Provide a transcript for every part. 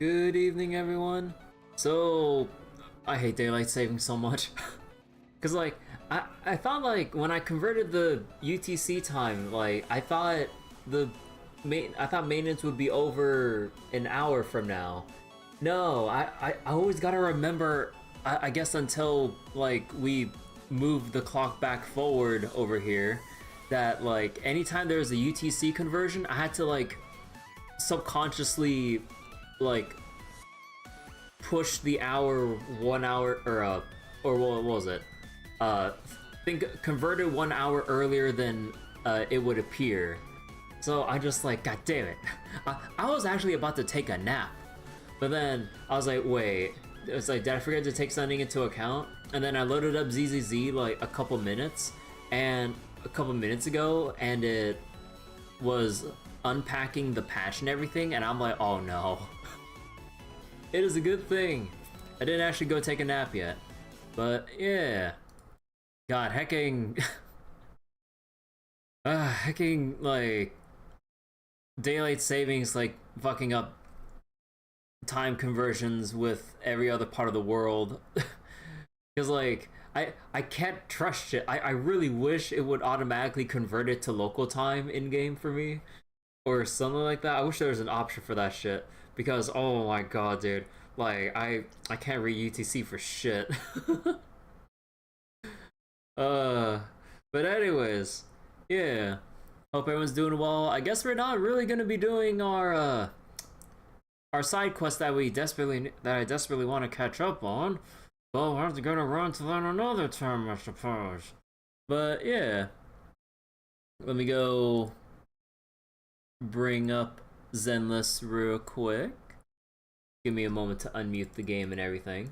Good evening, everyone. So, I hate daylight saving so much. Cause like, I thought like when I converted the UTC time, like I thought maintenance would be over an hour from now. No, I always gotta remember, I guess until like we move the clock back forward over here, that like anytime there's a UTC conversion, I had to like subconsciously like push the hour 1 hour or what was it? Think converted 1 hour earlier than it would appear. So I just like, god damn it. I was actually about to take a nap, but then I was like, wait, it's like, did I forget to take something into account? And then I loaded up ZZZ like a couple minutes ago, and it was unpacking the patch and everything, and I'm like, oh no. It is a good thing I didn't actually go take a nap yet. But yeah. God, hecking hecking like daylight savings, like fucking up time conversions with every other part of the world. Because like I can't trust it. I really wish it would automatically convert it to local time in game for me or something like that. I wish there was an option for that shit, because oh my god, dude, like I can't read UTC for shit. But anyways, yeah, hope everyone's doing well. I guess we're not really gonna be doing our side quest that I desperately want to catch up on. Well, we're gonna run to that another time, I suppose. But yeah, let me go bring up Zenless real quick. Give me a moment to unmute the game and everything.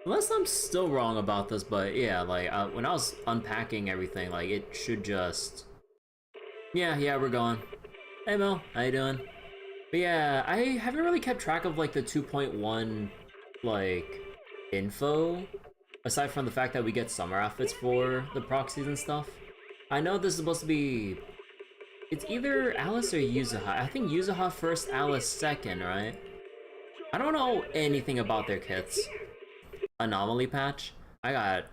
Unless I'm still wrong about this, but yeah, like when I was unpacking everything, like it should just... Yeah, we're going. Hey Mel, how you doing? But yeah, I haven't really kept track of like the 2.1 like info, aside from the fact that we get summer outfits for the proxies and stuff. I know this is supposed to be... It's either Alice or Yuzuha. I think Yuzuha first, Alice second, right? I don't know anything about their kits. Anomaly patch. I got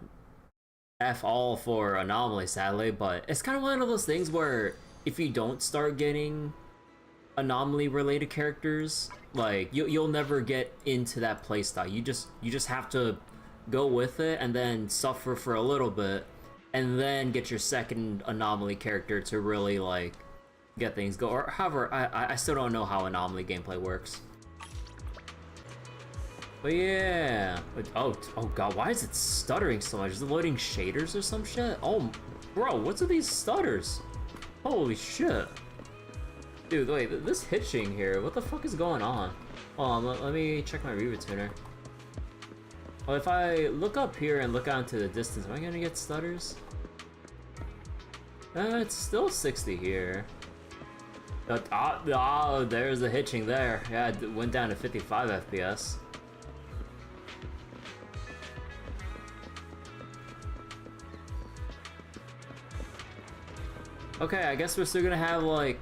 F all for Anomaly, sadly, but it's kind of one of those things where if you don't start getting Anomaly related characters, like you'll never get into that playstyle. You just have to go with it and then suffer for a little bit, and then get your second Anomaly character to really like get things go. Or however, I still don't know how Anomaly gameplay works. But yeah, oh god, why is it stuttering so much? Is it loading shaders or some shit? Oh, bro, what's with these stutters? Holy shit. Dude, wait, this hitching here, what the fuck is going on? Hold on, let me check my Reaver tuner. Well, if I look up here and look out into the distance, am I gonna get stutters? It's still 60 here. Oh, there's the hitching there. Yeah, it went down to 55 FPS. Okay, I guess we're still gonna have like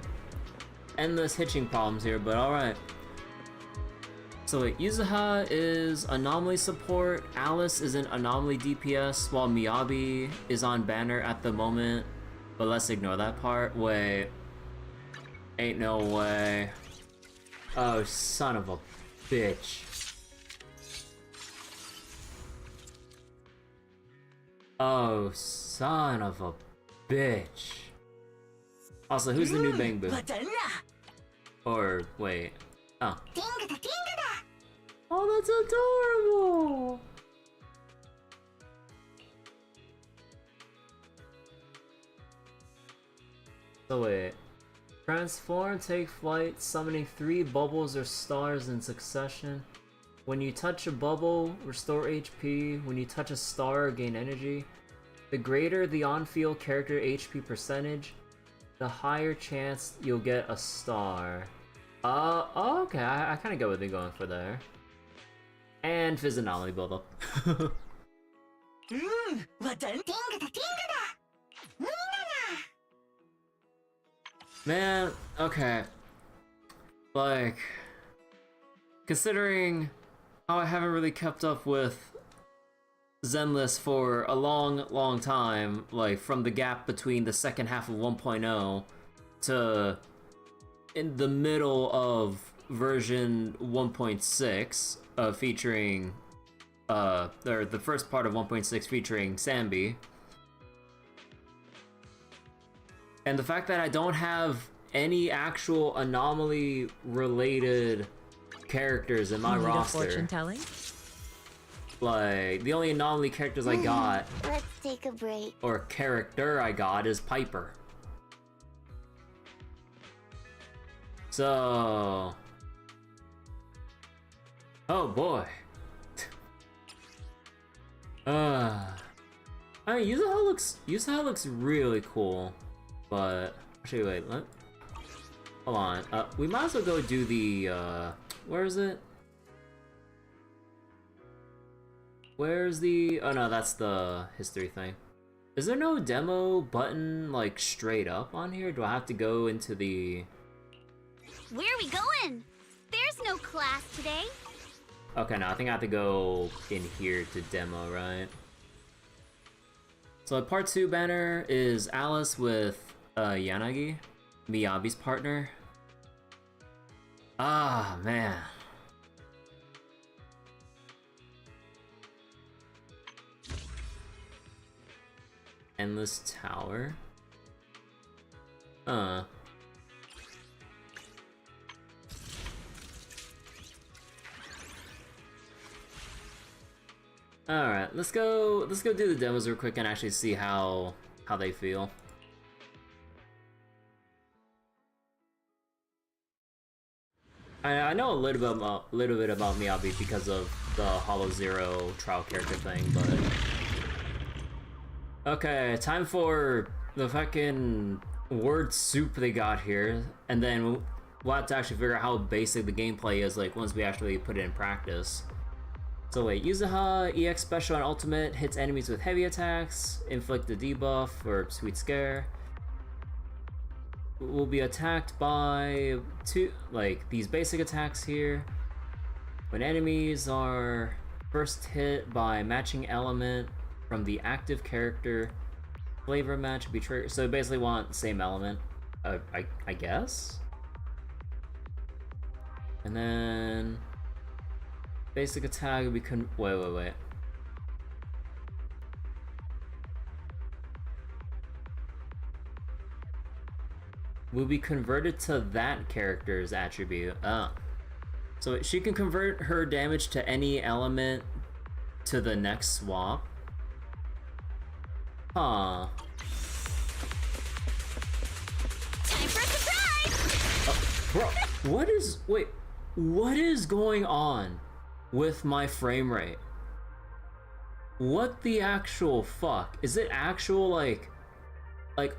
endless hitching problems here, but alright. So wait, Yuzuha is Anomaly support, Alice is an Anomaly DPS, while Miyabi is on banner at the moment. But let's ignore that part. Wait. Ain't no way. Oh, son of a bitch. Oh, son of a bitch. Also, who's the new Bang Boo? Or, wait. Oh. Oh, that's adorable! So wait. Transform, take flight, summoning 3 bubbles or stars in succession. When you touch a bubble, restore HP. When you touch a star, gain energy. The greater the on-field character HP percentage, the higher chance you'll get a star. Oh, okay, I kind of get what they're going for there. And Fizz Anomaly buildup. Man, okay. Like, considering how I haven't really kept up with Zenless for a long time, like from the gap between the second half of 1.0 to in the middle of version 1.6, featuring, or the first part of 1.6 featuring Sambi. And the fact that I don't have any actual anomaly-related characters in my roster. Fortune telling? Like, the only anomaly characters I got... Let's take a break. Or character I got is Piper. So... Oh boy. I mean, Yuzaha looks really cool. But, actually wait, hold on. We might as well go do the, where is it? Where's the... Oh no, that's the history thing. Is there no demo button, like, straight up on here? Do I have to go into the... Where are we going? There's no class today. Okay, no, I think I have to go in here to demo, right? So, part 2 banner is Alice with, Yanagi, Miyabi's partner. Ah, man. Endless Tower. Alright, let's go do the demos real quick and actually see how they feel. I know a little bit about Miyabi because of the Hollow Zero trial character thing, but... Okay, time for the fucking word soup they got here, and then we'll have to actually figure out how basic the gameplay is, like, once we actually put it in practice. So wait, Yuzaha, EX Special and Ultimate, hits enemies with heavy attacks, inflict a debuff or Sweet Scare. Will be attacked by these basic attacks here. When enemies are first hit by matching element from the active character, flavor match be triggered. So basically want same element, I guess. And then basic attack would be wait. Will be converted to that character's attribute. So she can convert her damage to any element to the next swap. Huh. Time for a surprise! Bro, what is going on with my frame rate? What the actual fuck? Is it actual like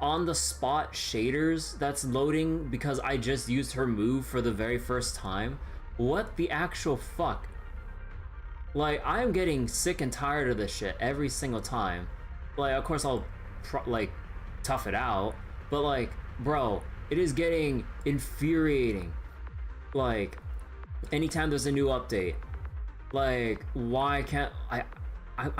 on the spot shaders that's loading because I just used her move for the very first time? What the actual fuck? Like, I'm getting sick and tired of this shit every single time. Like, of course I'll tough it out, but like, bro, it is getting infuriating. Like, anytime there's a new update, like, why can't I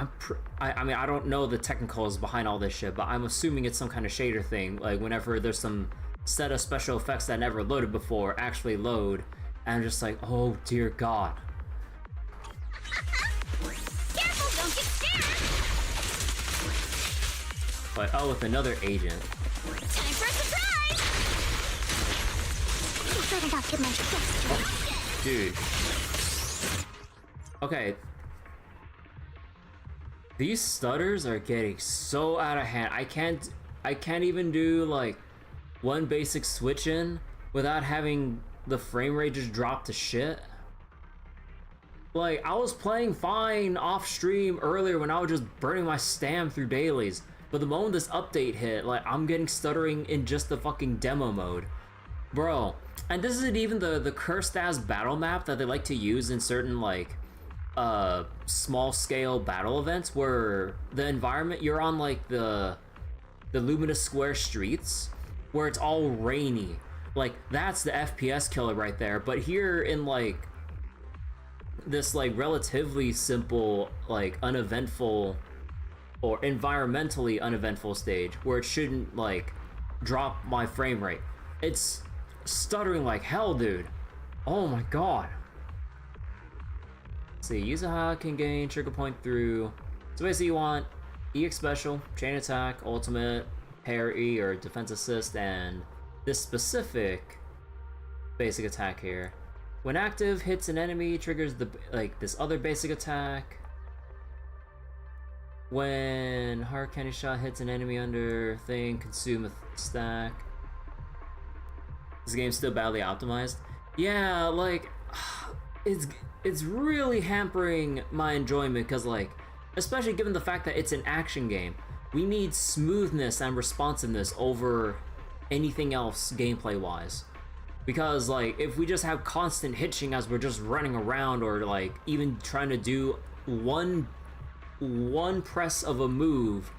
mean, I don't know the technicals behind all this shit, but I'm assuming it's some kind of shader thing. Like, whenever there's some set of special effects that never loaded before actually load, and I'm just like, oh dear God. Careful, don't get scared! But oh, with another agent. Time for a surprise! You better not get my chest. Dude. Okay. These stutters are getting so out of hand. I can't even do like one basic switch in without having the frame rate just drop to shit. Like, I was playing fine off stream earlier when I was just burning my stam through dailies, but the moment this update hit, like, I'm getting stuttering in just the fucking demo mode. Bro, and this isn't even the cursed ass battle map that they like to use in certain like small scale battle events where the environment, you're on like the luminous square streets where it's all rainy. Like, that's the FPS killer right there. But here in, like, this, like, relatively simple, like, uneventful or environmentally uneventful stage where it shouldn't, like, drop my frame rate, it's stuttering like hell, dude. Oh my god. Let's see, use a hack can gain trigger point through. So basically you want EX special, chain attack, ultimate, parry or defense assist, and this specific basic attack here. When active, hits an enemy, triggers the this other basic attack. When hard candy shot hits an enemy under thing, consume a stack. This game's still badly optimized. Yeah, like, it's really hampering my enjoyment because, like, especially given the fact that it's an action game, we need smoothness and responsiveness over anything else gameplay-wise. Because, like, if we just have constant hitching as we're just running around, or like even trying to do one press of a move,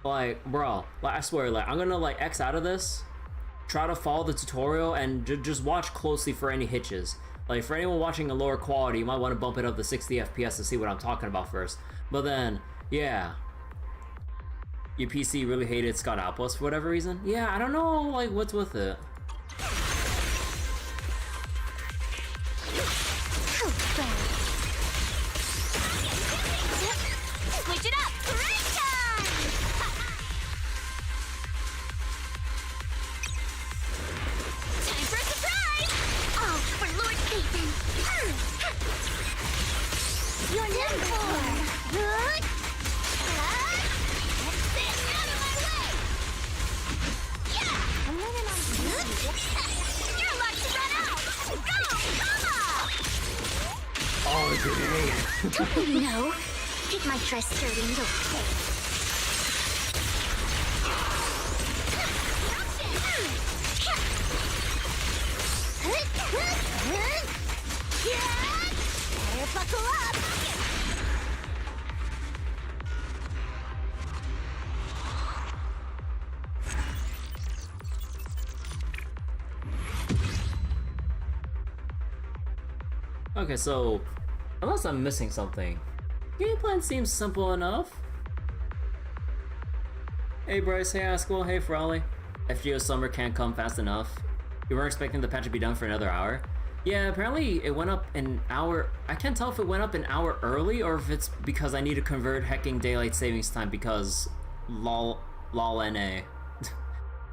like, bro, like, I swear, like, I'm gonna like X out of this, try to follow the tutorial, and just watch closely for any hitches. Like, for anyone watching a lower quality, you might want to bump it up to 60 FPS to see what I'm talking about first. But then, yeah, your PC really hated Scott Outpost for whatever reason. Yeah, I don't know, like, what's with it. Switch it up! Break time! Time for a surprise! All for Lord Satan! You're number 4! Good! Get out of my way! Yeah! I'm running on You're about to run out! Go! Come on! Oh, grenade! Don't you know? Take my dress skirt and you'll pay. Better buckle up! Okay, so, unless I'm missing something, game plan seems simple enough. Hey Bryce, hey Askell, hey Frawley. FGO Summer can't come fast enough. You weren't expecting the patch to be done for another hour? Yeah, apparently it went up an hour. I can't tell if it went up an hour early or if it's because I need to convert hecking daylight savings time because lol NA.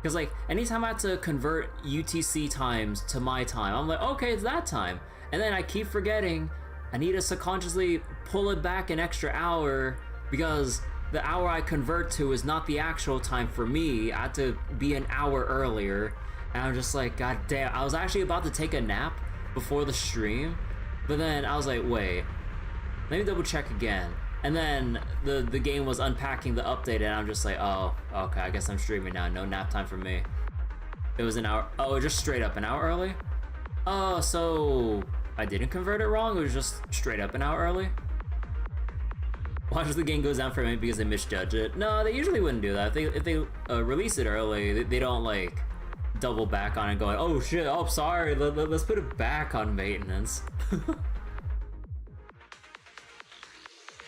Because, like, anytime I have to convert UTC times to my time, I'm like, okay, it's that time. And then I keep forgetting I need to subconsciously pull it back an extra hour because the hour I convert to is not the actual time for me. I had to be an hour earlier. And I'm just like, god damn. I was actually about to take a nap before the stream, but then I was like, wait, let me double check again. And then the game was unpacking the update and I'm just like, oh, okay, I guess I'm streaming now. No nap time for me. It was an hour. Oh, just straight up an hour early? Oh, so I didn't convert it wrong? It was just straight up an hour early? Watch the game goes down for a minute because they misjudge it. No, they usually wouldn't do that. If they release it early, they don't like double back on it going, oh shit, oh sorry, let's put it back on maintenance.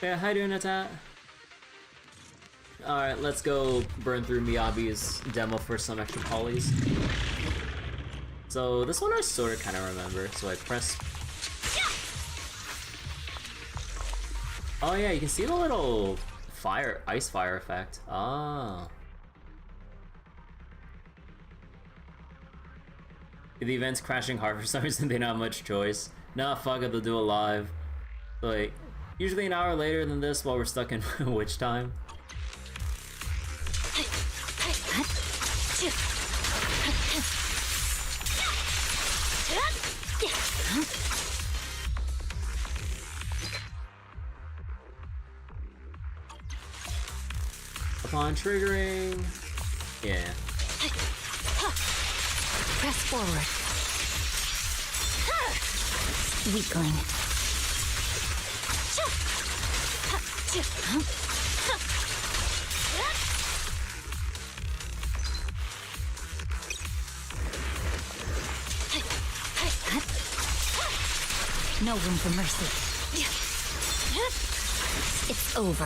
Yeah, how you doing, Natat? Alright, let's go burn through Miyabi's demo for some extra polys. So this one I sort of kind of remember, so I press... Oh yeah, you can see the little ice fire effect. Oh. The event's crashing hard for some reason, they don't have much choice. Nah, fuck it, they'll do it live. Like, usually an hour later than this while we're stuck in witch time. Upon triggering... Yeah. Press forward. Weakling. No room for mercy. It's over.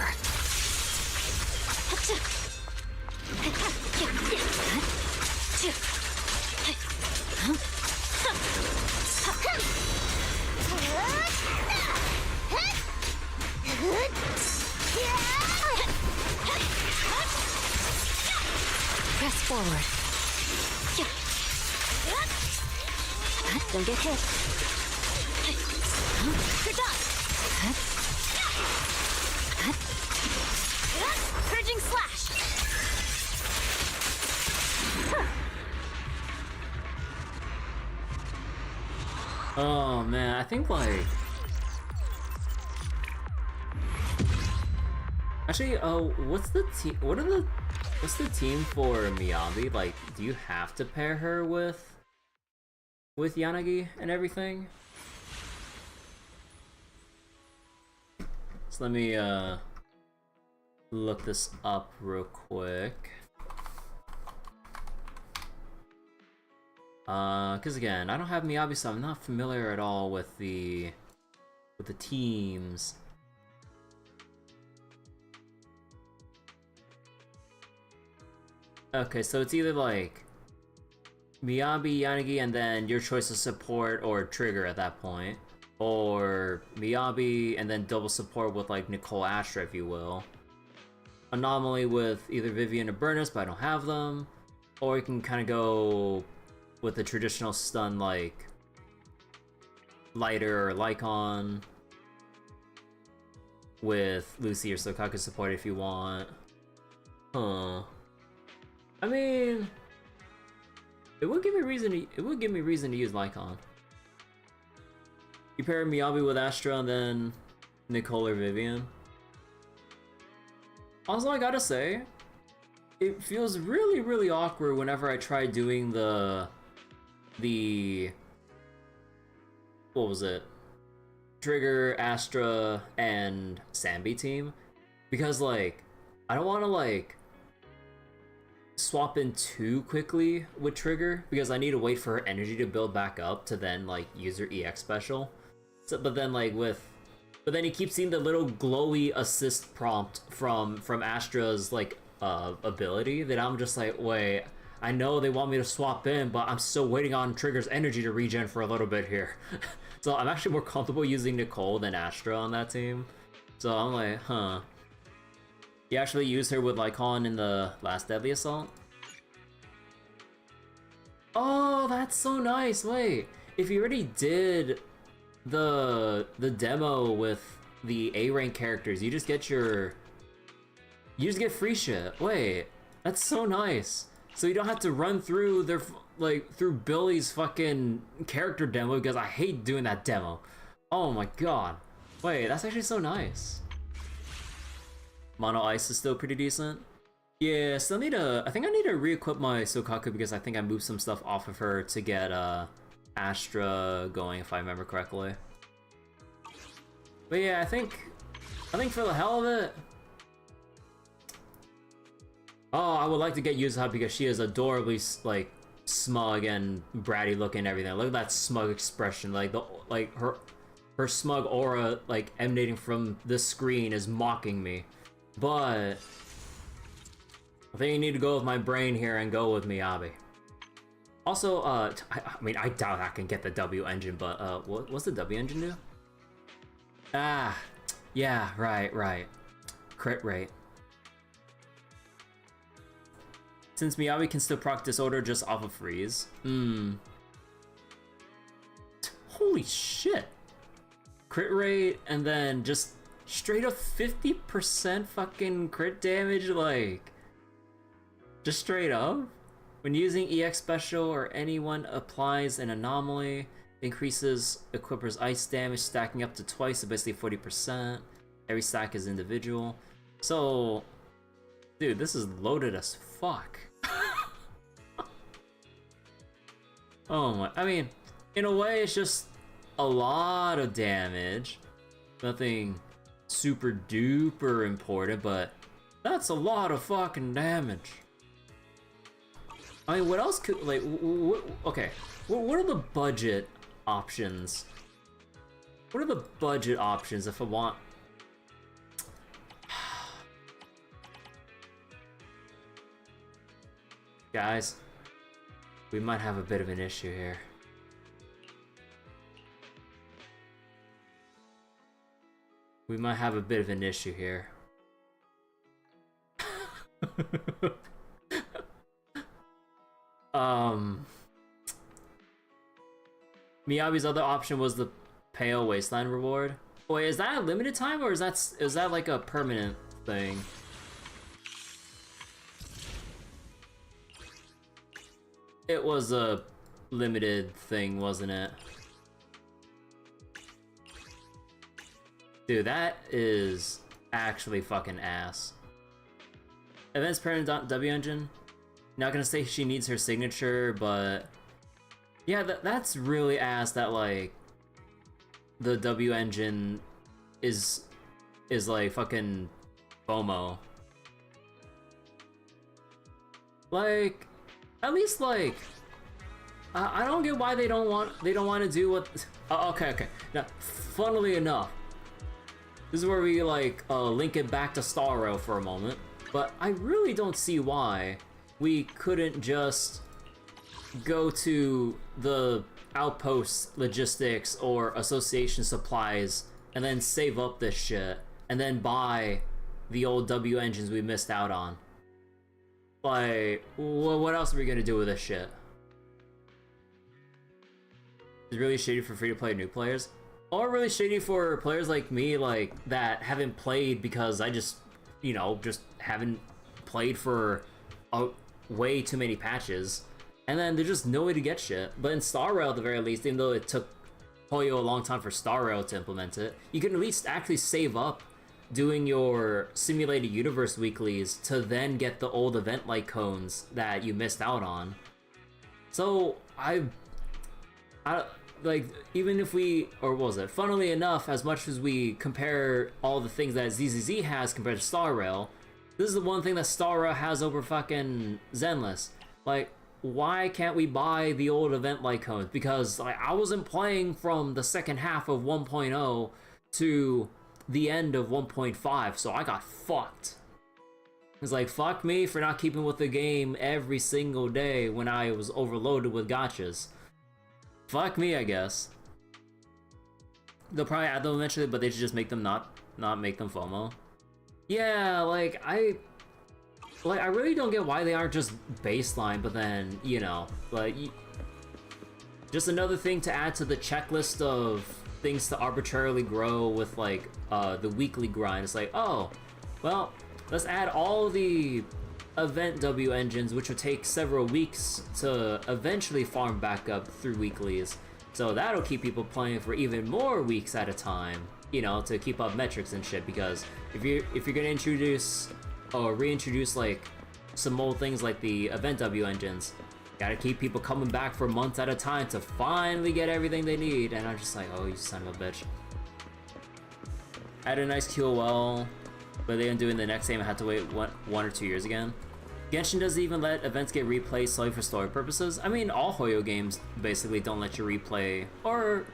Press forward. Don't get hit. You're done. Purging slash. Oh man, I think like actually, what's the team? What's the team for Miyabi? Like, do you have to pair her with Yanagi and everything? So let me look this up real quick. Cause again, I don't have Miyabi, so I'm not familiar at all with the teams. Okay, so it's either like Miyabi, Yanagi, and then your choice of support or trigger at that point. Or Miyabi and then double support with like Nicole Astra, if you will. Anomaly with either Vivian or Burnus, but I don't have them. Or you can kind of go with the traditional stun like Lighter or Lycon. With Lucy or Sokaku support if you want. Huh. I mean, it would give me reason to use Lycon. You pair Miyabi with Astra and then Nicole or Vivian. Also, I gotta say, it feels really, really awkward whenever I try doing the what was it? Trigger, Astra, and Sambi team, because like I don't want to like swap in too quickly with Trigger because I need to wait for her energy to build back up to then like use her EX special. So, but then you keep seeing the little glowy assist prompt from Astra's like ability that I'm just like, wait, I know they want me to swap in, but I'm still waiting on Trigger's energy to regen for a little bit here. So I'm actually more comfortable using Nicole than Astra on that team. So I'm like, huh. You actually used her with Lycon in the last Deadly Assault? Oh, that's so nice. Wait, if you already did the demo with the A rank characters, you just get free shit. Wait, that's so nice. So you don't have to run through through Billy's fucking character demo because I hate doing that demo. Oh my god. Wait, that's actually so nice. Mono Ice is still pretty decent. Yeah, still I think I need to re-equip my Sokaku because I think I moved some stuff off of her to get Astra going, if I remember correctly. But yeah, I think for the hell of it, oh, I would like to get Yuzuha because she is adorably like smug and bratty looking and everything. Look at that smug expression, like her smug aura like emanating from the screen is mocking me. But I think you need to go with my brain here and go with Miyabi. Also, I mean, I doubt I can get the W engine, but what's the W engine do? Ah, yeah, right. Crit rate. Since Miyabi can still proc Disorder just off of freeze. Holy shit. Crit rate and then just straight up 50% fucking crit damage, like just straight up. When using EX special or anyone applies an anomaly, increases equipper's ice damage, stacking up to twice, so basically 40%. Every stack is individual. So, dude, this is loaded as fuck. Oh my, I mean, in a way it's just a lot of damage. Nothing super duper important, but that's a lot of fucking damage. I mean, what else could, like, okay, what are the budget options What are the budget options if I want? Guys, we might have a bit of an issue here. We might have a bit of an issue here. Miyabi's other option was the Pale Wasteland reward. Wait, is that a limited time or is that like a permanent thing? It was a limited thing, wasn't it? Dude, that is actually fucking ass. Events parent W engine. Not gonna say she needs her signature, but yeah, that's really ass that like the W engine is like fucking FOMO. Like, at least like I don't get why they don't want to do what. Okay. Now, funnily enough, this is where we like link it back to Star Rail for a moment. But I really don't see why we couldn't just go to the outpost logistics or association supplies and then save up this shit and then buy the old W engines we missed out on. Like, what else are we gonna do with this shit? It's really shady for free-to-play new players. Or really shady for players like me, like, that haven't played because I just, you know, just haven't played for way too many patches. And then there's just no way to get shit. But in Star Rail, at the very least, even though it took Hoyo a long time for Star Rail to implement it, you can at least actually save up doing your simulated universe weeklies to then get the old event-like cones that you missed out on. So I like, even if we, or what was it, funnily enough, as much as we compare all the things that ZZZ has compared to Star Rail, this is the one thing that Star Rail has over fucking Zenless. Like, why can't we buy the old event-like cones? Because like, I wasn't playing from the second half of 1.0 to the end of 1.5, so I got fucked. It's like, fuck me for not keeping with the game every single day when I was overloaded with gachas. Fuck me, I guess. They'll probably add them eventually, but they should just make them not make them FOMO. Yeah, like I really don't get why they aren't just baseline, but then, you know, like, just another thing to add to the checklist of things to arbitrarily grow with, like, the weekly grind. It's like, oh, well, let's add all the event W engines, which would take several weeks to eventually farm back up through weeklies. So that'll keep people playing for even more weeks at a time, you know, to keep up metrics and shit. Because if you're gonna introduce or reintroduce like some old things like the event W engines, gotta keep people coming back for months at a time to finally get everything they need. And I'm just like, oh, you son of a bitch. I had a nice QOL, but they didn't do it in the next game. I had to wait one or 2 years again. Genshin doesn't even let events get replayed solely for story purposes. I mean, all Hoyo games basically don't let you replay, or...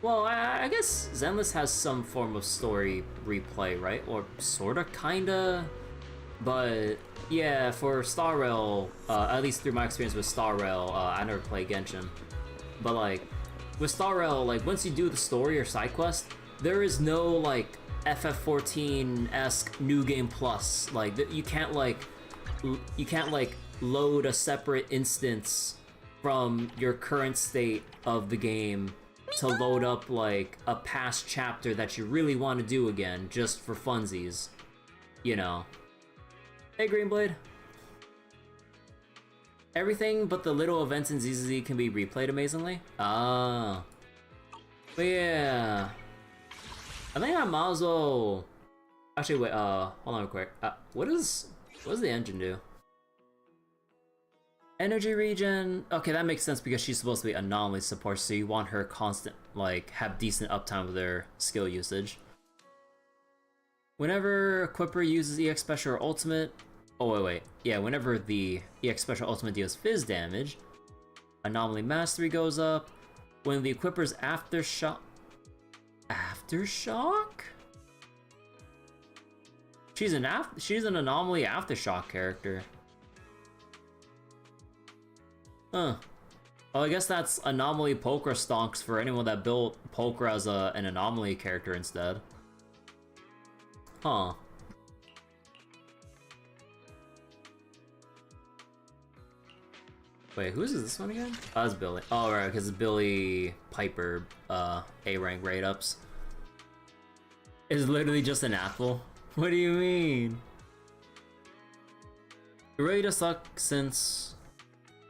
Well, I guess Zenless has some form of story replay, right? Or sorta, kinda? But yeah, for Star Rail, at least through my experience with Star Rail, I never played Genshin. But like, with Star Rail, like once you do the story or side quest, there is no like FF14-esque New Game Plus. Like, you can't like load a separate instance from your current state of the game to load up like a past chapter that you really want to do again just for funsies, you know. Hey, Greenblade. Everything but the little events in ZZZ can be replayed amazingly. Ah. But yeah. I think I might as well... Actually, wait, hold on real quick. What does the engine do? Energy regen... Okay, that makes sense because she's supposed to be anomaly support, so you want her constant, like, have decent uptime with her skill usage. Whenever Equipper uses EX Special or Ultimate... Oh, wait. Yeah, whenever the EX Special Ultimate deals Fizz damage, Anomaly Mastery goes up. When the Equipper's Aftershock... Aftershock? She's an anomaly Aftershock character. Huh. Well, I guess that's anomaly Polka stonks for anyone that built Polka as an anomaly character instead. Huh. Wait, who's this one again? Oh, that's Billy. Oh, right, because it's Billy Piper, A-rank rate-ups. It's literally just an apple. What do you mean? It really does suck since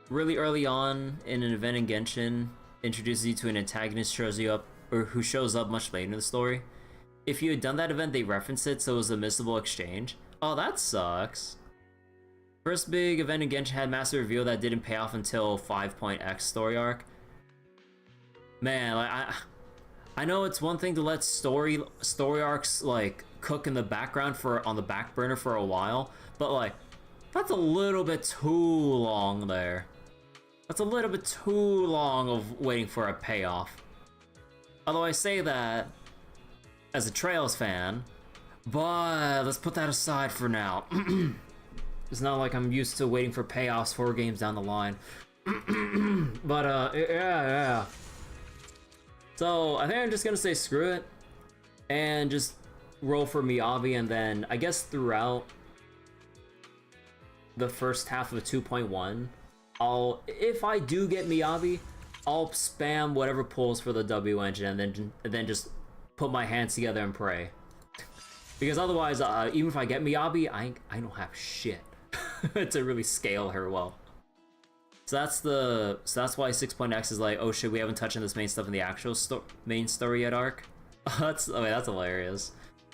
really early on in an event in Genshin introduces you to an antagonist who shows up much later in the story. If you had done that event, they referenced it, so it was a missable exchange. Oh, that sucks. First big event in Genshin had massive reveal that didn't pay off until 5.x story arc. Man, like I know it's one thing to let story arcs like cook in the background on the back burner for a while, but like that's a little bit too long there. That's a little bit too long of waiting for a payoff. Although I say that as a Trails fan, but let's put that aside for now. It's not like I'm used to waiting for payoffs 4 games down the line. But yeah. So I think I'm just gonna say screw it and just roll for Miyabi, and then I guess throughout the first half of 2.1, if I do get Miyabi, I'll spam whatever pulls for the W engine and then just put my hands together and pray. Because otherwise, even if I get Miyabi, I don't have shit to really scale her well. So that's why 6.x is like, oh shit, we haven't touched on this main stuff in the actual main story yet arc. That's hilarious.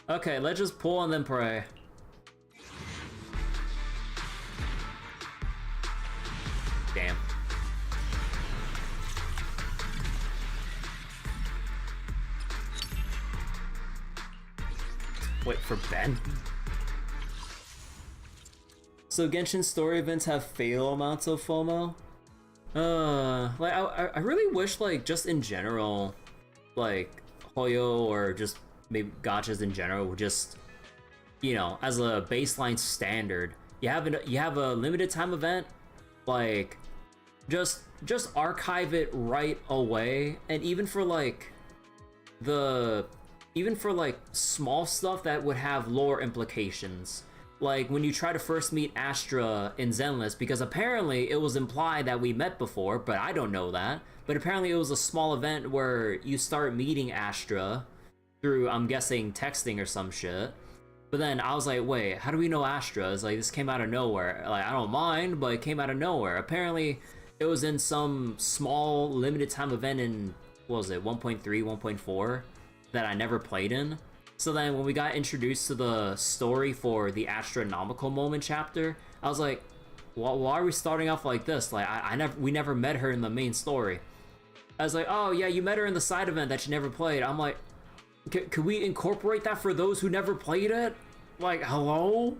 Okay, let's just pull and then pray. Damn. Wait, for Ben? So Genshin story events have fatal amounts of FOMO? Like I really wish, like, just in general, like Hoyo or just maybe gachas in general would just, you know, as a baseline standard, you have a limited time event, like just archive it right away, and even for small stuff that would have lore implications. Like when you try to first meet Astra in Zenless, because apparently it was implied that we met before, but I don't know that. But apparently it was a small event where you start meeting Astra through, I'm guessing, texting or some shit. But then I was like, wait, how do we know Astra? It's like, this came out of nowhere. Like, I don't mind, but it came out of nowhere. Apparently it was in some small limited time event in, what was it, 1.3, 1.4 that I never played in. So then when we got introduced to the story for the astronomical moment chapter, I was like, well, why are we starting off like this? Like, we never met her in the main story. I was like, oh yeah, you met her in the side event that you never played. I'm like, could we incorporate that for those who never played it? Like, hello?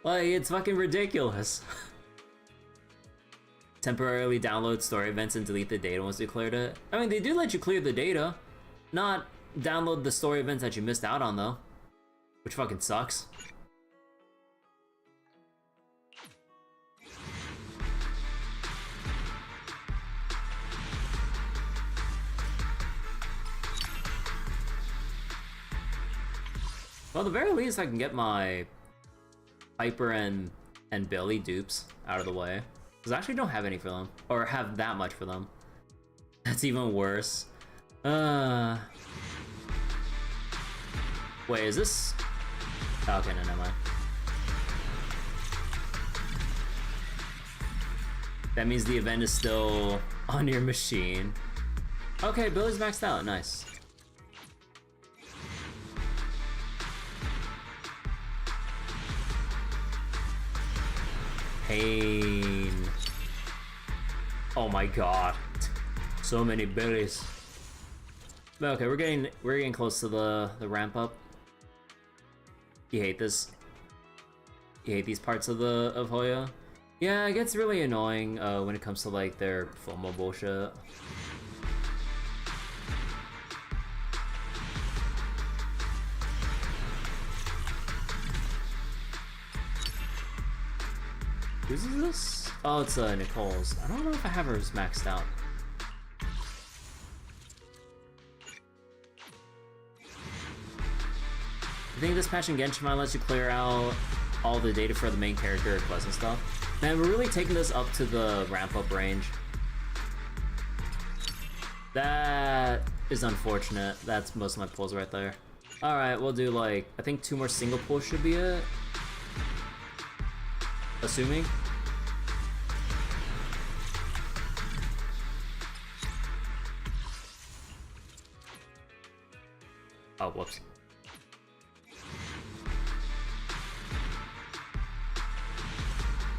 Like, it's fucking ridiculous. Temporarily download story events and delete the data once you cleared it. I mean, they do let you clear the data, not download the story events that you missed out on, though. Which fucking sucks. Well, at the very least, I can get my Piper and Billy dupes out of the way. Because I actually don't have any for them. Or have that much for them. That's even worse. Wait, is this... Oh, okay, no, never mind. That means the event is still on your machine. Okay, Billy's maxed out, nice. Pain. Oh my god. So many Billies. But okay, we're getting close to the ramp up. You hate this? You hate these parts of Hoya? Yeah, it gets really annoying when it comes to like their FOMO bullshit. Whose is this? Oh, it's Nicole's. I don't know if I have hers maxed out. I think this patch in Genshin lets you clear out all the data for the main character quests and stuff. Man, we're really taking this up to the ramp-up range. That is unfortunate. That's most of my pulls right there. Alright, we'll do like, I think 2 more single pulls should be it. Assuming. Oh, whoops.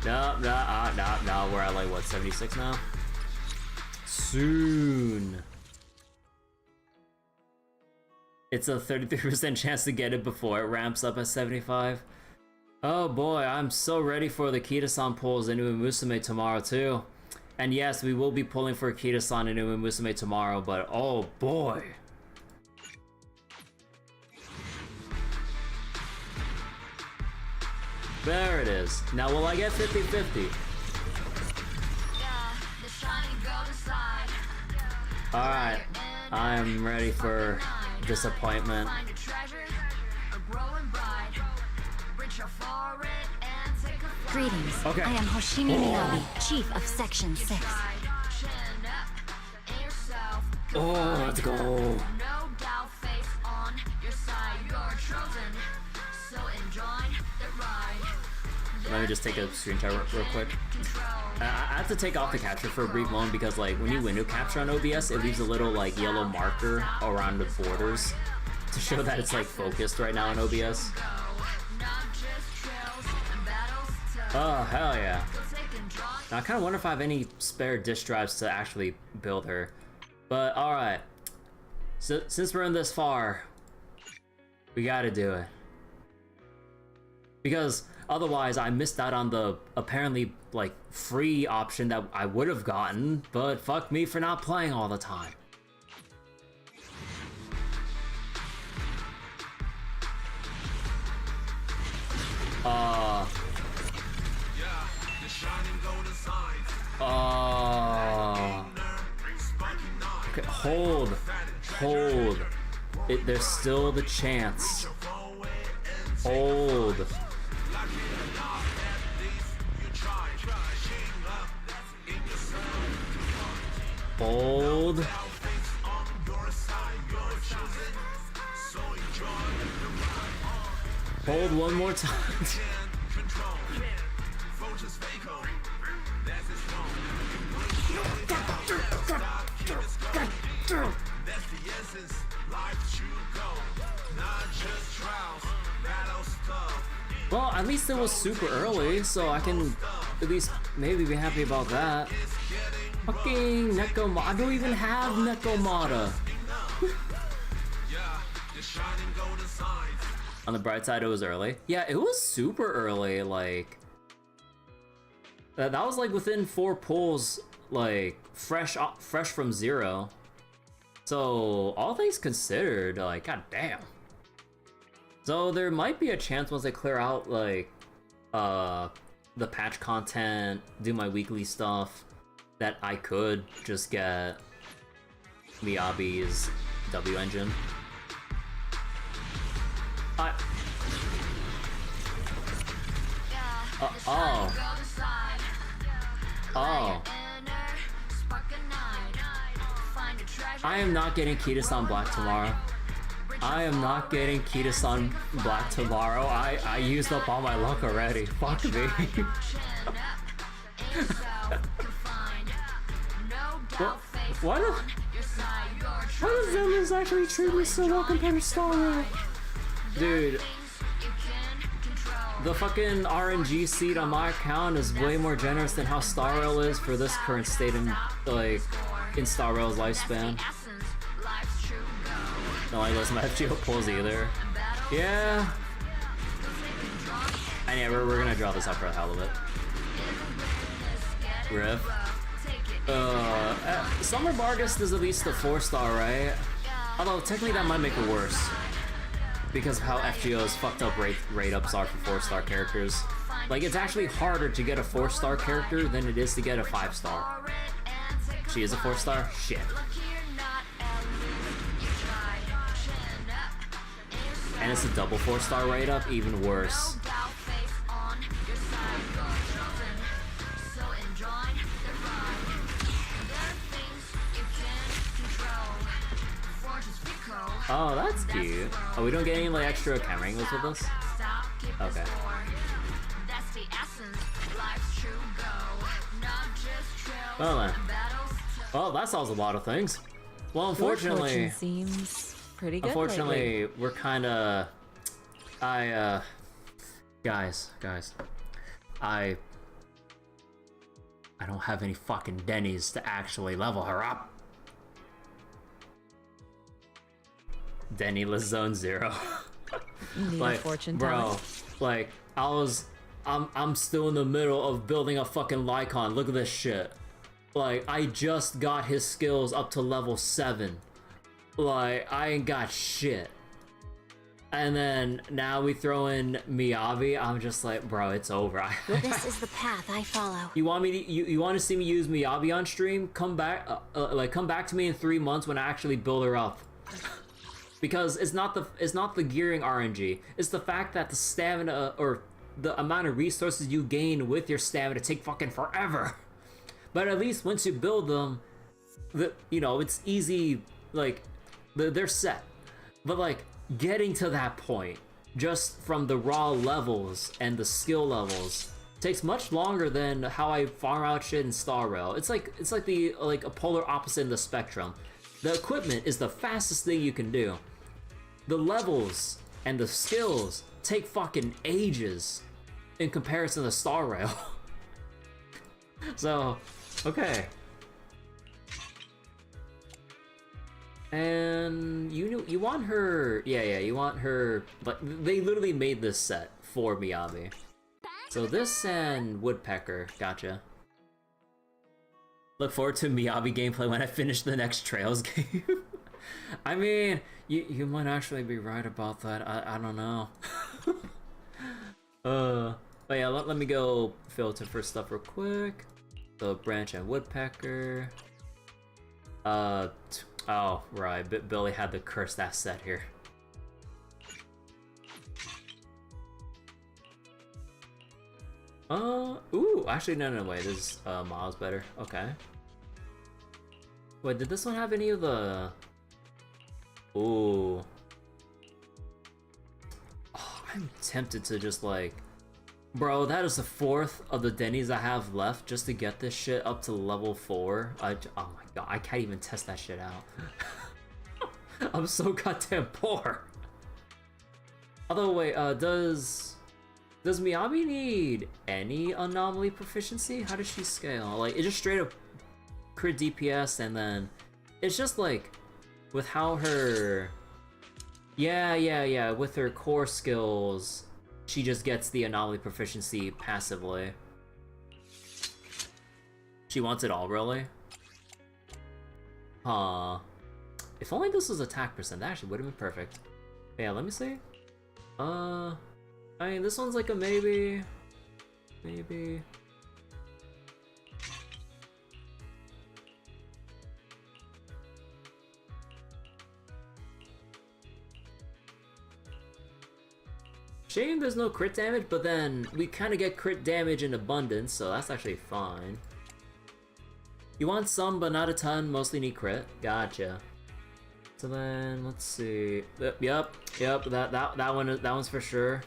No, we're at like, what, 76 now? Soon. It's a 33% chance to get it before it ramps up at 75. Oh boy, I'm so ready for the Kita-san pulls in Musume tomorrow too. And yes, we will be pulling for Kita-san in Musume tomorrow, but oh boy. There it is. Now will I get 50-50? Alright, I'm ready for disappointment. Greetings. Okay. I am Hoshimi Minabe, Chief of Section 6. Oh, let's go. Let me just take a screenshot real quick. I have to take off the capture for a brief moment because like when you window capture on OBS, it leaves a little like yellow marker around the borders to show that it's like focused right now on OBS. Oh, hell yeah. Now, I kind of wonder if I have any spare disk drives to actually build her. But alright. So, since we're in this far, we gotta do it. Because otherwise, I missed out on the apparently like free option that I would have gotten, but fuck me for not playing all the time. Okay, hold. There's still the chance. Hold. Hold. Hold one more time. Well, at least it was super early, so I can at least maybe be happy about that. Fucking Nekomata. I don't even have Nekomata. On the bright side, it was early. Yeah, it was super early, like... That was like within 4 pulls, like, fresh from 0. So, all things considered, like, goddamn. So there might be a chance once I clear out, like, the patch content, do my weekly stuff, that I could just get Miyabi's W engine. I am not getting Kita-san Black tomorrow. I am not getting Kita-san Black tomorrow. I used up all my luck already. Fuck me. Why does Zenless actually treat me so well compared to Star Rail? Dude, the fucking RNG seed on my account is way more generous than how Star Rail is for this current state in, like, in Star Rail's lifespan. Don't like listen to FGO pulls either. Yeah. And yeah, we're gonna draw this up for the hell of it. Riff. Summer Bargus is at least a 4-star, right? Although technically that might make it worse. Because of how FGO's fucked up rate ups are for 4-star characters. Like, it's actually harder to get a 4-star character than it is to get a 5-star. She is a 4-star? Shit. And it's a double 4-star rate up, even worse. Oh, that's cute. Oh, we don't get any like extra camera angles with this? Okay. Well then. Well, that solves a lot of things. Well, unfortunately, Your fortune seems pretty good unfortunately, lately. we're kinda... Guys. I don't have any fucking Denny's to actually level her up. Dennyless Zone 0. You need Like, a fortune bro, teller. like, I'm still in the middle of building a fucking Lycon. Look at this shit. Like, I just got his skills up to level 7. Like, I ain't got shit. And then now we throw in Miyabi. I'm just like, bro, it's over. This is the path I follow. You want me to, you want to see me use Miyabi on stream? Come back, come back to me in 3 months when I actually build her up. Because it's not the gearing RNG. It's the fact that the stamina or the amount of resources you gain with your stamina take fucking forever. But at least once you build them, it's easy. Like, they're set. But like getting to that point, just from the raw levels and the skill levels, takes much longer than how I farm out shit in Star Rail. It's like a polar opposite in the spectrum. The equipment is the fastest thing you can do. The levels and the skills take fucking ages in comparison to Star Rail. So, okay. And you want her, yeah, you want her, but they literally made this set for Miyabi. So this and Woodpecker, gotcha. Look forward to Miyabi gameplay when I finish the next Trails game. I mean, you might actually be right about that. I don't know. But yeah, let me go filter for stuff real quick. So Branch and Woodpecker. Oh right, Billy had the curse that set here. Ooh, actually no, wait, this is Miles better. Okay. Wait, did this one have any of the? Ooh. Oh, I'm tempted to just like, bro, that is the 4th of the Denny's I have left just to get this shit up to level 4. Oh my god, I can't even test that shit out. I'm so goddamn poor. Although wait, does Miyabi need any anomaly proficiency? How does she scale? Like, it just straight up crit DPS, and then it's just like with how her, yeah, with her core skills, she just gets the anomaly proficiency passively. She wants it all, really? Huh. If only this was attack percent, that actually would have been perfect. Yeah, let me see. I mean, this one's like a maybe. Maybe. Shame there's no crit damage, but then we kind of get crit damage in abundance, so that's actually fine. You want some, but not a ton, mostly need crit. Gotcha. So then, let's see. Yep, that one's for sure.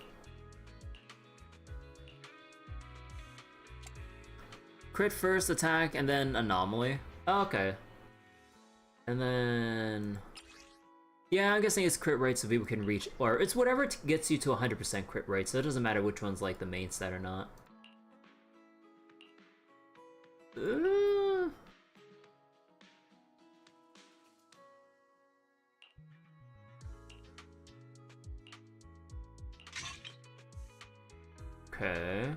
Crit first, attack, and then anomaly. Oh, okay. And then, yeah, I'm guessing it's crit rate so people can reach, or it's whatever gets you to 100% crit rate, so it doesn't matter which one's like the main stat or not. Okay.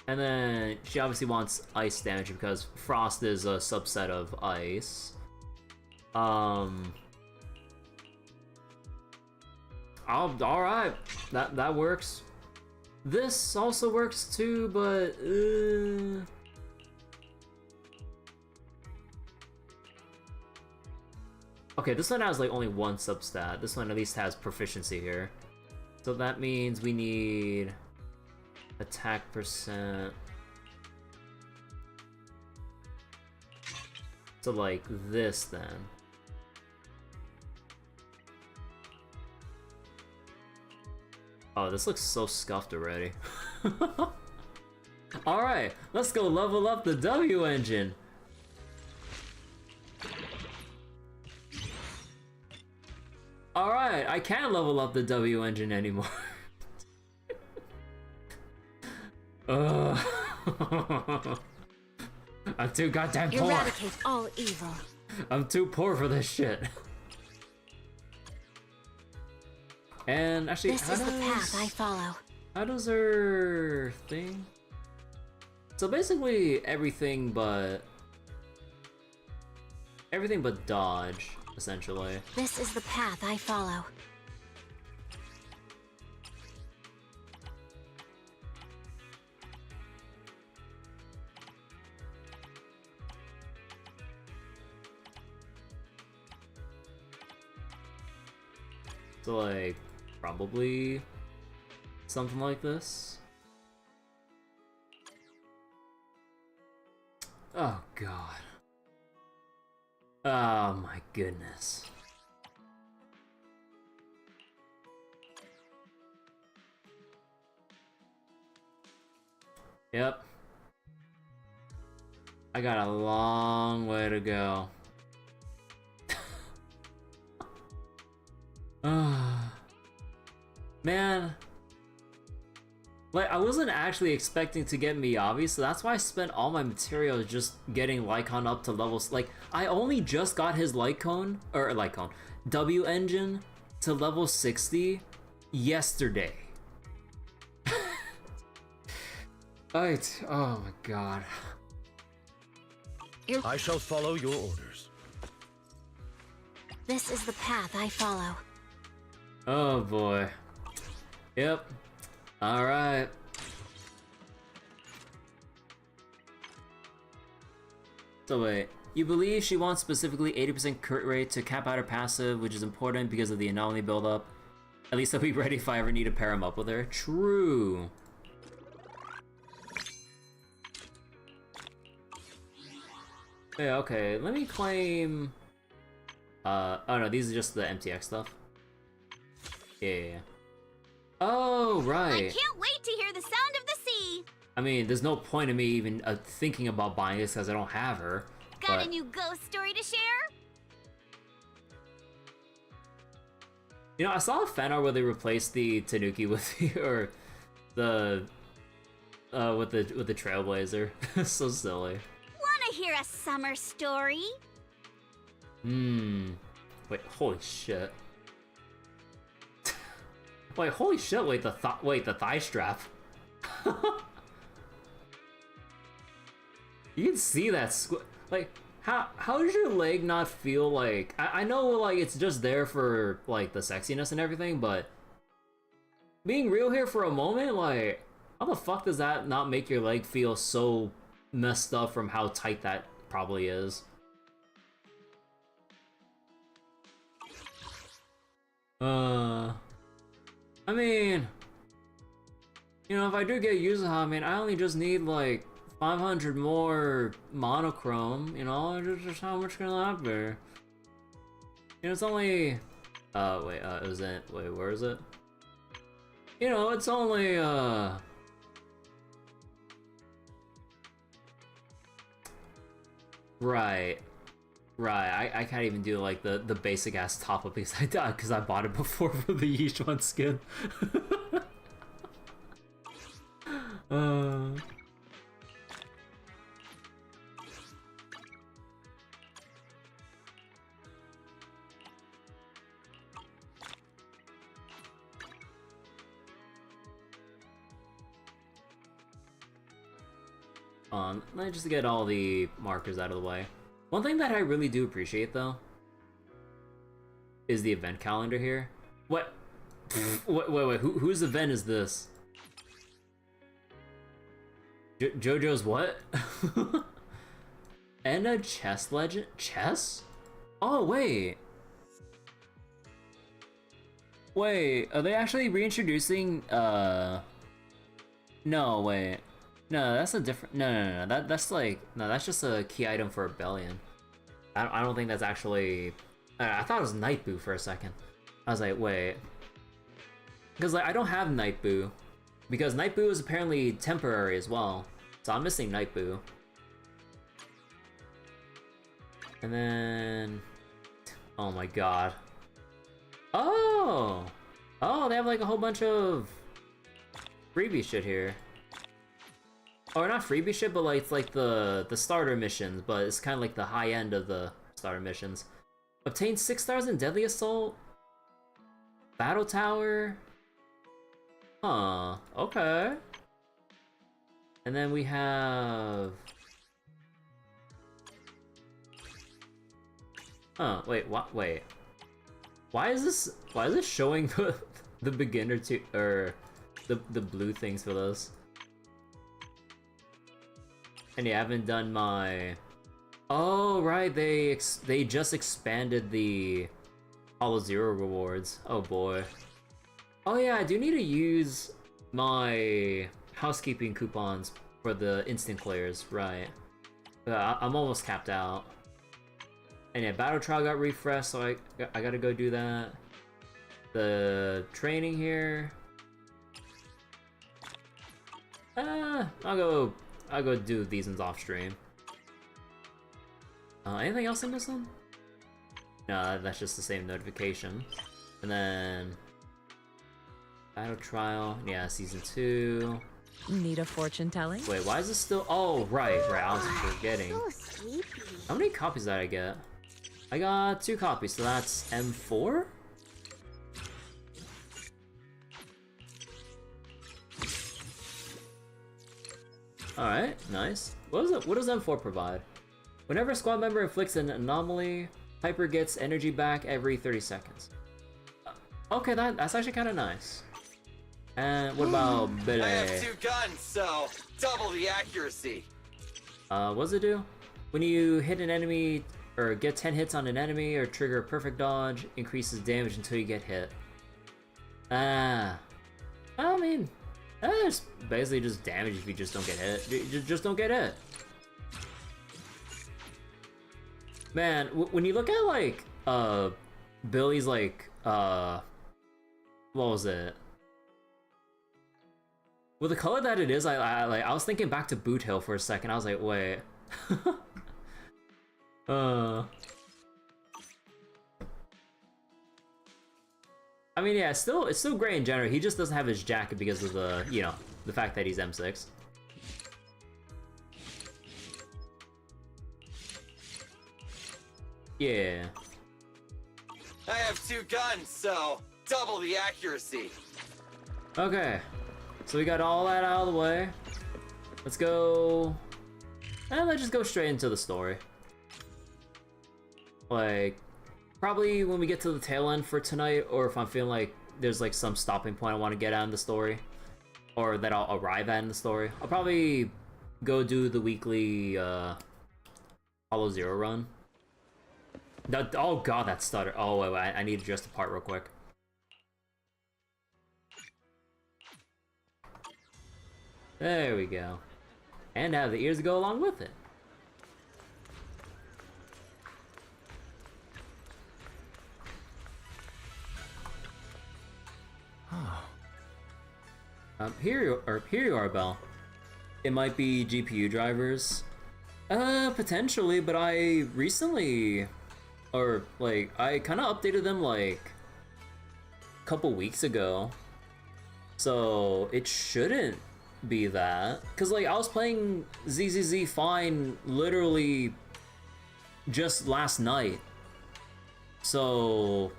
And then she obviously wants ice damage because frost is a subset of ice. Alright. That works. This also works too, but okay, this one has like only one substat. This one at least has proficiency here. So that means we need attack percent. So like this then. Oh, this looks so scuffed already. Alright, let's go level up the W engine. Alright, I can't level up the W engine anymore. I'm too goddamn poor. Eradicate all evil. I'm too poor for this shit. And actually, This is the path I follow. how does her thing? So basically everything but dodge, essentially. This is the path I follow. So like probably something like this. Oh god. Oh my goodness. Yep. I got a long way to go. Man. Like, I wasn't actually expecting to get Miyabi, so that's why I spent all my materials just getting Lycon up to levels. Like, I only just got his Lycon, W engine to level 60 yesterday. Right, oh my god. I shall follow your orders. This is the path I follow. Oh boy. Yep. Alright. So wait, you believe she wants specifically 80% crit rate to cap out her passive, which is important because of the anomaly buildup. At least I'll be ready if I ever need to pair him up with her. True. Yeah, okay, let me claim... oh no, these are just the MTX stuff. Yeah. Oh, right. I can't wait to hear the sound of the sea. I mean, there's no point in me even thinking about buying this because I don't have her. Got but... a new ghost story to share? You know, I saw a fan art where they replaced the Tanuki with the, or the, with the Trailblazer. So silly. Wanna hear a summer story? Wait, holy shit. Wait, holy shit! Wait, the thigh strap. You can see that like, how does your leg not feel like? I know like it's just there for like the sexiness and everything, but being real here for a moment, like, how the fuck does that not make your leg feel so messed up from how tight that probably is? I mean, you know, if I do get Yuzuha, I mean, I only just need like 500 more monochrome, you know, just how much can that be? You know, it's only, wait, where is it? You know, it's only, right. Right, I can't even do like the basic ass top up because I bought it before for the Yichuan skin. Let me just get all the markers out of the way. One thing that I really do appreciate, though, is the event calendar here. What? Wait, whose event is this? JoJo's what? And a chess legend? Chess? Oh, wait. Wait, are they actually reintroducing, no, wait. No, that's a different, no, that's like, no, that's just a key item for Rebellion. I don't think that's actually, I thought it was Nightboo for a second. I was like, wait. Because, like, I don't have Nightboo. Because Nightboo is apparently temporary as well. So I'm missing Nightboo. And then... oh my god. Oh! Oh, they have like a whole bunch of freebie shit here. Or not freebie shit, but like it's like the starter missions, but it's kind of like the high end of the starter missions. Obtain 6 stars in Deadly Assault. Battle Tower. Huh, okay. And then we have... huh, wait, what? Wait. Why is this showing the beginner to or the blue things for this? And yeah, I haven't done my... oh right, they just expanded the Hollow Zero rewards. Oh boy. Oh yeah, I do need to use my housekeeping coupons for the instant clears, right? I'm almost capped out. And yeah, Battle Trial got refreshed, so I gotta go do that. The training here. I'll go do these ones off stream. Anything else I'm missing? No, that's just the same notification. And then Battle Trial, yeah, Season 2. Need a fortune telling? Wait, why is this still? Oh, right, I was forgetting. So sleepy. How many copies did I get? I got 2 copies, so that's M4? Alright, nice. What does M4 provide? Whenever a squad member inflicts an anomaly, Piper gets energy back every 30 seconds. Okay, that's actually kind of nice. And what about Bede? I have 2 guns, so double the accuracy. What does it do? When you hit an enemy or get 10 hits on an enemy or trigger a perfect dodge, increases damage until you get hit. I mean, it's basically just damage if you just don't get hit. Just don't get hit. Man, when you look at like Billy's like what was it? With the color that it is, I was thinking back to Boot Hill for a second. I was like, wait. I mean, yeah, it's still great in general. He just doesn't have his jacket because of the, you know, the fact that he's M6. Yeah. I have 2 guns, so double the accuracy. Okay. So we got all that out of the way. Let's go... and let's just go straight into the story. Like, probably when we get to the tail end for tonight, or if I'm feeling like there's like some stopping point I want to get at in the story, or that I'll arrive at in the story, I'll probably go do the weekly Hollow Zero run. Oh god, that stutter. Oh wait, I need to adjust the part real quick. There we go. And have the ears to go along with it. Here you are, Belle. It might be GPU drivers. Potentially, but I recently, or like, I kind of updated them like a couple weeks ago. So it shouldn't be that. Cause like, I was playing ZZZ fine literally just last night. So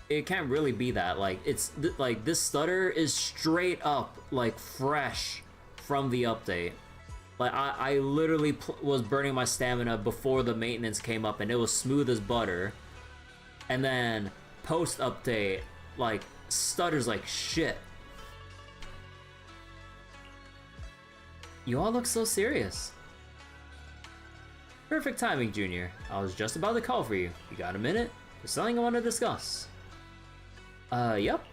it can't really be that. Like, it's like this stutter is straight up like fresh from the update. Like I literally was burning my stamina before the maintenance came up and it was smooth as butter. And then post update, like, stutters like shit. You all look so serious. Perfect timing, Junior. I was just about to call for you. You got a minute? There's something I want to discuss. Yep.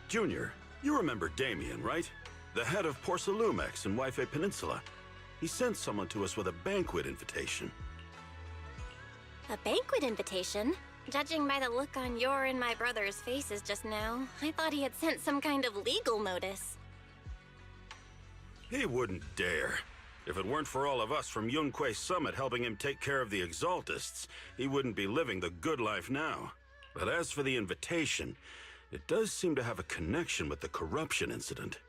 Junior, you remember Damien, right? The head of Porcelumex in Wi-Fi Peninsula. He sent someone to us with a banquet invitation. A banquet invitation? Judging by the look on your and my brother's faces just now, I thought he had sent some kind of legal notice. He wouldn't dare. If it weren't for all of us from Yunque Summit helping him take care of the Exaltists, he wouldn't be living the good life now. But as for the invitation, it does seem to have a connection with the corruption incident.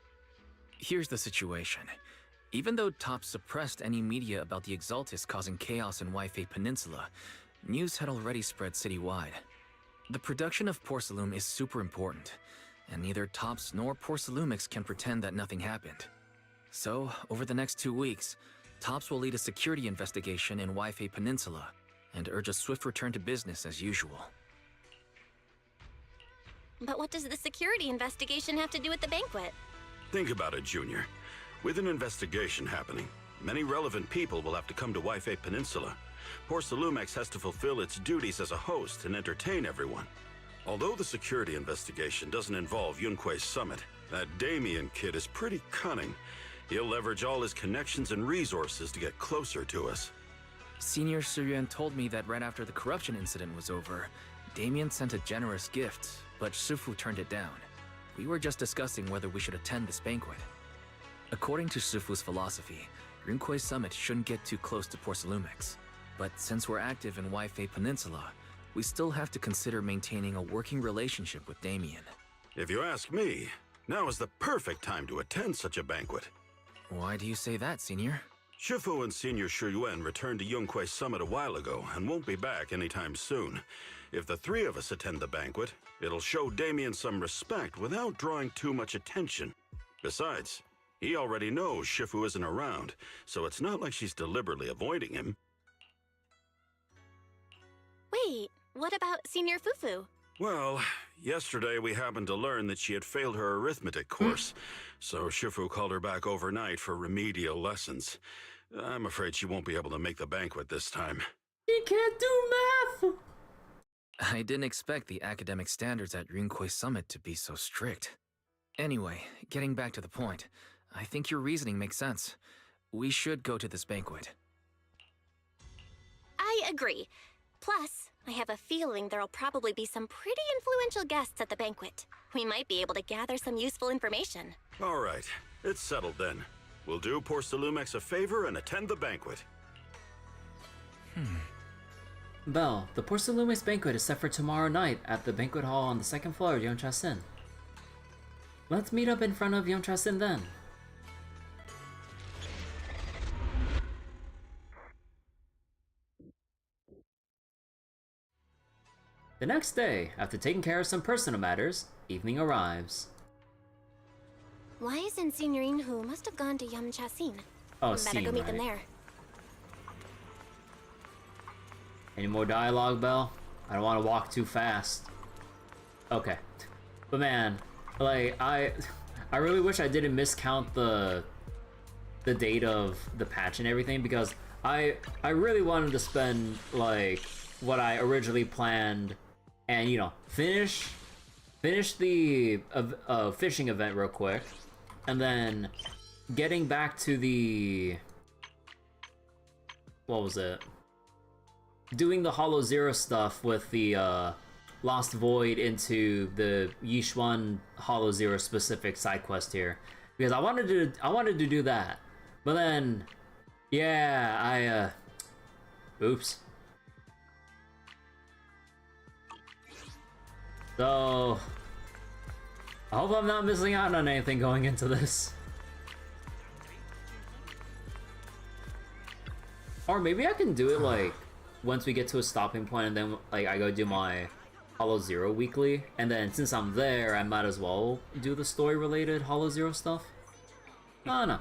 Here's the situation. Even though Top suppressed any media about the Exaltists causing chaos in Wi-Fi Peninsula, news had already spread citywide. The production of Porcelume is super important, and neither Tops nor Porcelumix can pretend that nothing happened. So, over the next 2 weeks, Tops will lead a security investigation in Wi-Fi Peninsula, and urge a swift return to business as usual. But what does the security investigation have to do with the banquet? Think about it, Junior. With an investigation happening, many relevant people will have to come to Wi-Fi Peninsula. Porcelumex has to fulfill its duties as a host and entertain everyone. Although the security investigation doesn't involve Yunque Summit, that Damien kid is pretty cunning. He'll leverage all his connections and resources to get closer to us. Senior Suryuan told me that right after the corruption incident was over, Damien sent a generous gift, but Sufu turned it down. We were just discussing whether we should attend this banquet. According to Sufu's philosophy, Yunque Summit shouldn't get too close to Porcelumex. But since we're active in Wi-Fi Peninsula, we still have to consider maintaining a working relationship with Damien. If you ask me, now is the perfect time to attend such a banquet. Why do you say that, Senior? Shifu and Senior Shuyuan returned to Yunque Summit a while ago and won't be back anytime soon. If the three of us attend the banquet, it'll show Damien some respect without drawing too much attention. Besides, he already knows Shifu isn't around, so it's not like she's deliberately avoiding him. Wait, what about Senior Fufu? Well, yesterday we happened to learn that she had failed her arithmetic course, so Shifu called her back overnight for remedial lessons. I'm afraid she won't be able to make the banquet this time. He can't do math! I didn't expect the academic standards at Yunque Summit to be so strict. Anyway, getting back to the point, I think your reasoning makes sense. We should go to this banquet. I agree. Plus, I have a feeling there'll probably be some pretty influential guests at the banquet. We might be able to gather some useful information. All right, it's settled then. We'll do Porcelumex a favor and attend the banquet. Belle, the Porcelumex banquet is set for tomorrow night at the banquet hall on the second floor of Yoncha-Sin. Let's meet up in front of Yoncha-Sin then. The next day, after taking care of some personal matters, evening arrives. Why isn't Senior Inhu must have gone to Yamcha-Sin? Oh, Better Scene, go meet them right. there. Any more dialogue, Belle? I don't want to walk too fast. Okay. But man, like, I really wish I didn't miscount the date of the patch and everything, because I really wanted to spend, like, what I originally planned and, you know, finish the fishing event real quick, and then getting back to the, what was it? Doing the Hollow Zero stuff with the Lost Void into the Yishuan Hollow Zero specific side quest here, because I wanted to do that, but then, yeah, oops. So, I hope I'm not missing out on anything going into this. Or maybe I can do it like once we get to a stopping point, and then like I go do my Hollow Zero weekly, and then since I'm there, I might as well do the story related Hollow Zero stuff. I don't know.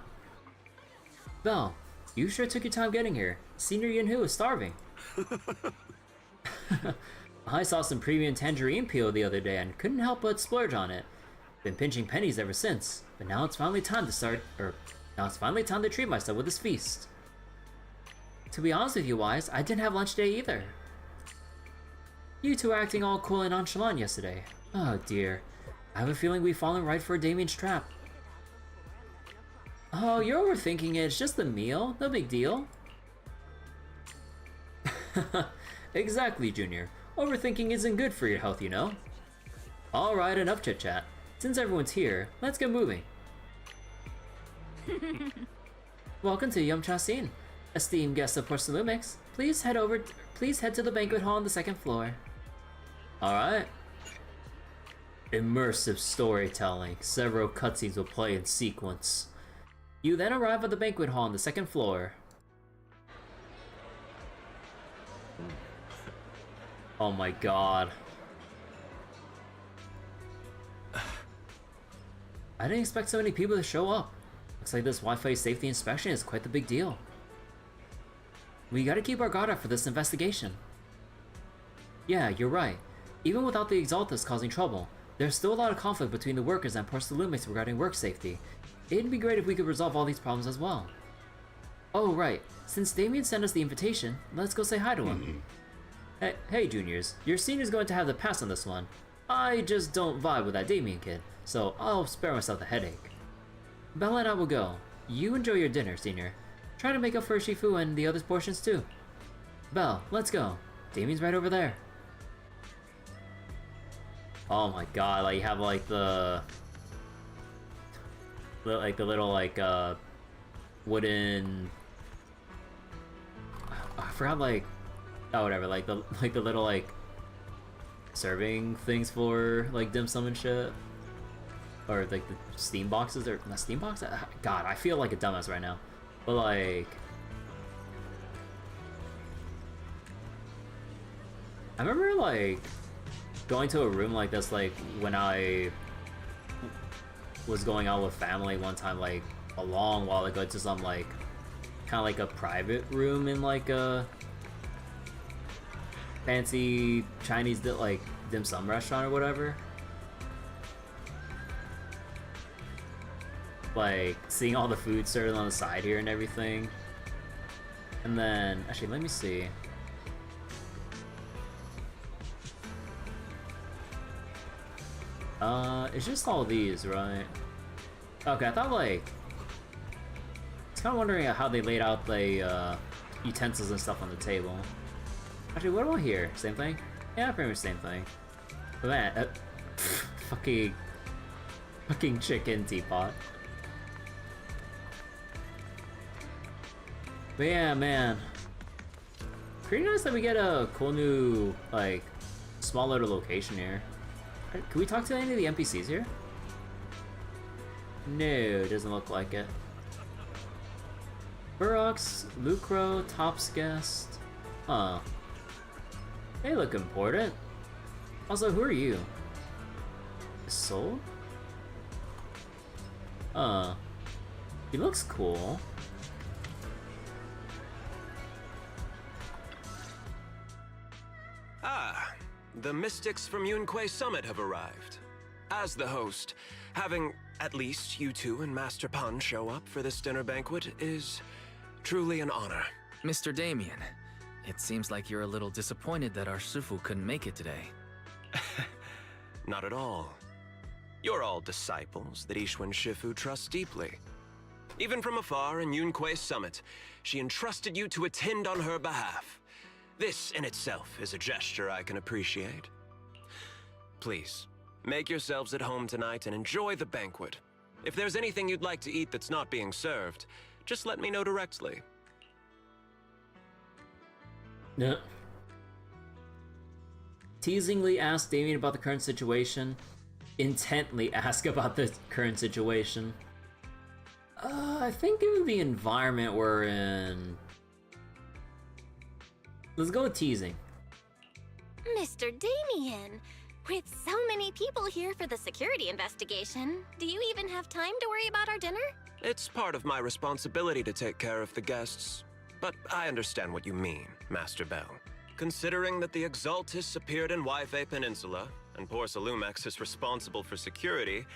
Belle, you sure took your time getting here. Senior Yunhu is starving. I saw some premium tangerine peel the other day and couldn't help but splurge on it. Been pinching pennies ever since, but now it's finally time to treat myself with this feast. To be honest with you, Wise, I didn't have lunch today either. You two were acting all cool and nonchalant yesterday. Oh dear. I have a feeling we've fallen right for Damien's trap. Oh, you're overthinking it. It's just the meal. No big deal. Exactly, Junior. Overthinking isn't good for your health, you know. Alright, enough chit-chat. Since everyone's here, let's get moving. Welcome to Yum Cha Scene. Esteemed guests of Porcelumix, please head to the banquet hall on the second floor. Alright. Immersive storytelling. Several cutscenes will play in sequence. You then arrive at the banquet hall on the second floor. Oh my god. I didn't expect so many people to show up. Looks like this Wi-Fi safety inspection is quite the big deal. We gotta keep our guard up for this investigation. Yeah, you're right. Even without the Exaltus causing trouble, there's still a lot of conflict between the workers and Porcelumix regarding work safety. It'd be great if we could resolve all these problems as well. Oh right, since Damien sent us the invitation, let's go say hi to him. Hey juniors, your senior's going to have the pass on this one. I just don't vibe with that Damien kid, so I'll spare myself the headache. Bella and I will go. You enjoy your dinner, senior. Try to make up for Shifu and the other portions too. Belle, let's go. Damien's right over there. Oh my god, like you have like the little like wooden, I forgot, like, oh whatever, like the little like serving things for like dim sum and shit, or like the steam boxes, or not steam box. God, I feel like a dumbass right now, but like I remember like going to a room like this, like when I was going out with family one time, like a long while ago, to some like kind of like a private room in like a fancy Chinese like dim sum restaurant or whatever. Like seeing all the food served on the side here and everything. And then actually, let me see. It's just all these, right? Okay, I thought like I was kind of wondering how they laid out the utensils and stuff on the table. Actually, what about here? Same thing? Yeah, pretty much same thing. But man, fucking chicken teapot. But yeah, man, pretty nice that we get a cool new like small little location here. Can we talk to any of the NPCs here? No, doesn't look like it. Burrox, Lucro, Top's guest. Huh. They look important. Also, who are you? Soul? He looks cool. The mystics from Yunque Summit have arrived. As the host, having at least you two and Master Pan show up for this dinner banquet is truly an honor. Mr. Damien, it seems like you're a little disappointed that our Shifu couldn't make it today. Not at all. You're all disciples that Ishwan Shifu trusts deeply. Even from afar in Yunque Summit, she entrusted you to attend on her behalf. This in itself is a gesture I can appreciate. Please, make yourselves at home tonight and enjoy the banquet. If there's anything you'd like to eat that's not being served, just let me know directly. Yeah. Teasingly ask Damien about the current situation. Intently ask about the current situation. I think given the environment we're in, let's go with teasing. Mr. Damien, with so many people here for the security investigation, do you even have time to worry about our dinner? It's part of my responsibility to take care of the guests. But I understand what you mean, Master Bell. Considering that the Exaltus appeared in Wi-Fi Peninsula, and Porcelumex is responsible for security,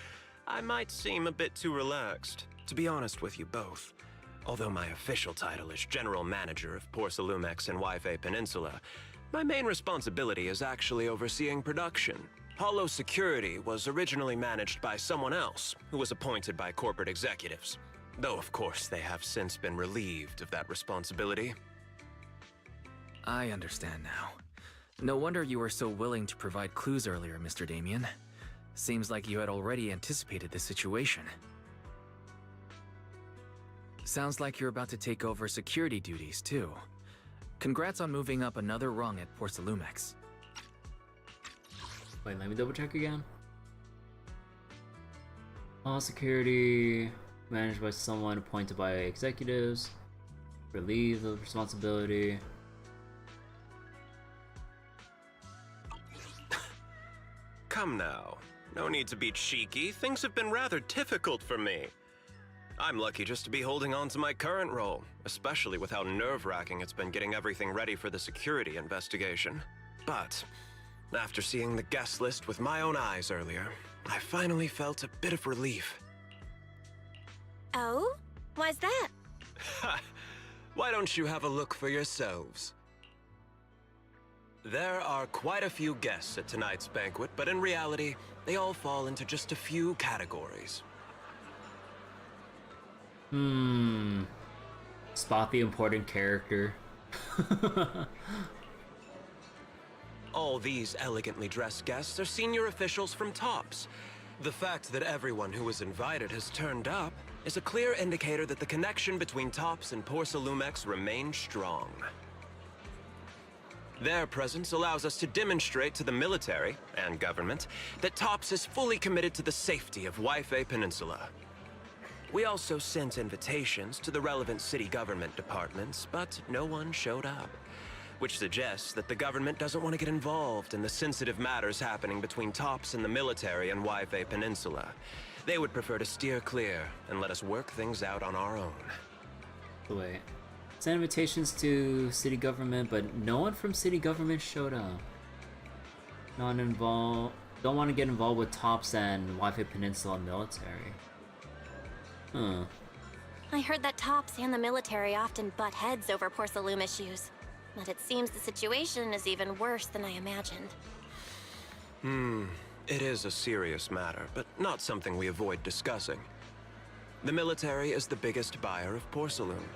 I might seem a bit too relaxed. To be honest with you both, although my official title is General Manager of Porcelumex and Wi-Fi Peninsula, my main responsibility is actually overseeing production. Hollow Security was originally managed by someone else, who was appointed by corporate executives. Though, of course, they have since been relieved of that responsibility. I understand now. No wonder you were so willing to provide clues earlier, Mr. Damien. Seems like you had already anticipated the situation. Sounds like you're about to take over security duties, too. Congrats on moving up another rung at Porcelumex. Wait, let me double check again. All security managed by someone appointed by executives. Relieved of responsibility. Come now. No need to be cheeky. Things have been rather difficult for me. I'm lucky just to be holding on to my current role, especially with how nerve-wracking it's been getting everything ready for the security investigation. But after seeing the guest list with my own eyes earlier, I finally felt a bit of relief. Oh? Why's that? Why don't you have a look for yourselves? There are quite a few guests at tonight's banquet, but in reality, they all fall into just a few categories. Spot the important character. All these elegantly dressed guests are senior officials from TOPS. The fact that everyone who was invited has turned up is a clear indicator that the connection between TOPS and Porcelumex remains strong. Their presence allows us to demonstrate to the military and government that TOPS is fully committed to the safety of Wi-Fi Peninsula. We also sent invitations to the relevant city government departments, but no one showed up, which suggests that the government doesn't want to get involved in the sensitive matters happening between TOPS and the military and Wi-Fi Peninsula. They would prefer to steer clear and let us work things out on our own. Wait. Sent invitations to city government, but no one from city government showed up. Not involved. Don't want to get involved with TOPS and Wi-Fi Peninsula military. Huh. I heard that TOPS and the military often butt heads over Porcelume issues. But it seems the situation is even worse than I imagined. It is a serious matter, but not something we avoid discussing. The military is the biggest buyer of Porcelume,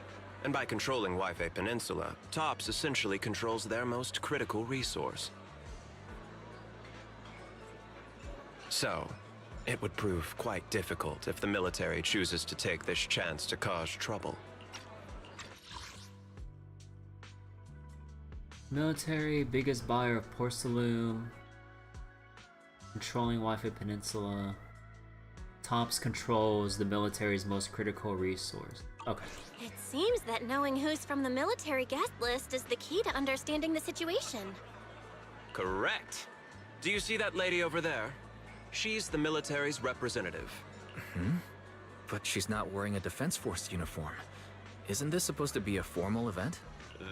and by controlling Wi-Fi Peninsula, TOPS essentially controls their most critical resource. So, it would prove quite difficult if the military chooses to take this chance to cause trouble. Military, biggest buyer of Porcelume. Controlling Wi-Fi Peninsula. TOPS controls the military's most critical resource. Okay. It seems that knowing who's from the military guest list is the key to understanding the situation. Correct. Do you see that lady over there? She's the military's representative. But she's not wearing a Defense Force uniform. Isn't this supposed to be a formal event?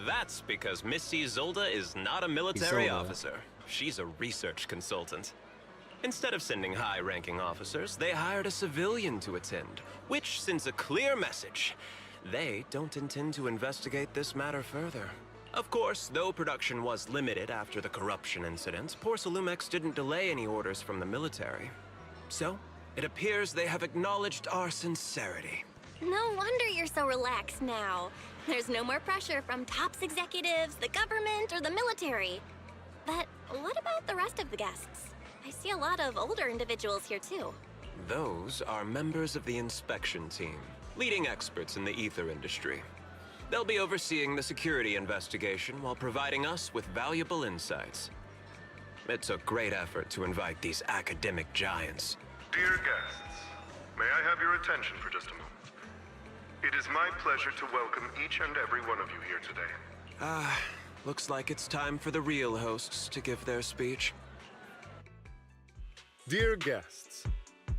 That's because Missy Zolda is not a military Isolda. officer. She's a research consultant. Instead of sending high-ranking officers, they hired a civilian to attend, which sends a clear message. They don't intend to investigate this matter further. Of course, though production was limited after the corruption incident, Porcelumex didn't delay any orders from the military. So, it appears they have acknowledged our sincerity. No wonder you're so relaxed now. There's no more pressure from TOPS executives, the government, or the military. But what about the rest of the guests? I see a lot of older individuals here too. Those are members of the inspection team, leading experts in the ether industry. They'll be overseeing the security investigation while providing us with valuable insights. It took great effort to invite these academic giants. Dear guests, may I have your attention for just a moment? It is my pleasure to welcome each and every one of you here today. Looks like it's time for the real hosts to give their speech. Dear guests,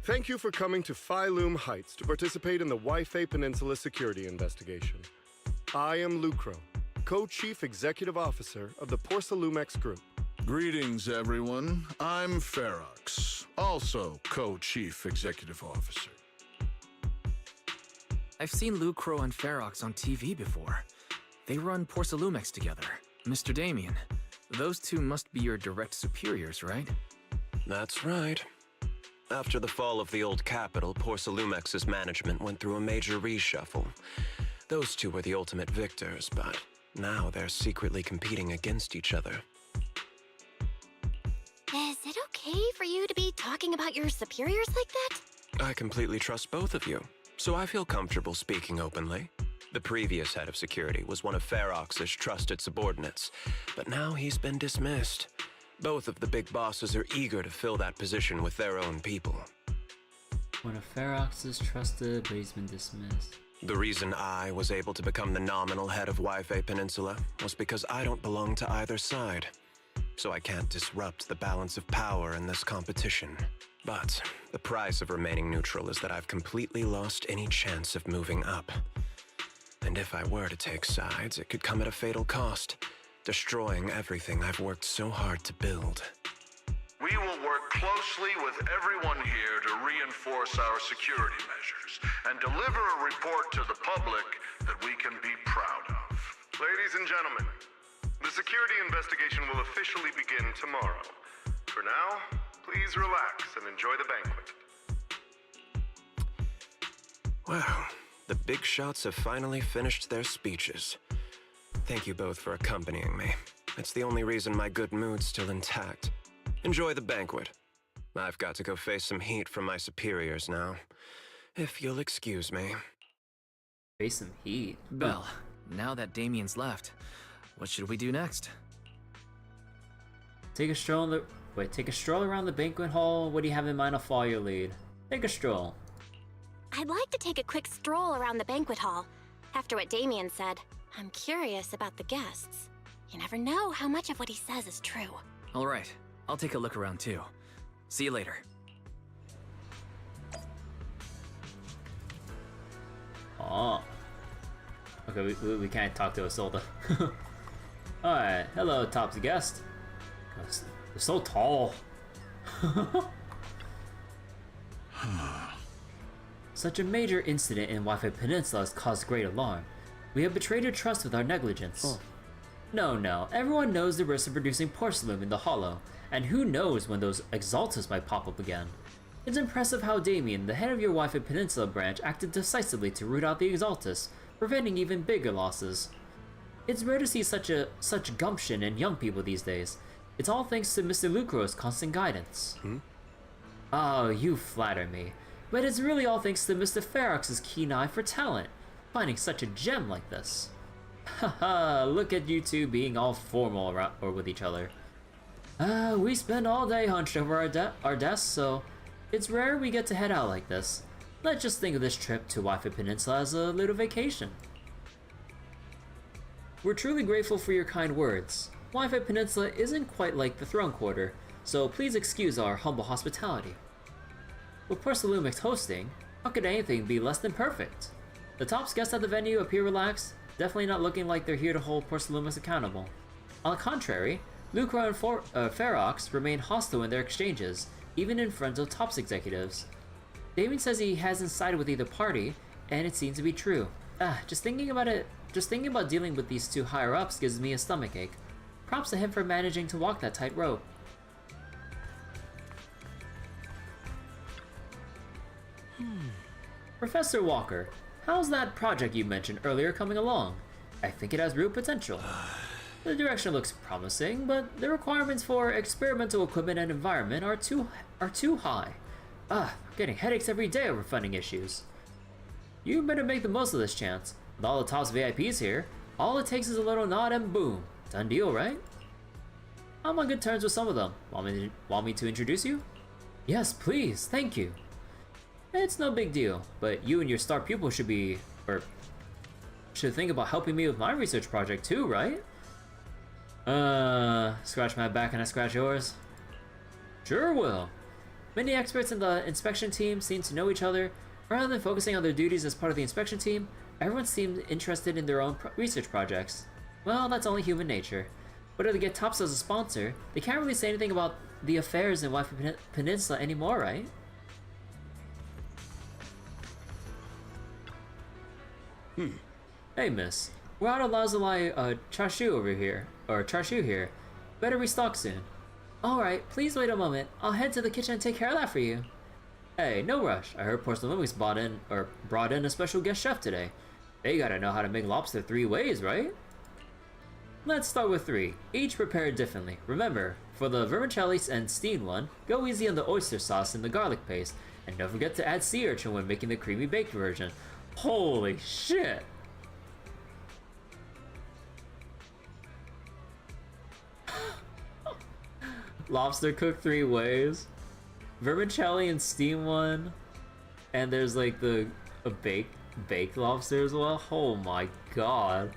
thank you for coming to Phylum Heights to participate in the Wi-Fi Peninsula security investigation. I am Lucro, Co-Chief Executive Officer of the Porcelumex Group. Greetings, everyone. I'm Ferox, also co-chief executive officer. I've seen Lucro and Ferox on TV before. They run Porcelumex together. Mr. Damien, those two must be your direct superiors, right? That's right. After the fall of the old capital, Porcelumex's management went through a major reshuffle. Those two were the ultimate victors, but now they're secretly competing against each other. Is it okay for you to be talking about your superiors like that? I completely trust both of you, so I feel comfortable speaking openly. The previous head of security was one of Ferox's trusted subordinates, but now he's been dismissed. Both of the big bosses are eager to fill that position with their own people. One of Ferox's trusted, but he's been dismissed. The reason I was able to become the nominal head of Wi-Fi Peninsula was because I don't belong to either side. So I can't disrupt the balance of power in this competition. But the price of remaining neutral is that I've completely lost any chance of moving up. And if I were to take sides, it could come at a fatal cost, destroying everything I've worked so hard to build. We will work closely with everyone here to reinforce our security measures and deliver a report to the public that we can be proud of. Ladies and gentlemen, the security investigation will officially begin tomorrow. For now, please relax and enjoy the banquet. Wow, the big shots have finally finished their speeches. Thank you both for accompanying me. It's the only reason my good mood's still intact. Enjoy the banquet. I've got to go face some heat from my superiors now. If you'll excuse me. Face some heat. Belle, now that Damien's left, what should we do next? Take a stroll around the banquet hall. What do you have in mind? I'll follow your lead. Take a stroll. I'd like to take a quick stroll around the banquet hall. After what Damien said, I'm curious about the guests. You never know how much of what he says is true. All right, I'll take a look around too. See you later. Oh. Okay, we can't talk to Isolde. Alright, hello, Top's guest. They're so tall. Such a major incident in Wi-Fi Peninsula has caused great alarm. We have betrayed your trust with our negligence. Oh. No, everyone knows the risk of producing porcelain in the hollow, and who knows when those exaltas might pop up again. It's impressive how Damien, the head of your Wi-Fi Peninsula branch, acted decisively to root out the exaltas, preventing even bigger losses. It's rare to see such gumption in young people these days. It's all thanks to Mr. Lucro's constant guidance. Oh, you flatter me. But it's really all thanks to Mr. Ferox's keen eye for talent, finding such a gem like this. Haha, look at you two being all formal or with each other. We spend all day hunched over our desks, so it's rare we get to head out like this. Let's just think of this trip to Wi-Fi Peninsula as a little vacation. We're truly grateful for your kind words. Wi-Fi Peninsula isn't quite like the Throne Quarter, so please excuse our humble hospitality. With Porcelumex hosting, how could anything be less than perfect? The top guests at the venue appear relaxed, definitely not looking like they're here to hold Porcelumex accountable. On the contrary, Lucro and Ferox remain hostile in their exchanges, even in front of Top's executives. Damien says he hasn't sided with either party, and it seems to be true. Just thinking about dealing with these two higher-ups gives me a stomachache. Props to him for managing to walk that tightrope. Professor Walker, how's that project you mentioned earlier coming along? I think it has real potential. The direction looks promising, but the requirements for experimental equipment and environment are too high. Getting headaches every day over funding issues. You better make the most of this chance. With all the Top's VIPs here, all it takes is a little nod and boom. Done deal, right? I'm on good terms with some of them. Want me to introduce you? Yes, please, thank you. It's no big deal, but you and your star pupil should think about helping me with my research project too, right? Scratch my back and I scratch yours? Sure will. Many experts in the inspection team seem to know each other. Rather than focusing on their duties as part of the inspection team, everyone seemed interested in their own research projects. Well, that's only human nature. Whether they get Tops as a sponsor, they can't really say anything about the affairs in Waifu Peninsula anymore, right? Hey, miss. We're out of lazuli chashu over here. Or chashu here. Better restock soon. Alright, please wait a moment. I'll head to the kitchen and take care of that for you. Hey, no rush. I heard Porcelain Lumix brought in a special guest chef today. They gotta know how to make lobster 3 ways, right? Let's start with 3, each prepared differently. Remember, for the vermicelli and steamed one, go easy on the oyster sauce and the garlic paste, and don't forget to add sea urchin when making the creamy baked version. Holy shit! Lobster cooked 3 ways, vermicelli and steamed one, and there's like a baked lobster as well. Oh my god.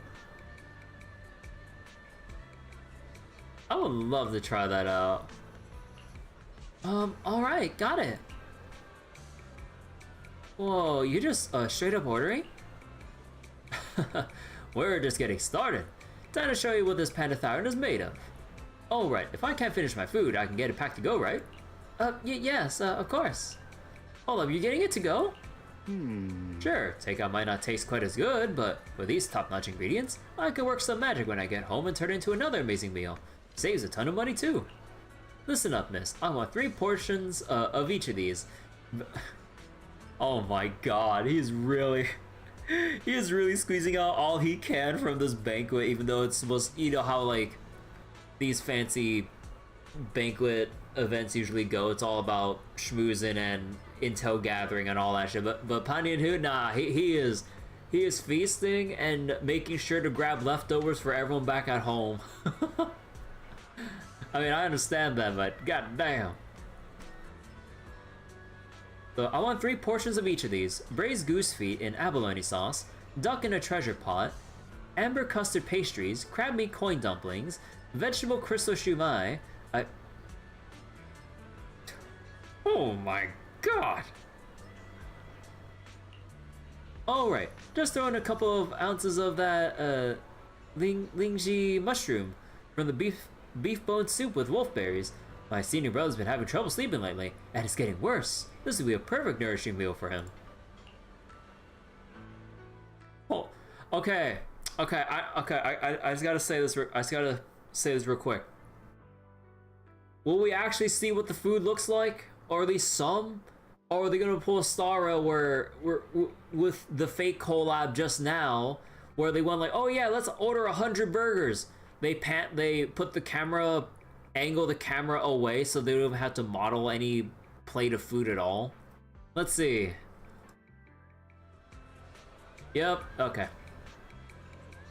I would love to try that out. Alright, got it. Whoa, you just straight up ordering? We're just getting started. Time to show you what this pandathyron is made of. Alright, if I can't finish my food, I can get it packed to go, right? Yes, of course. Hold up, you getting it to go? Sure, takeout might not taste quite as good, but with these top-notch ingredients, I could work some magic when I get home and turn it into another amazing meal. Saves a ton of money too. Listen up, miss. I want 3 portions of each of these. Oh my god, he is really squeezing out all he can from this banquet, even though it's supposed, you know how like these fancy banquet events usually go. It's all about schmoozing and intel gathering and all that shit. But Pandian Hu, nah, he is feasting and making sure to grab leftovers for everyone back at home. I mean, I understand that, but goddamn. So I want 3 portions of each of these: braised goose feet in abalone sauce, duck in a treasure pot, amber custard pastries, crab meat coin dumplings, vegetable crystal shumai. Oh my god! Alright, just throw in a couple of ounces of that lingji mushroom from the beef bone soup with wolfberries. My senior brother's been having trouble sleeping lately, and it's getting worse. This would be a perfect nourishing meal for him. Oh, okay. I just gotta say this. I just gotta say this real quick. Will we actually see what the food looks like, or at least some? Or are they gonna pull a Starro where with the fake collab just now, where they went like, oh yeah, let's order 100 burgers. They put the camera, angle the camera away so they don't even have to model any plate of food at all. Let's see. Yep, okay.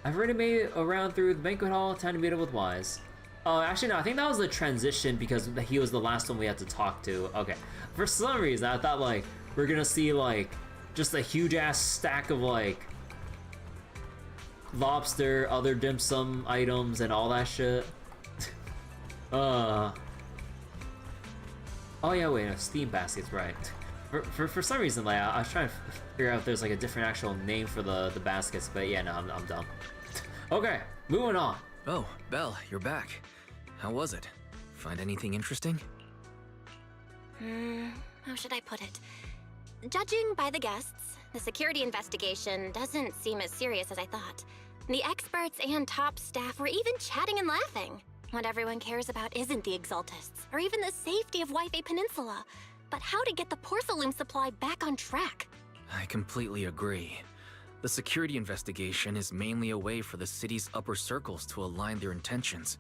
I've already made it around through the banquet hall. Time to meet up with Wise. Oh, actually no, I think that was the transition because he was the last one we had to talk to. Okay. For some reason, I thought like we're gonna see like just a huge ass stack of like lobster, other dim sum items, and all that shit. Oh yeah, wait, no, steam baskets, right? For some reason, like I was trying to figure out if there's like a different actual name for the baskets, but yeah, no, I'm dumb. Okay, moving on. Oh, Belle, you're back. How was it? Find anything interesting? How should I put it? Judging by the guests, the security investigation doesn't seem as serious as I thought. The experts and top staff were even chatting and laughing. What everyone cares about isn't the Exaltists, or even the safety of Waifu Peninsula, but how to get the porcelain supply back on track. I completely agree. The security investigation is mainly a way for the city's upper circles to align their intentions,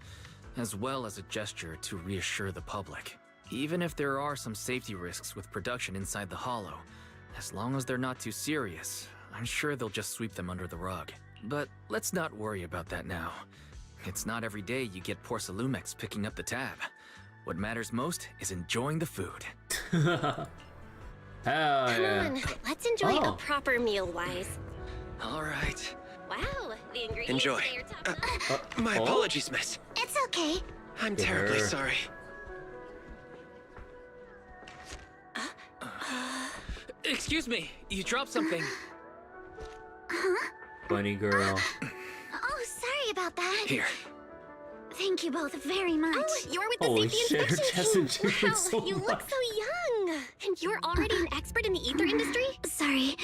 as well as a gesture to reassure the public. Even if there are some safety risks with production inside the Hollow, as long as they're not too serious, I'm sure they'll just sweep them under the rug. But let's not worry about that now. It's not every day you get Porcelumex picking up the tab. What matters most is enjoying the food. Hell Come yeah. on, let's enjoy a proper meal, Wise. All right. Wow, the ingredients Enjoy. say you're top My apologies, miss. It's okay. I'm terribly Sure. sorry. Excuse me, you dropped something. Bunny girl. Oh, sorry about that. Here. Thank you both very much. Oh, you're with the Holy safety shit, her chest inspection is team. drooping so You look much. so young. And you're already an expert in the ether industry? Sorry.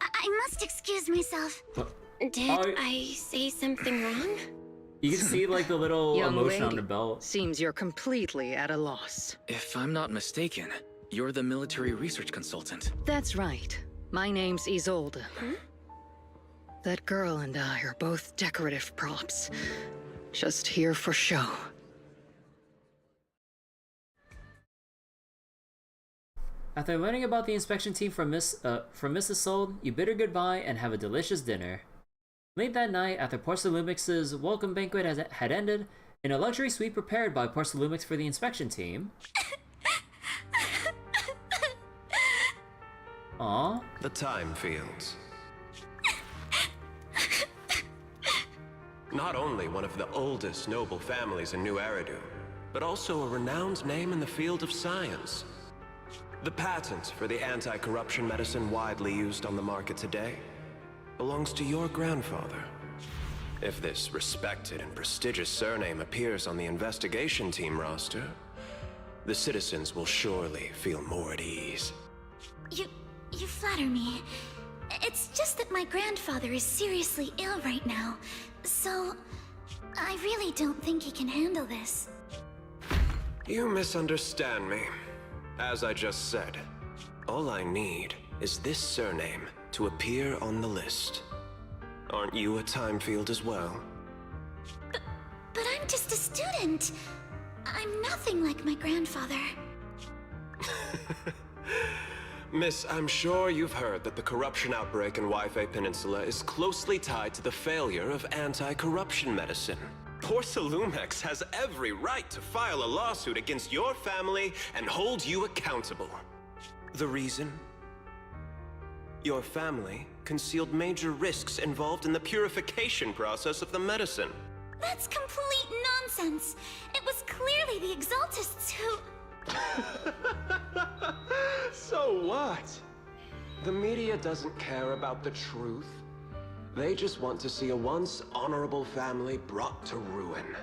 I must excuse myself. Did I say something wrong? You can see like the little Young emotion on lady, her belt. seems you're completely at a loss. If I'm not mistaken, you're the military research consultant. That's right. My name's Isolde. That girl and I are both decorative props. Just here for show. After learning about the inspection team from Mrs. Sold, you bid her goodbye and have a delicious dinner. Late that night, after Porcelumix's welcome banquet had ended, in a luxury suite prepared by Porcelumix for the inspection team. Aww. The time fields. Not only one of the oldest noble families in New Eridu, but also a renowned name in the field of science. The patent for the anti-corruption medicine widely used on the market today belongs to your grandfather. If this respected and prestigious surname appears on the investigation team roster, the citizens will surely feel more at ease. You flatter me. It's just that my grandfather is seriously ill right now, so I really don't think he can handle this. You misunderstand me. As I just said, all I need is this surname to appear on the list. Aren't you a time field as well? But I'm just a student. I'm nothing like my grandfather. Miss, I'm sure you've heard that the corruption outbreak in Wi-Fi Peninsula is closely tied to the failure of anti-corruption medicine. Porcelumex has every right to file a lawsuit against your family and hold you accountable. The reason? Your family concealed major risks involved in the purification process of the medicine. That's complete nonsense. It was clearly the Exaltists who... So what? The media doesn't care about the truth. They just want to see a once honorable family brought to ruin.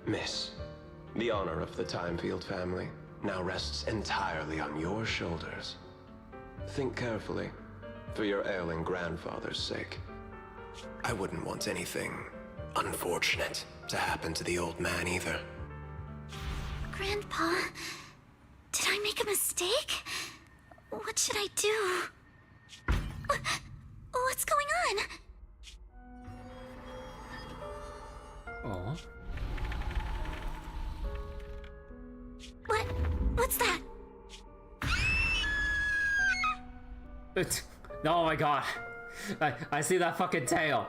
Miss, the honor of the Timefield family now rests entirely on your shoulders. Think carefully, for your ailing grandfather's sake. I wouldn't want anything unfortunate to happen to the old man either. Grandpa, did I make a mistake? What should I do? What's going on? Aw. What's that? Oh my god. I see that fucking tail.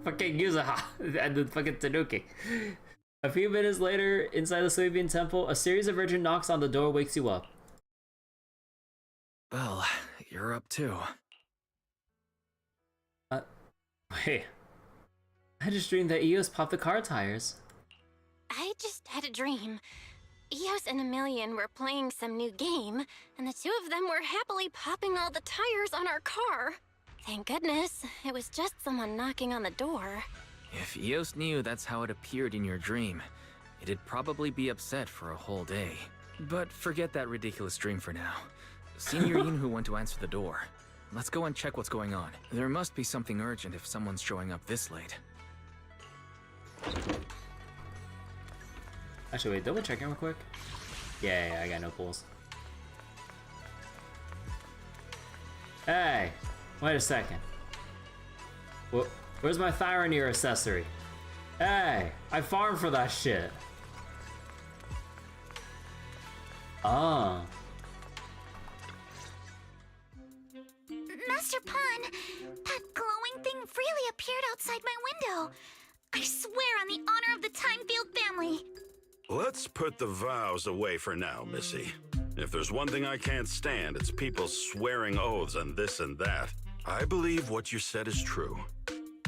Fucking Yuzaha and the fucking Tanuki. A few minutes later, inside the Suibian temple, a series of urgent knocks on the door wakes you up. Well, you're up too. Wait. I just dreamed that Eos popped the car tires. I just had a dream. Eos and Emilian were playing some new game, and the two of them were happily popping all the tires on our car. Thank goodness, it was just someone knocking on the door. If Eos knew that's how it appeared in your dream, it'd probably be upset for a whole day. But forget that ridiculous dream for now. Senior Yinhu went to answer the door. Let's go and check what's going on. There must be something urgent if someone's showing up this late. Actually, wait, double checking real quick. Yeah, I got no pulls. Hey, wait a second. Where's my Thyronir accessory? Hey, I farmed for that shit. Ah. Master Pun, that glowing thing really appeared outside my window. I swear on the honor of the Timefield family. Let's put the vows away for now, Missy. If there's one thing I can't stand, it's people swearing oaths on this and that. I believe what you said is true.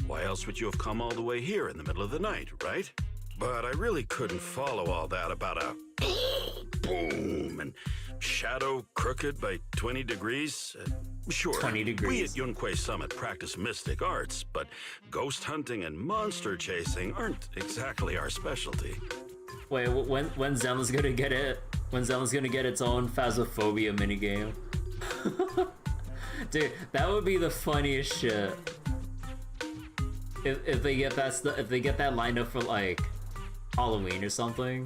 Why else would you have come all the way here in the middle of the night, right? But I really couldn't follow all that about a boom and shadow crooked by 20 degrees. Sure, 20 we at degrees. Yunquei Summit practice mystic arts, but ghost hunting and monster chasing aren't exactly our specialty. Wait, when Zenless gonna get it? When Zenless gonna get its own Phasmophobia minigame? Dude, that would be the funniest shit. If they get that lined up for like Halloween or something.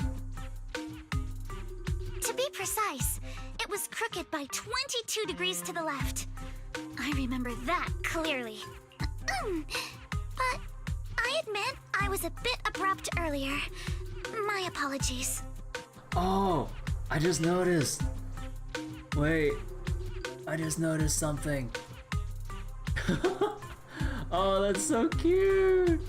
To be precise, it was crooked by 22 degrees to the left. I remember that clearly. But I admit I was a bit abrupt earlier. My apologies. Oh, I just noticed. Wait, I just noticed something. Oh, that's so cute.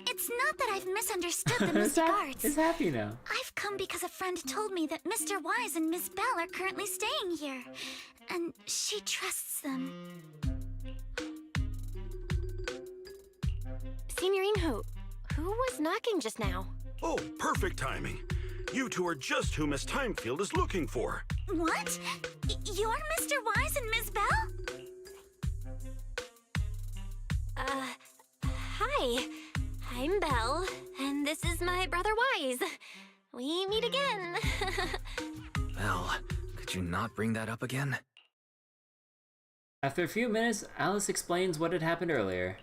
It's not that I've misunderstood the mystic arts. It's happy now. I've come because a friend told me that Mr. Wise and Miss Bell are currently staying here, and she trusts them. Signorine who was knocking just now? Oh, perfect timing. You two are just who Miss Timefield is looking for. What? You're Mr. Wise and Miss Bell? Hi. I'm Belle, and this is my brother Wise. We meet again. Belle, could you not bring that up again? After a few minutes, Alice explains what had happened earlier.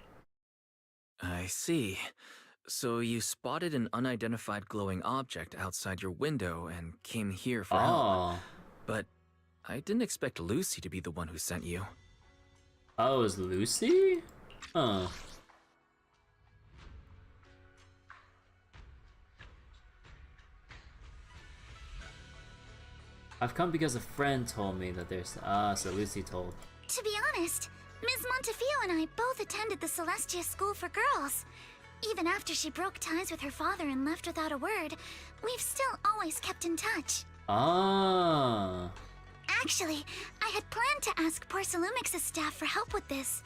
I see. So you spotted an unidentified glowing object outside your window and came here for help. But I didn't expect Lucy to be the one who sent you. Oh, it was Lucy? Huh. I've come because a friend told me that there's... so Lucy told. To be honest, Ms. Montefiore and I both attended the Celestia School for Girls. Even after she broke ties with her father and left without a word, we've still always kept in touch. Ah. Actually, I had planned to ask Porcelumix's staff for help with this,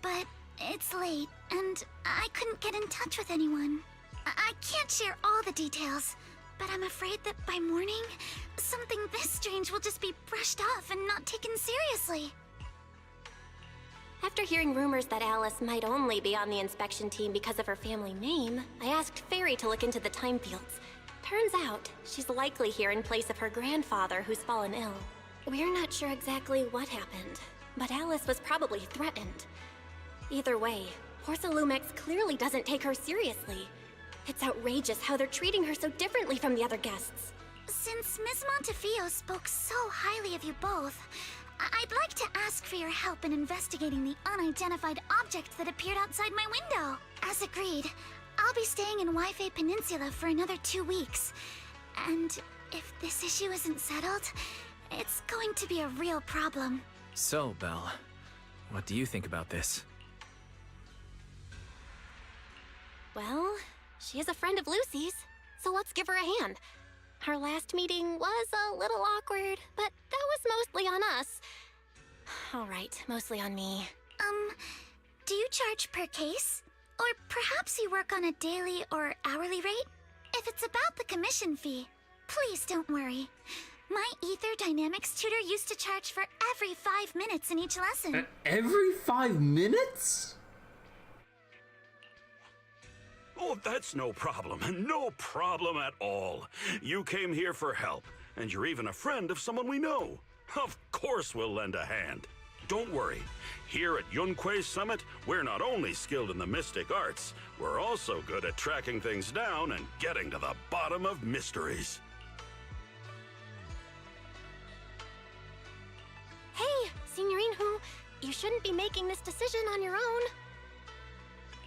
but it's late, and I couldn't get in touch with anyone. I can't share all the details, but I'm afraid that by morning, something this strange will just be brushed off and not taken seriously. After hearing rumors that Alice might only be on the inspection team because of her family name, I asked Fairy to look into the time fields. Turns out, she's likely here in place of her grandfather who's fallen ill. We're not sure exactly what happened, but Alice was probably threatened. Either way, Porcelumix clearly doesn't take her seriously. It's outrageous how they're treating her so differently from the other guests. Since Ms. Montefiore spoke so highly of you both, I'd like to ask for your help in investigating the unidentified object that appeared outside my window. As agreed, I'll be staying in Wi-Fi Peninsula for another 2 weeks. And if this issue isn't settled, it's going to be a real problem. So, Belle, what do you think about this? Well, she is a friend of Lucy's, so let's give her a hand. Our last meeting was a little awkward, but that was mostly on us. All right, mostly on me. Do you charge per case? Or perhaps you work on a daily or hourly rate? If it's about the commission fee, please don't worry. My Ether Dynamics tutor used to charge for every 5 minutes in each lesson. Every 5 minutes? Oh, that's no problem. No problem at all. You came here for help, and you're even a friend of someone we know. Of course we'll lend a hand. Don't worry. Here at Yunquei Summit, we're not only skilled in the mystic arts, we're also good at tracking things down and getting to the bottom of mysteries. Hey, Signorine Who, you shouldn't be making this decision on your own.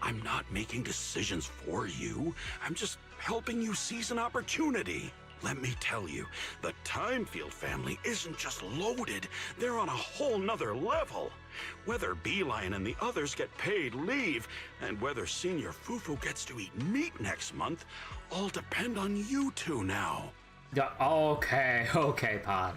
I'm not making decisions for you. I'm just helping you seize an opportunity. Let me tell you, the Timefield family isn't just loaded, they're on a whole nother level. Whether Beeline and the others get paid leave, and whether Senior Fufu gets to eat meat next month, all depend on you two now. Yeah, okay, Pod.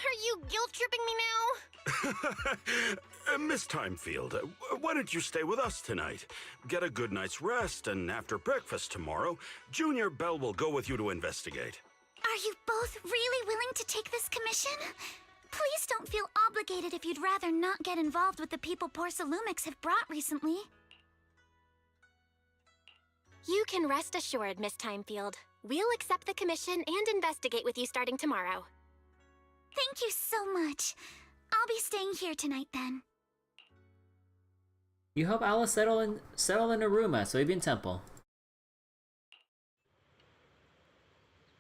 Are you guilt-tripping me now? Miss Timefield, why don't you stay with us tonight? Get a good night's rest, and after breakfast tomorrow, Junior Bell will go with you to investigate. Are you both really willing to take this commission? Please don't feel obligated if you'd rather not get involved with the people Porcelumix have brought recently. You can rest assured, Miss Timefield. We'll accept the commission and investigate with you starting tomorrow. Thank you so much. I'll be staying here tonight then. You help Alice settle in her room at Soybean Temple.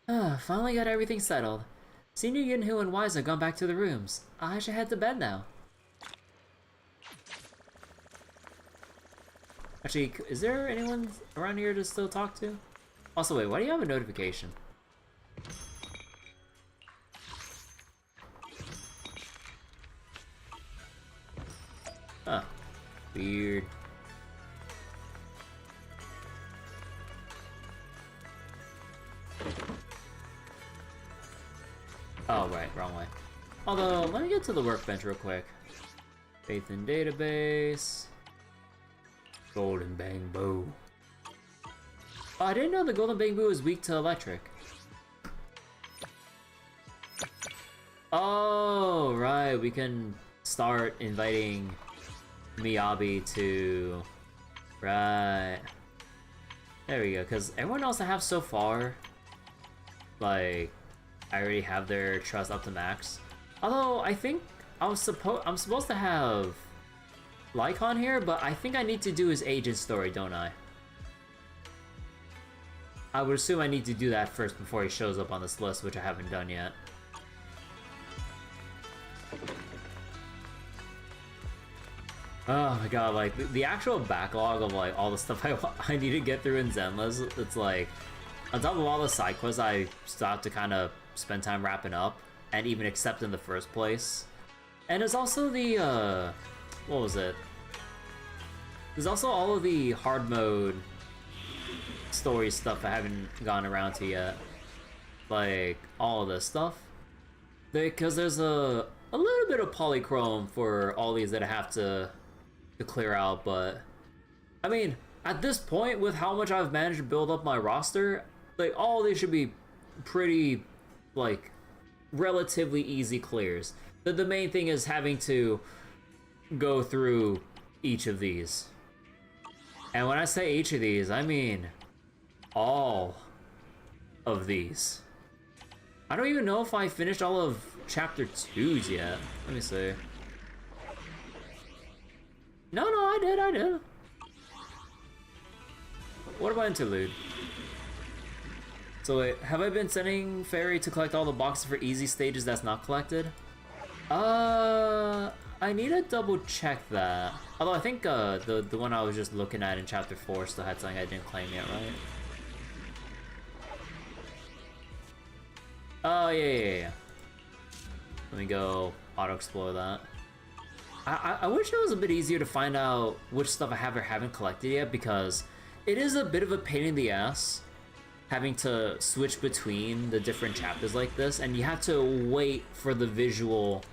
Finally got everything settled. Senior Yinhu and Wise have gone back to the rooms. I should head to bed now. Actually, is there anyone around here to still talk to? Also, wait, why do you have a notification? Huh. Weird. Oh, right, wrong way. Although, let me get to the workbench real quick. Faith in database. Golden Bang Boo. Oh, I didn't know the Golden Bang Boo is weak to electric. Oh, right, we can start inviting Miyabi to... Right. There we go, because everyone else I have so far, like, I already have their trust up to max. Although, I think I'm supposed to have Lycon here, but I think I need to do his agent story, don't I? I would assume I need to do that first before he shows up on this list, which I haven't done yet. Oh my god, like, the actual backlog of, like, all the stuff I need to get through in Zenless, it's like, on top of all the side quests I still have to kind of spend time wrapping up, and even accept in the first place. And there's also the, what was it? There's also all of the hard mode story stuff I haven't gone around to yet. Like, all of this stuff. Because there's a little bit of polychrome for all these that I have to clear out, but I mean, at this point, with how much I've managed to build up my roster, like, all these should be pretty, like, relatively easy clears. The main thing is having to go through each of these. And when I say each of these, I mean all of these. I don't even know if I finished all of chapter 2s yet. Let me see. No, I did. What about interlude? So wait, have I been sending Fairy to collect all the boxes for easy stages that's not collected? I need to double check that. Although I think the one I was just looking at in chapter 4 still had something I didn't claim yet, right? Oh yeah. Let me go auto-explore that. I wish it was a bit easier to find out which stuff I have or haven't collected yet, because it is a bit of a pain in the ass having to switch between the different chapters like this, and you have to wait for the visual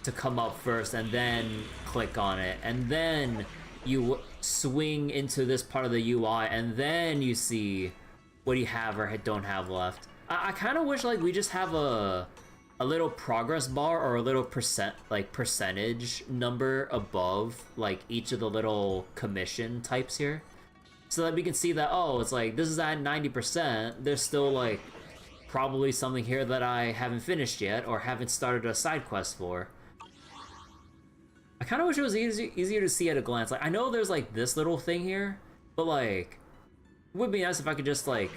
to come up first and then click on it, and then you swing into this part of the UI, and then you see what you have or don't have left. I kind of wish, like, we just have a little progress bar or a little percentage number above, like, each of the little commission types here, so that we can see that, oh, it's like, this is at 90%, there's still, like, probably something here that I haven't finished yet or haven't started a side quest for. I kind of wish it was easier to see at a glance. Like, I know there's, like, this little thing here, but, like, it would be nice if I could just, like,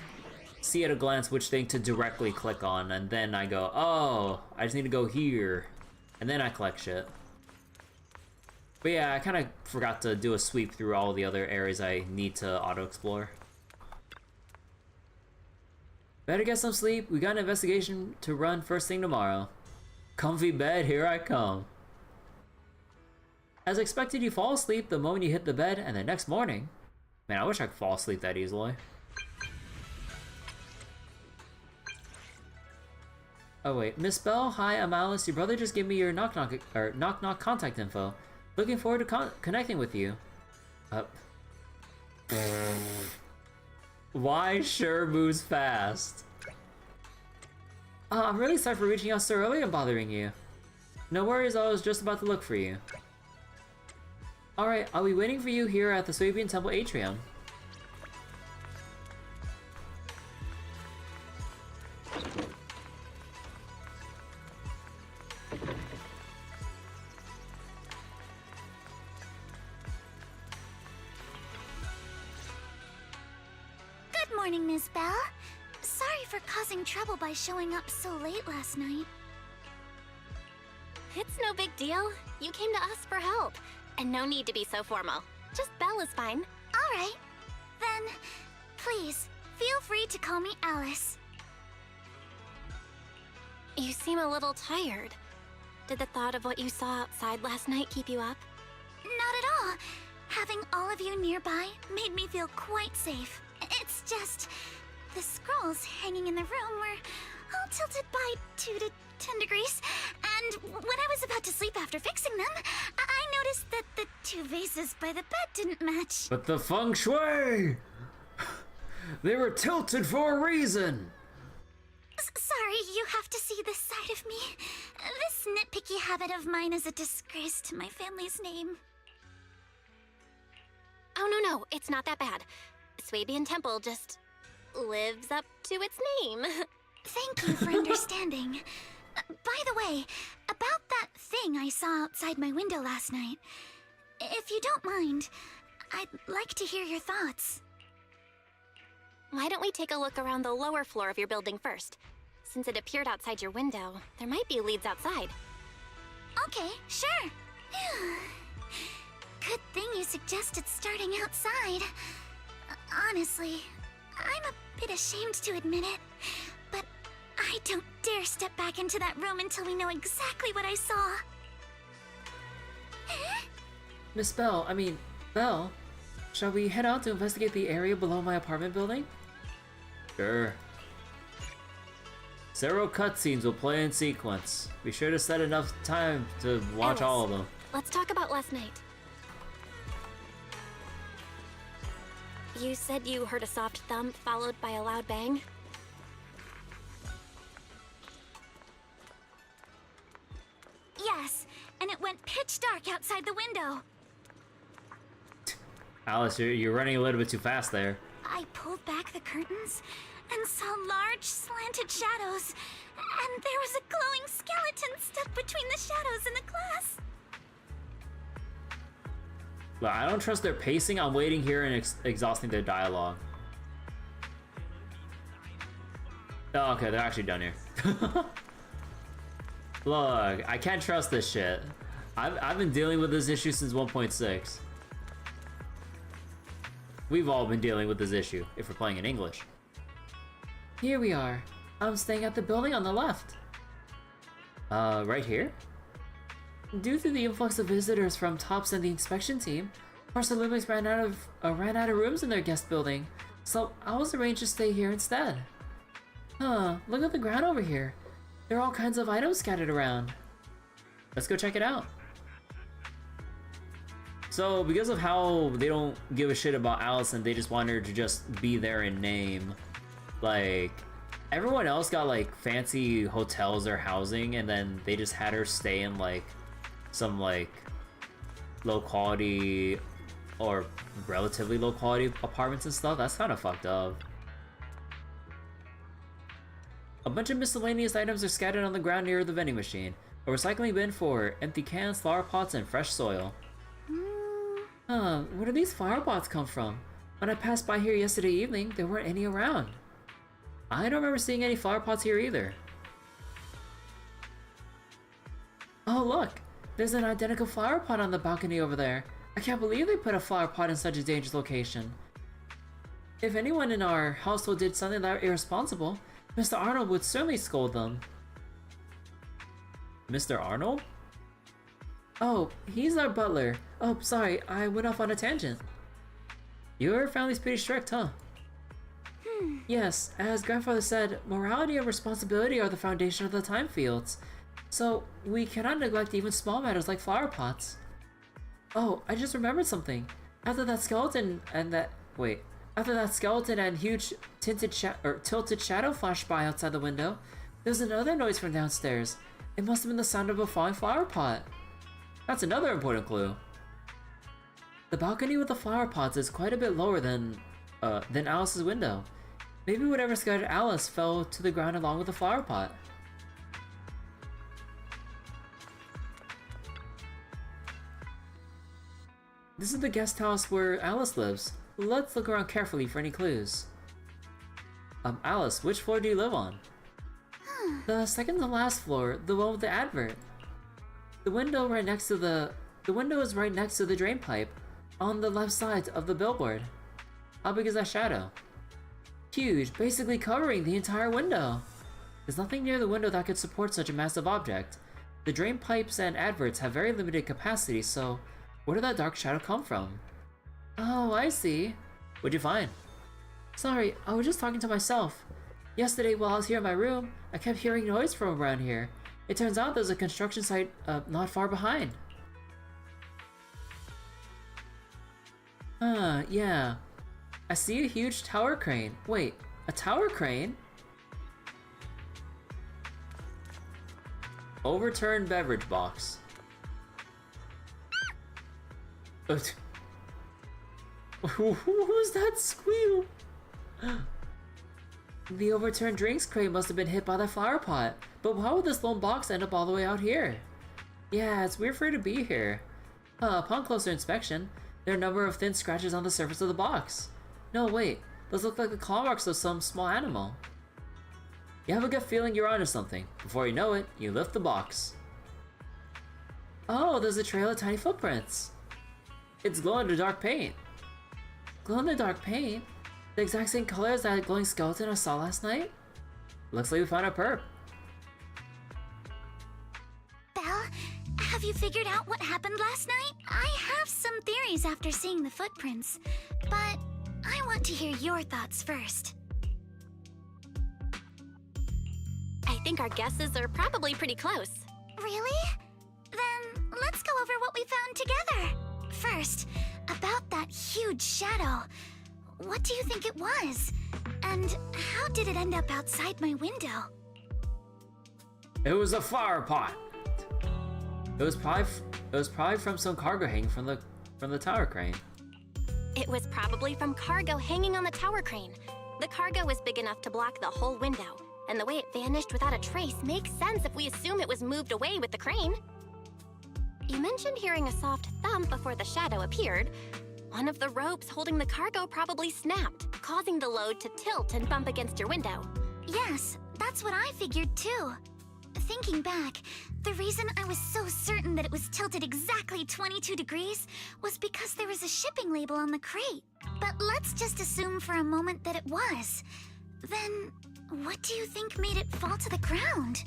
see at a glance which thing to directly click on, and then I go, oh, I just need to go here, and then I collect shit. But yeah, I kind of forgot to do a sweep through all the other areas I need to auto-explore. Better get some sleep. We got an investigation to run first thing tomorrow. Comfy bed, here I come. As expected, you fall asleep the moment you hit the bed, and the next morning... Man, I wish I could fall asleep that easily. Oh wait, Miss Bell, hi, I'm Alice. Your brother just gave me your knock-knock contact info. Looking forward to connecting with you. Why sure moves fast? I'm really sorry for reaching out so early and bothering you. No worries, I was just about to look for you. Alright, I'll be waiting for you here at the Swabian Temple Atrium. Good morning, Miss Bell. Sorry for causing trouble by showing up so late last night. It's no big deal. You came to us for help. And no need to be so formal. Just Belle is fine. All right. Then, please, feel free to call me Alice. You seem a little tired. Did the thought of what you saw outside last night keep you up? Not at all. Having all of you nearby made me feel quite safe. It's just... the scrolls hanging in the room were all tilted by 2 to 10 degrees, and when I was about to sleep after fixing them, I noticed that the 2 vases by the bed didn't match. But the feng shui! They were tilted for a reason! Sorry, you have to see this side of me. This nitpicky habit of mine is a disgrace to my family's name. Oh, no, it's not that bad. Swabian Temple just lives up to its name. Thank you for understanding. By the way, about that thing I saw outside my window last night, if you don't mind, I'd like to hear your thoughts. Why don't we take a look around the lower floor of your building first? Since it appeared outside your window, there might be leads outside. Okay, sure. Good thing you suggested starting outside. Honestly, I'm a bit ashamed to admit it, but I don't dare step back into that room until we know exactly what I saw. Miss Bell, Belle, shall we head out to investigate the area below my apartment building? Sure. Several cutscenes will play in sequence. Be sure to set enough time to watch Alice, all of them. Let's talk about last night. You said you heard a soft thump followed by a loud bang? Yes, and it went pitch dark outside the window. Alice, you're running a little bit too fast there. I pulled back the curtains and saw large slanted shadows, and there was a glowing skeleton stuck between the shadows and the glass. Look, I don't trust their pacing. I'm waiting here and exhausting their dialogue. Oh, okay, they're actually done here. Look, I can't trust this shit. I've been dealing with this issue since 1.6. We've all been dealing with this issue, if we're playing in English. Here we are. I'm staying at the building on the left. Right here? Due to the influx of visitors from TOPS and the inspection team, Lumix ran out of rooms in their guest building, so I was arranged to stay here instead. Huh, look at the ground over here. There are all kinds of items scattered around. Let's go check it out. So, because of how they don't give a shit about Allison, they just want her to just be there in name. Like, everyone else got like fancy hotels or housing, and then they just had her stay in like some like low quality or relatively low quality apartments and stuff. That's kind of fucked up. A bunch of miscellaneous items are scattered on the ground near the vending machine. A recycling bin for empty cans, flower pots, and fresh soil. Huh, where do these flower pots come from? When I passed by here yesterday evening, there weren't any around. I don't remember seeing any flower pots here either. Oh look, there's an identical flower pot on the balcony over there. I can't believe they put a flower pot in such a dangerous location. If anyone in our household did something that irresponsible, Mr. Arnold would certainly scold them. Mr. Arnold? Oh, he's our butler. Oh, sorry, I went off on a tangent. Your family's pretty strict, huh? Yes, as grandfather said, morality and responsibility are the foundation of the time fields. So, we cannot neglect even small matters like flower pots. Oh, I just remembered something. After that skeleton and huge tilted shadow flashed by outside the window, there was another noise from downstairs. It must have been the sound of a falling flower pot. That's another important clue. The balcony with the flower pots is quite a bit lower than Alice's window. Maybe whatever scared Alice fell to the ground along with the flower pot. This is the guest house where Alice lives. Let's look around carefully for any clues. Alice, which floor do you live on? The second to last floor, the one with the advert. The window is right next to the drain pipe, on the left side of the billboard. How big is that shadow? Huge, basically covering the entire window. There's nothing near the window that could support such a massive object. The drain pipes and adverts have very limited capacity, so where did that dark shadow come from? Oh, I see. What'd you find? Sorry, I was just talking to myself. Yesterday, while I was here in my room, I kept hearing noise from around here. It turns out there's a construction site not far behind. Yeah. I see a huge tower crane. Wait, a tower crane? Overturned beverage box. Who's that squeal? The overturned drinks crate must have been hit by the flower pot, but why would this lone box end up all the way out here? Yeah, it's weird for it to be here. Upon closer inspection, there are a number of thin scratches on the surface of the box. No, wait, those look like the claw marks of some small animal. You have a good feeling you're onto something. Before you know it, you lift the box. Oh, there's a trail of tiny footprints. It's glow-in-the-dark paint. Glow-in-the-dark paint? The exact same color as that glowing skeleton I saw last night? Looks like we found a perp. Belle, have you figured out what happened last night? I have some theories after seeing the footprints, but I want to hear your thoughts first. I think our guesses are probably pretty close. Really? Then let's go over what we found together. First, about that huge shadow. What do you think it was? And how did it end up outside my window? It was a flower pot. It was probably from some cargo hanging from the tower crane. It was probably from cargo hanging on the tower crane. The cargo was big enough to block the whole window, and the way it vanished without a trace makes sense if we assume it was moved away with the crane. You mentioned hearing a soft thump before the shadow appeared. One of the ropes holding the cargo probably snapped, causing the load to tilt and bump against your window. Yes, that's what I figured too. Thinking back, the reason I was so certain that it was tilted exactly 22 degrees was because there was a shipping label on the crate. But let's just assume for a moment that it was. Then, what do you think made it fall to the ground?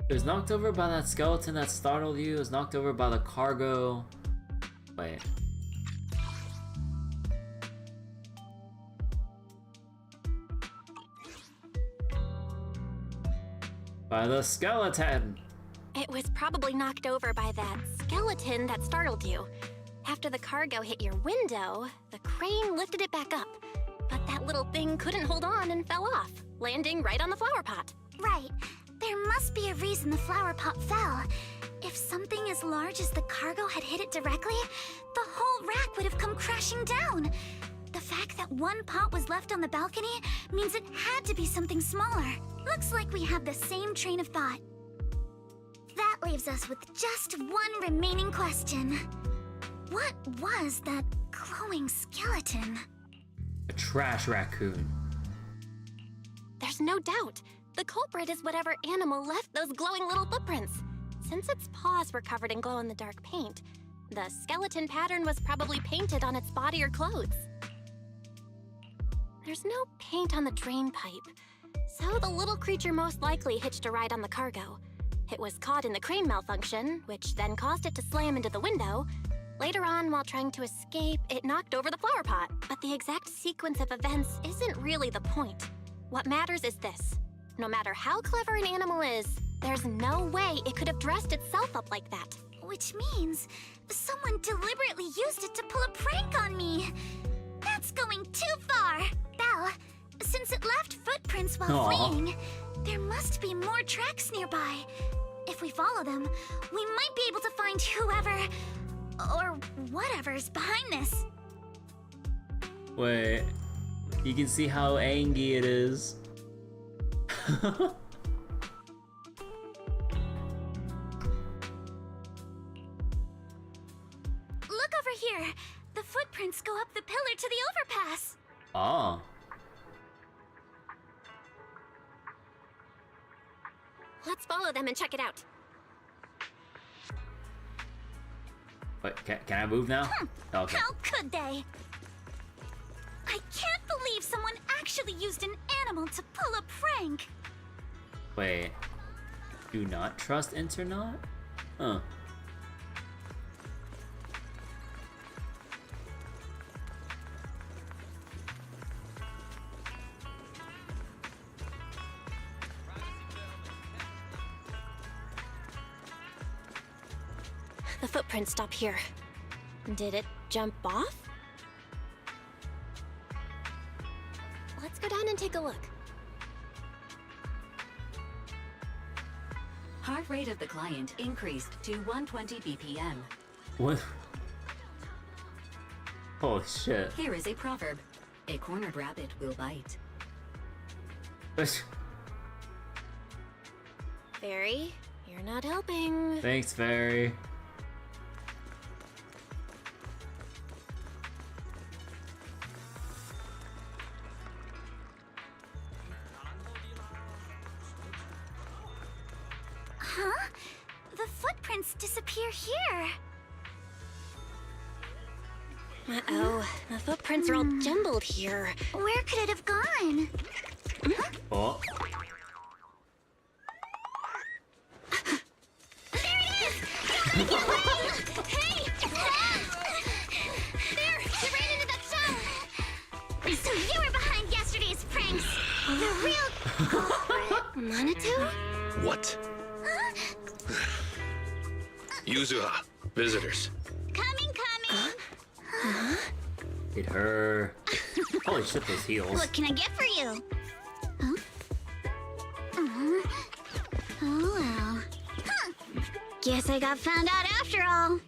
It was knocked over by that skeleton that startled you. It was knocked over by the cargo. Wait. By the skeleton! It was probably knocked over by that skeleton that startled you. After the cargo hit your window, the crane lifted it back up. But that little thing couldn't hold on and fell off, landing right on the flower pot. Right. There must be a reason the flower pot fell. If something as large as the cargo had hit it directly, the whole rack would have come crashing down. The fact that one pot was left on the balcony means it had to be something smaller. Looks like we have the same train of thought. That leaves us with just one remaining question. What was that glowing skeleton? A trash raccoon. There's no doubt. The culprit is whatever animal left those glowing little footprints. Since its paws were covered in glow-in-the-dark paint, the skeleton pattern was probably painted on its body or clothes. There's no paint on the drain pipe, so the little creature most likely hitched a ride on the cargo. It was caught in the crane malfunction, which then caused it to slam into the window. Later on, while trying to escape, it knocked over the flower pot. But the exact sequence of events isn't really the point. What matters is this. No matter how clever an animal is, There's no way it could have dressed itself up like that. Which means someone deliberately used it to pull a prank on me. That's going too far. Belle, since it left footprints while fleeing, there must be more tracks nearby. If we follow them, we might be able to find whoever or whatever's behind this. Wait, you can see how angry it is. Look over here. The footprints go up the pillar to the overpass. Oh. Let's follow them and check it out. Wait, can I move now? Okay. How could they? I can't believe someone actually used an animal to pull a prank. Wait. Do not trust Internet? Huh. The footprints stop here. Did it jump off? Let's go down and take a look. Heart rate of the client increased to 120 BPM. What? Oh shit. Here is a proverb. A cornered rabbit will bite. Fairy, you're not helping. Thanks, Fairy. Huh? The footprints disappear here. Uh-oh, the footprints are all jumbled here. Where could it have gone? Oh. There it is! Hey! There! You ran into that shower! So you were behind yesterday's pranks! The real culprit! Manitou? What? Yuzuha, visitors. Coming! Hit her. Holy shit, those heels. What can I get for you? Huh? Oh well. Huh. Guess I got found out after all.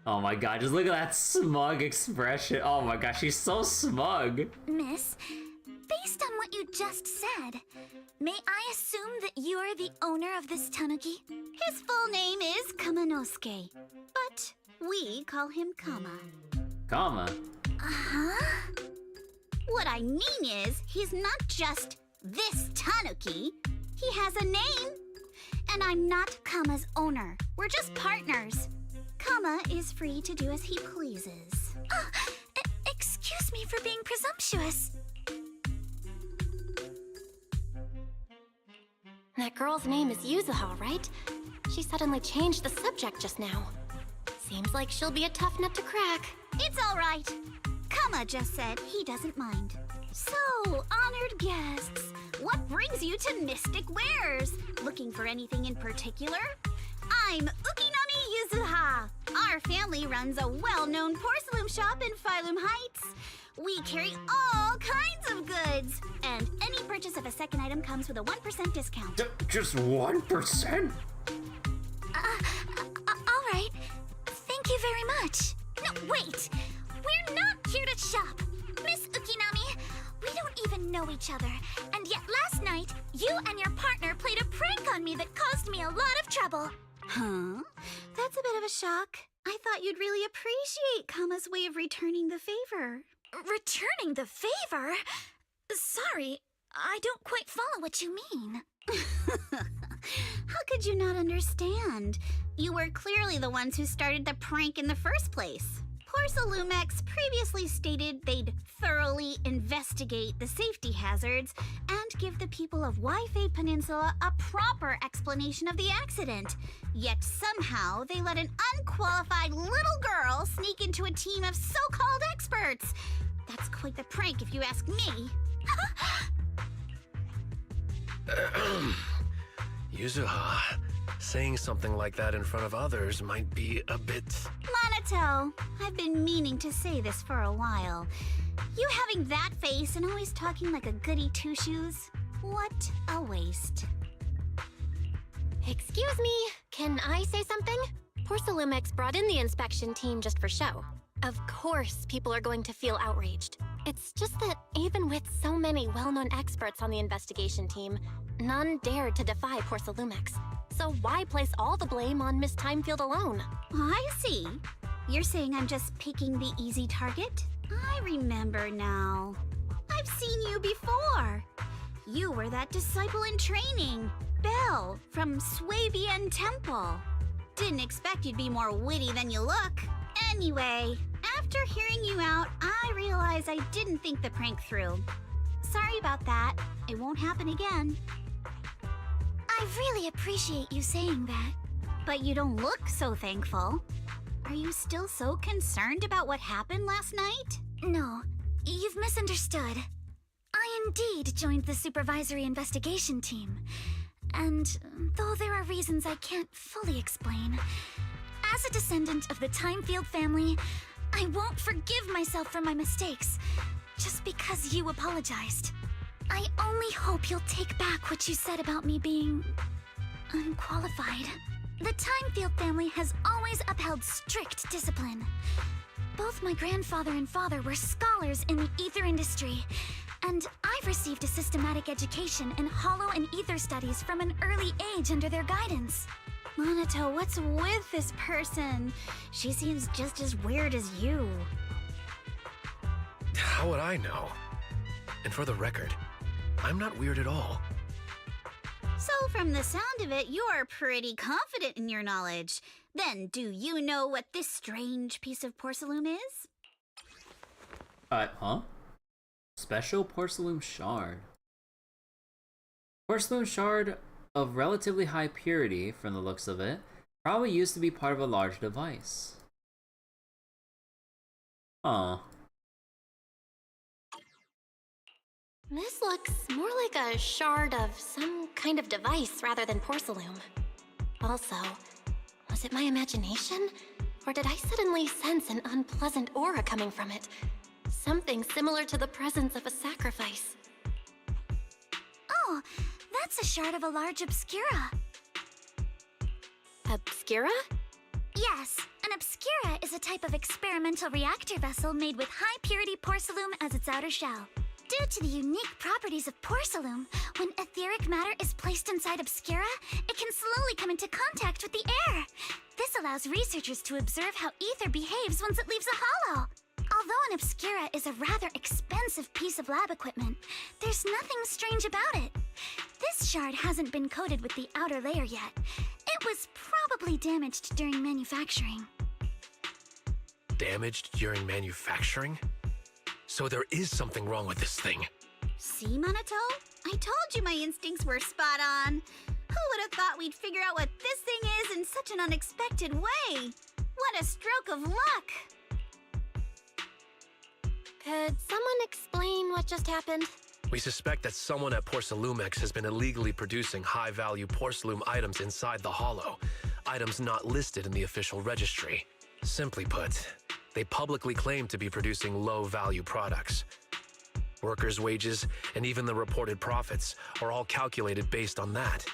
Oh my god, just look at that smug expression. Oh my gosh, she's so smug. Miss, based on what you just said, may I assume that you are the owner of this tanuki? His full name is Kamanosuke, but we call him Kama. Kama? Uh-huh. What I mean is, he's not just this tanuki. He has a name. And I'm not Kama's owner. We're just partners. Kama is free to do as he pleases. Excuse me for being presumptuous. That girl's name is Yuzuha, right? She suddenly changed the subject just now. Seems like she'll be a tough nut to crack. It's all right. Kama just said he doesn't mind. So, honored guests, what brings you to Mystic Wares? Looking for anything in particular? I'm Ukinami Yuzuha. Our family runs a well-known porcelain shop in Phylum Heights. We carry all kinds of goods, and any purchase of a second item comes with a 1% discount. Just 1%? All right. Thank you very much. No, wait. We're not here to shop. Miss Ukinami, we don't even know each other. And yet last night, you and your partner played a prank on me that caused me a lot of trouble. Huh? That's a bit of a shock. I thought you'd really appreciate Kama's way of returning the favor. Returning the favor? Sorry, I don't quite follow what you mean. How could you not understand? You were clearly the ones who started the prank in the first place. Porcelumex previously stated they'd thoroughly investigate the safety hazards and give the people of Waifei Peninsula a proper explanation of the accident. Yet somehow they let an unqualified little girl sneak into a team of so-called experts. That's quite the prank if you ask me. Yuzuha, saying something like that in front of others might be a bit... Monato, I've been meaning to say this for a while. You having that face and always talking like a goody two-shoes? What a waste. Excuse me, can I say something? Porcelumex brought in the inspection team just for show. Of course people are going to feel outraged. It's just that even with so many well-known experts on the investigation team, none dared to defy Porcelumex. So why place all the blame on Miss Timefield alone? I see. You're saying I'm just picking the easy target? I remember now. I've seen you before. You were that disciple in training, Belle, from Swabian Temple. Didn't expect you'd be more witty than you look. Anyway, after hearing you out, I realized I didn't think the prank through. Sorry about that. It won't happen again. I really appreciate you saying that. But you don't look so thankful. Are you still so concerned about what happened last night? No, you've misunderstood. I indeed joined the supervisory investigation team. And though there are reasons I can't fully explain, as a descendant of the Timefield family, I won't forgive myself for my mistakes just because you apologized. I only hope you'll take back what you said about me being unqualified. The Timefield family has always upheld strict discipline. Both my grandfather and father were scholars in the ether industry, and I've received a systematic education in hollow and ether studies from an early age under their guidance. Monato, what's with this person? She seems just as weird as you. How would I know? And for the record, I'm not weird at all. So from the sound of it, you're pretty confident in your knowledge. Then do you know what this strange piece of porcelain is? Huh? Special porcelain shard. Porcelain shard of relatively high purity, from the looks of it, probably used to be part of a large device. Huh. This looks more like a shard of some kind of device rather than porcelain. Also, was it my imagination? Or did I suddenly sense an unpleasant aura coming from it? Something similar to the presence of a sacrifice. Oh, that's a shard of a large obscura. Obscura? Yes, an obscura is a type of experimental reactor vessel made with high-purity porcelain as its outer shell. Due to the unique properties of porcelain, when etheric matter is placed inside obscura, it can slowly come into contact with the air. This allows researchers to observe how ether behaves once it leaves a hollow. Although an obscura is a rather expensive piece of lab equipment, there's nothing strange about it. This shard hasn't been coated with the outer layer yet. It was probably damaged during manufacturing. Damaged during manufacturing? So there is something wrong with this thing. See, Monato? I told you my instincts were spot on. Who would have thought we'd figure out what this thing is in such an unexpected way? What a stroke of luck! Could someone explain what just happened? We suspect that someone at Porcelumex has been illegally producing high-value porcelain items inside the hollow, items not listed in the official registry. Simply put, they publicly claim to be producing low-value products. Workers' wages and even the reported profits are all calculated based on that.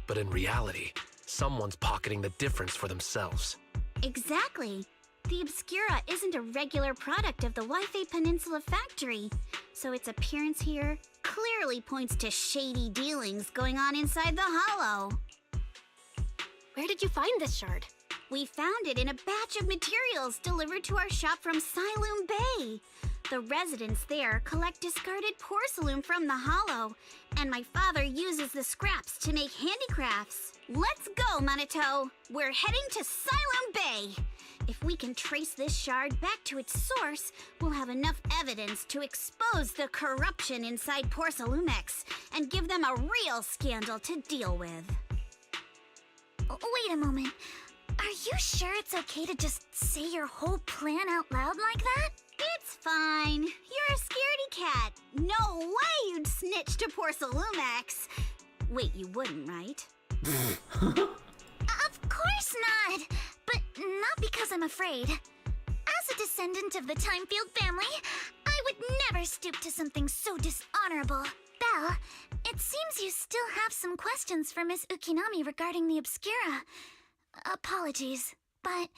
But in reality, someone's pocketing the difference for themselves. Exactly. The Obscura isn't a regular product of the Wi-Fi Peninsula factory, so its appearance here clearly points to shady dealings going on inside the hollow. Where did you find this shard? We found it in a batch of materials delivered to our shop from Siloom Bay. The residents there collect discarded porcelain from the hollow, and my father uses the scraps to make handicrafts. Let's go, Monato! We're heading to Siloom Bay! If we can trace this shard back to its source, we'll have enough evidence to expose the corruption inside Porcelumex and give them a real scandal to deal with. Wait a moment. Are you sure it's okay to just say your whole plan out loud like that? It's fine. You're a scaredy cat. No way you'd snitch to Porcelumex. Wait, you wouldn't, right? Of course not! But not because I'm afraid. As a descendant of the Timefield family, I would never stoop to something so dishonorable. Belle, it seems you still have some questions for Miss Ukinami regarding the Obscura. Apologies, but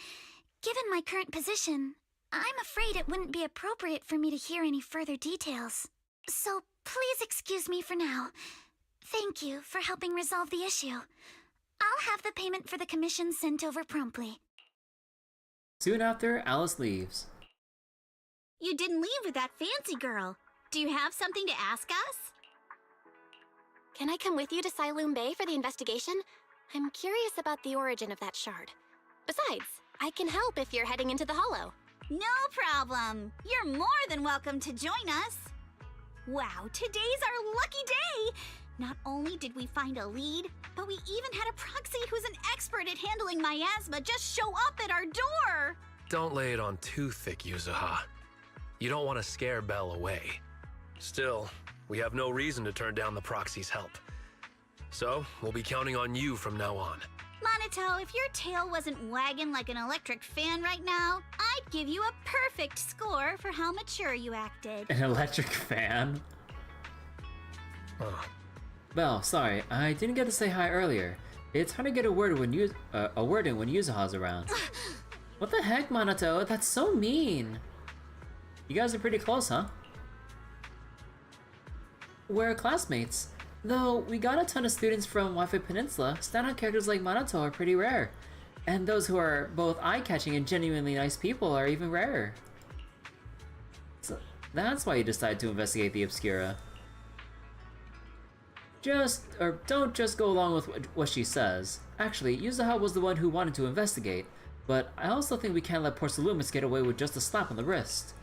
given my current position, I'm afraid it wouldn't be appropriate for me to hear any further details. So please excuse me for now. Thank you for helping resolve the issue. I'll have the payment for the commission sent over promptly. Soon after, Alice leaves. You didn't leave with that fancy girl. Do you have something to ask us? Can I come with you to Siloom Bay for the investigation? I'm curious about the origin of that shard. Besides, I can help if you're heading into the Hollow. No problem. You're more than welcome to join us. Wow, today's our lucky day! Not only did we find a lead, but we even had a proxy who's an expert at handling miasma just show up at our door! Don't lay it on too thick, Yuzuha. You don't want to scare Belle away. Still, we have no reason to turn down the proxy's help. So, we'll be counting on you from now on. Monato, if your tail wasn't wagging like an electric fan right now, I'd give you a perfect score for how mature you acted. An electric fan? Belle, sorry, I didn't get to say hi earlier. It's hard to get a word in when Yuzuha's around. What the heck, Monato? That's so mean. You guys are pretty close, huh? We're classmates. Though we got a ton of students from Wi-Fi Peninsula, standout characters like Monato are pretty rare. And those who are both eye-catching and genuinely nice people are even rarer. So that's why you decided to investigate the Obscura. Don't just go along with what she says. Actually, Yuzuha was the one who wanted to investigate, but I also think we can't let poor Salumix get away with just a slap on the wrist.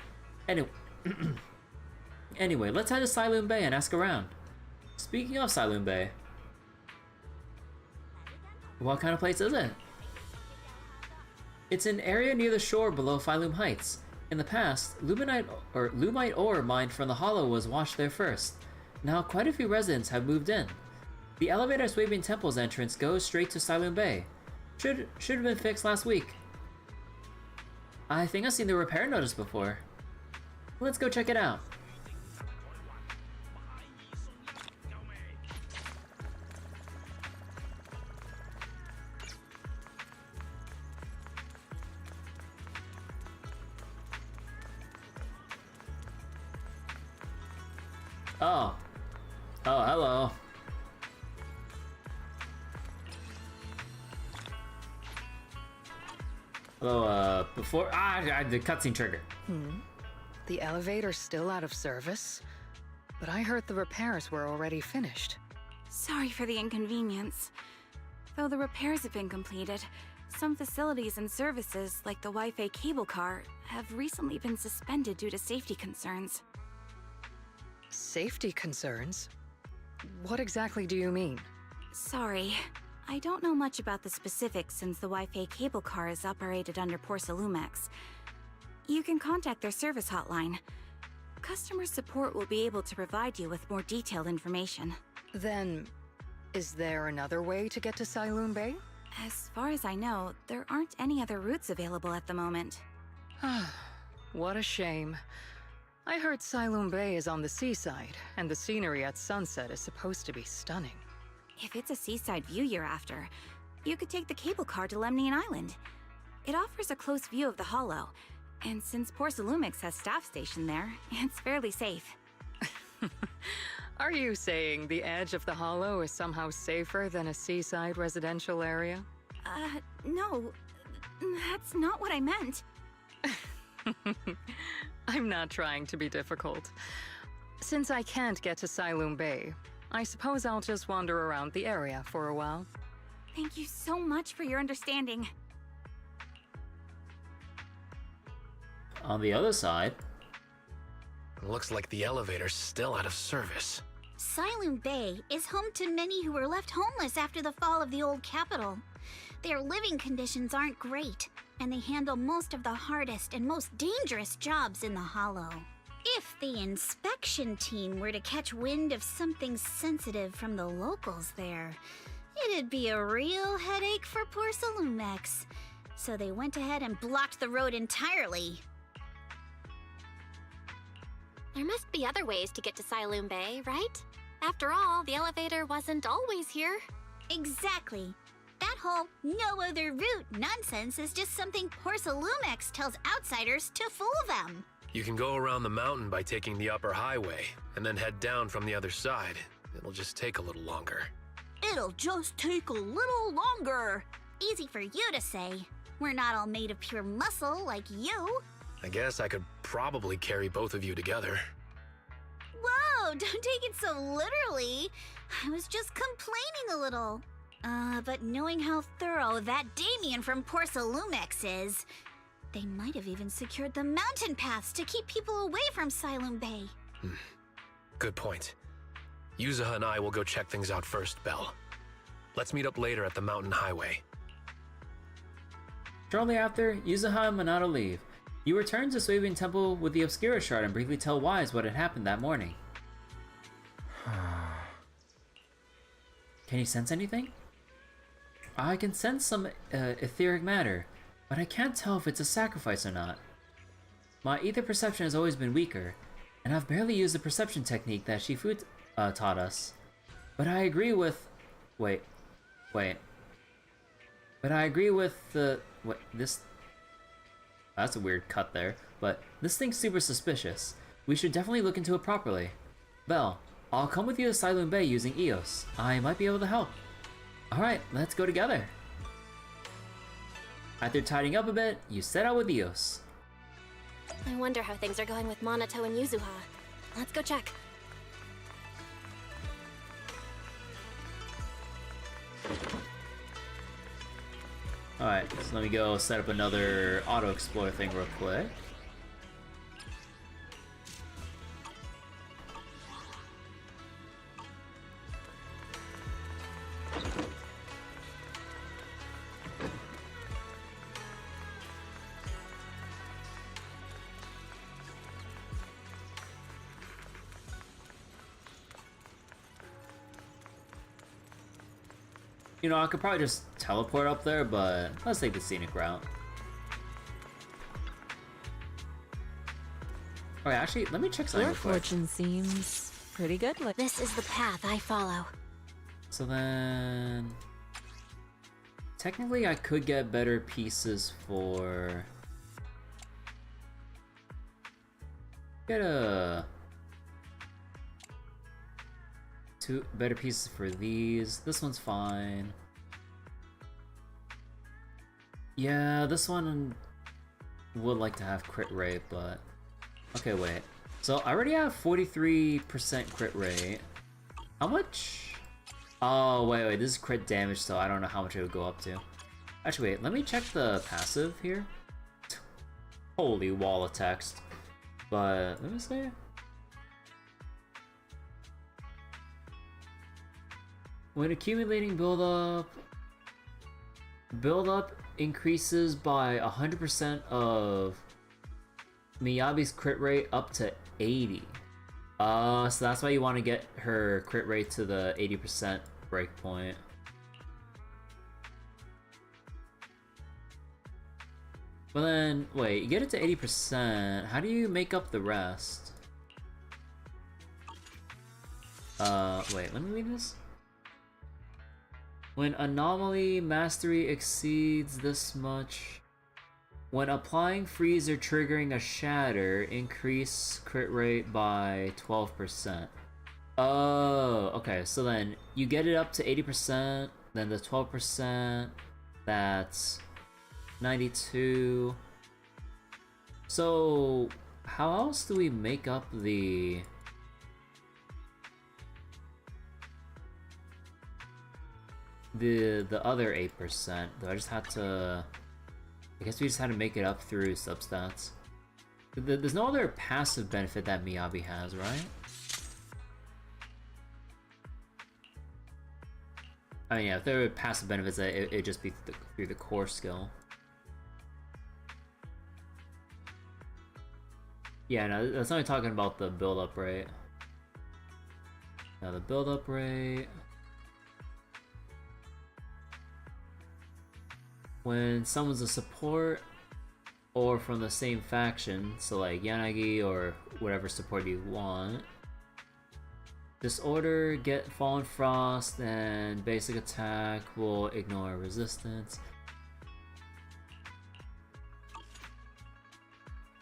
Anyway, let's head to Siloom Bay and ask around. Speaking of Siloom Bay, what kind of place is it? It's an area near the shore below Phylum Heights. In the past, Lumite ore mined from the Hollow was washed there first. Now quite a few residents have moved in. The elevator at Swabian Temple's entrance goes straight to Siloom Bay. Should have been fixed last week. I think I've seen the repair notice before. Let's go check it out. Oh, hello. Hello, before the cutscene trigger. The elevator's still out of service? But I heard the repairs were already finished. Sorry for the inconvenience. Though the repairs have been completed, some facilities and services, like the Wi-Fi cable car, have recently been suspended due to safety concerns. Safety concerns? What exactly do you mean? Sorry. I don't know much about the specifics since the Wi-Fi cable car is operated under Porcelumex. You can contact their service hotline. Customer support will be able to provide you with more detailed information. Then, is there another way to get to Siloom Bay? As far as I know, there aren't any other routes available at the moment. What a shame. I heard Siloom Bay is on the seaside, and the scenery at sunset is supposed to be stunning. If it's a seaside view you're after, you could take the cable car to Lemnian Island. It offers a close view of the Hollow, and since Porcelumix has staff stationed there, it's fairly safe. Are you saying the edge of the Hollow is somehow safer than a seaside residential area? No. That's not what I meant. I'm not trying to be difficult. Since I can't get to Siloom Bay, I suppose I'll just wander around the area for a while. Thank you so much for your understanding. On the other side... Looks like the elevator's still out of service. Siloom Bay is home to many who were left homeless after the fall of the old capital. Their living conditions aren't great, and they handle most of the hardest and most dangerous jobs in the Hollow. If the inspection team were to catch wind of something sensitive from the locals there, It'd be a real headache for poor Salomex. So they went ahead and blocked the road entirely. There must be other ways to get to Siloon Bay, right? After all, the elevator wasn't always here. Exactly. That whole no other route nonsense is just something poor Salomex tells outsiders to fool them. You can go around the mountain by taking the upper highway, and then head down from the other side. It'll just take a little longer. It'll just take a little longer. Easy for you to say. We're not all made of pure muscle like you. I guess I could probably carry both of you together. Whoa, don't take it so literally. I was just complaining a little. But knowing how thorough that Damien from Poor Salomex is, they might have even secured the mountain paths to keep people away from Siloon Bay. Good point. Yuzuha and I will go check things out first, Belle. Let's meet up later at the mountain highway. Shortly after, Yuzuha and Minato leave. You return to Suiban Temple with the Obscura Shard and briefly tell Wise what had happened that morning. Can you sense anything? I can sense some etheric matter, but I can't tell if it's a sacrifice or not. My ether perception has always been weaker, and I've barely used the perception technique that Shifu taught us. But I agree with... Wait. But I agree with the... this... That's a weird cut there, but this thing's super suspicious. We should definitely look into it properly. Belle, I'll come with you to Siloon Bay using Eos. I might be able to help. Alright, let's go together. After tidying up a bit, you set out with Eos. I wonder how things are going with Minato and Yuzuha. Let's go check. Alright, so let me go set up another auto-explore thing real quick. You know, I could probably just teleport up there, but let's take the scenic route. Okay, actually, let me check something Your real quick. fortune seems pretty good. This is the path I follow. So then... technically, I could get better pieces for... get a... two better pieces for these. This one's fine. Yeah, this one would like to have crit rate, but... okay, wait. So I already have 43% crit rate. How much? Oh, wait, this is crit damage, so I don't know how much it would go up to. Actually, wait, let me check the passive here. Holy wall of text. But, let me see. When accumulating build-up increases by 100% of Miyabi's crit rate up to 80. So that's why you want to get her crit rate to the 80% breakpoint. But then, wait, you get it to 80%, how do you make up the rest? Wait, let me read this. When anomaly mastery exceeds this much, when applying freeze or triggering a shatter, increase crit rate by 12%. Oh, okay, so then you get it up to 80%, then the 12%, that's 92. So, how else do we make up the... the other 8%? Do I just have to... I guess we just had to make it up through substats. There's no other passive benefit that Miyabi has, right? I mean, yeah, if there were passive benefits, it'd just be through the core skill. Yeah, no, that's only talking about the build-up rate. Now the build-up rate... when someone's a support or from the same faction, so like Yanagi or whatever support you want, Disorder, get Fallen Frost, and basic attack will ignore resistance.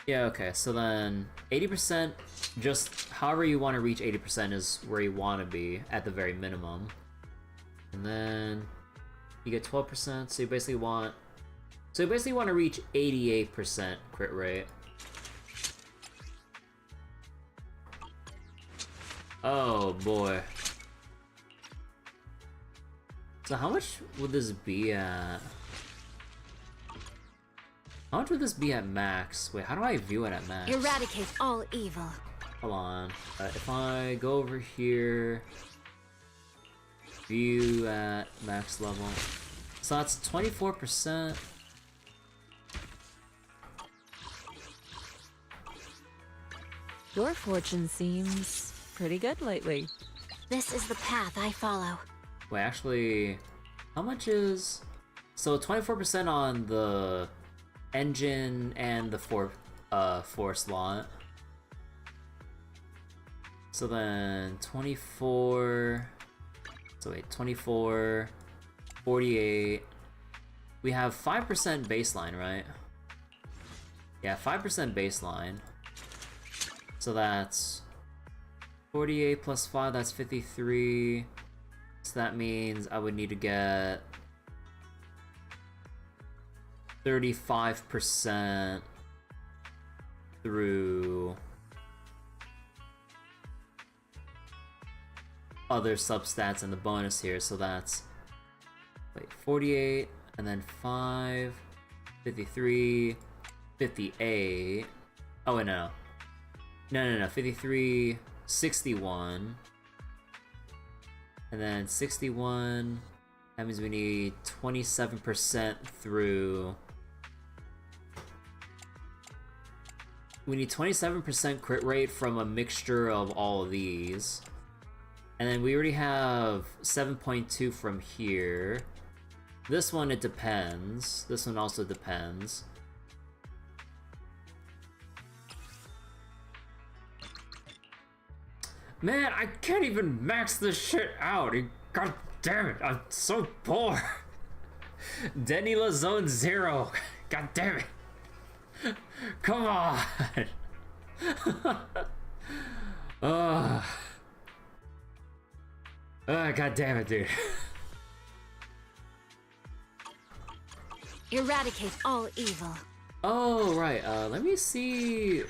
Yeah, okay, so then 80%, just however you want to reach 80% is where you want to be at the very minimum. And then you get 12%, so you basically want to reach 88% crit rate. Oh boy. So how much would this be at? How much would this be at max? Wait, how do I view it at max? Eradicate all evil. Hold on. If I go over here, view at max level. So that's 24%. Your fortune seems pretty good lately. This is the path I follow. Wait, actually, how much is... So 24% on the engine and the force lot. So then 24... So wait, 24... 48... We have 5% baseline, right? Yeah, 5% baseline. So that's 48 plus 5, that's 53. So that means I would need to get 35% through other substats and the bonus here. So that's, wait, 48 and then 5, 53, 58. Oh wait, no. No, 53, 61. And then 61, that means we need 27% through... We need 27% crit rate from a mixture of all of these. And then we already have 7.2 from here. This one, it depends. This one also depends. Man, I can't even max this shit out. God damn it, I'm so poor. Denila Zone 0. God damn it. Come on. God damn it, dude. Eradicate all evil. Oh, right. Let me see.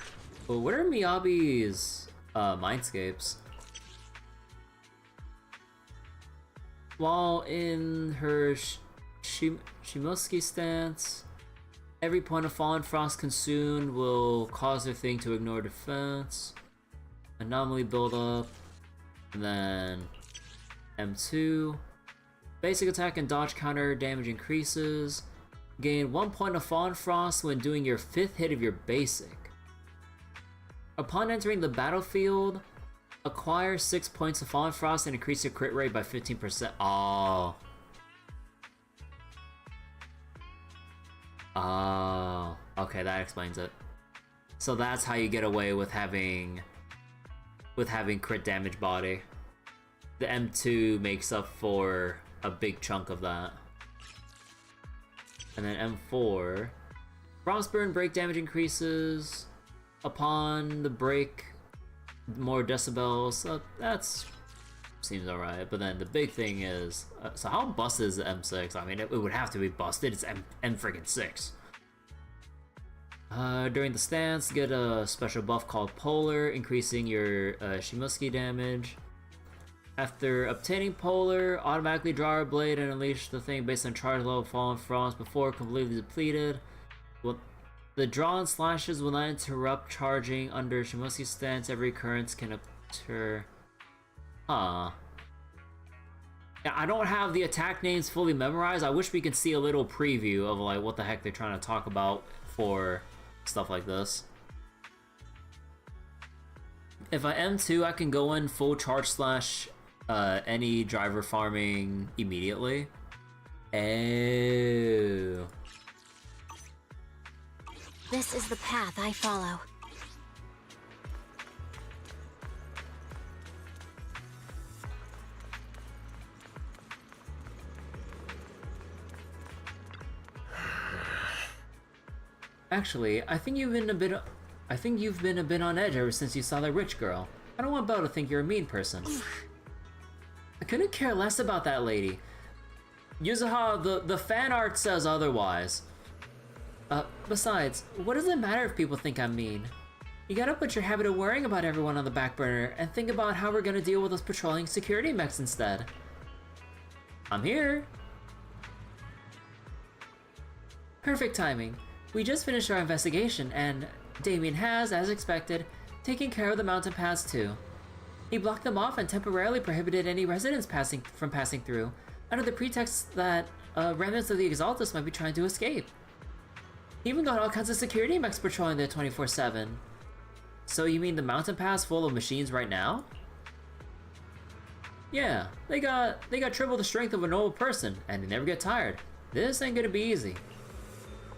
Well, what are Miyabi's mindscapes? While in her Shimosuke stance, every point of Fallen Frost consumed will cause her thing to ignore defense. Anomaly buildup. And then M2. Basic attack and dodge counter damage increases. Gain 1 point of Fallen Frost when doing your 5th hit of your basic. Upon entering the battlefield, acquire 6 points of Fallen Frost and increase your crit rate by 15%. Oh. Oh. Okay, that explains it. So that's how you get away with having crit damage body. The M2 makes up for a big chunk of that. And then M4. Frostburn break damage increases upon the break more decibels, so that's seems alright. But then the big thing is, so how busted is the M6? I mean, it would have to be busted. It's M6. During the stance, get a special buff called Polar, increasing your Shimosuke damage. After obtaining Polar, automatically draw a blade and unleash the thing based on charge level Fallen Frost before completely depleted. Well, the drawn slashes will not interrupt charging under Shimosuke stance. Every occurrence can occur. Huh. Yeah, I don't have the attack names fully memorized. I wish we could see a little preview of like what the heck they're trying to talk about for stuff like this. If I M2, I can go in full charge slash any driver farming immediately. Oh. This is the path I follow. Actually, I think you've been a bit on edge ever since you saw that rich girl. I don't want Belle to think you're a mean person. I couldn't care less about that lady. Yuzuha, the fan art says otherwise. Besides, what does it matter if people think I'm mean? You gotta put your habit of worrying about everyone on the back burner and think about how we're gonna deal with those patrolling security mechs instead. I'm here. Perfect timing. We just finished our investigation and Damien has, as expected, taken care of the mountain paths too. He blocked them off and temporarily prohibited any residents from passing through, under the pretext that remnants of the Exaltus might be trying to escape. He even got all kinds of security mechs patrolling there 24/7. So you mean the mountain pass full of machines right now? Yeah, they got triple the strength of a normal person, and they never get tired. This ain't gonna be easy.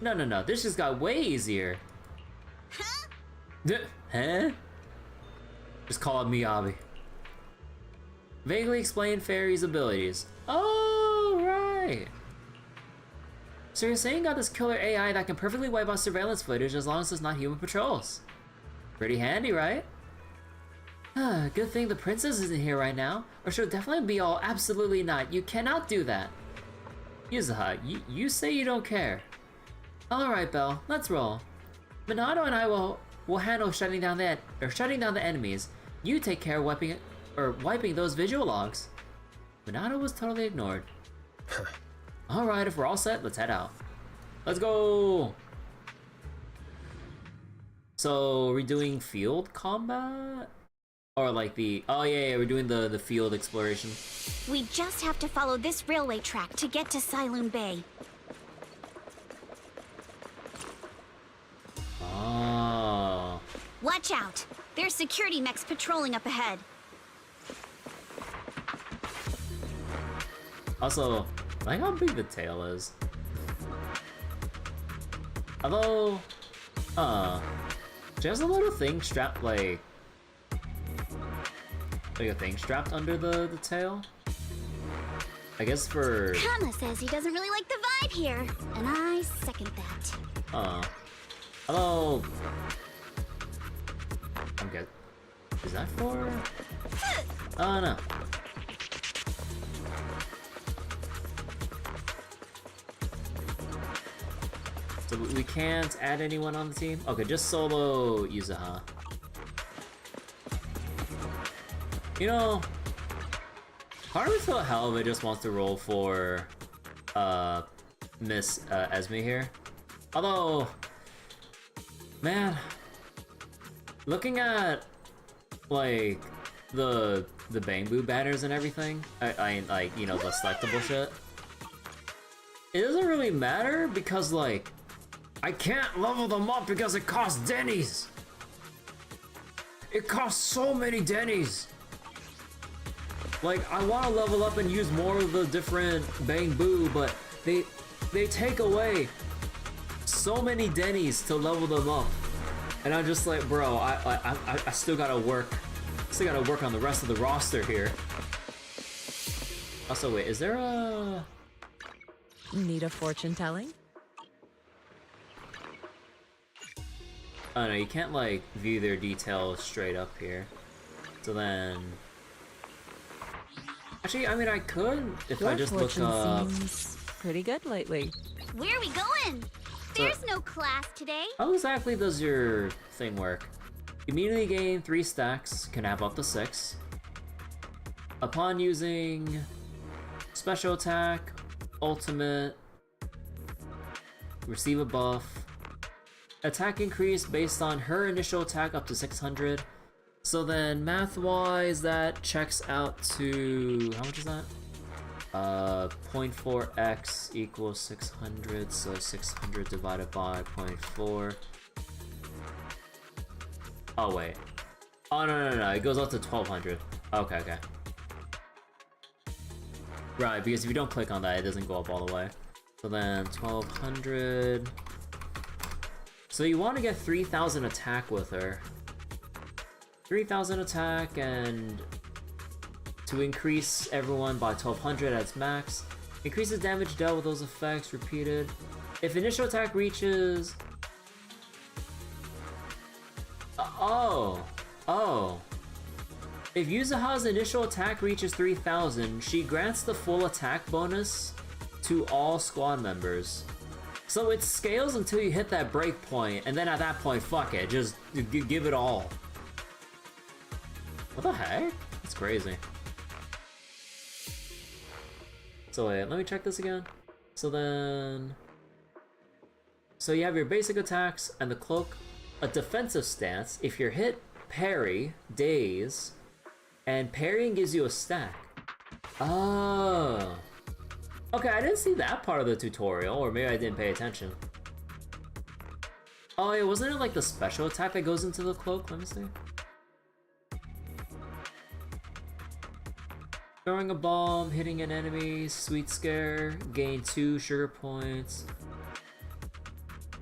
No, this just got way easier. Huh? Just call it Miyabi. Vaguely explain Fairy's abilities. Oh, right. So you're saying you got this killer AI that can perfectly wipe out surveillance footage as long as it's not human patrols. Pretty handy, right? Good thing the princess isn't here right now, or she'll definitely be all absolutely not. You cannot do that. Yuzuha, you say you don't care. Alright, Belle, let's roll. Minato and I will handle shutting down the enemies. You take care of wiping those visual logs. Minato was totally ignored. Alright, if we're all set, let's head out. Let's go! So, are we doing field combat? Or like the... Oh yeah, we're doing the field exploration. We just have to follow this railway track to get to Sailoon Bay. Oh. Watch out! There's security mechs patrolling up ahead. Also, I like how big the tail is. Although, she has a little thing strapped like a thing strapped under the tail. I guess for... Kama says he doesn't really like the vibe here, and I second that. Hello. I'm good. Is that for... Oh, no. So we can't add anyone on the team? Okay, just solo Yuzuha. You know, part of me feel hell of it just wants to roll for Miss Esme here. Although, man, looking at like the Bangbu banners and everything, I like, you know, the selectable shit, it doesn't really matter because like I can't level them up because it costs Denny's. It costs so many Denny's. Like, I want to level up and use more of the different Bangbu, but they take away so many Denny's to level them up, and I'm just like, bro, I still gotta work. Still gotta work on the rest of the roster here. Also, wait, is there a... Need a fortune telling? Oh no, you can't like view their details straight up here. So then... Actually, I mean, I could if I just look up... seems pretty good lately. Where are we going? There's no class today. How exactly does your thing work? Immediately gain 3 stacks, can have up to 6. Upon using special attack, ultimate, receive a buff, attack increase based on her initial attack up to 600. So then math-wise, that checks out to, how much is that? 0.4x equals 600, so 600 divided by 0.4. Oh wait. Oh no, it goes up to 1200. Okay. Right, because if you don't click on that, it doesn't go up all the way. So then 1200. So you want to get 3000 attack with her. 3000 attack, and to increase everyone by 1200 at its max. Increases damage dealt with those effects repeated. If initial attack reaches... Oh. If Yuzuha's initial attack reaches 3000, she grants the full attack bonus to all squad members. So it scales until you hit that break point, and then at that point, fuck it, just give it all. What the heck? That's crazy. So wait, let me check this again. So you have your basic attacks and the cloak. A defensive stance. If you're hit, parry, daze, and parrying gives you a stack. Oh. Okay, I didn't see that part of the tutorial, or maybe I didn't pay attention. Oh yeah, wasn't it like the special attack that goes into the cloak? Let me see. Throwing a bomb, hitting an enemy, sweet scare, gain 2 sugar points.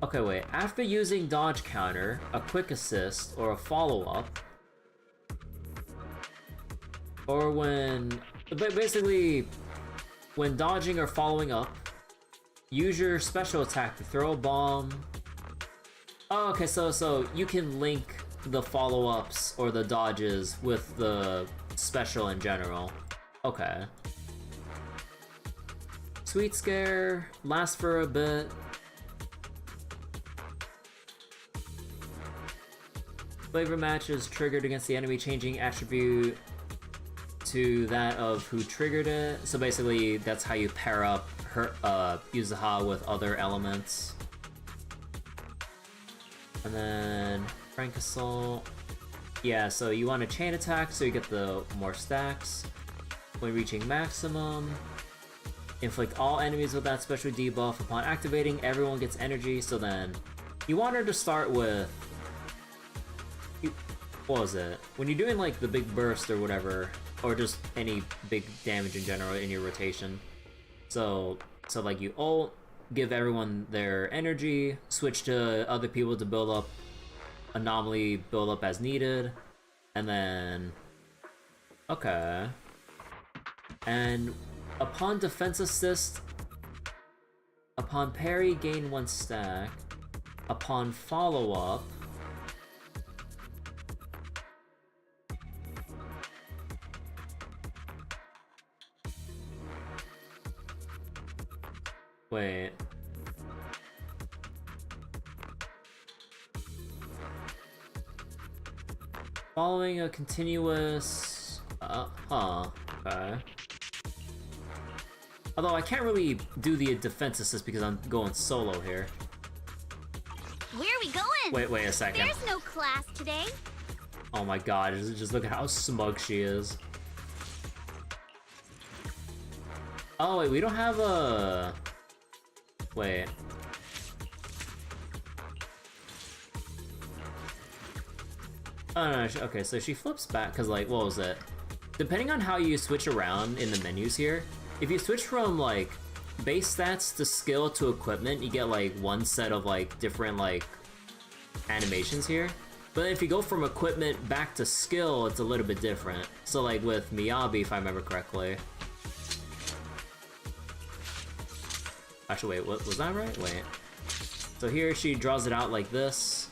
Okay, wait. After using dodge counter, a quick assist, or a follow-up, or basically, when dodging or following up, use your special attack to throw a bomb. Oh, okay, so you can link the follow-ups or the dodges with the special in general. Okay. Sweet scare, lasts for a bit. Flavor match is triggered against the enemy, changing attribute to that of who triggered it. So basically, that's how you pair up her Yuzuha with other elements. And then Frank Assault. Yeah, so you want a chain attack so you get the more stacks. When reaching maximum, inflict all enemies with that special debuff. Upon activating, everyone gets energy. So then, you want her to start with... What was it? When you're doing like the big burst or whatever, or just any big damage in general in your rotation. So like you ult, give everyone their energy, switch to other people to build up, anomaly build up as needed, and then... Okay. And upon defense assist, upon parry, gain 1 stack. Upon follow-up, wait. Following a continuous... okay. Although I can't really do the defense assist because I'm going solo here. Where are we going? Wait a second. There's no class today. Oh my god, just look at how smug she is. Oh wait, we don't have a... Wait. Oh no, okay, so she flips back, because like, what was it? Depending on how you switch around in the menus here, if you switch from like base stats to skill to equipment, you get like one set of like different like animations here. But if you go from equipment back to skill, it's a little bit different. So like with Miyabi, if I remember correctly. Actually, wait, was that right? Wait. So here she draws it out like this.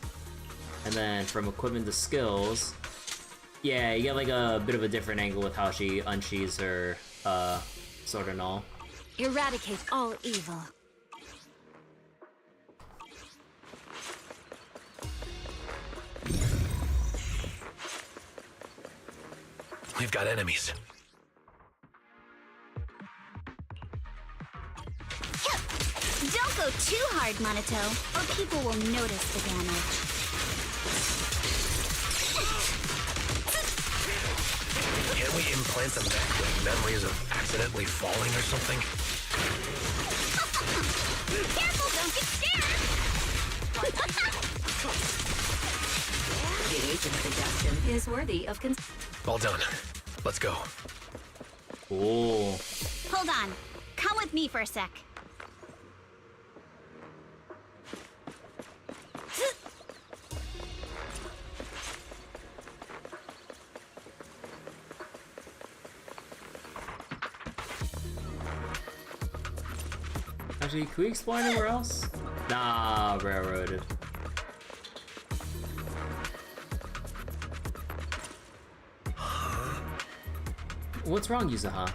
And then from equipment to skills, yeah, you get like a bit of a different angle with how she unsheathes her sword and all. Eradicate all evil. We've got enemies. Don't go too hard, Monato, or people will notice the damage. Can't we implant them back with memories of accidentally falling or something? Careful, don't get scared! The agent's suggestion is worthy of All done. Let's go. Cool. Hold on. Come with me for a sec. Actually, can we explore anywhere else? Nah, railroaded. What's wrong, Yuzuha?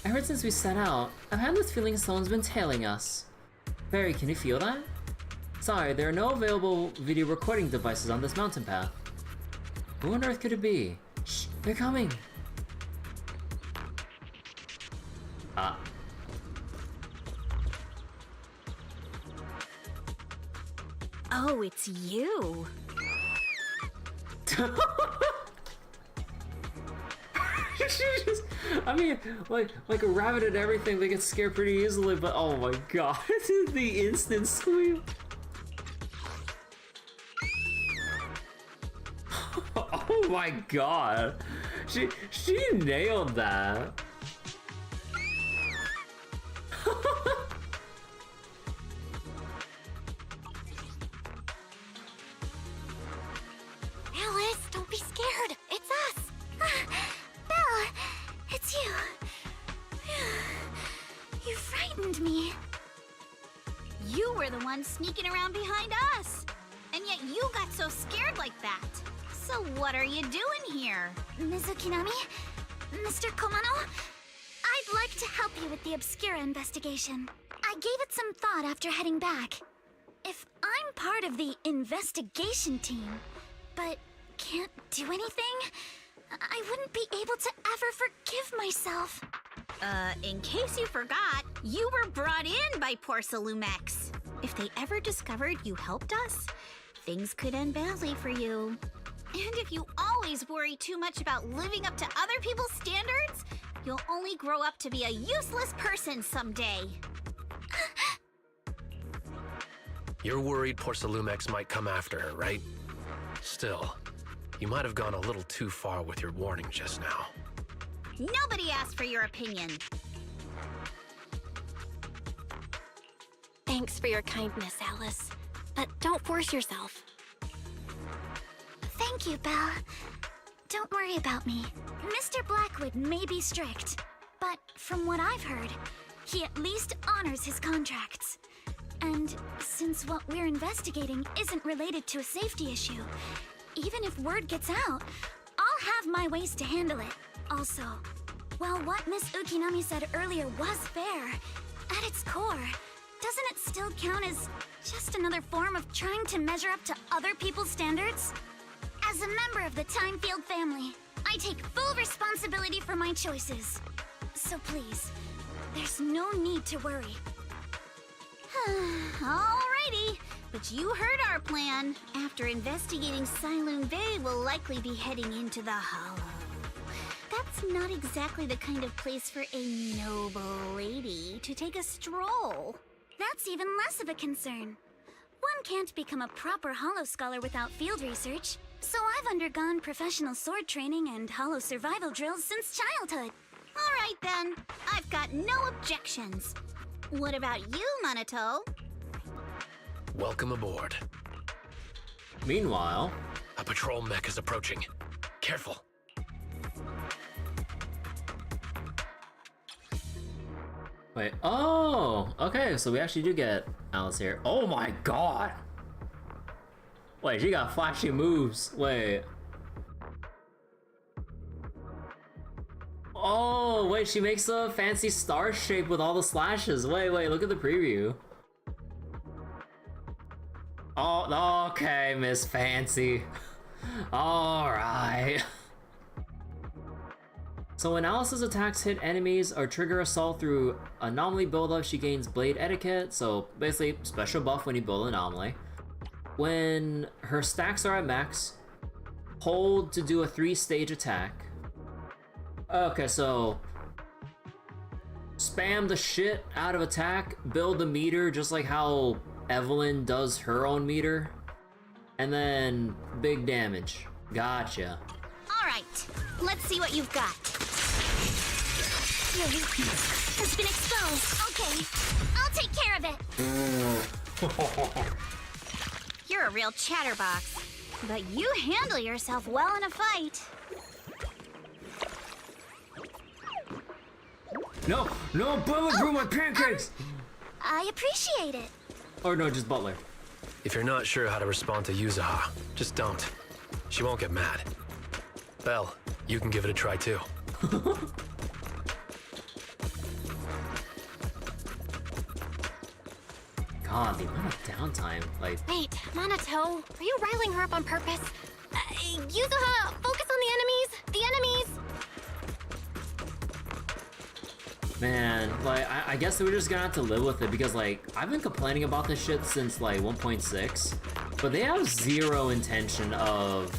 I heard since we set out, I've had this feeling someone's been tailing us. Barry, can you feel that? Sorry, there are no available video recording devices on this mountain path. Who on earth could it be? Shh, they're coming! Ah. Oh, it's you. I mean, like a rabbit and everything, they get scared pretty easily, but oh my god, the instant squeal. Oh my god, she nailed that. Alice, don't be scared. It's us. Belle, it's you. You frightened me. You were the one sneaking around behind us. And yet you got so scared like that. So what are you doing here? Ms. Ukinami? Mr. Komano? I'd like to help you with the Obscura investigation. I gave it some thought after heading back. If I'm part of the investigation team, but can't do anything, I wouldn't be able to ever forgive myself. In case you forgot, you were brought in by Porcelumex. If they ever discovered you helped us, things could end badly for you. And if you always worry too much about living up to other people's standards, you'll only grow up to be a useless person someday. You're worried Porcelumex might come after her, right? Still, you might have gone a little too far with your warning just now. Nobody asked for your opinion. Thanks for your kindness, Alice. But don't force yourself. Thank you, Belle. Don't worry about me. Mr. Blackwood may be strict, but from what I've heard, he at least honors his contracts. And since what we're investigating isn't related to a safety issue, even if word gets out, I'll have my ways to handle it. Also, while what Miss Ukinami said earlier was fair, at its core, doesn't it still count as just another form of trying to measure up to other people's standards? As a member of the Timefield family, I take full responsibility for my choices. So please, there's no need to worry. Alrighty, but you heard our plan. After investigating Siloon Bay, we'll likely be heading into the Hollow. That's not exactly the kind of place for a noble lady to take a stroll. That's even less of a concern. One can't become a proper Hollow scholar without field research, so I've undergone professional sword training and Hollow survival drills since childhood. Alright then, I've got no objections. What about you, Minato? Welcome aboard. Meanwhile, a patrol mech is approaching. Careful. Wait, oh, okay, so we actually do get Alice here. Oh my god! Wait, she got flashy moves. Wait. Oh, wait, she makes a fancy star shape with all the slashes. Wait, look at the preview. Oh, okay, Miss Fancy. Alright. So when Alice's attacks hit enemies or trigger assault through anomaly buildup, she gains blade etiquette, so basically special buff when you build anomaly. When her stacks are at max, hold to do a 3-stage attack. Okay, so spam the shit out of attack, build the meter just like how Evelyn does her own meter, and then big damage. Gotcha. Alright, let's see what you've got. Your weakness has been exposed. Okay, I'll take care of it. You're a real chatterbox, but you handle yourself well in a fight. No, no, Butler grew my pancakes! I appreciate it. Or no, just Butler. If you're not sure how to respond to Yuzuha, just don't. She won't get mad. Belle, you can give it a try too. God, the amount of downtime, like... Wait, Minato, are you riling her up on purpose? Yuzuha, focus on the enemies! The enemies! Man, like, I guess we're just gonna have to live with it because, like, I've been complaining about this shit since, like, 1.6, but they have zero intention of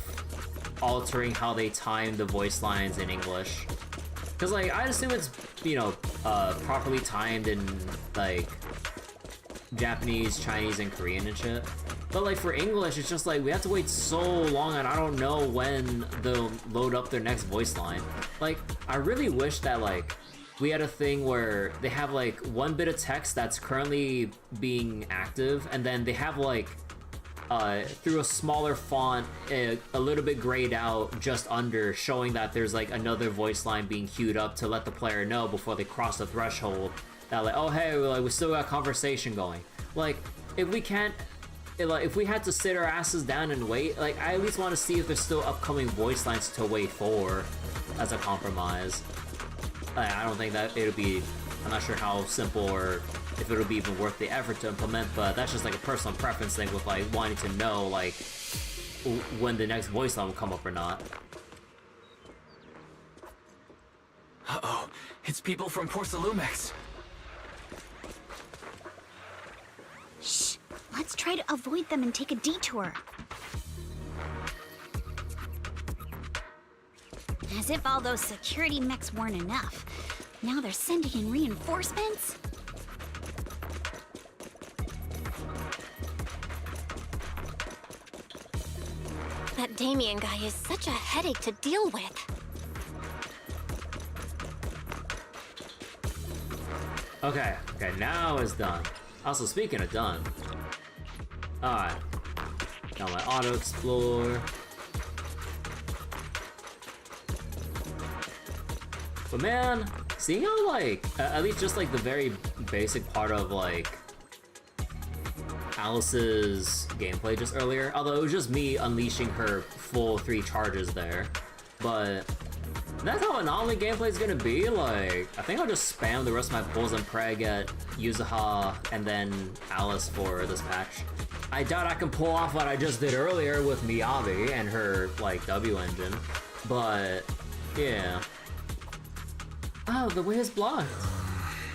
altering how they time the voice lines in English. Because, like, I assume it's, you know, properly timed in, like, Japanese, Chinese, and Korean and shit. But, like, for English, it's just, like, we have to wait so long and I don't know when they'll load up their next voice line. Like, I really wish that, like, we had a thing where they have, like, one bit of text that's currently being active, and then they have, like, through a smaller font, a little bit grayed out just under, showing that there's, like, another voice line being queued up to let the player know before they cross the threshold that, like, oh, hey, like, we still got conversation going. Like, if we can't, like, if we had to sit our asses down and wait, like, I at least want to see if there's still upcoming voice lines to wait for as a compromise. I don't think that it'll be, I'm not sure how simple or if it'll be even worth the effort to implement, but that's just like a personal preference thing with, like, wanting to know, like, when the next voice line will come up or not. Uh-oh, it's people from Porcelumex. Shh, let's try to avoid them and take a detour. As if all those security mechs weren't enough. Now they're sending in reinforcements? That Damien guy is such a headache to deal with. Okay, now it's done. Also, speaking of done. Alright. Got my auto explore. But man, seeing how, like, at least just, like, the very basic part of, like, Alice's gameplay just earlier, although it was just me unleashing her full 3 charges there, but that's how Anomaly gameplay is gonna be. Like, I think I'll just spam the rest of my pulls and preg at Yuzuha and then Alice for this patch. I doubt I can pull off what I just did earlier with Miyabi and her, like, W engine, but yeah. Oh, the way is blocked.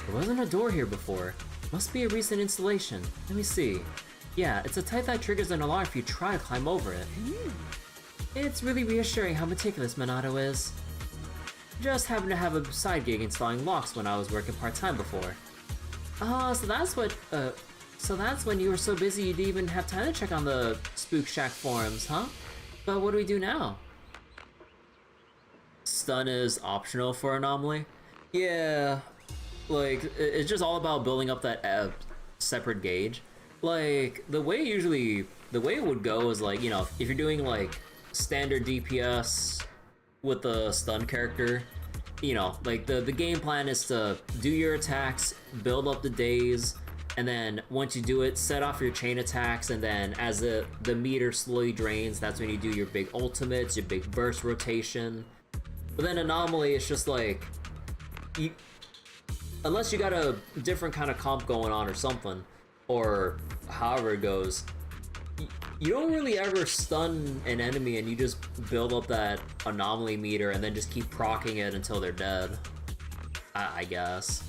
There wasn't a door here before. Must be a recent installation. Let me see. Yeah, it's a type that triggers an alarm if you try to climb over it. It's really reassuring how meticulous Minato is. Just happened to have a side gig installing locks when I was working part-time before. Oh, so that's what, so that's when you were so busy you didn't even have time to check on the Spook Shack forums, huh? But what do we do now? Stun is optional for Anomaly. Yeah, like, it's just all about building up that separate gauge. Like, the way it would go is, like, you know, if you're doing, like, standard DPS with the stun character, you know, like, the game plan is to do your attacks, build up the days, and then once you do it, set off your chain attacks, and then as the meter slowly drains, that's when you do your big ultimates, your big burst rotation. But then Anomaly is just like, unless you got a different kind of comp going on or something, or however it goes, you don't really ever stun an enemy and you just build up that Anomaly meter and then just keep proccing it until they're dead. I guess.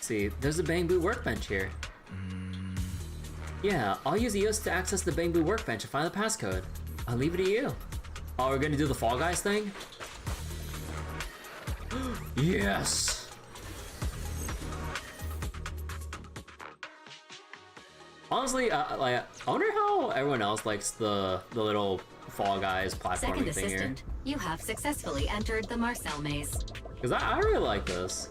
See, there's a Bamboo workbench here. Yeah, I'll use EOS to access the Bamboo workbench and find the passcode. I'll leave it to you. Oh, we're gonna do the Fall Guys thing? Yes! Honestly, like, I wonder how everyone else likes the little Fall Guys Second platforming thing here. assistant, you have successfully entered the Marcel maze. Because I really like this.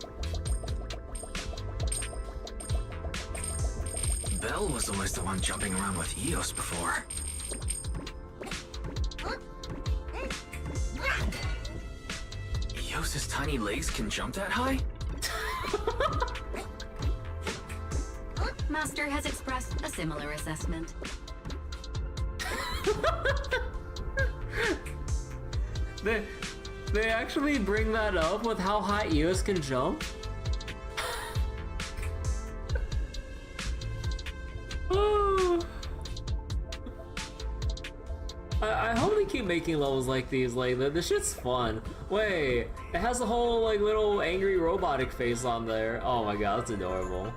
Belle was always the one jumping around with Eos before. Eos's tiny legs can jump that high? Master has expressed a similar assessment. They actually bring that up with how high Eos can jump? I hope they keep making levels like these. Like, this shit's fun. Wait, it has a whole like little angry robotic face on there. Oh my god, that's adorable.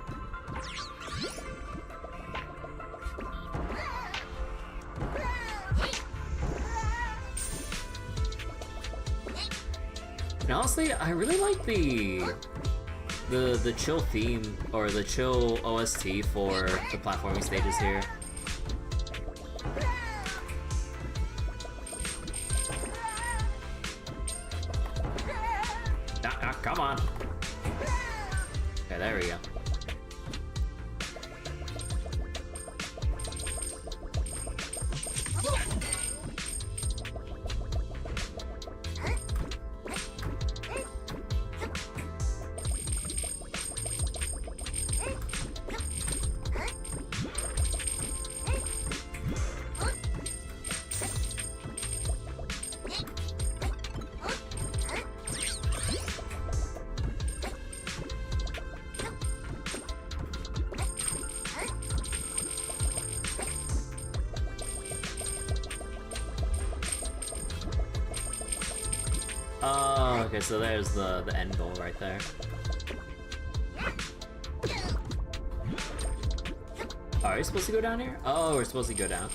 And honestly, I really like the chill theme or the chill OST for the platforming stages here. Come on. Okay, there we go. Oh, okay, so there's the end goal right there. Oh, are you supposed to go down here? Oh, we're supposed to go down.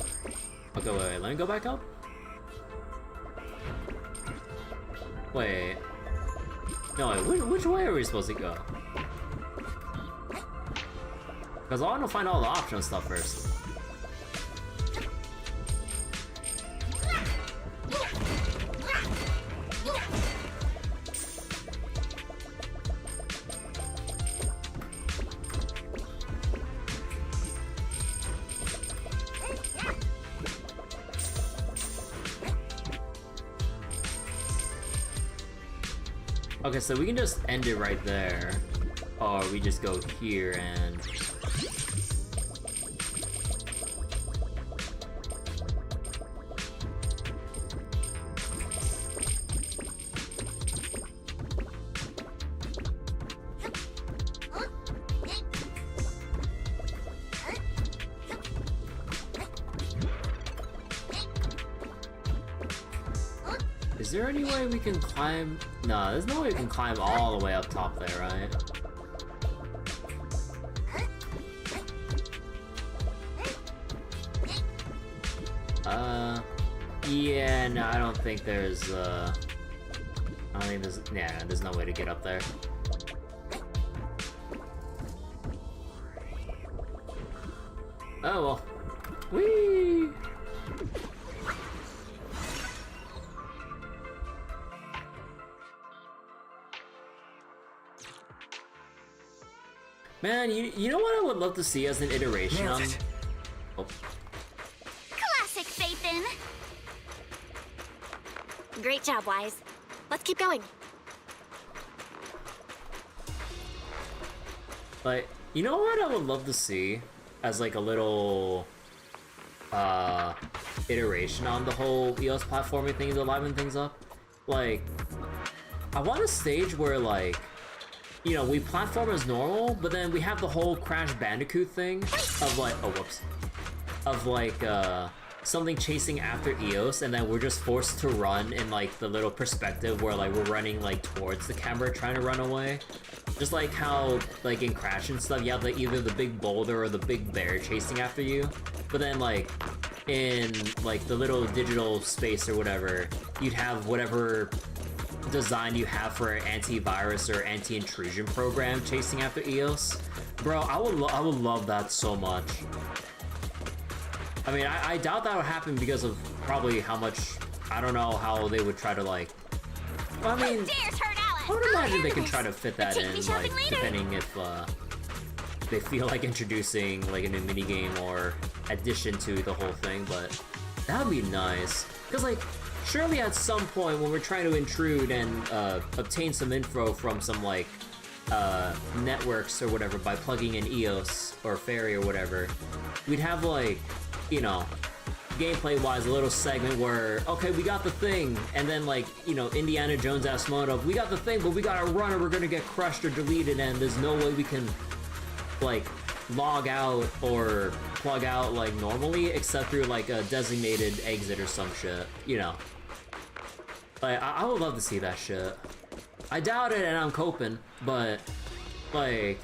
Okay, wait, let me go back up. Wait. No, wait, which way are we supposed to go? Because I want to find all the optional stuff first. Okay, so we can just end it right there, or we just go here and... Is there any way we can climb? No, there's no way we can climb all the way up top there, right? Yeah, no, I don't think there's, I don't think there's, yeah, there's no way to get up there. Oh, well. Whee! Man, you know what I would love to see as an iteration on... Oh. Classic Phaethon! Great job, Wise. Let's keep going. Like, you know what I would love to see as like a little iteration on the whole EOS platforming thing to liven things up? Like, I want a stage where like, you know, we platform as normal, but then we have the whole Crash Bandicoot thing of like, oh whoops, of like something chasing after Eos, and then we're just forced to run in like the little perspective where like we're running like towards the camera trying to run away. Just like how like in Crash and stuff, you have like either the big boulder or the big bear chasing after you, but then like in like the little digital space or whatever, you'd have whatever design you have for an antivirus or anti-intrusion program chasing after Eos. Bro, I would love that so much. I mean, I doubt that would happen because of probably how much, I don't know how they would try to like, well, I mean, I would imagine they can try to fit that in, like, depending if they feel like introducing like a new minigame or addition to the whole thing, but that would be nice. Because like, surely at some point when we're trying to intrude and obtain some info from some like networks or whatever by plugging in EOS or Fairy or whatever, we'd have like, you know, gameplay-wise a little segment where, okay, we got the thing, and then like, you know, Indiana Jones-ass mode of, we got the thing, but we gotta run or we're gonna get crushed or deleted, and there's no way we can like log out or plug out like normally except through like a designated exit or some shit, you know. Like, I would love to see that shit. I doubt it and I'm coping, but like,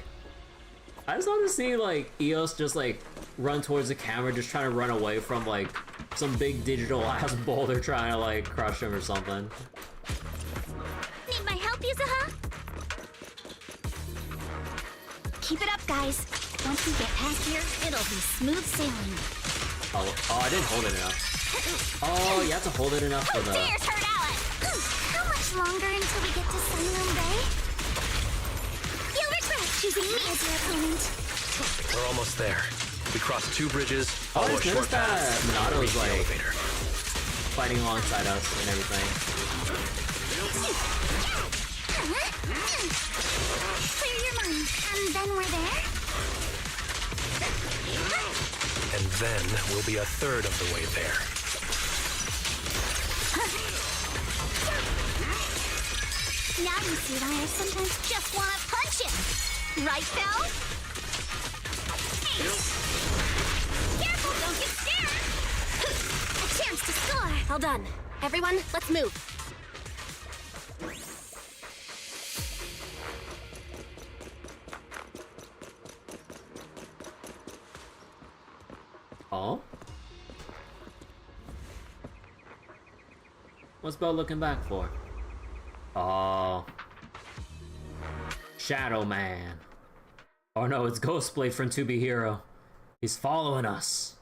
I just want to see like EOS just like run towards the camera, just trying to run away from like some big digital ass boulder trying to like crush him or something. Need my help, Yuzuha? Keep it up, guys. Once we get past here, it'll be smooth sailing. Oh, I didn't hold it enough. Oh, you have to hold it enough for the... Who dares hurt Alice? How much longer until we get to Sunroom Bay? You'll regret choosing me as your opponent. We're almost there. We cross 2 bridges, Oh, follow I a just short noticed that path, Minato's reach the like elevator. fighting alongside us and everything. Clear your mind, and then we're there? And then we'll be a third of the way there. Now you see why I sometimes just want to punch him. Right, Belle? Hey. Careful, don't get scared! A chance to score! All done. Everyone, let's move. Oh? What's Belle looking back for? Oh. Shadow Man. Oh no, it's Ghostblade from To Be Hero. He's following us.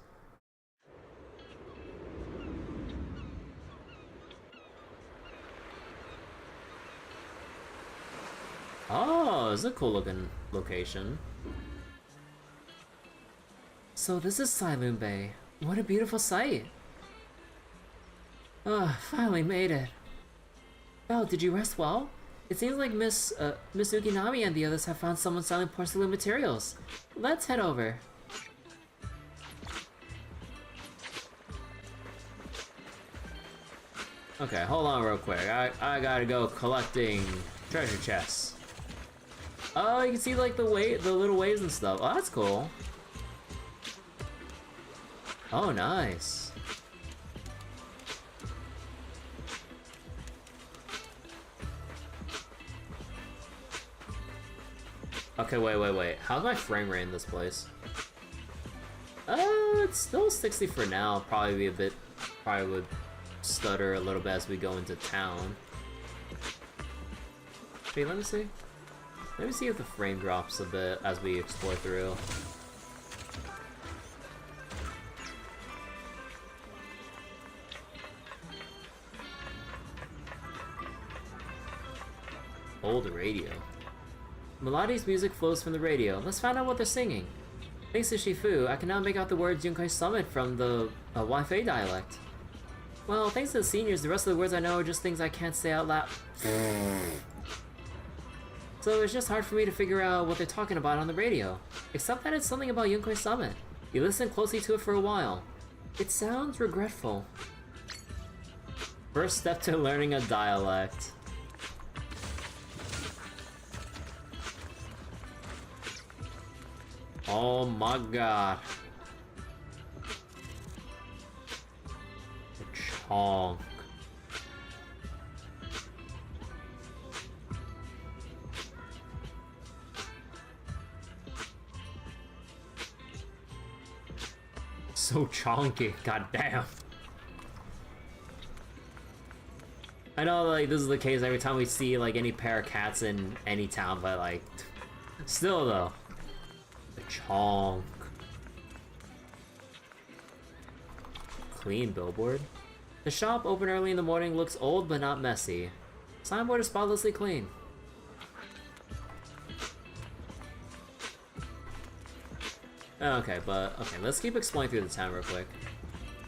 Oh, it's a cool looking location. So this is Sailoon Bay. What a beautiful sight. Finally made it. Belle, did you rest well? It seems like Miss Ukinami and the others have found someone selling porcelain materials. Let's head over. Okay, hold on real quick. I gotta go collecting treasure chests. Oh, you can see like the little waves and stuff. Oh, that's cool. Oh, nice. Okay, wait. How's my frame rate in this place? It's still 60 for now. Probably would stutter a little bit as we go into town. Wait, let me see. Let me see if the frame drops a bit as we explore through. Old radio. Melodi's music flows from the radio. Let's find out what they're singing. Thanks to Shifu, I can now make out the words Yunkai Summit from the Wi-Fi dialect. Well, thanks to the seniors, the rest of the words I know are just things I can't say out loud. So it's just hard for me to figure out what they're talking about on the radio. Except that it's something about Yunkai Summit. You listen closely to it for a while. It sounds regretful. First step to learning a dialect. Oh my god. The chonk. So chonky, goddamn. I know like this is the case every time we see like any pair of cats in any town, but like still though. The chonk. clean billboard. The shop, open early in the morning, looks old but not messy. Signboard is spotlessly clean. Okay, let's keep exploring through the town real quick.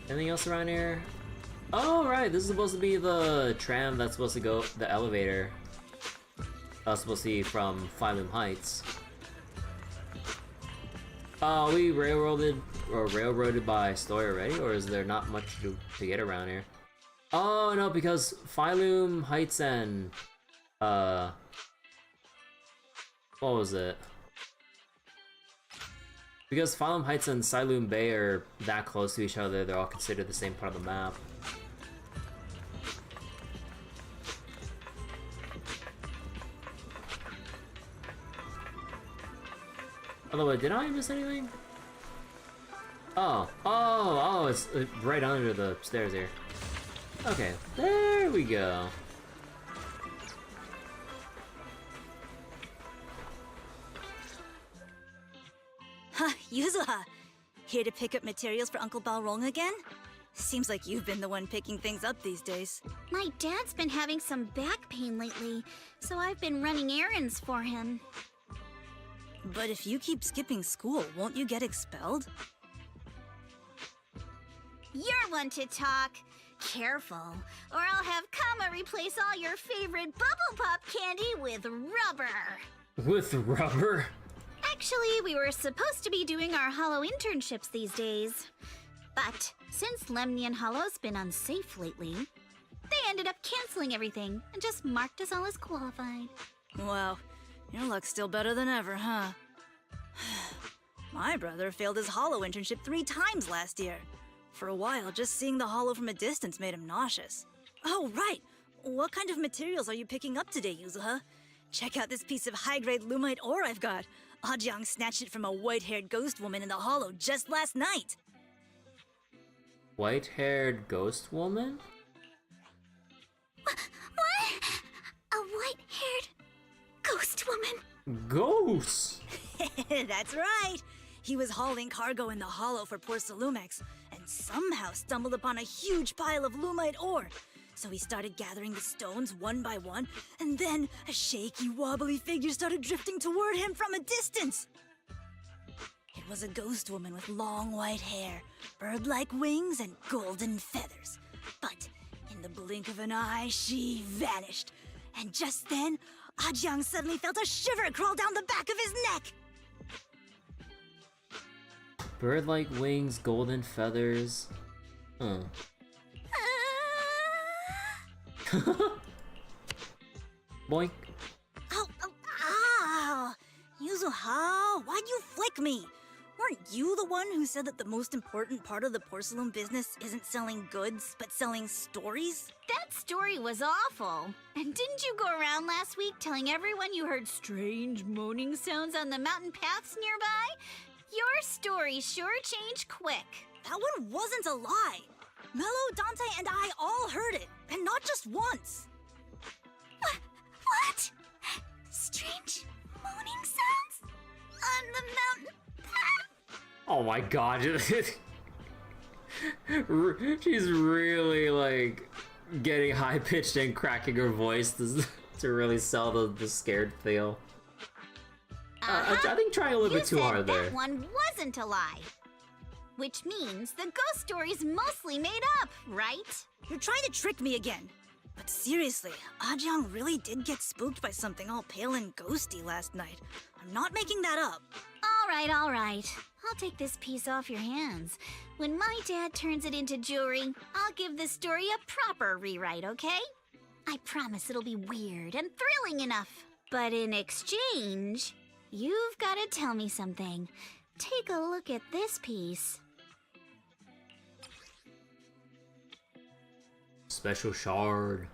Anything else around here? Oh, right, this is supposed to be the tram that's supposed to go, the elevator. That's supposed to be from Phylum Heights. Oh, we railroaded by Story already, or is there not much to get around here? Oh, no, because Phylum Heights and, what was it? Because Phylum Heights and Siloom Bay are that close to each other, they're all considered the same part of the map. By the way, did I miss anything? Oh, it's right under the stairs here. Okay, there we go. Huh, Yuzuha! Here to pick up materials for Uncle Balrog again? Seems like you've been the one picking things up these days. My dad's been having some back pain lately, so I've been running errands for him. But if you keep skipping school, won't you get expelled? You're one to talk. Careful, or I'll have Kama replace all your favorite Bubble Pop candy with rubber. With rubber? Actually, we were supposed to be doing our Hollow internships these days. But since Lemnian Hollow's been unsafe lately, they ended up canceling everything and just marked us all as qualified. Wow, your luck's still better than ever, huh? My brother failed his Hollow internship 3 times last year. For a while, just seeing the Hollow from a distance made him nauseous. Oh, right! What kind of materials are you picking up today, Yuzuha? Check out this piece of high-grade Lumite ore I've got. Ajang snatched it from a white-haired ghost woman in the Hollow just last night. White-haired ghost woman? What? A white-haired ghost woman? Ghosts? That's right! He was hauling cargo in the Hollow for Porcelumex, and somehow stumbled upon a huge pile of Lumite ore. So he started gathering the stones one by one, and then a shaky, wobbly figure started drifting toward him from a distance. It was a ghost woman with long white hair, bird-like wings, and golden feathers. But in the blink of an eye, she vanished. And just then, Ajang suddenly felt a shiver crawl down the back of his neck. Bird-like wings, golden feathers. Huh. Boink. Ow! Yuzuha, why'd you flick me? Weren't you the one who said that the most important part of the porcelain business isn't selling goods, but selling stories? That story was awful. And didn't you go around last week telling everyone you heard strange moaning sounds on the mountain paths nearby? Your story sure changed quick. That one wasn't a lie. Mello, Dante, and I all heard it, and not just once. What? Strange moaning sounds? On the mountain path? Oh my god. She's really, like, getting high-pitched and cracking her voice to really sell the scared feel. I think trying a little bit too hard there. That one wasn't a lie. Which means the ghost story's mostly made up, right? You're trying to trick me again. But seriously, Ajang really did get spooked by something all pale and ghosty last night. I'm not making that up. All right. I'll take this piece off your hands. When my dad turns it into jewelry, I'll give this story a proper rewrite, okay? I promise it'll be weird and thrilling enough. But in exchange, you've got to tell me something. Take a look at this piece. Special shard.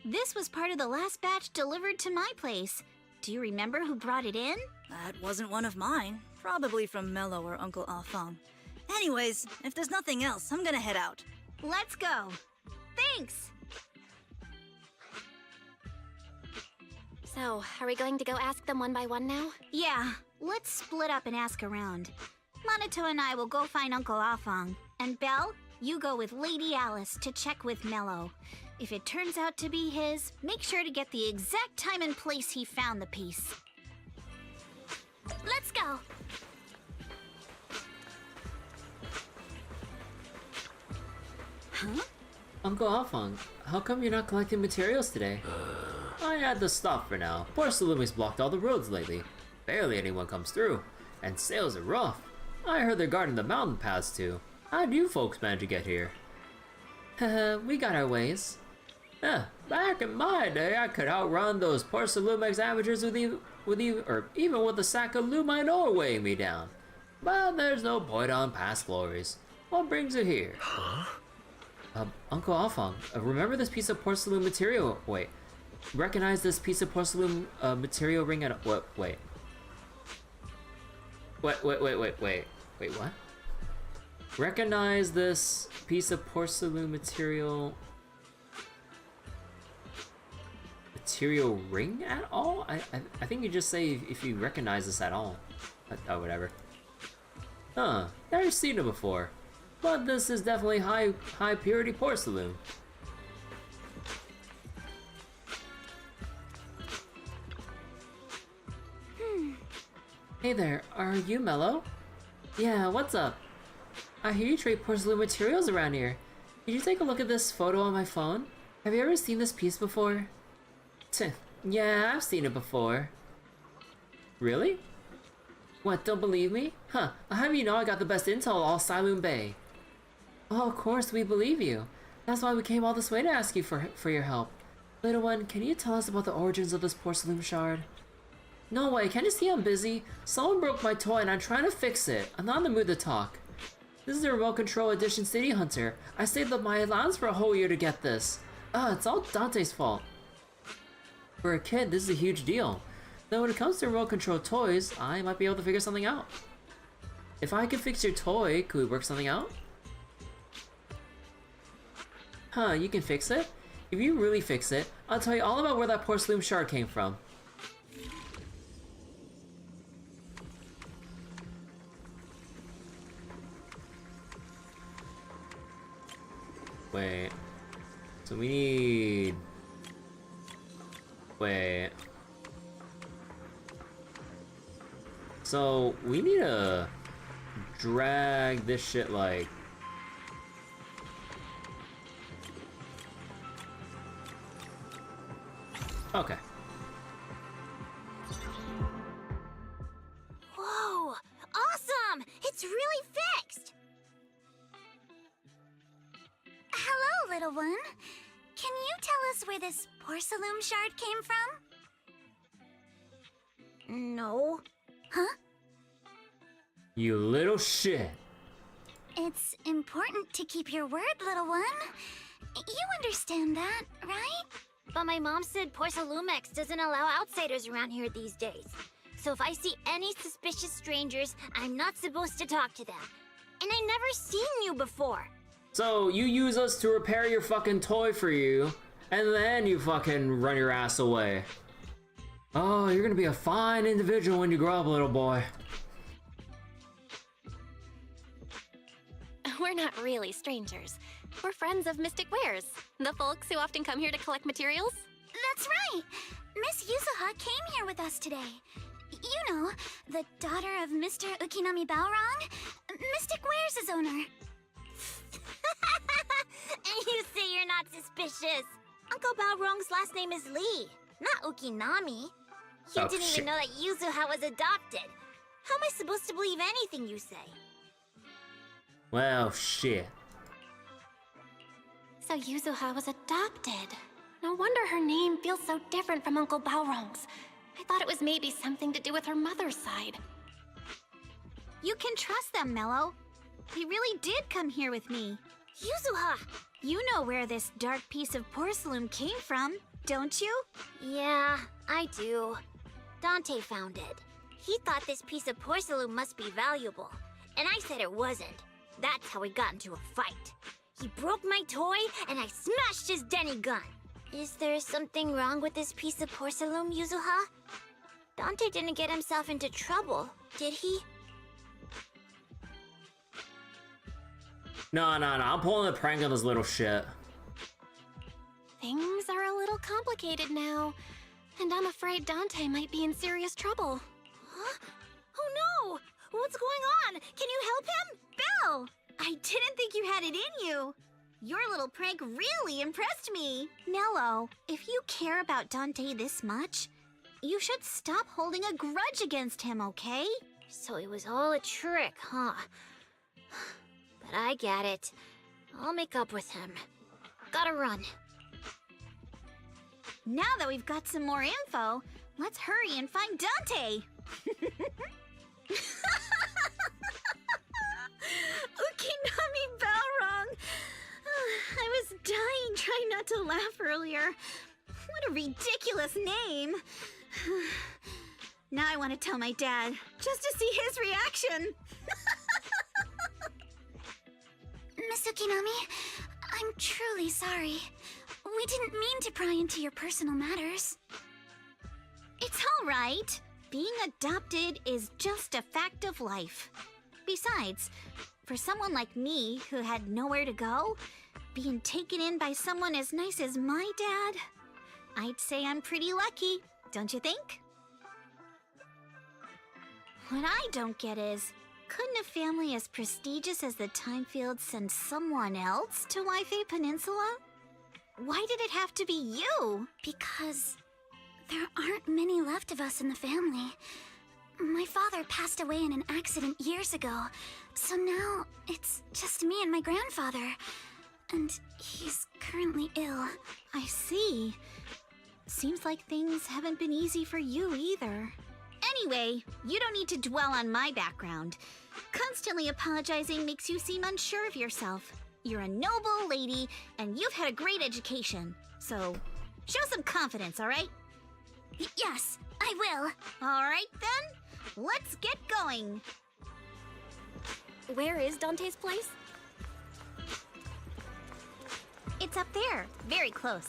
This was part of the last batch delivered to my place. Do you remember who brought it in? That wasn't one of mine. Probably from Mello or Uncle Afang. Anyways, if there's nothing else, I'm gonna head out. Let's go. Thanks! So, are we going to go ask them one by one now? Yeah, let's split up and ask around. Monato and I will go find Uncle Afang. And Belle, You go with Lady Alice to check with Mello. If it turns out to be his, make sure to get the exact time and place he found the piece. Let's go. Huh? Uncle Alphonse, how come you're not collecting materials today? I had to stop for now. Poor Salumix blocked all the roads lately. Barely anyone comes through, and sales are rough. I heard they're guarding the mountain paths too. How'd you folks manage to get here? We got our ways. Back in my day, I could outrun those poor Salumix amateurs or even with a sack of lumine ore weighing me down. But there's no point on past glories. What brings you here? Huh? Uncle Alphonse, remember this piece of porcelain material? Wait. Recognize this piece of porcelain material ring at what? Wait, what? Recognize this piece of porcelain material ring at all? I think you just say if you recognize this at all. Oh, whatever. Huh, never seen it before. But this is definitely high purity porcelain. Hey there, are you Mello? Yeah, what's up? I hear you trade porcelain materials around here. Did you take a look at this photo on my phone? Have you ever seen this piece before? Yeah, I've seen it before. Really? What, don't believe me? Huh, I'll have you know I got the best intel all Siloon Bay. Oh, of course, we believe you. That's why we came all this way to ask you for your help. Little one, can you tell us about the origins of this porcelain shard? No way, can't you see I'm busy? Someone broke my toy and I'm trying to fix it. I'm not in the mood to talk. This is a remote control edition City Hunter. I saved up my allowance for a whole year to get this. It's all Dante's fault. For a kid, this is a huge deal. Though when it comes to remote control toys, I might be able to figure something out. If I could fix your toy, could we work something out? Huh, you can fix it? If you really fix it, I'll tell you all about where that porcelain shard came from. Wait. So we need... Wait. So we need to drag this shit like... Okay. Whoa! Awesome! It's really fixed! Hello, little one. Can you tell us where this porcelain shard came from? No. Huh? You little shit. It's important to keep your word, little one. You understand that, right? But my mom said Porcelumex doesn't allow outsiders around here these days. So if I see any suspicious strangers, I'm not supposed to talk to them. And I never seen you before. So you use us to repair your fucking toy for you, and then you fucking run your ass away. Oh, you're gonna be a fine individual when you grow up, little boy. We're not really strangers. We're friends of Mystic Wares, the folks who often come here to collect materials. That's right! Miss Yuzuha came here with us today. You know, the daughter of Mr. Ukinami Balrong, Mystic Wares' owner. And you say you're not suspicious. Uncle Balrong's last name is Lee, not Ukinami. You didn't even know that Yuzuha was adopted. How am I supposed to believe anything you say? Well, shit. So Yuzuha was adopted. No wonder her name feels so different from Uncle Balrong's. I thought it was maybe something to do with her mother's side. You can trust them, Mello. He really did come here with me. Yuzuha! You know where this dark piece of porcelain came from, don't you? Yeah, I do. Dante found it. He thought this piece of porcelain must be valuable, and I said it wasn't. That's how we got into a fight. He broke my toy, and I smashed his Denny gun. Is there something wrong with this piece of porcelain, Yuzuha? Dante didn't get himself into trouble, did he? No, I'm pulling a prank on this little shit. Things are a little complicated now, and I'm afraid Dante might be in serious trouble. Huh? Oh no! What's going on? Can you help him? Belle! I didn't think you had it in you. Your little prank really impressed me. Nello, if you care about Dante this much, you should stop holding a grudge against him, okay? So it was all a trick, huh? But I get it. I'll make up with him. Gotta run. Now that we've got some more info, let's hurry and find Dante! Ukinami Balrog! I was dying trying not to laugh earlier. What a ridiculous name! Now I want to tell my dad, just to see his reaction! Miss Ukinami, I'm truly sorry. We didn't mean to pry into your personal matters. It's all right. Being adopted is just a fact of life. Besides, for someone like me who had nowhere to go, being taken in by someone as nice as my dad, I'd say I'm pretty lucky, don't you think? What I don't get is, couldn't a family as prestigious as the Timefields send someone else to Waifei Peninsula? Why did it have to be you? Because there aren't many left of us in the family. My father passed away in an accident years ago, so now it's just me and my grandfather. And he's currently ill. I see. Seems like things haven't been easy for you either. Anyway, you don't need to dwell on my background. Constantly apologizing makes you seem unsure of yourself. You're a noble lady, and you've had a great education. So, show some confidence, all right? Yes, I will. All right, then. Let's get going. Where is Dante's place? It's up there, very close.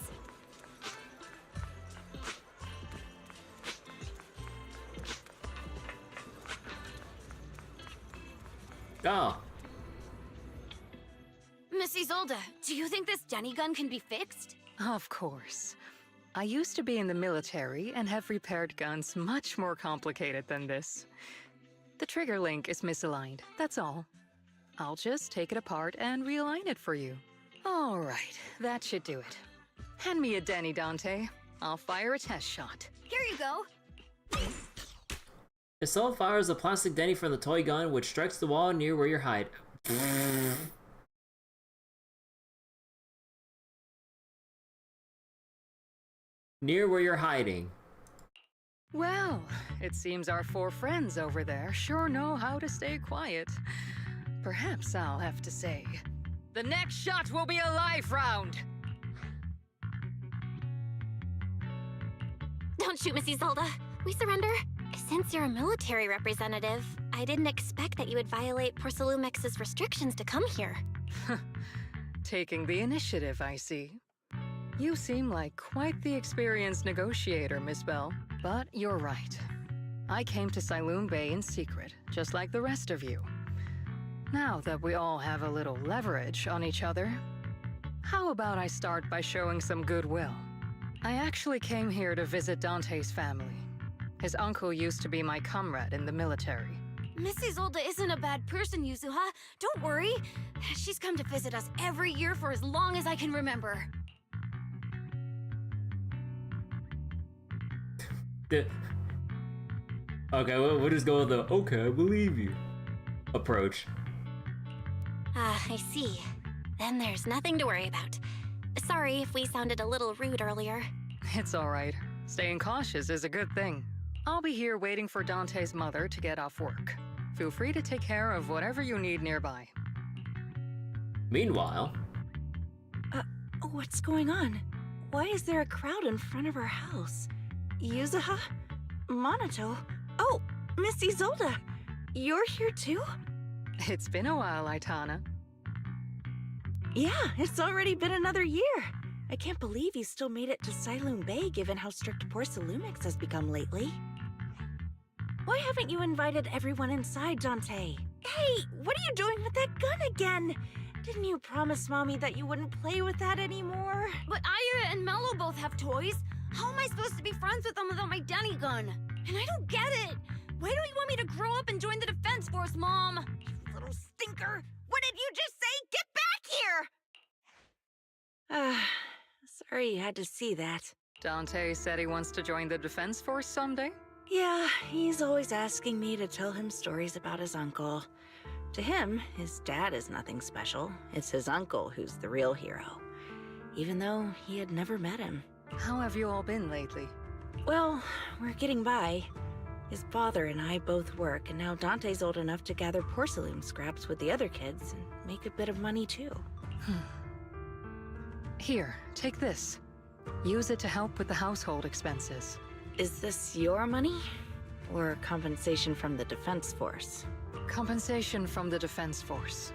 Oh. Miss Isolde, do you think this Denny gun can be fixed? Of course. I used to be in the military and have repaired guns much more complicated than this. The trigger link is misaligned, that's all. I'll just take it apart and realign it for you. All right, that should do it. Hand me a Denny, Dante. I'll fire a test shot. Here you go. It still fires a plastic Denny from the toy gun, which strikes the wall near where you're hiding. Near where you're hiding. Well, it seems our four friends over there sure know how to stay quiet. Perhaps I'll have to say, the next shot will be a life round! Don't shoot, Miss Isolde. We surrender. Since you're a military representative, I didn't expect that you would violate Porcelumex's restrictions to come here. Taking the initiative, I see. You seem like quite the experienced negotiator, Miss Bell. But you're right. I came to Siloon Bay in secret, just like the rest of you. Now that we all have a little leverage on each other, how about I start by showing some goodwill? I actually came here to visit Dante's family. His uncle used to be my comrade in the military. Miss Isolde isn't a bad person, Yuzuha. Don't worry. She's come to visit us every year for as long as I can remember. Okay, we'll just go with the okay, I believe you approach. Ah, I see. Then there's nothing to worry about. Sorry if we sounded a little rude earlier. It's all right. Staying cautious is a good thing. I'll be here waiting for Dante's mother to get off work. Feel free to take care of whatever you need nearby. Meanwhile... What's going on? Why is there a crowd in front of our house? Yuzuha? Monato? Oh, Miss Isolde! You're here too? It's been a while, Aitana. Yeah, it's already been another year. I can't believe you still made it to Siloon Bay given how strict Porcelumix has become lately. Why haven't you invited everyone inside, Dante? Hey, what are you doing with that gun again? Didn't you promise Mommy that you wouldn't play with that anymore? But Aya and Mello both have toys. How am I supposed to be friends with them without my Denny gun? And I don't get it. Why don't you want me to grow up and join the Defense Force, Mom? You little stinker. What did you just say? Get back here! Sorry you had to see that. Dante said he wants to join the Defense Force someday? Yeah, he's always asking me to tell him stories about his uncle. To him, his dad is nothing special. It's his uncle who's the real hero, even though he had never met him. How have you all been lately? Well, we're getting by. His father and I both work, and now Dante's old enough to gather porcelain scraps with the other kids and make a bit of money too. Here, take this. Use it to help with the household expenses. Is this your money? Or compensation from the Defense Force? Compensation from the Defense Force.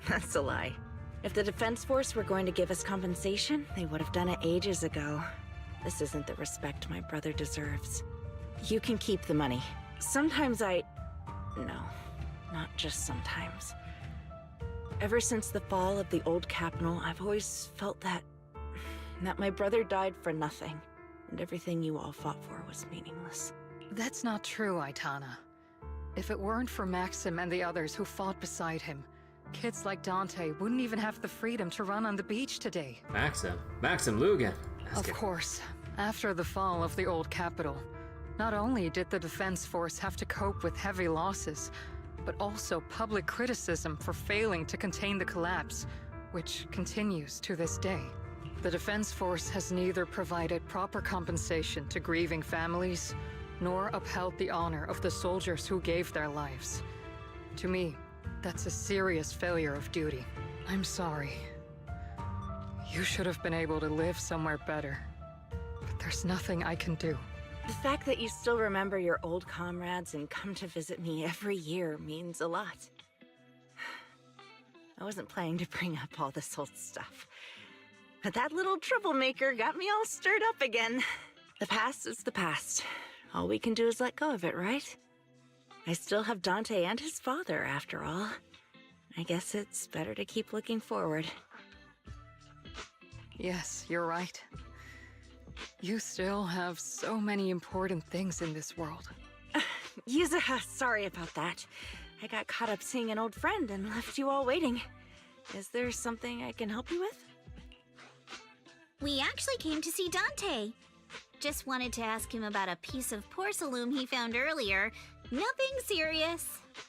That's a lie. If the Defense Force were going to give us compensation, they would have done it ages ago. This isn't the respect my brother deserves. You can keep the money. Sometimes No, not just sometimes. Ever since the fall of the old capital, I've always felt that my brother died for nothing, and everything you all fought for was meaningless. That's not true, Aitana. If it weren't for Maxim and the others who fought beside him, kids like Dante wouldn't even have the freedom to run on the beach today. Maxim Lugan. Of course, after the fall of the old capital, not only did the Defense Force have to cope with heavy losses, but also public criticism for failing to contain the collapse, which continues to this day. The Defense Force has neither provided proper compensation to grieving families, nor upheld the honor of the soldiers who gave their lives. To me, that's a serious failure of duty. I'm sorry. You should have been able to live somewhere better. But there's nothing I can do. The fact that you still remember your old comrades and come to visit me every year means a lot. I wasn't planning to bring up all this old stuff, but that little troublemaker got me all stirred up again. The past is the past. All we can do is let go of it, right? I still have Dante and his father, after all. I guess it's better to keep looking forward. Yes, you're right. You still have so many important things in this world. Yuzuha, sorry about that. I got caught up seeing an old friend and left you all waiting. Is there something I can help you with? We actually came to see Dante. Just wanted to ask him about a piece of porcelain he found earlier. Nothing serious.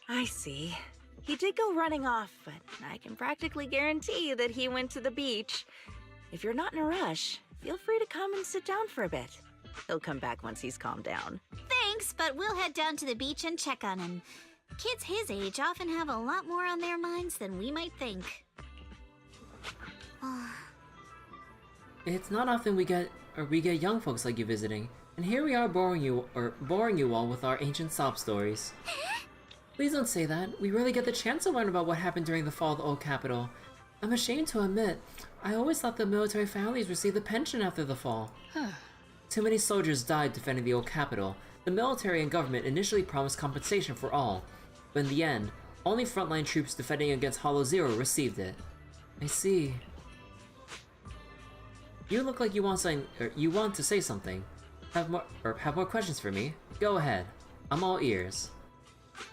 I see. He did go running off, but I can practically guarantee that he went to the beach. If you're not in a rush, feel free to come and sit down for a bit. He'll come back once he's calmed down. Thanks, but we'll head down to the beach and check on him. Kids his age often have a lot more on their minds than we might think. It's not often we get young folks like you visiting, and here we are boring you all with our ancient sob stories. Please don't say that. We rarely get the chance to learn about what happened during the fall of the old capital. I'm ashamed to admit, I always thought the military families received a pension after the fall. Too many soldiers died defending the old capital. The military and government initially promised compensation for all, but in the end, only frontline troops defending against Hollow Zero received it. I see. You look like you want to say something. Have more questions for me? Go ahead. I'm all ears.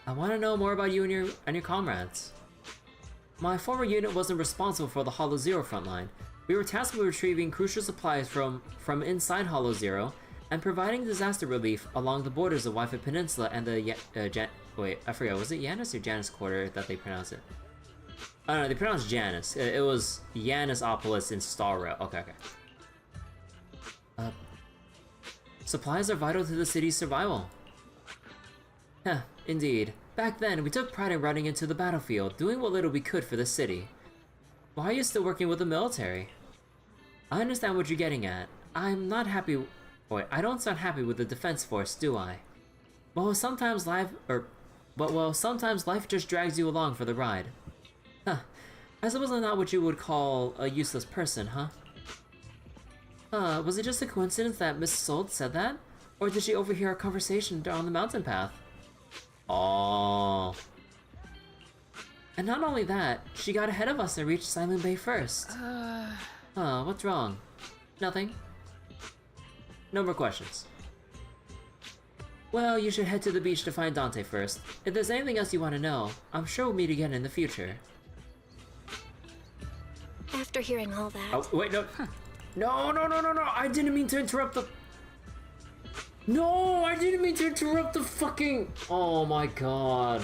I want to know more about you and your comrades. My former unit wasn't responsible for the Hollow Zero frontline. We were tasked with retrieving crucial supplies from inside Hollow Zero and providing disaster relief along the borders of Wi-Fi Peninsula and the wait, I forgot, was it Janus or Janus Quarter that they pronounce it? Oh no, they pronounced Janus. It was Janusopolis in Star Rail. Okay. Supplies are vital to the city's survival. Indeed. Back then, we took pride in running into the battlefield, doing what little we could for the city. Why are you still working with the military? I understand what you're getting at. I'm not happy. Wait, I don't sound happy with the Defense Force, do I? Sometimes life just drags you along for the ride. I suppose I'm not what you would call a useless person, huh? Was it just a coincidence that Miss Sold said that? Or did she overhear our conversation on the mountain path? Oh. And not only that, she got ahead of us and reached Silent Bay first. What's wrong? Nothing. No more questions. Well, you should head to the beach to find Dante first. If there's anything else you want to know, I'm sure we'll meet again in the future. After hearing all that... Oh, wait, no. No, I didn't mean to interrupt the... No, I didn't mean to interrupt the fucking... Oh my god.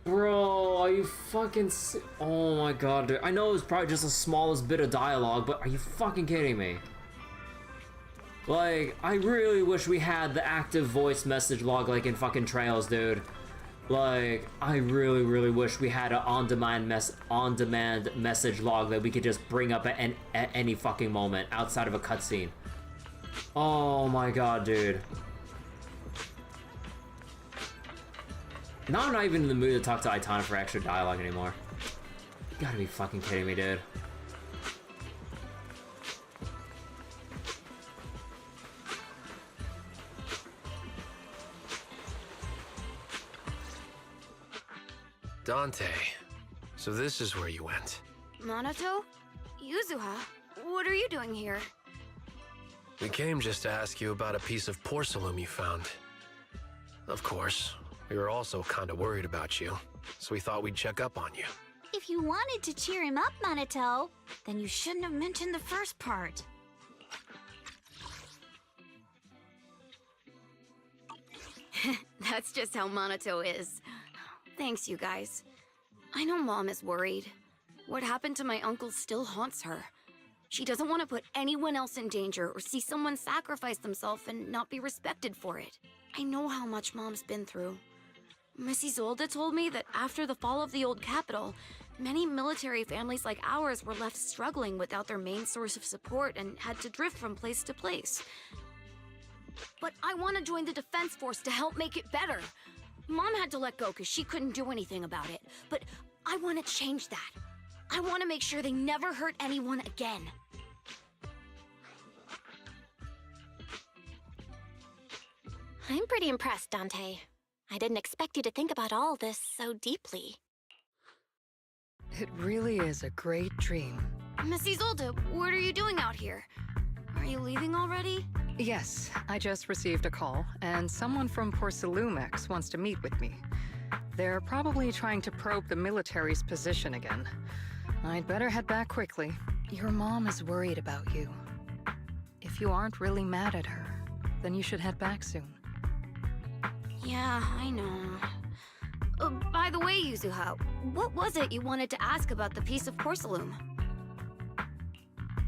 Bro, are you fucking oh my god, dude. I know it was probably just the smallest bit of dialogue, but are you fucking kidding me? Like, I really wish we had the active voice message log like in fucking Trails, dude. Like, I really wish we had an on-demand message log that we could just bring up at any fucking moment outside of a cutscene. Oh my god, dude. Now I'm not even in the mood to talk to Aitana for extra dialogue anymore. You gotta be fucking kidding me, dude. Dante, so this is where you went. Minato? Yuzuha? What are you doing here? We came just to ask you about a piece of porcelain you found. Of course, we were also kinda worried about you, so we thought we'd check up on you. If you wanted to cheer him up, Minato, then you shouldn't have mentioned the first part. That's just how Minato is. Thanks, you guys. I know Mom is worried. What happened to my uncle still haunts her. She doesn't want to put anyone else in danger or see someone sacrifice themselves and not be respected for it. I know how much Mom's been through. Miss Isolde told me that after the fall of the old capital, many military families like ours were left struggling without their main source of support and had to drift from place to place. But I want to join the defense force to help make it better. Mom had to let go because she couldn't do anything about it, but I want to change that. I want to make sure they never hurt anyone again. I'm pretty impressed, Dante. I didn't expect you to think about all this so deeply. It really is a great dream. Miss Isolde, what are you doing out here? Are you leaving already? Yes, I just received a call, and someone from Porcelumex wants to meet with me. They're probably trying to probe the military's position again. I'd better head back quickly. Your mom is worried about you. If you aren't really mad at her, then you should head back soon. Yeah, I know. By the way, Yuzuha, what was it you wanted to ask about the piece of porcelain?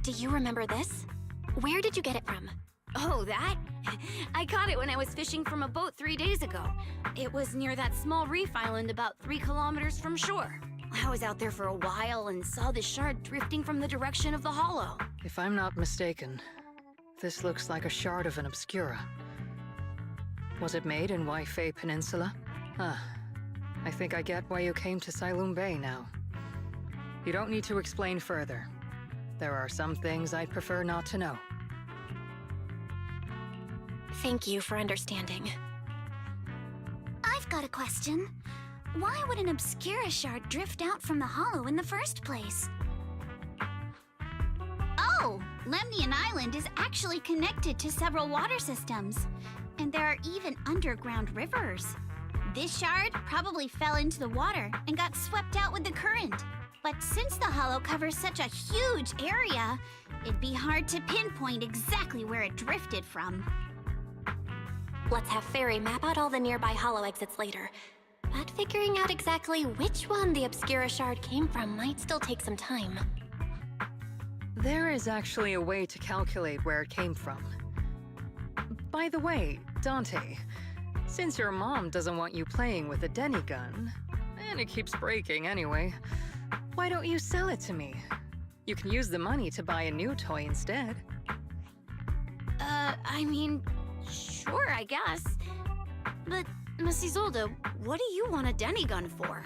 Do you remember this? Where did you get it from? Oh, that? I caught it when I was fishing from a boat 3 days ago. It was near that small reef island about 3 kilometers from shore. I was out there for a while and saw the shard drifting from the direction of the hollow. If I'm not mistaken, this looks like a shard of an Obscura. Was it made in Waifei Peninsula? I think I get why you came to Silum Bay now. You don't need to explain further. There are some things I'd prefer not to know. Thank you for understanding. I've got a question. Why would an Obscura shard drift out from the hollow in the first place? Oh, Lemnian Island is actually connected to several water systems. And there are even underground rivers. This shard probably fell into the water and got swept out with the current. But since the hollow covers such a huge area, it'd be hard to pinpoint exactly where it drifted from. Let's have Fairy map out all the nearby hollow exits later. But figuring out exactly which one the Obscura shard came from might still take some time. There is actually a way to calculate where it came from. By the way, Dante, since your mom doesn't want you playing with a Denny gun, and it keeps breaking anyway, why don't you sell it to me? You can use the money to buy a new toy instead. I mean, sure, I guess. But, Miss Isolde, what do you want a Denny gun for?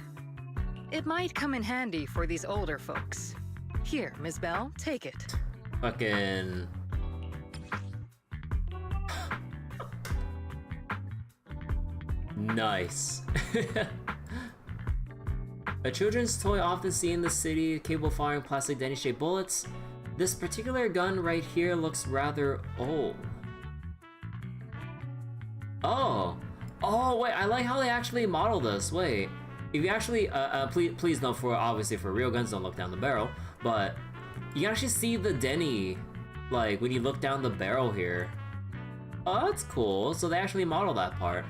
It might come in handy for these older folks. Here, Ms. Bell, take it. Fucking... Nice. A children's toy often seen in the city, capable of firing plastic Denny-shaped bullets. This particular gun right here looks rather old. Oh. Oh, wait, I like how they actually model this. Wait. If you actually, please note, obviously for real guns, don't look down the barrel, but you can actually see the Denny, like, when you look down the barrel here. Oh, that's cool. So they actually model that part.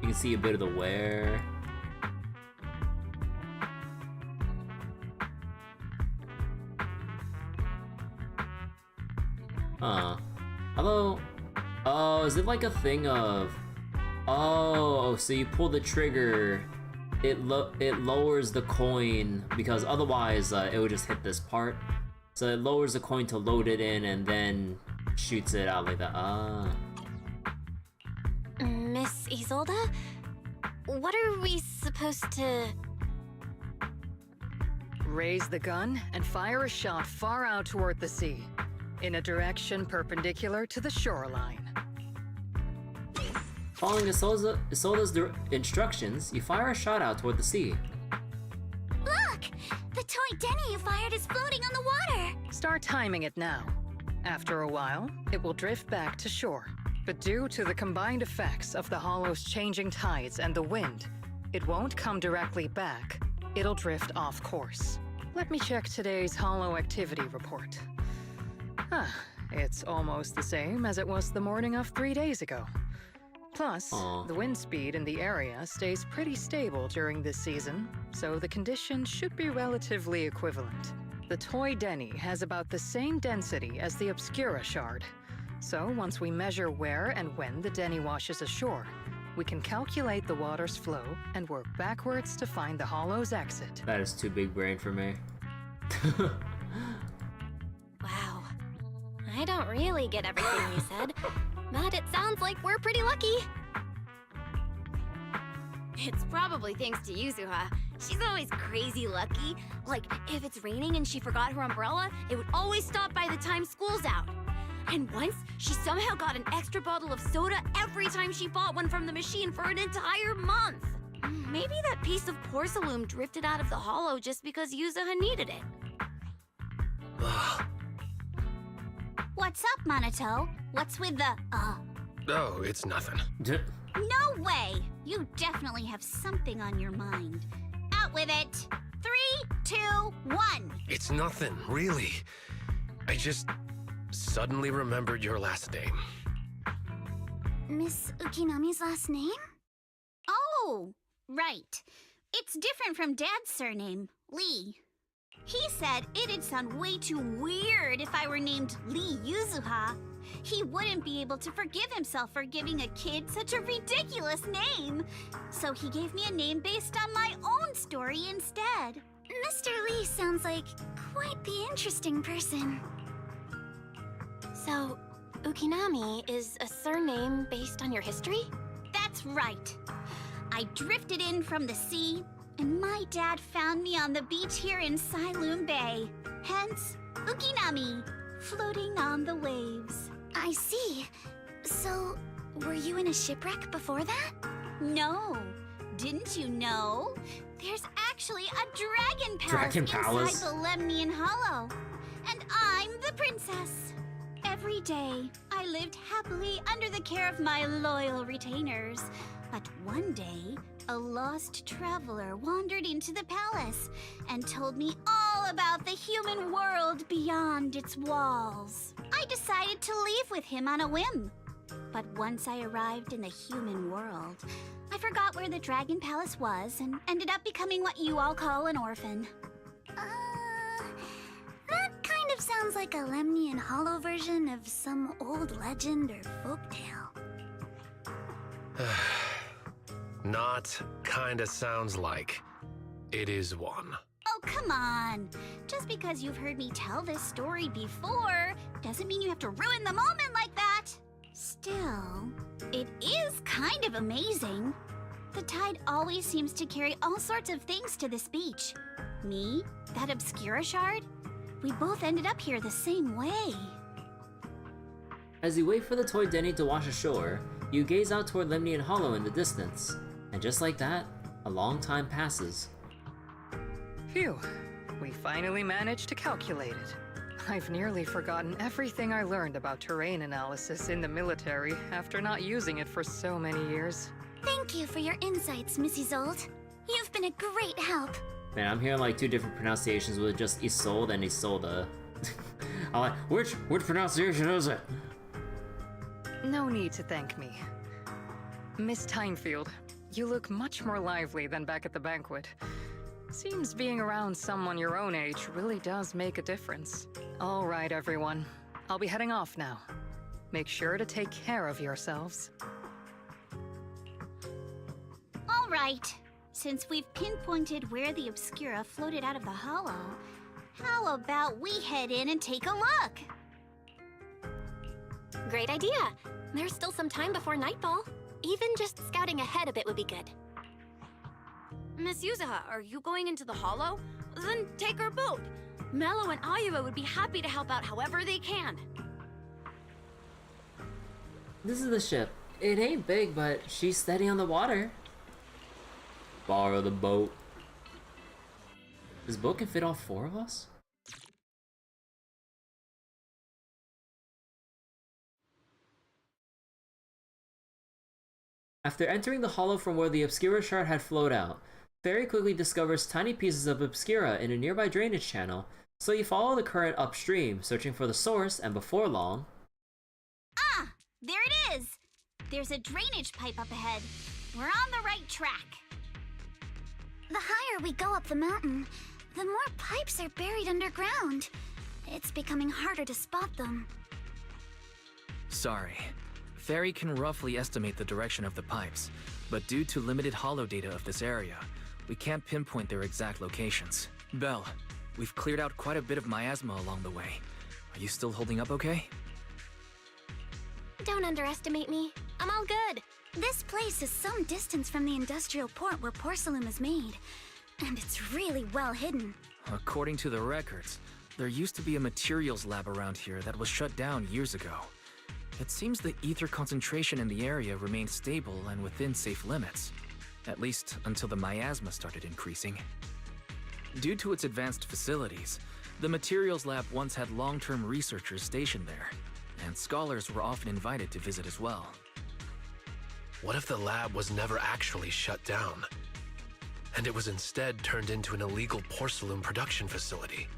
You can see a bit of the wear. Although, oh, is it like a thing of, oh, so you pull the trigger, it lowers the coin, because otherwise it would just hit this part. So it lowers the coin to load it in and then shoots it out like that. Ah. Miss Isolde? What are we supposed to... Raise the gun and fire a shot far out toward the sea, in a direction perpendicular to the shoreline. Following Isolde's instructions, you fire a shot out toward the sea. Look! The toy Denny you fired is floating on the water! Start timing it now. After a while, it will drift back to shore. But due to the combined effects of the hollow's changing tides and the wind, it won't come directly back. It'll drift off course. Let me check today's hollow activity report. It's almost the same as it was the morning of 3 days ago. Plus, the wind speed in the area stays pretty stable during this season, so the conditions should be relatively equivalent. The toy Denny has about the same density as the Obscura shard. So once we measure where and when the Denny washes ashore, we can calculate the water's flow and work backwards to find the hollow's exit. That is too big brain for me. Wow. I don't really get everything you said, but it sounds like we're pretty lucky. It's probably thanks to Yuzuha. She's always crazy lucky. Like, if it's raining and she forgot her umbrella, it would always stop by the time school's out. And once, she somehow got an extra bottle of soda every time she bought one from the machine for an entire month. Maybe that piece of porcelain drifted out of the hollow just because Yuzuha needed it. What's up, Monato? What's with the, Oh, it's nothing. No way! You definitely have something on your mind. Out with it! 3, 2, 1! It's nothing, really. I just suddenly remembered your last name. Miss Ukinami's last name? Oh, right. It's different from Dad's surname, Lee. He said it'd sound way too weird if I were named Lee Yuzuha. He wouldn't be able to forgive himself for giving a kid such a ridiculous name. So he gave me a name based on my own story instead. Mr. Lee sounds like quite the interesting person. So, Ukinami is a surname based on your history? That's right. I drifted in from the sea, and my dad found me on the beach here in Sailoon Bay. Hence, Ukinami, floating on the waves. I see. So, were you in a shipwreck before that? No. Didn't you know? There's actually a dragon palace inside the Lemnian Hollow. And I'm the princess. Every day, I lived happily under the care of my loyal retainers. But one day, a lost traveler wandered into the palace and told me all about the human world beyond its walls. I decided to leave with him on a whim. But once I arrived in the human world, I forgot where the Dragon Palace was and ended up becoming what you all call an orphan. That kind of sounds like a Lemnian Hollow version of some old legend or folktale. Not kinda sounds like. It is one. Oh, come on. Just because you've heard me tell this story before doesn't mean you have to ruin the moment like that. Still, it is kind of amazing. The tide always seems to carry all sorts of things to this beach. Me, that Obscura shard, we both ended up here the same way. As you wait for the toy Denny to wash ashore, you gaze out toward Lemnian Hollow in the distance. And just like that, a long time passes. Phew. We finally managed to calculate it. I've nearly forgotten everything I learned about terrain analysis in the military after not using it for so many years. Thank you for your insights, Mrs. Zold. You've been a great help. Man, I'm hearing like two different pronunciations with just Isolde and Isolde. I'm like, which pronunciation is it? No need to thank me. Miss Timefield, you look much more lively than back at the banquet. Seems being around someone your own age really does make a difference. All right, everyone. I'll be heading off now. Make sure to take care of yourselves. All right. Since we've pinpointed where the Obscura floated out of the hollow, how about we head in and take a look? Great idea. There's still some time before nightfall. Even just scouting ahead a bit would be good. Miss Yuzuha, are you going into the hollow? Then take our boat. Mello and Ayuva would be happy to help out however they can. This is the ship. It ain't big, but she's steady on the water. Borrow the boat. This boat can fit all four of us? After entering the hollow from where the Obscura shard had flowed out, Fairy quickly discovers tiny pieces of Obscura in a nearby drainage channel, so you follow the current upstream, searching for the source, and before long... Ah! There it is! There's a drainage pipe up ahead. We're on the right track. The higher we go up the mountain, the more pipes are buried underground. It's becoming harder to spot them. Sorry. Fairy can roughly estimate the direction of the pipes, but due to limited holo data of this area, we can't pinpoint their exact locations. Belle, we've cleared out quite a bit of miasma along the way. Are you still holding up okay? Don't underestimate me. I'm all good. This place is some distance from the industrial port where porcelain is made, and it's really well hidden. According to the records, there used to be a materials lab around here that was shut down years ago. It seems the ether concentration in the area remained stable and within safe limits, at least until the miasma started increasing. Due to its advanced facilities, the materials lab once had long-term researchers stationed there, and scholars were often invited to visit as well. What if the lab was never actually shut down, and it was instead turned into an illegal porcelain production facility?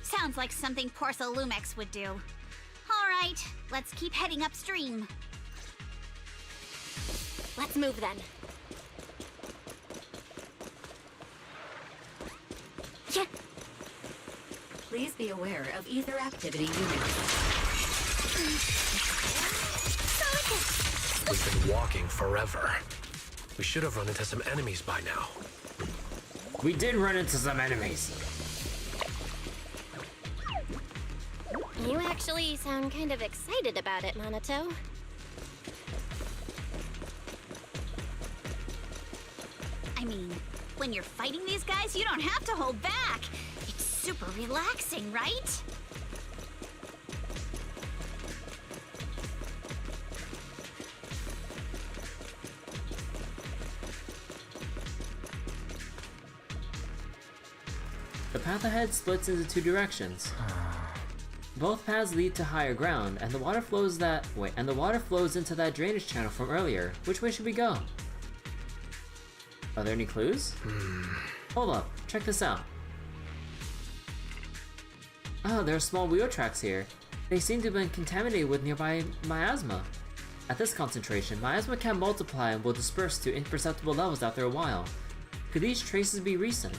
Sounds like something Porcelumex would do. All right, let's keep heading upstream. Let's move then. Yeah. Please be aware of ether activity units. We've been walking forever. We should have run into some enemies by now. We did run into some enemies. You actually sound kind of excited about it, Minato. I mean, when you're fighting these guys, you don't have to hold back. It's super relaxing, right? The path ahead splits into two directions. Both paths lead to higher ground, and the water flows into that drainage channel from earlier. Which way should we go? Are there any clues? Hold up, check this out. Oh, there are small wheel tracks here. They seem to have been contaminated with nearby miasma. At this concentration, miasma can multiply and will disperse to imperceptible levels after a while. Could these traces be recent?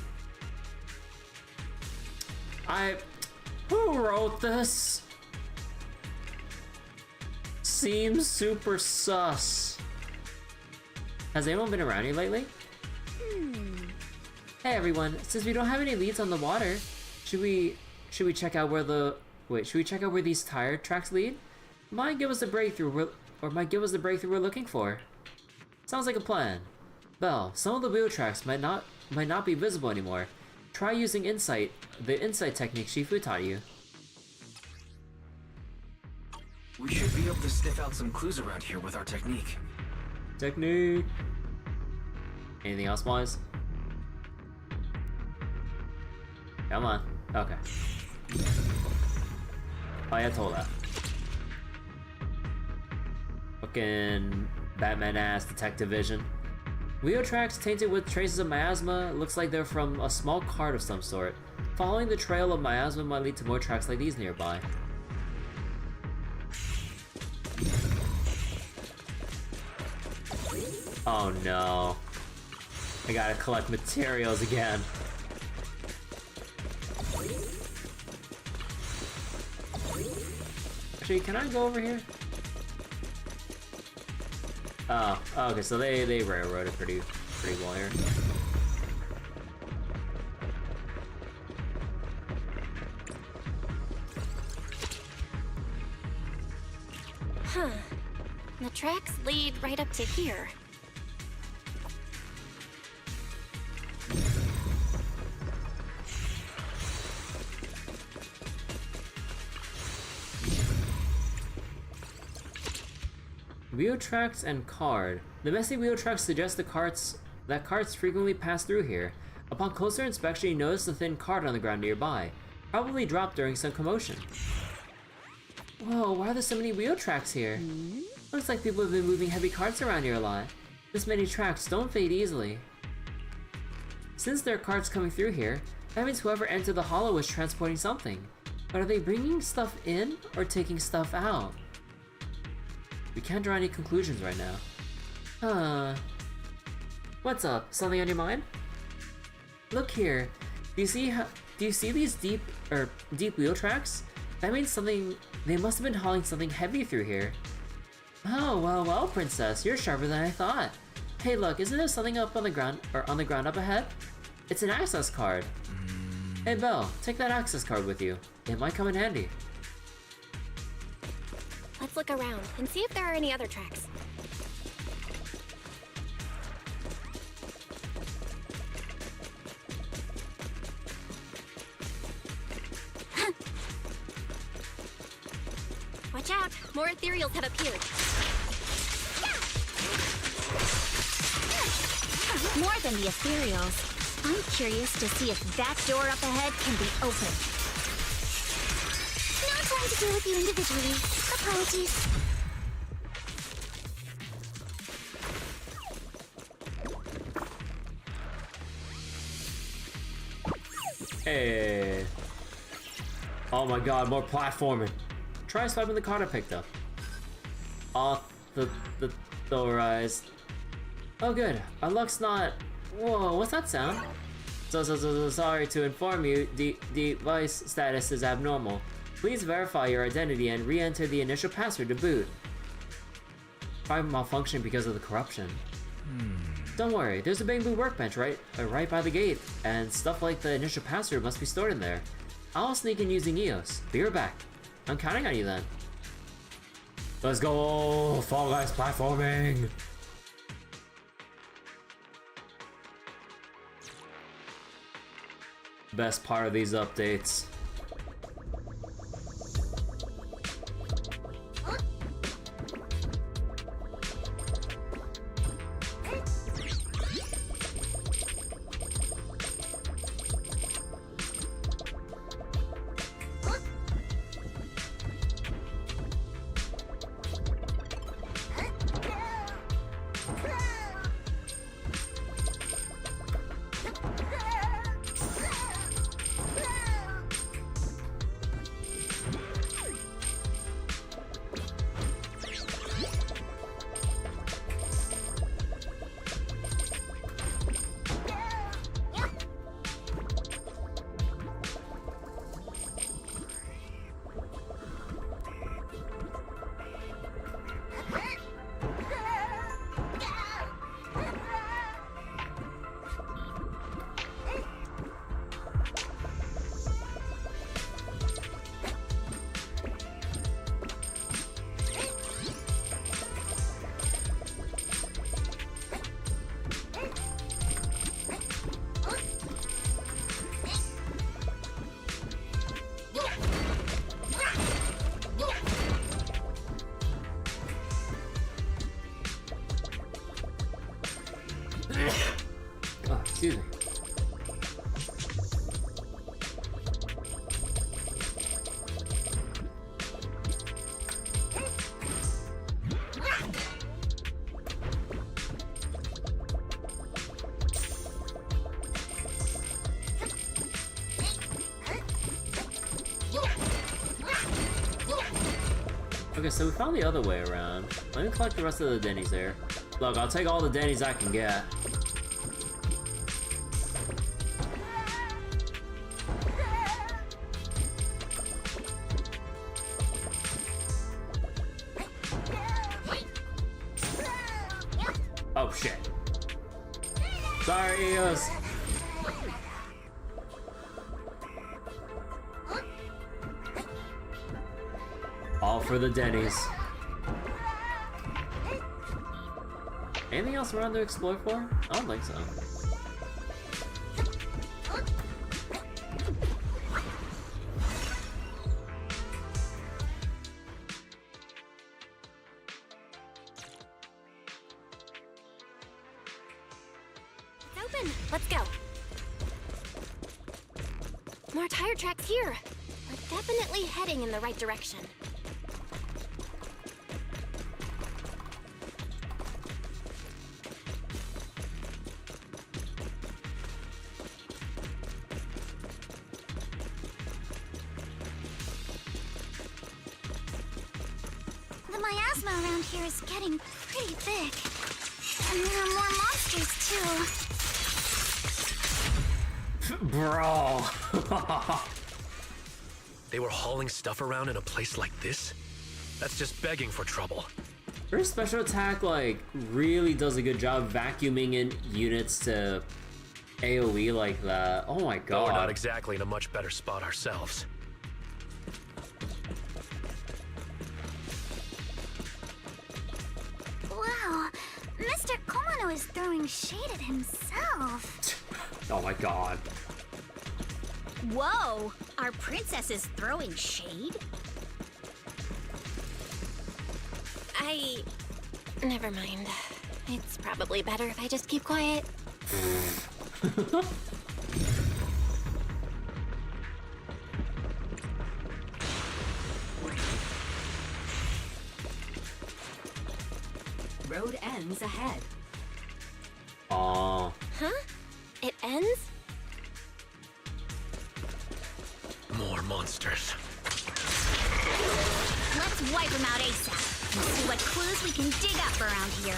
Who wrote this? Seems super sus. Has anyone been around here lately? Hey everyone, since we don't have any leads on the water, should we check out where these tire tracks lead? Might give us the breakthrough we're looking for. Sounds like a plan. Belle, some of the wheel tracks might not be visible anymore. Try using the insight technique Shifu taught you. be able to sniff out some clues around here with our technique. Technique. Anything else, Wise? Come on. Okay. Oh yeah, I told that. Fucking Batman-ass detective vision. Wheel tracks tainted with traces of miasma. Looks like they're from a small cart of some sort. Following the trail of miasma might lead to more tracks like these nearby. Oh no. I gotta collect materials again. Actually, can I go over here? Oh, okay, so they railroaded pretty well here. Huh. The tracks lead right up to here. Wheel tracks and card. The messy wheel tracks suggest that carts frequently pass through here. Upon closer inspection, you notice a thin cart on the ground nearby, probably dropped during some commotion. Whoa, why are there so many wheel tracks here? Looks like people have been moving heavy carts around here a lot. This many tracks don't fade easily. Since there are carts coming through here, that means whoever entered the hollow is transporting something. But are they bringing stuff in or taking stuff out? We can't draw any conclusions right now. Huh. What's up? Something on your mind? Look here. Do you see these deep wheel tracks? That means they must have been hauling something heavy through here. Oh, well, princess, you're sharper than I thought. Hey, look, isn't there something up on the ground up ahead? It's an access card. Hey, Belle, take that access card with you. It might come in handy. Let's look around and see if there are any other tracks. Watch out! More ethereals have appeared. More than the ethereals. I'm curious to see if that door up ahead can be opened. No time to deal with you individually. Apologies. Hey. God, more platforming. Try swiping the card I picked up. Off the Thorized. Oh good, our luck's not... Whoa, what's that sound? So sorry to inform you, device status is abnormal. Please verify your identity and re-enter the initial password to boot. Probably malfunctioning because of the corruption. Don't worry, there's a bamboo workbench right by the gate, and stuff like the initial password must be stored in there. I'll sneak in using EOS. Be right back. I'm counting on you then. Let's go! Fall Guys platforming! Best part of these updates. Excuse me. Okay, so we found the other way around. Let me collect the rest of the Denny's there. Look, I'll take all the Denny's I can get. Oh shit. Sorry, Eos. All for the Denny's. Anything else around to explore for? I don't think so. It's open. Let's go. More tire tracks here. We're definitely heading in the right direction. The miasma around here is getting pretty big. And there are more monsters, too. Bro. They were hauling stuff around in a place like this? That's just begging for trouble. Her special attack, like, really does a good job vacuuming in units to AoE like that. Oh my god. Though we're not exactly in a much better spot ourselves. Wow, Mr. Komano is throwing shade at himself. Oh my god. Whoa! Our princess is throwing shade? Never mind. It's probably better if I just keep quiet. Road ends ahead. Aww. Huh? It ends? More monsters. Let's wipe them out ASAP and see what clues we can dig up around here.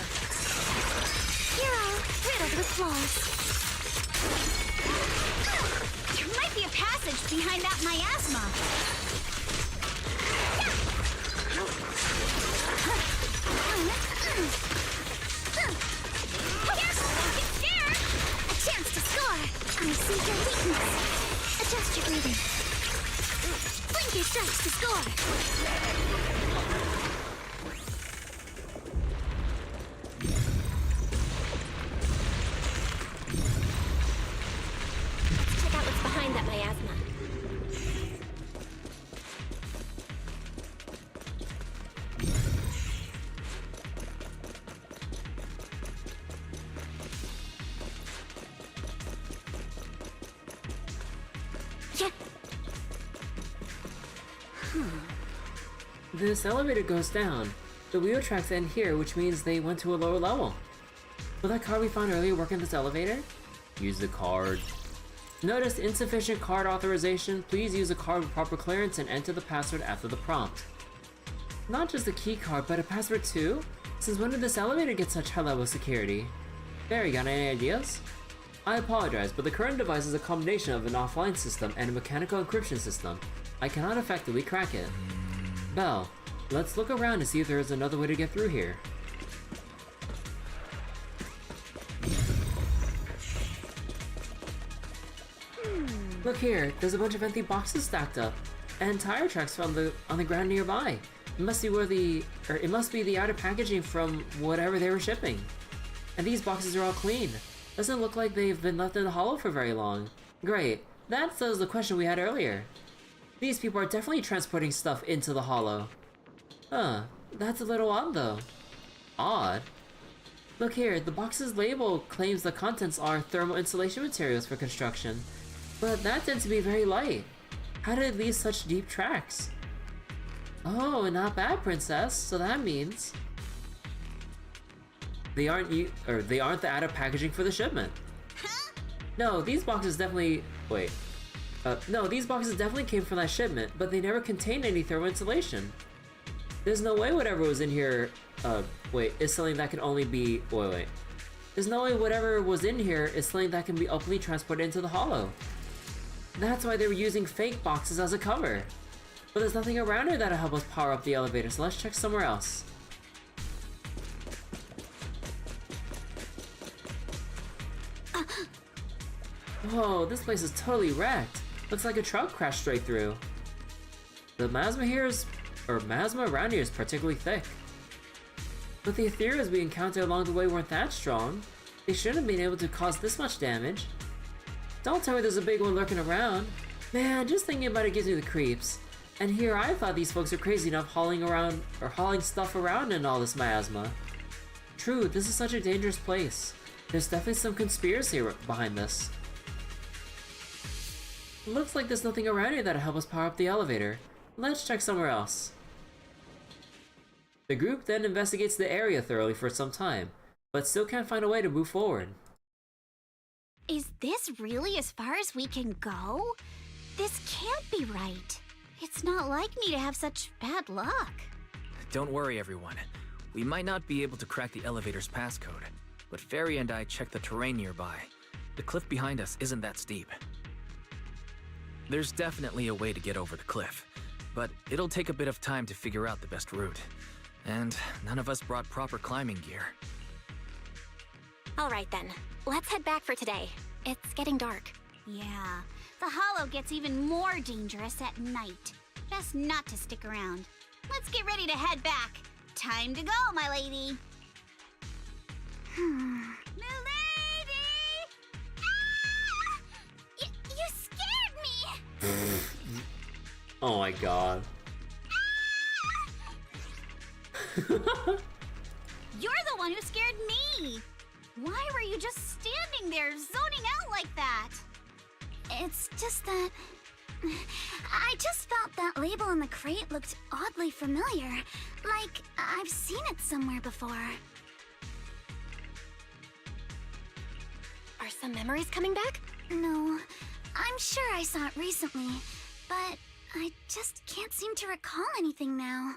Hero, riddled with flaws. There might be a passage behind that miasma. Careful, don't get scared! A chance to score. I see your weakness. Adjust your breathing. Blink your strikes to score. Let's check out what's behind that miasma. This elevator goes down. The wheel tracks end here, which means they went to a lower level. Will that card we found earlier work in this elevator? Use the card. Notice insufficient card authorization. Please use a card with proper clearance and enter the password after the prompt. Not just a key card, but a password too? Since when did this elevator get such high level of security? Barry, got any ideas? I apologize, but the current device is a combination of an offline system and a mechanical encryption system. I cannot effectively crack it. Belle, let's look around to see if there is another way to get through here. Look here, there's a bunch of empty boxes stacked up, and tire tracks found on the ground nearby. It must be it must be the outer packaging from whatever they were shipping. And these boxes are all clean. Doesn't look like they've been left in the hollow for very long. Great, that settles the question we had earlier. These people are definitely transporting stuff into the hollow. Huh, that's a little odd though. Odd? Look here, the box's label claims the contents are thermal insulation materials for construction, but that tends to be very light. How did it leave such deep tracks? Oh, not bad, princess. So that means they aren't the added packaging for the shipment. No, these boxes definitely these boxes definitely came from that shipment, but they never contained any thermal insulation. There's no way whatever was in here is something that can only be There's no way whatever was in here is something that can be openly transported into the hollow. That's why they were using fake boxes as a cover. But there's nothing around here that'll help us power up the elevator, so let's check somewhere else. Whoa, this place is totally wrecked. Looks like a truck crashed straight through. The miasma around here is particularly thick. But the ethereals we encountered along the way weren't that strong. They shouldn't have been able to cause this much damage. Don't tell me there's a big one lurking around. Man, just thinking about it gives me the creeps. And here I thought these folks are crazy enough hauling stuff around in all this miasma. True, this is such a dangerous place. There's definitely some conspiracy behind this. Looks like there's nothing around here that'll help us power up the elevator. Let's check somewhere else. The group then investigates the area thoroughly for some time, but still can't find a way to move forward. Is this really as far as we can go? This can't be right. It's not like me to have such bad luck. Don't worry, everyone. We might not be able to crack the elevator's passcode, but Fairy and I checked the terrain nearby. The cliff behind us isn't that steep. There's definitely a way to get over the cliff, but it'll take a bit of time to figure out the best route. And none of us brought proper climbing gear. Alright then, let's head back for today. It's getting dark. Yeah, the hollow gets even more dangerous at night. Best not to stick around. Let's get ready to head back. Time to go, my lady. Milady! Ah! You scared me! Oh my god. You're the one who scared me! Why were you just standing there, zoning out like that? It's just that... I just felt that label on the crate looked oddly familiar. Like, I've seen it somewhere before. Are some memories coming back? No, I'm sure I saw it recently, but I just can't seem to recall anything now.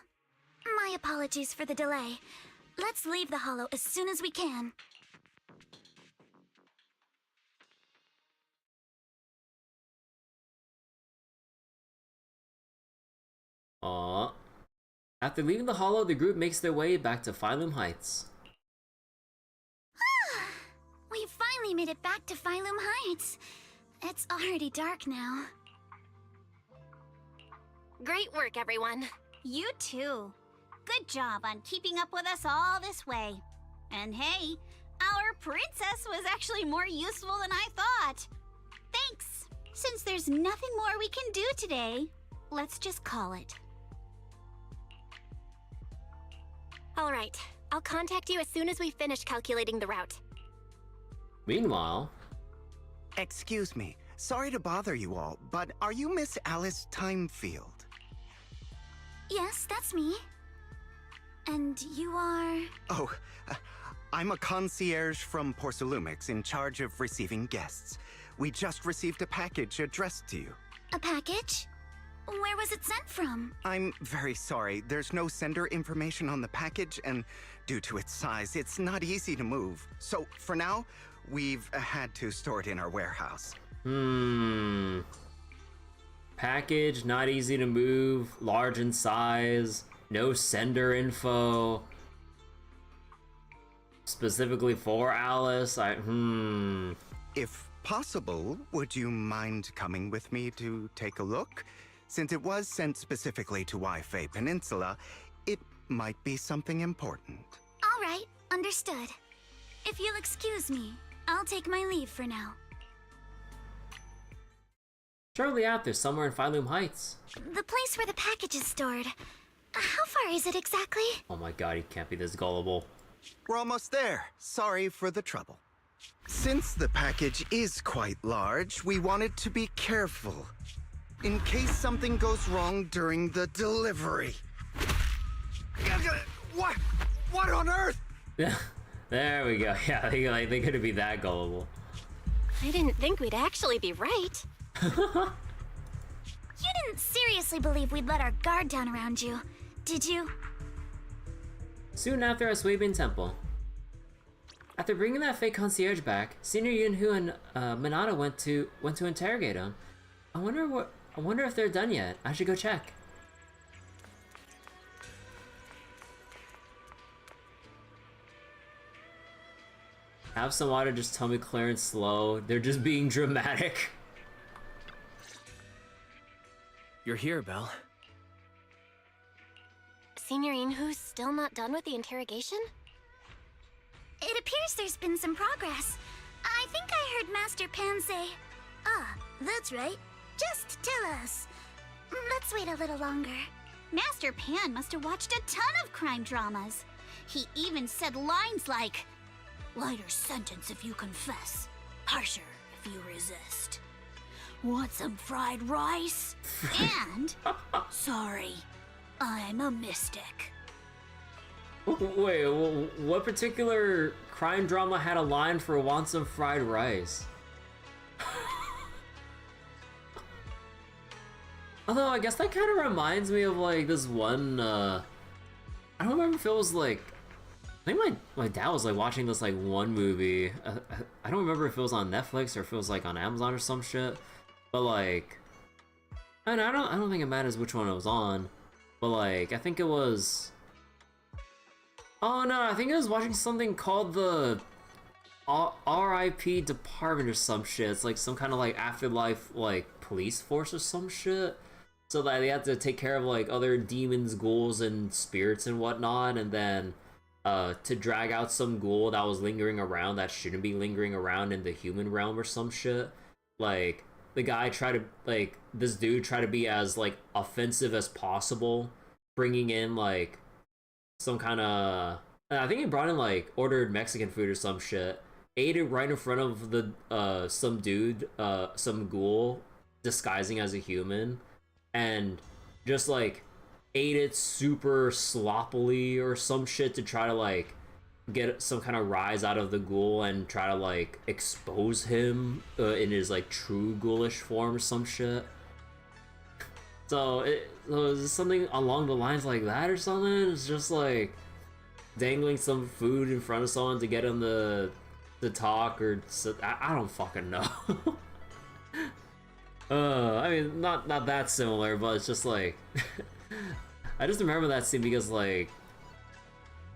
My apologies for the delay. Let's leave the hollow as soon as we can. Aww. After leaving the hollow, the group makes their way back to Phylum Heights. We finally made it back to Phylum Heights. It's already dark now. Great work, everyone. You too. Good job on keeping up with us all this way. And hey, our princess was actually more useful than I thought. Thanks. Since there's nothing more we can do today, let's just call it. Alright, I'll contact you as soon as we finish calculating the route. Meanwhile... Excuse me, sorry to bother you all, but are you Miss Alice Timefield? Yes, that's me. And you are... Oh, I'm a concierge from Porcelumix in charge of receiving guests. We just received a package addressed to you. A package? Where was it sent from? I'm very sorry. There's no sender information on the package, and due to its size, it's not easy to move. So, for now, we've had to store it in our warehouse. Package, not easy to move, large in size, no sender info. Specifically for Alice, If possible, would you mind coming with me to take a look? Since it was sent specifically to Wi-Fi Peninsula, it might be something important. All right, understood. If you'll excuse me, I'll take my leave for now. Shortly after, somewhere in Phylum Heights. The place where the package is stored. How far is it exactly? Oh my god, he can't be this gullible. We're almost there. Sorry for the trouble. Since the package is quite large, we wanted to be careful. In case something goes wrong during the delivery. What? What on earth? Yeah, there we go. Yeah, they couldn't be that gullible. I didn't think we'd actually be right. You didn't seriously believe we'd let our guard down around you, did you? Soon after a Swabian temple. After bringing that fake concierge back, Senior Yunhu and Minata went to interrogate him. I wonder if they're done yet. I should go check. Have some water, just tell me clear and slow. They're just being dramatic. You're here, Belle. Senior Yunhu's still not done with the interrogation? It appears there's been some progress. I think I heard Master Pan say, "Ah, that's right. Just tell us." Let's wait a little longer. Master Pan must have watched a ton of crime dramas. He even said lines like, "Lighter sentence if you confess, harsher if you resist. Want some fried rice?" And, "Sorry, I'm a mystic." Wait, what particular crime drama had a line for "want some fried rice"? Although, I guess that kind of reminds me of, like, this one, I don't remember if it was, like, I think my dad was, like, watching this, like, one movie. I don't remember if it was on Netflix or if it was, like, on Amazon or some shit. But, like, I don't think it matters which one it was on. But, like, I think it was... Oh, no, I think I was watching something called the RIP Department or some shit. It's, like, some kind of, like, afterlife, like, police force or some shit. So that they have to take care of, like, other demons, ghouls, and spirits and whatnot, and then to drag out some ghoul that was lingering around that shouldn't be lingering around in the human realm or some shit. Like, the guy this dude tried to be as, like, offensive as possible, bringing in, like, some kind of... I think he brought in, like, ordered Mexican food or some shit, ate it right in front of the, some dude, some ghoul, disguising as a human, and just, like, ate it super sloppily or some shit to try to, like, get some kind of rise out of the ghoul and try to, like, expose him in his, like, true ghoulish form or some shit. So it was something along the lines like that or something. It's just, like, dangling some food in front of someone to get him to talk or... I don't fucking know. I mean, not that similar, but it's just like... I just remember that scene because, like,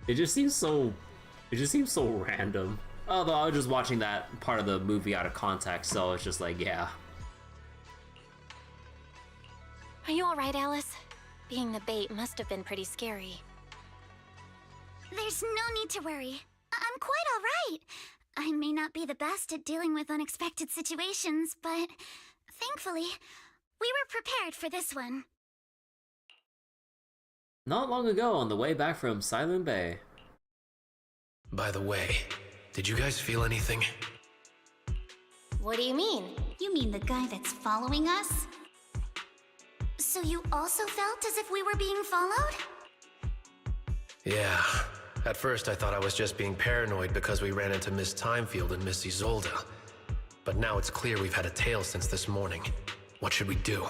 it just seems so random. Although I was just watching that part of the movie out of context, so it's just like, yeah. Are you alright, Alice? Being the bait must have been pretty scary. There's no need to worry. I'm quite alright. I may not be the best at dealing with unexpected situations, but thankfully, we were prepared for this one. Not long ago, on the way back from Silent Bay. By the way, did you guys feel anything? What do you mean? You mean the guy that's following us? So you also felt as if we were being followed? Yeah. At first I thought I was just being paranoid because we ran into Miss Timefield and Miss Isolde. But now it's clear we've had a tail since this morning. What should we do?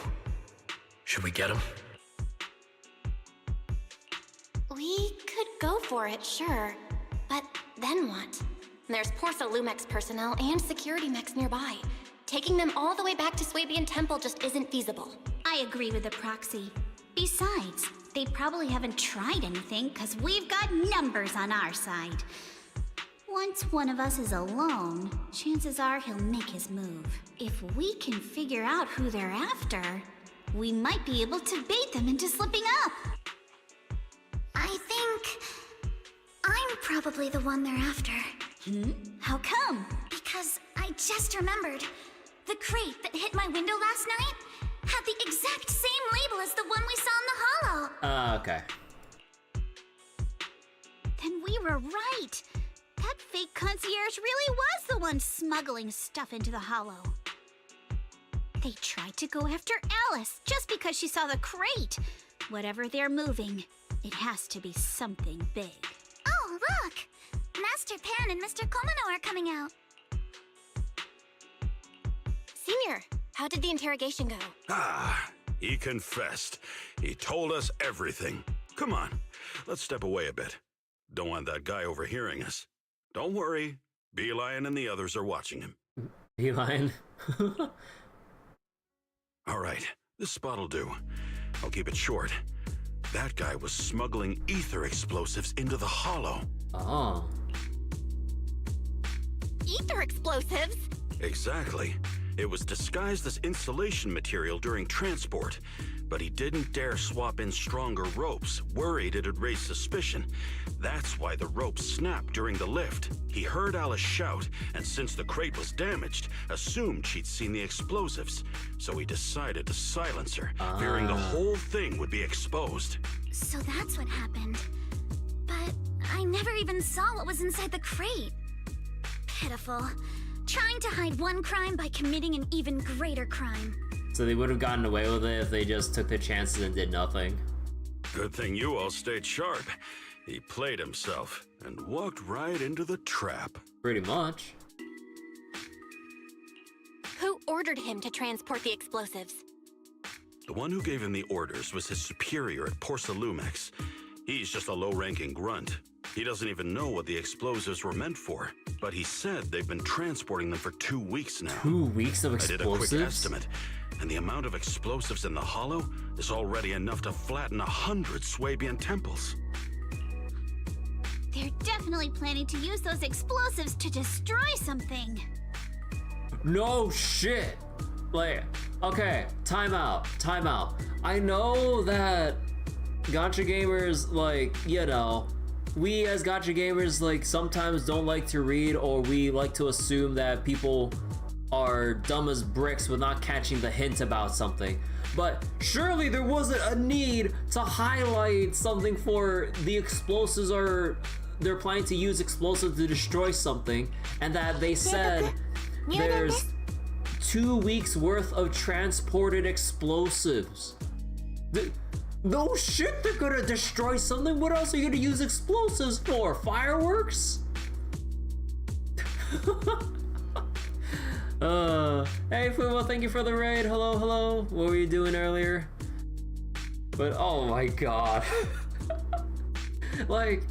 Should we get him? We could go for it, sure. But then what? There's Porsa Lumex personnel and security mechs nearby. Taking them all the way back to Swabian Temple just isn't feasible. I agree with the proxy. Besides, they probably haven't tried anything because we've got numbers on our side. Once one of us is alone, chances are he'll make his move. If we can figure out who they're after, we might be able to bait them into slipping up. I think I'm probably the one they're after. How come? Because I just remembered. The crate that hit my window last night had the exact same label as the one we saw in the hollow. Okay. Then we were right. That fake concierge really was the one smuggling stuff into the hollow. They tried to go after Alice just because she saw the crate. Whatever they're moving, it has to be something big. Oh, look! Master Pan and Mr. Komano are coming out. Senior, how did the interrogation go? Ah, he confessed. He told us everything. Come on, let's step away a bit. Don't want that guy overhearing us. Don't worry, Beeline and the others are watching him. Beeline? All right, this spot'll do. I'll keep it short. That guy was smuggling ether explosives into the hollow. Oh. Ether explosives? Exactly. It was disguised as insulation material during transport, but he didn't dare swap in stronger ropes, worried it'd raise suspicion. That's why the ropes snapped during the lift. He heard Alice shout, and since the crate was damaged, assumed she'd seen the explosives. So he decided to silence her, fearing the whole thing would be exposed. So that's what happened. But I never even saw what was inside the crate. Pitiful. Trying to hide one crime by committing an even greater crime. So they would have gotten away with it if they just took the chances and did nothing. Good thing you all stayed sharp. He played himself and walked right into the trap. Pretty much. Who ordered him to transport the explosives? The one who gave him the orders was his superior at Porsalumex. He's just a low-ranking grunt. He doesn't even know what the explosives were meant for, but he said they've been transporting them for 2 weeks now. 2 weeks of explosives? I did a quick estimate, and the amount of explosives in the hollow is already enough to flatten 100 Swabian temples. They're definitely planning to use those explosives to destroy something. No shit! Like, okay, time out. I know that gacha gamers, like, you know, we as gacha gamers, like, sometimes don't like to read, or we like to assume that people are dumb as bricks with not catching the hint about something. But surely there wasn't a need to highlight something for the explosives, or they're planning to use explosives to destroy something, and that they said there's 2 weeks worth of transported explosives. No shit, they're gonna destroy something. What else are you gonna use explosives for? Fireworks? Hey Fumo, thank you for the raid. Hello. What were you doing earlier? But oh my god. Like,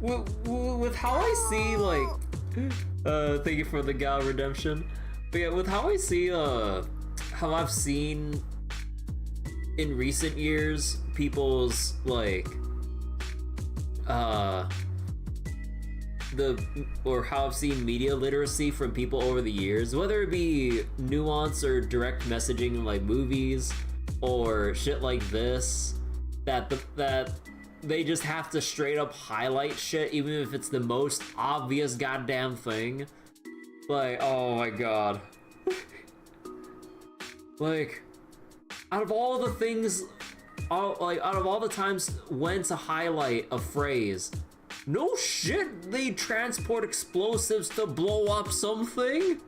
with how I see, like, thank you for the Gal redemption. But yeah, with how I see, how I've seen in recent years people's, like, how I've seen media literacy from people over the years, whether it be nuance or direct messaging like movies or shit like this, that they just have to straight up highlight shit even if it's the most obvious goddamn thing. Like, oh my god. Like, out of all the things, out of all the times when to highlight a phrase, no shit, they transport explosives to blow up something?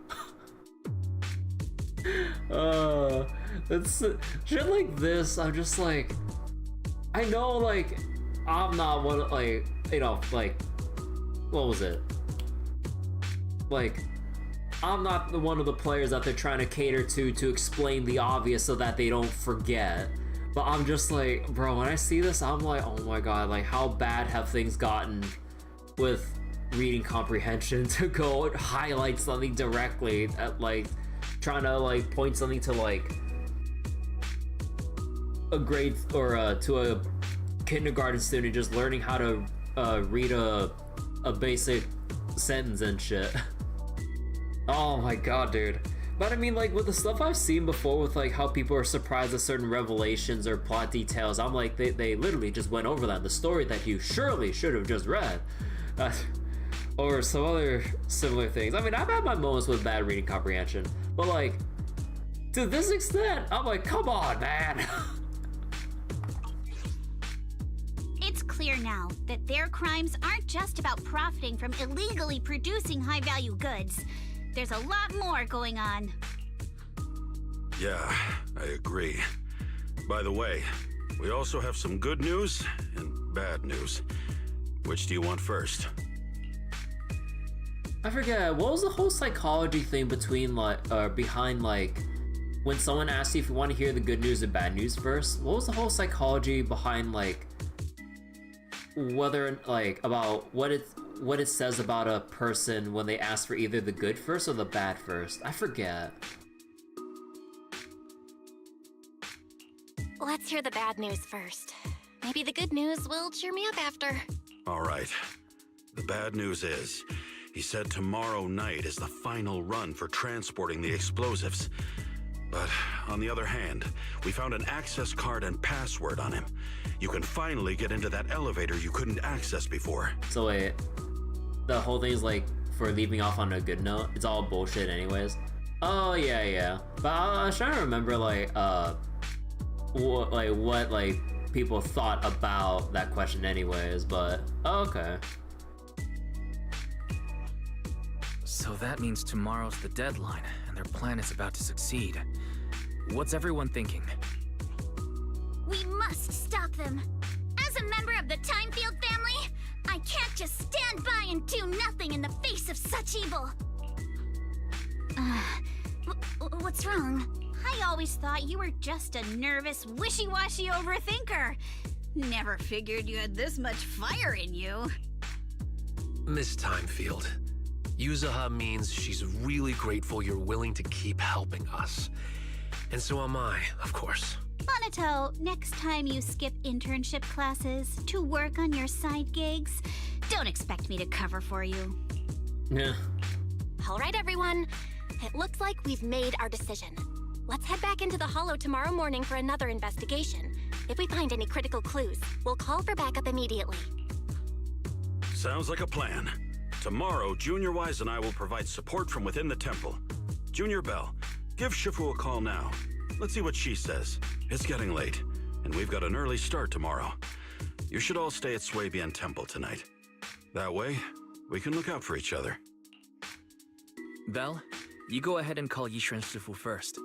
It's shit like this, I'm just like, I know, like, I'm not one, like, you know, like, what was it? Like, I'm not one of the players that they're trying to cater to explain the obvious so that they don't forget. But I'm just like, bro, when I see this, I'm like, oh my god, like, how bad have things gotten with reading comprehension to go highlight something directly at, like, trying to, like, point something to, like, a grade, or to a kindergarten student just learning how to read a basic sentence and shit. Oh my god, dude. But I mean, like, with the stuff I've seen before with, like, how people are surprised at certain revelations or plot details, I'm like, they literally just went over that. The story that you surely should have just read. Or some other similar things. I mean, I've had my moments with bad reading comprehension, but, like, to this extent, I'm like, come on, man. It's clear clear now that their crimes aren't just about profiting from illegally producing high-value goods. There's a lot more going on. Yeah, I agree. By the way, we also have some good news and bad news. Which do you want first? I forget, what was the whole psychology thing between behind when someone asks you if you want to hear the good news or bad news first? What was the whole psychology behind whether about what it says about a person when they ask for either the good first or the bad first? I forget. Let's hear the bad news first. Maybe the good news will cheer me up after. All right. The bad news is, he said tomorrow night is the final run for transporting the explosives. But on the other hand, we found an access card and password on him. You can finally get into that elevator you couldn't access before. So wait, the whole thing is for leaving off on a good note? It's all bullshit anyways? Oh yeah. But I was trying to remember what people thought about that question anyways, but okay. So that means tomorrow's the deadline, and their plan is about to succeed. What's everyone thinking? We must stop them. As a member of the Timefield family, I can't just stand by and do nothing in the face of such evil. What's wrong? I always thought you were just a nervous, wishy-washy overthinker. Never figured you had this much fire in you. Miss Timefield, Yuzuha means she's really grateful you're willing to keep helping us. And so am I, of course. Monato, next time you skip internship classes to work on your side gigs, don't expect me to cover for you. Yeah. All right, everyone. It looks like we've made our decision. Let's head back into the Hollow tomorrow morning for another investigation. If we find any critical clues, we'll call for backup immediately. Sounds like a plan. Tomorrow, Junior Wise and I will provide support from within the temple. Junior Bell, give Shifu a call now. Let's see what she says. It's getting late, and we've got an early start tomorrow. You should all stay at Swabian Temple tonight. That way, we can look out for each other. Belle, you go ahead and call Yishuan Shifu first.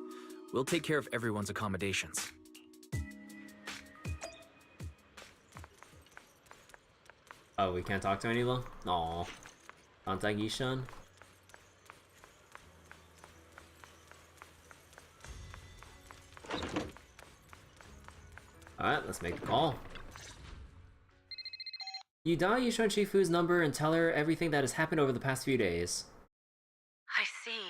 We'll take care of everyone's accommodations. Oh, we can't talk to anyone? Aw. Contact Yishan? Alright, let's make the call. You dial Yishan Shifu's number and tell her everything that has happened over the past few days. I see.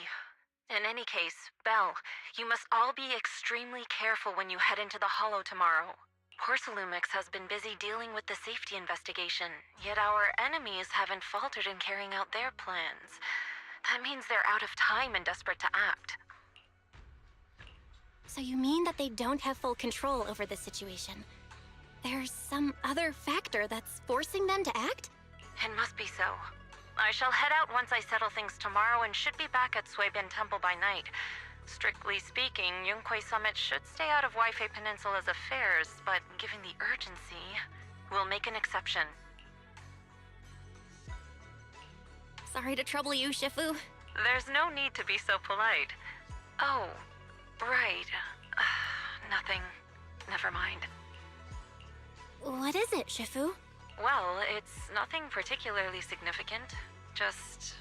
In any case, Belle, you must all be extremely careful when you head into the Hollow tomorrow. Porcelumix has been busy dealing with the safety investigation, yet our enemies haven't faltered in carrying out their plans. That means they're out of time and desperate to act. So you mean that they don't have full control over the situation? There's some other factor that's forcing them to act? It must be so. I shall head out once I settle things tomorrow and should be back at Swabian Temple by night. Strictly speaking, Yunquay Summit should stay out of Waifei Peninsula's affairs, but given the urgency, we'll make an exception. Sorry to trouble you, Shifu. There's no need to be so polite. Oh, right. Nothing. Never mind. What is it, Shifu? Well, it's nothing particularly significant. Just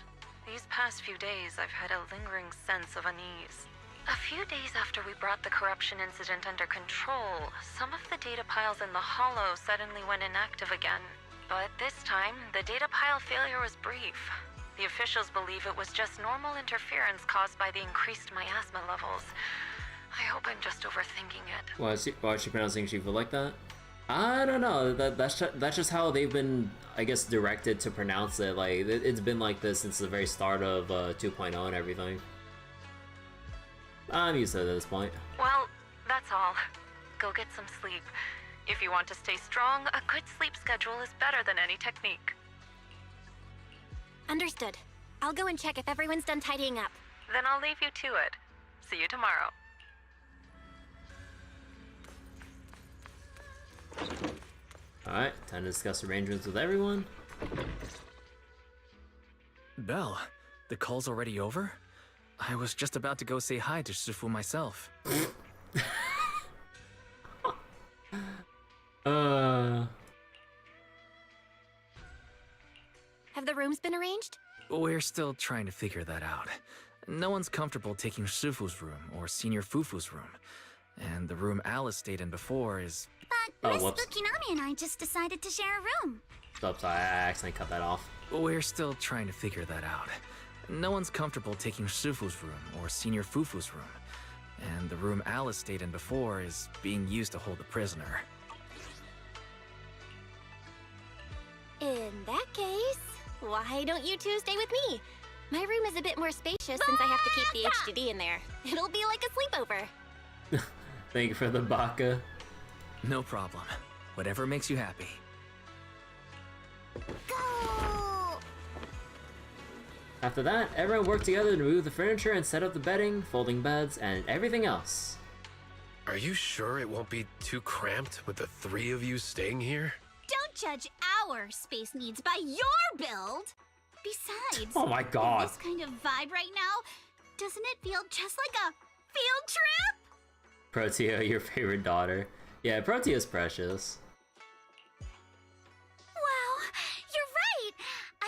these past few days, I've had a lingering sense of unease. A few days after we brought the corruption incident under control, some of the data piles in the Hollow suddenly went inactive again. But this time, the data pile failure was brief. The officials believe it was just normal interference caused by the increased miasma levels. I hope I'm just overthinking it. Why is she pronouncing Shifu like that? I don't know. That's just how they've been, I guess, directed to pronounce it. Like, it's been like this since the very start of 2.0 and everything. I'm used to it at this point. Well, that's all. Go get some sleep. If you want to stay strong, a good sleep schedule is better than any technique. Understood. I'll go and check if everyone's done tidying up. Then I'll leave you to it. See you tomorrow. Alright, time to discuss arrangements with everyone. Belle, the call's already over? I was just about to go say hi to Shifu myself. Have the rooms been arranged? We're still trying to figure that out. No one's comfortable taking Shifu's room or Senior Fufu's room. And the room Alice stayed in before is... But Miss Bukinami and I just decided to share a room. Oops, I accidentally cut that off. We're still trying to figure that out. No one's comfortable taking Shifu's room or Senior Fufu's room. And the room Alice stayed in before is being used to hold the prisoner. In that case, why don't you two stay with me? My room is a bit more spacious since I have to keep the HDD in there. It'll be like a sleepover. Thank you for the baka. No problem. Whatever makes you happy. Go! After that, everyone worked together to remove the furniture and set up the bedding, folding beds, and everything else. Are you sure it won't be too cramped with the three of you staying here? Don't judge our space needs by your build! Besides, Oh my god. this kind of vibe right now, doesn't it feel just like a field trip? Protea, your favorite daughter. Yeah, Protea's precious. Wow, you're right!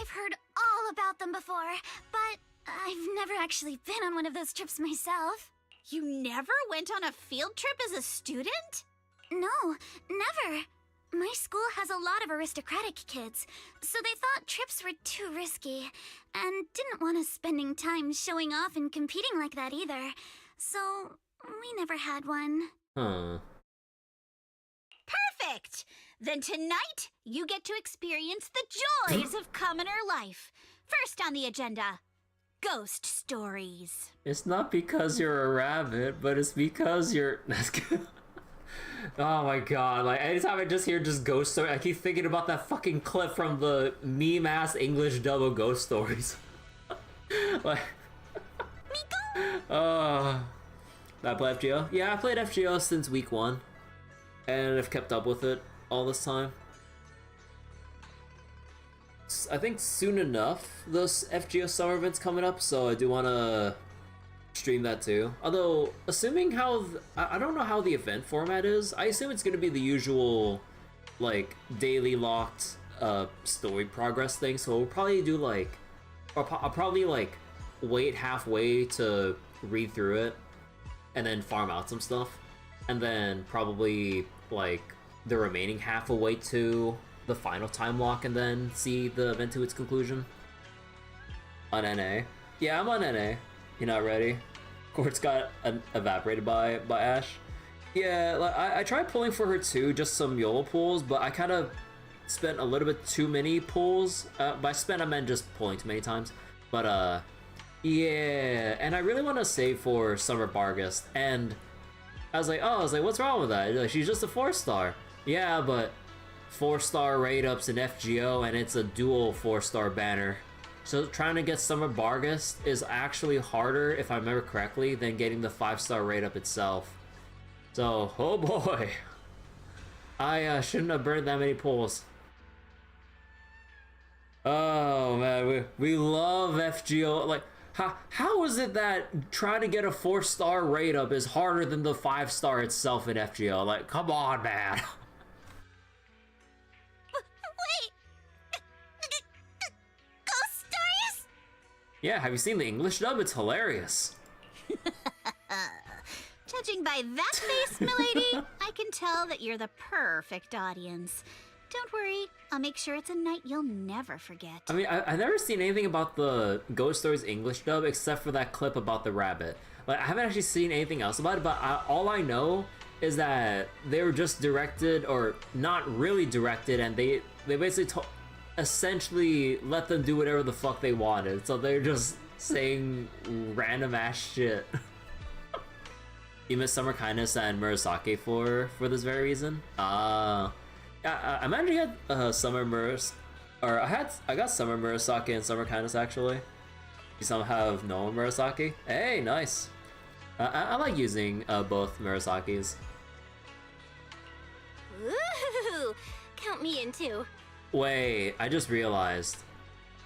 I've heard all about them before, but I've never actually been on one of those trips myself. You never went on a field trip as a student? No, never. My school has a lot of aristocratic kids, so they thought trips were too risky, and didn't want us spending time showing off and competing like that either. So, we never had one. Huh. Perfect! Then tonight, you get to experience the joys of commoner life. First on the agenda, ghost stories. It's not because you're a rabbit, but it's because you're... That's good. Oh my god, like anytime I just hear just ghost story, I keep thinking about that fucking clip from the meme-ass English dub of Ghost Stories. Like... I play FGO? Yeah, I played FGO since week 1. And I've kept up with it all this time. I think soon enough, those FGO summer events coming up, so I do want to stream that too. Although, assuming how... I don't know how the event format is. I assume it's going to be the usual, like, daily locked story progress thing, so we'll probably do, like... I'll probably, like, wait halfway to read through it, and then farm out some stuff. And then probably, like, the remaining half will wait to the final time lock and then see the event to its conclusion. On NA. Yeah, I'm on NA. You're not ready? Court's got evaporated by Ash. Yeah, like, I tried pulling for her too, just some YOLO pulls, but I kind of spent a little bit too many pulls. By spent, I meant just pulling too many times. But, yeah, and I really want to save for Summer Bargust, and I was like, what's wrong with that? Like, she's just a 4-star. Yeah, but 4-star rate-ups in FGO, and it's a dual 4-star banner. So trying to get Summer Bargust is actually harder, if I remember correctly, than getting the 5-star rate-up itself. So, oh boy. I shouldn't have burned that many pulls. Oh man, we love FGO. Like, how is it that trying to get a 4-star rate up is harder than the 5-star itself in FGO? Like, come on, man. Wait! Ghost stories? Yeah, have you seen the English dub? It's hilarious. Judging by that face, milady, I can tell that you're the perfect audience. Don't worry, I'll make sure it's a night you'll never forget. I mean, I've never seen anything about the Ghost Stories English dub except for that clip about the rabbit. Like, I haven't actually seen anything else about it, but all I know is that they were just directed, or not really directed, and they basically essentially let them do whatever the fuck they wanted. So they're just saying random ass shit. You missed Summer Kindness and Murasake for this very reason? I imagine you had Summer Muras, or I got Summer Murasake and Summer Kindness actually. You some have no Murasake. Hey, nice. I like using both Murasakes. Ooh, count me in too. Wait, I just realized.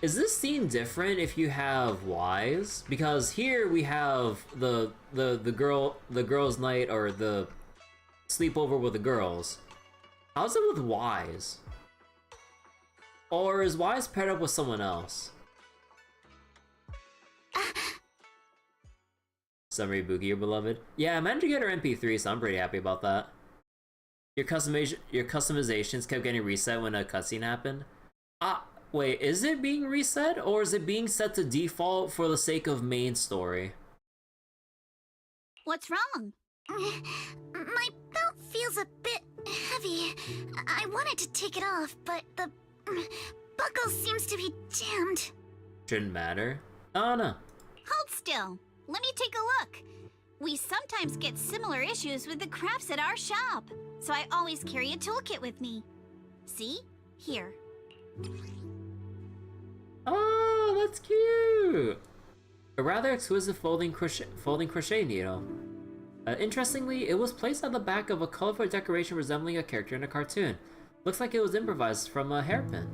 Is this scene different if you have Ys? Because here we have the girls' night, or the sleepover with the girls. How's it with Ys? Or is Ys paired up with someone else? Summary Buki, your beloved. Yeah, I managed to get her MP3, so I'm pretty happy about that. Your customizations kept getting reset when a cutscene happened. Wait, is it being reset, or is it being set to default for the sake of main story? What's wrong? My belt feels a bit heavy. I wanted to take it off, but the buckle seems to be jammed. Shouldn't matter. Oh no. Hold still. Let me take a look. We sometimes get similar issues with the crafts at our shop, so I always carry a toolkit with me. See? Here. Oh, that's cute! A rather exquisite folding crochet needle. Interestingly, it was placed on the back of a colorful decoration resembling a character in a cartoon. Looks like it was improvised from a hairpin.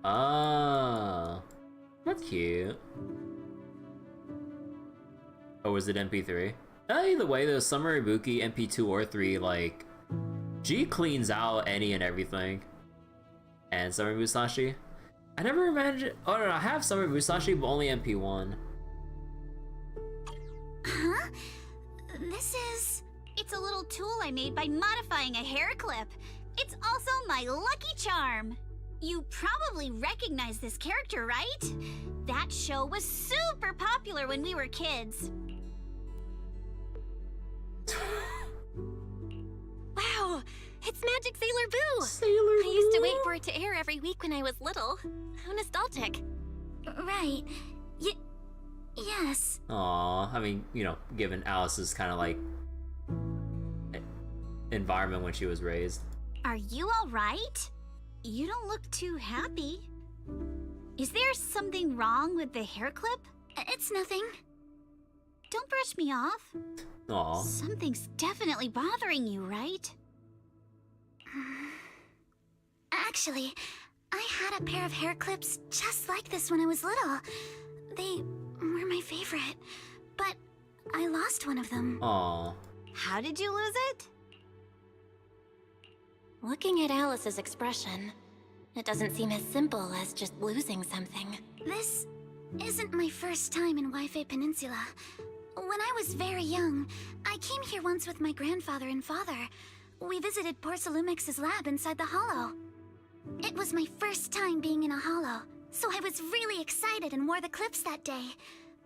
Ah, that's cute. Or was it MP3? Either way, the Summer Ibuki MP2 or 3, like, G cleans out any and everything. And Summer Musashi. I never imagined. Oh no, I have Summer Musashi, but only MP1. Huh? This is... It's a little tool I made by modifying a hair clip. It's also my lucky charm. You probably recognize this character, right? That show was super popular when we were kids. Wow, it's Magic Sailor Boo! Sailor I used to wait for it to air every week when I was little. How nostalgic. Right. Yes. Aw, I mean, you know, given Alice's kind of like environment when she was raised. Are you all right? You don't look too happy. Is there something wrong with the hair clip? It's nothing. Don't brush me off. Aw. Something's definitely bothering you, right? Actually, I had a pair of hair clips just like this when I was little. They were my favorite, but I lost one of them. Aw. How did you lose it? Looking at Alice's expression, it doesn't seem as simple as just losing something. This isn't my first time in Wi-Fi Peninsula. When I was very young, I came here once with my grandfather and father. We visited Porcelumex's lab inside the Hollow. It was my first time being in a Hollow, so I was really excited and wore the clips that day.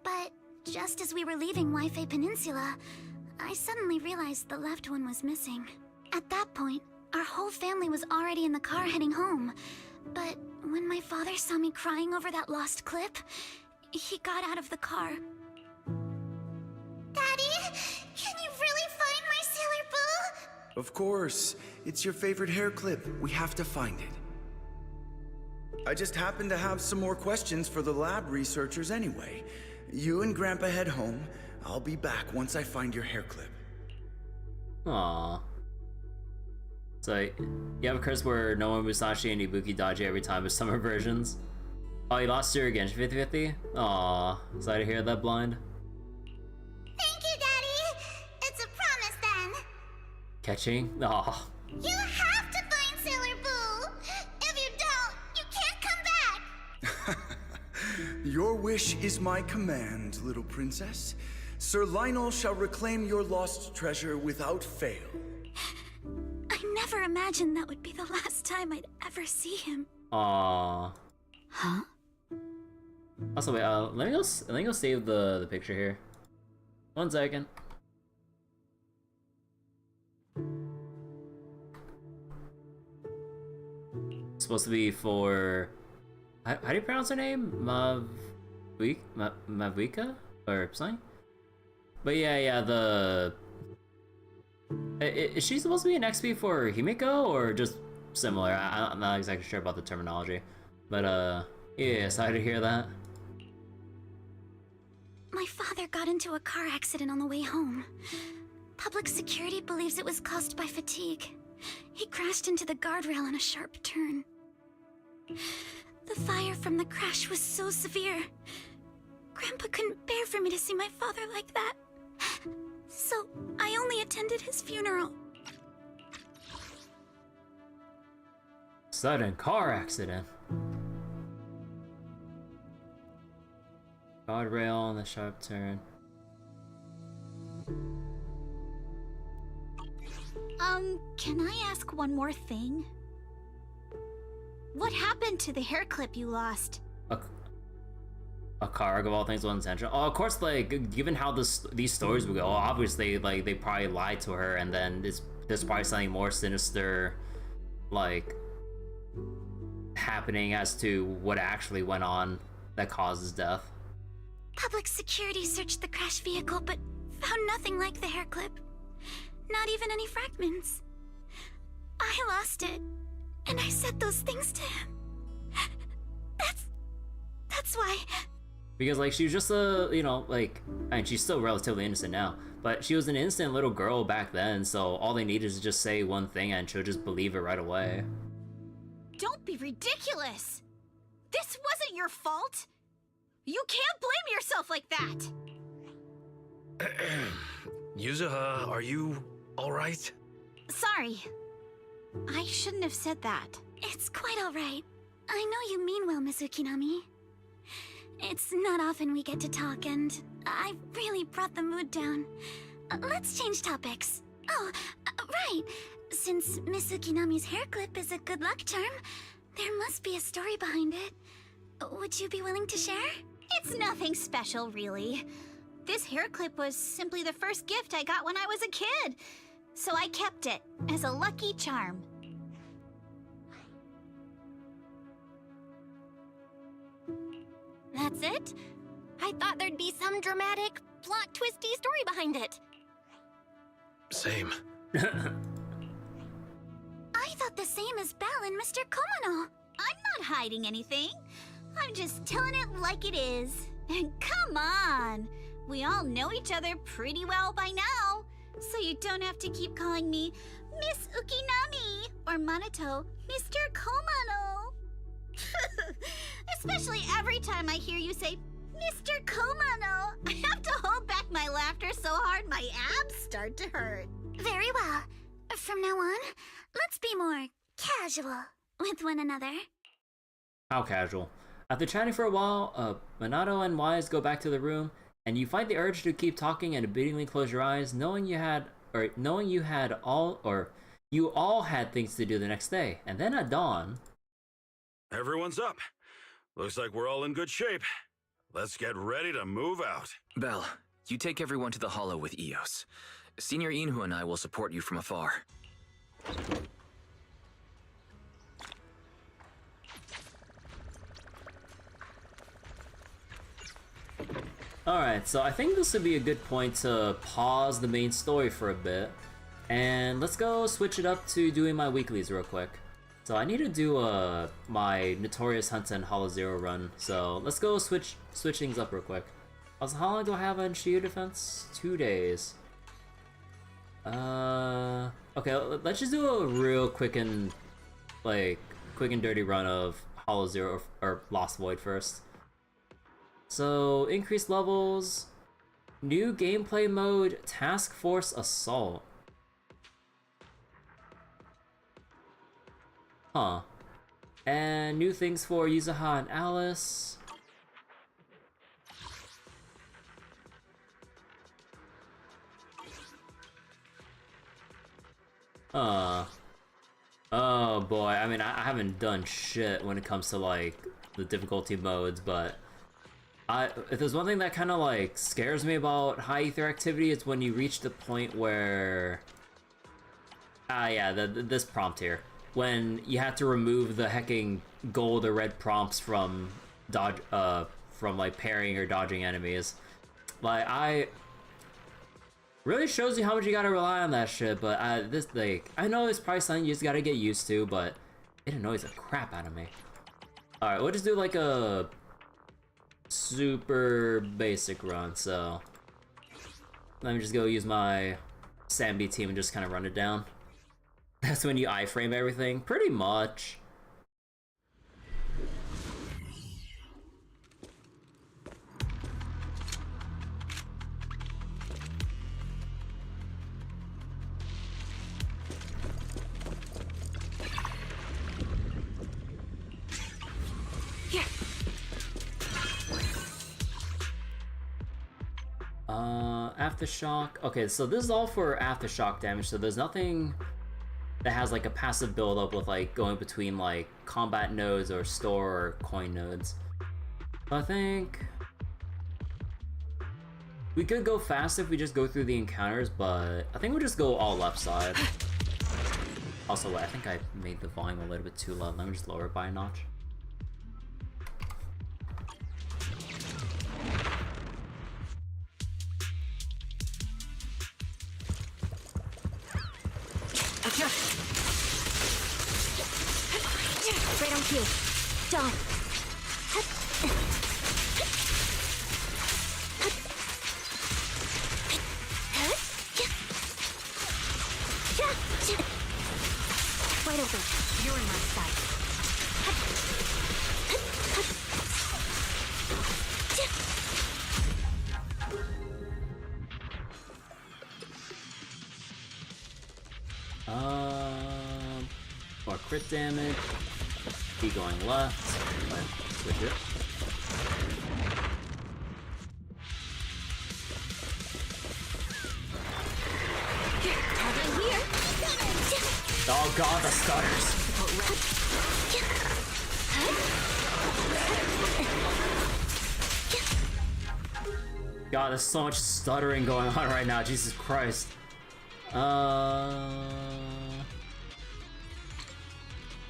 But just as we were leaving Wi-Fi Peninsula, I suddenly realized the left one was missing. At that point, our whole family was already in the car heading home. But when my father saw me crying over that lost clip, he got out of the car. Daddy, can you really find my Sailor Boo? Of course. It's your favorite hair clip. We have to find it. I just happen to have some more questions for the lab researchers anyway. You and Grandpa head home. I'll be back once I find your hair clip. Aww. So, you have a curse where Noa Musashi and Ibuki dodge you every time with summer versions. Oh, you lost her again, 50-50? Aww. Sorry to hear that, Blind. Thank you, Daddy! It's a promise, then! Catching? Aw. You have to find Sailor Boo! If you don't, you can't come back! Your wish is my command, little princess. Sir Lionel shall reclaim your lost treasure without fail. I never imagined that would be the last time I'd ever see him. Aww. Huh? Also, wait, let me go save the picture here. 1 second. It's supposed to be for... How do you pronounce her name? Mavuika? Or something? But yeah, is she supposed to be an XP for Himiko, or just similar? I'm not exactly sure about the terminology. But, yeah, sorry to hear that. My father got into a car accident on the way home. Public security believes it was caused by fatigue. He crashed into the guardrail on a sharp turn. The fire from the crash was so severe. Grandpa couldn't bear for me to see my father like that. So I only attended his funeral. Sudden car accident. Guardrail on the sharp turn. Can I ask one more thing? What happened to the hair clip you lost? A car of all things was intentional. Oh, of course, like, given how these stories would go, obviously, like, they probably lied to her, and then there's probably something more sinister, like, happening as to what actually went on that caused his death. Public security searched the crashed vehicle, but found nothing like the hair clip. Not even any fragments. I lost it, and I said those things to him. That's why. Because, like, she was just a, you know, like, and she's still relatively innocent now, but she was an innocent little girl back then, so all they need is to just say one thing and she'll just believe it right away. Don't be ridiculous! This wasn't your fault! You can't blame yourself like that! Yuzuha, are you alright? Sorry. I shouldn't have said that. It's quite alright. I know you mean well, Miss Ukinami. It's not often we get to talk, and I really brought the mood down. Let's change topics. Oh, right. Since Miss Ukinami's hair clip is a good luck charm, there must be a story behind it. Would you be willing to share? It's nothing special, really. This hair clip was simply the first gift I got when I was a kid, so I kept it as a lucky charm. That's it? I thought there'd be some dramatic, plot-twisty story behind it. Same. I thought the same as Belle and Mr. Komano. I'm not hiding anything. I'm just telling it like it is. And come on! We all know each other pretty well by now, so you don't have to keep calling me Miss Ukinami or Manato Mr. Komano. Especially every time I hear you say Mr. Komano, I have to hold back my laughter so hard my abs start to hurt. Very well. From now on, let's be more casual with one another. How casual. After chatting for a while, Minato and Wise go back to the room, and you find the urge to keep talking and obediently close your eyes, knowing you all had things to do the next day. And then at dawn, everyone's up. Looks like we're all in good shape. Let's get ready to move out. Belle, you take everyone to the Hollow with Eos. Senior Inhu and I will support you from afar. Alright, so I think this would be a good point to pause the main story for a bit, and let's go switch it up to doing my weeklies real quick. So I need to do my Notorious Hunt and Hollow Zero run, so let's go switch things up real quick. Also, how long do I have on Shield Defense? 2 days. Okay, let's just do a real quick and dirty run of Hollow Zero or Lost Void first. So, increased levels, new gameplay mode, Task Force Assault. Huh. And new things for Yuzuha and Alice. Oh boy, I mean, I haven't done shit when it comes to, like, the difficulty modes, but if there's one thing that kind of, like, scares me about high ether activity, it's when you reach the point where... yeah, this prompt here. When you have to remove the hecking gold or red prompts from like, parrying or dodging enemies. Like, really shows you how much you gotta rely on that shit, but I know it's probably something you just gotta get used to, but it annoys the crap out of me. Alright, we'll just do, like, a super basic run, so let me just go use my Sambi team and just kind of run it down. That's when you iframe everything, pretty much. Aftershock. Okay, so this is all for aftershock damage, so there's nothing that has like a passive build-up with like going between like combat nodes or store or coin nodes. I think we could go fast if we just go through the encounters, but I think we'll just go all left side. Also, wait, I think I made the volume a little bit too loud. Let me just lower it by a notch. Right on cue. Done. Wide open. You're in my sight. More crit damage. Be going left. Switch it. Oh god, the stutters! God, there's so much stuttering going on right now, Jesus Christ.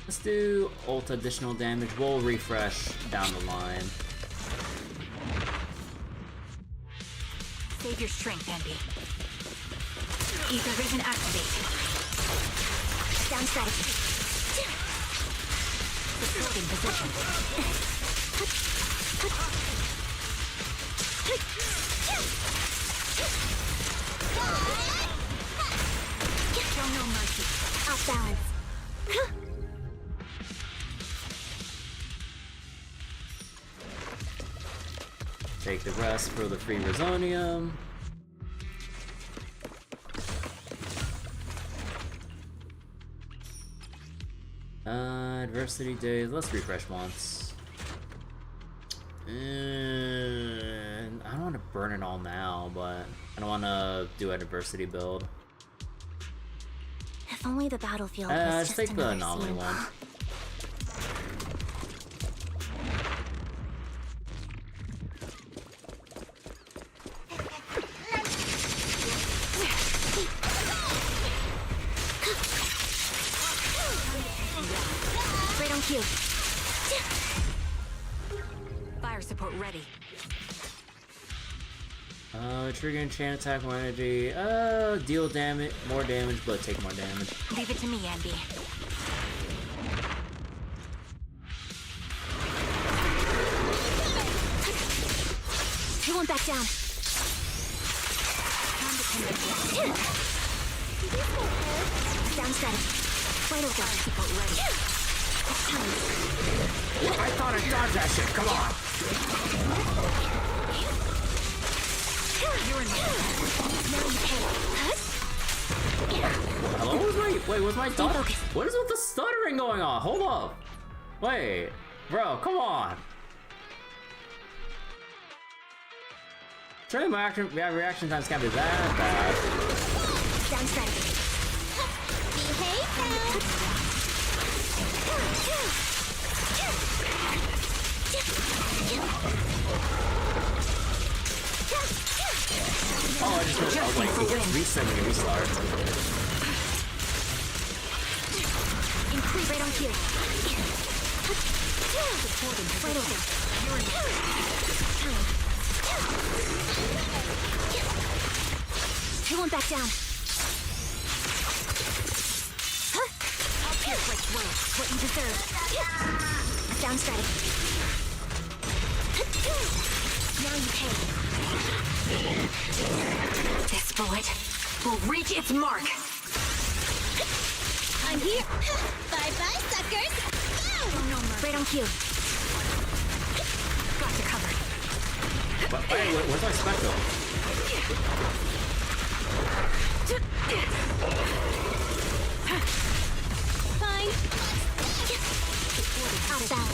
Let's do ult additional damage. We'll refresh down the line. Save your strength, Envy. Ether Vision activate. Down strategy. Supporting position. Show no mercy. Off balance. Take the rest for the free Resonium. Adversity days. Let's refresh once. And I don't want to burn it all now, but I don't want to do an adversity build. If only the battlefield was just just take the another anomaly scene. one. Right on cue. Fire support ready. Trigger enchant attack, more energy. Deal damage, more damage, but take more damage. Leave it to me, Andy. He won't back down. Down strategy. Wide open. Support ready. I thought I dodged that shit, come on! You're in Hello? Was my dog? What is with the stuttering going on? Hold up. Wait. Bro, come on. Surely my reaction times can't be that bad. Down strategy. Behave now. Oh, I just heard. Oh, wait, it gets reset when you restart. Increase right on cue. Right over. You're in. He won't back down. I'll pierce right through. What you deserve. Down strategy. Now you pay. This bullet will reach its mark. I'm here. Bye-bye, suckers. Right on cue. Got you covered. Hey, where's my spectral? Fine.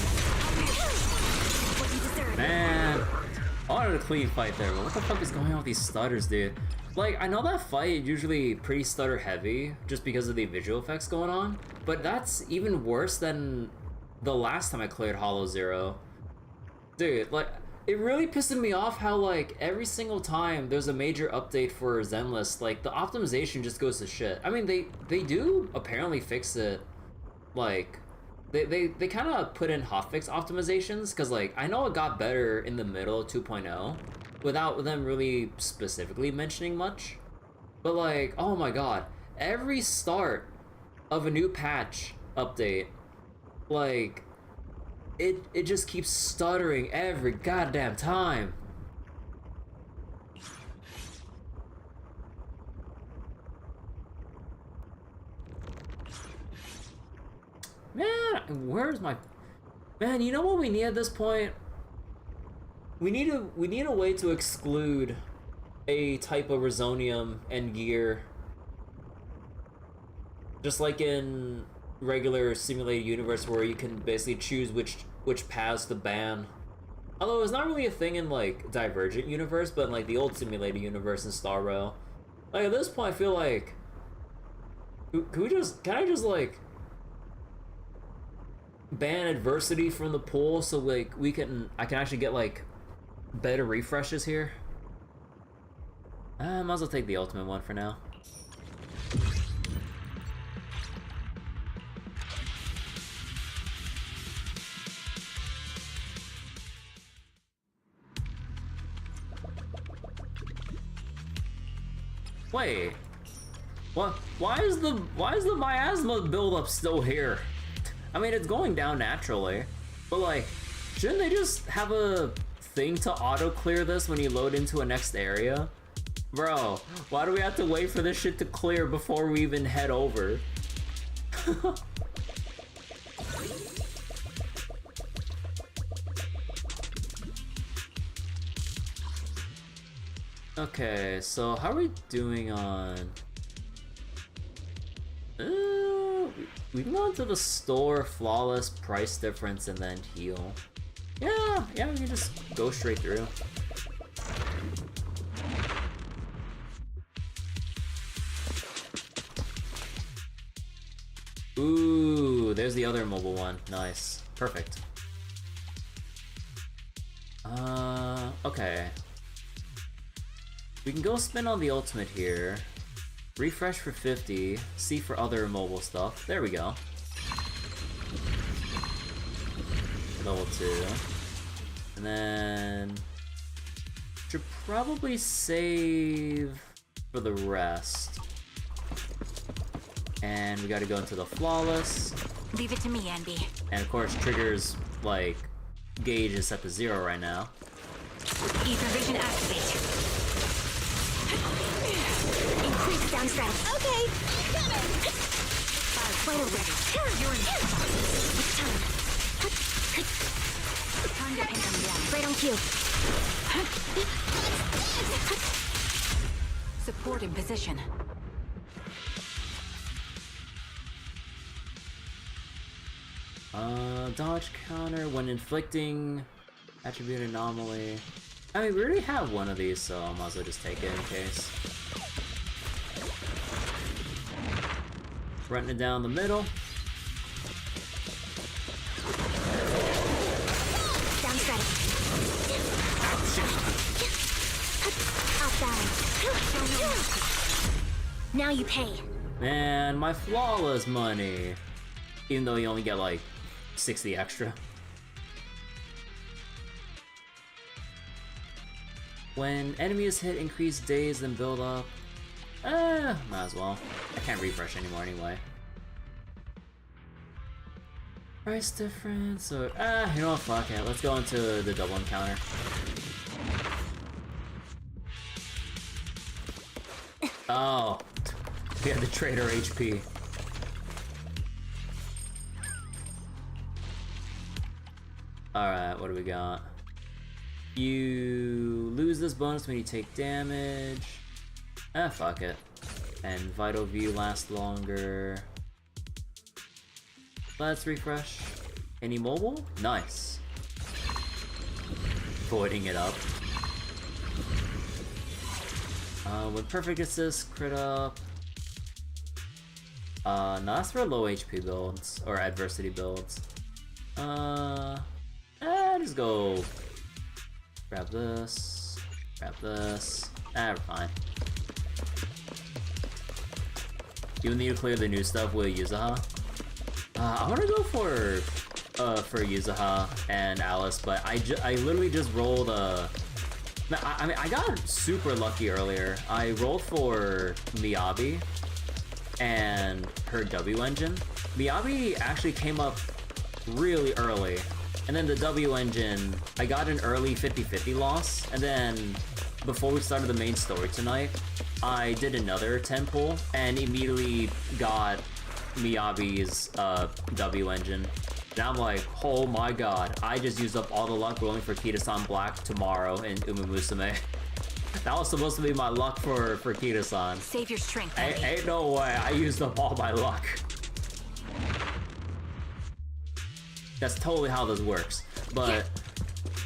Man, I wanted a clean fight there, but what the fuck is going on with these stutters, dude? Like, I know that fight is usually pretty stutter heavy, just because of the visual effects going on, but that's even worse than the last time I cleared Hollow Zero. Dude, like, it really pisses me off how, like, every single time there's a major update for Zenless, like, the optimization just goes to shit. I mean, they do apparently fix it, like, they kind of put in hotfix optimizations, because, like, I know it got better in the middle of 2.0, without them really specifically mentioning much. But, like, oh my god, every start of a new patch update, like, it just keeps stuttering every goddamn time. Man, where's my... Man, you know what we need at this point? We need a way to exclude a type of Resonium and gear. Just like in regular simulated universe where you can basically choose which paths to ban. Although it's not really a thing in like Divergent universe, but in like the old simulated universe in Star Rail. Like at this point I feel like can I just like ban adversity from the pool so like I can actually get like better refreshes here? I might as well take the ultimate one for now. Wait, what? Why is the miasma buildup still here? I mean, it's going down naturally, but like, shouldn't they just have a thing to auto clear this when you load into a next area? Bro, why do we have to wait for this shit to clear before we even head over? Okay, so how are we doing on... we can go into the store, flawless, price difference, and then heal. Yeah, we can just go straight through. Ooh, there's the other mobile one. Nice. Perfect. Okay. We can go spin on the ultimate here. Refresh for 50. See for other mobile stuff. There we go. Level 2. And then... should probably save for the rest. And we gotta go into the flawless. Leave it to me, Anby. And of course, Trigger's, like, gauge is set to 0 right now. Ether vision activate. Increase down strategy. Okay, I'm coming. Right over. You're in. It's time. Time to pin them down. Right on cue. Support in position. Dodge counter when inflicting attribute anomaly. I mean, we already have one of these, so I might as well just take it in case. Running it down the middle. Down strategy. Off balance. Now you pay. Man, my flawless money. Even though you only get like 60 extra. When enemy is hit, increase days and build up. Might as well. I can't refresh anymore anyway. Price difference, or you know what, fuck it. Let's go into the double encounter. Oh, we had the trader HP. Alright, what do we got? You lose this bonus when you take damage. Ah, fuck it. And Vital View lasts longer. Let's refresh. Any mobile? Nice. Voiding it up. With Perfect Assist, crit up. No, that's for low HP builds, or adversity builds. Just go grab this, we're fine. Do you need to clear the new stuff with Yuzuha? I want to go for Yuzuha and Alice, but I literally just rolled I mean, I got super lucky earlier. I rolled for Miyabi and her W engine. Miyabi actually came up really early, and then the W engine, I got an early 50-50 loss, and then before we started the main story tonight, I did another 10 pull and immediately got Miyabi's W engine. And I'm like, oh my god, I just used up all the luck rolling for Kita-san Black tomorrow in Umamusume. That was supposed to be my luck for Kita-san. Save your strength, ain't no way, I used up all my luck. That's totally how this works. But, yeah.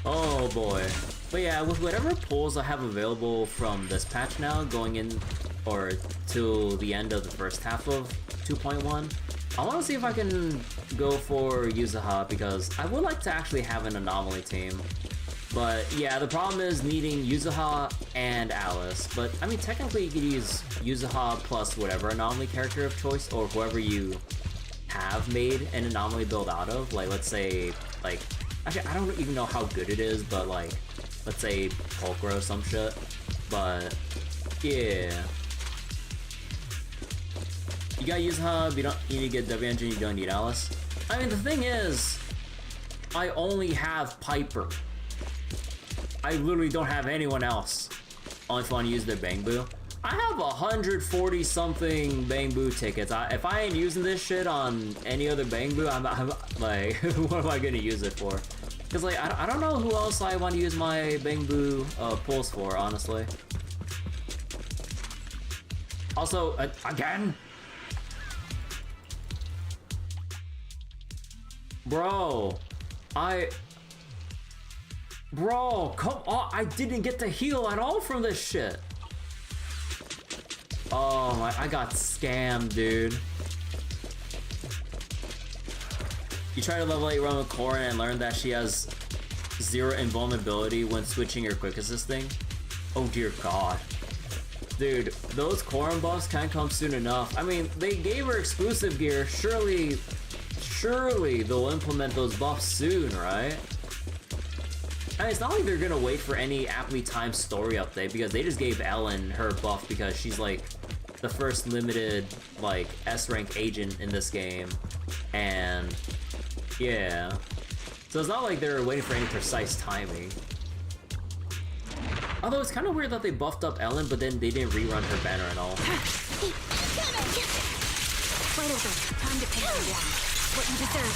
Oh boy. But yeah, with whatever pulls I have available from this patch now, going in, or till the end of the first half of 2.1, I want to see if I can go for Yuzuha, because I would like to actually have an anomaly team. But yeah, the problem is needing Yuzuha and Alice. But I mean, technically you could use Yuzuha plus whatever anomaly character of choice, or whoever you have made an anomaly build out of. Like, let's say, like, actually I don't even know how good it is, but like, let's say Pulcro or some shit. But yeah. You gotta use Hub, you need to get W engine, you don't need Alice. I mean, the thing is, I only have Piper. I literally don't have anyone else. Only if I want to use their Bangbu. I have 140 something Bangbu tickets. If I ain't using this shit on any other Bangbu, I'm like, what am I gonna use it for? Because like, I don't know who else I want to use my Bangbu pulls for, honestly. Also, again? Bro, come on, I didn't get to heal at all from this shit. Oh my, I got scammed, dude. You try to level 8 run with Corrin and learn that she has 0 invulnerability when switching your quick assisting. Oh dear god. Dude, those Corrin buffs can't come soon enough. I mean, they gave her exclusive gear, surely they'll implement those buffs soon, right? I mean, it's not like they're gonna wait for any aptly timed story update, because they just gave Ellen her buff because she's like the first limited like S-rank agent in this game, and yeah. So it's not like they're waiting for any precise timing. Although it's kind of weird that they buffed up Ellen, but then they didn't rerun her banner at all. Quite over. Time to pin them down. What you deserve.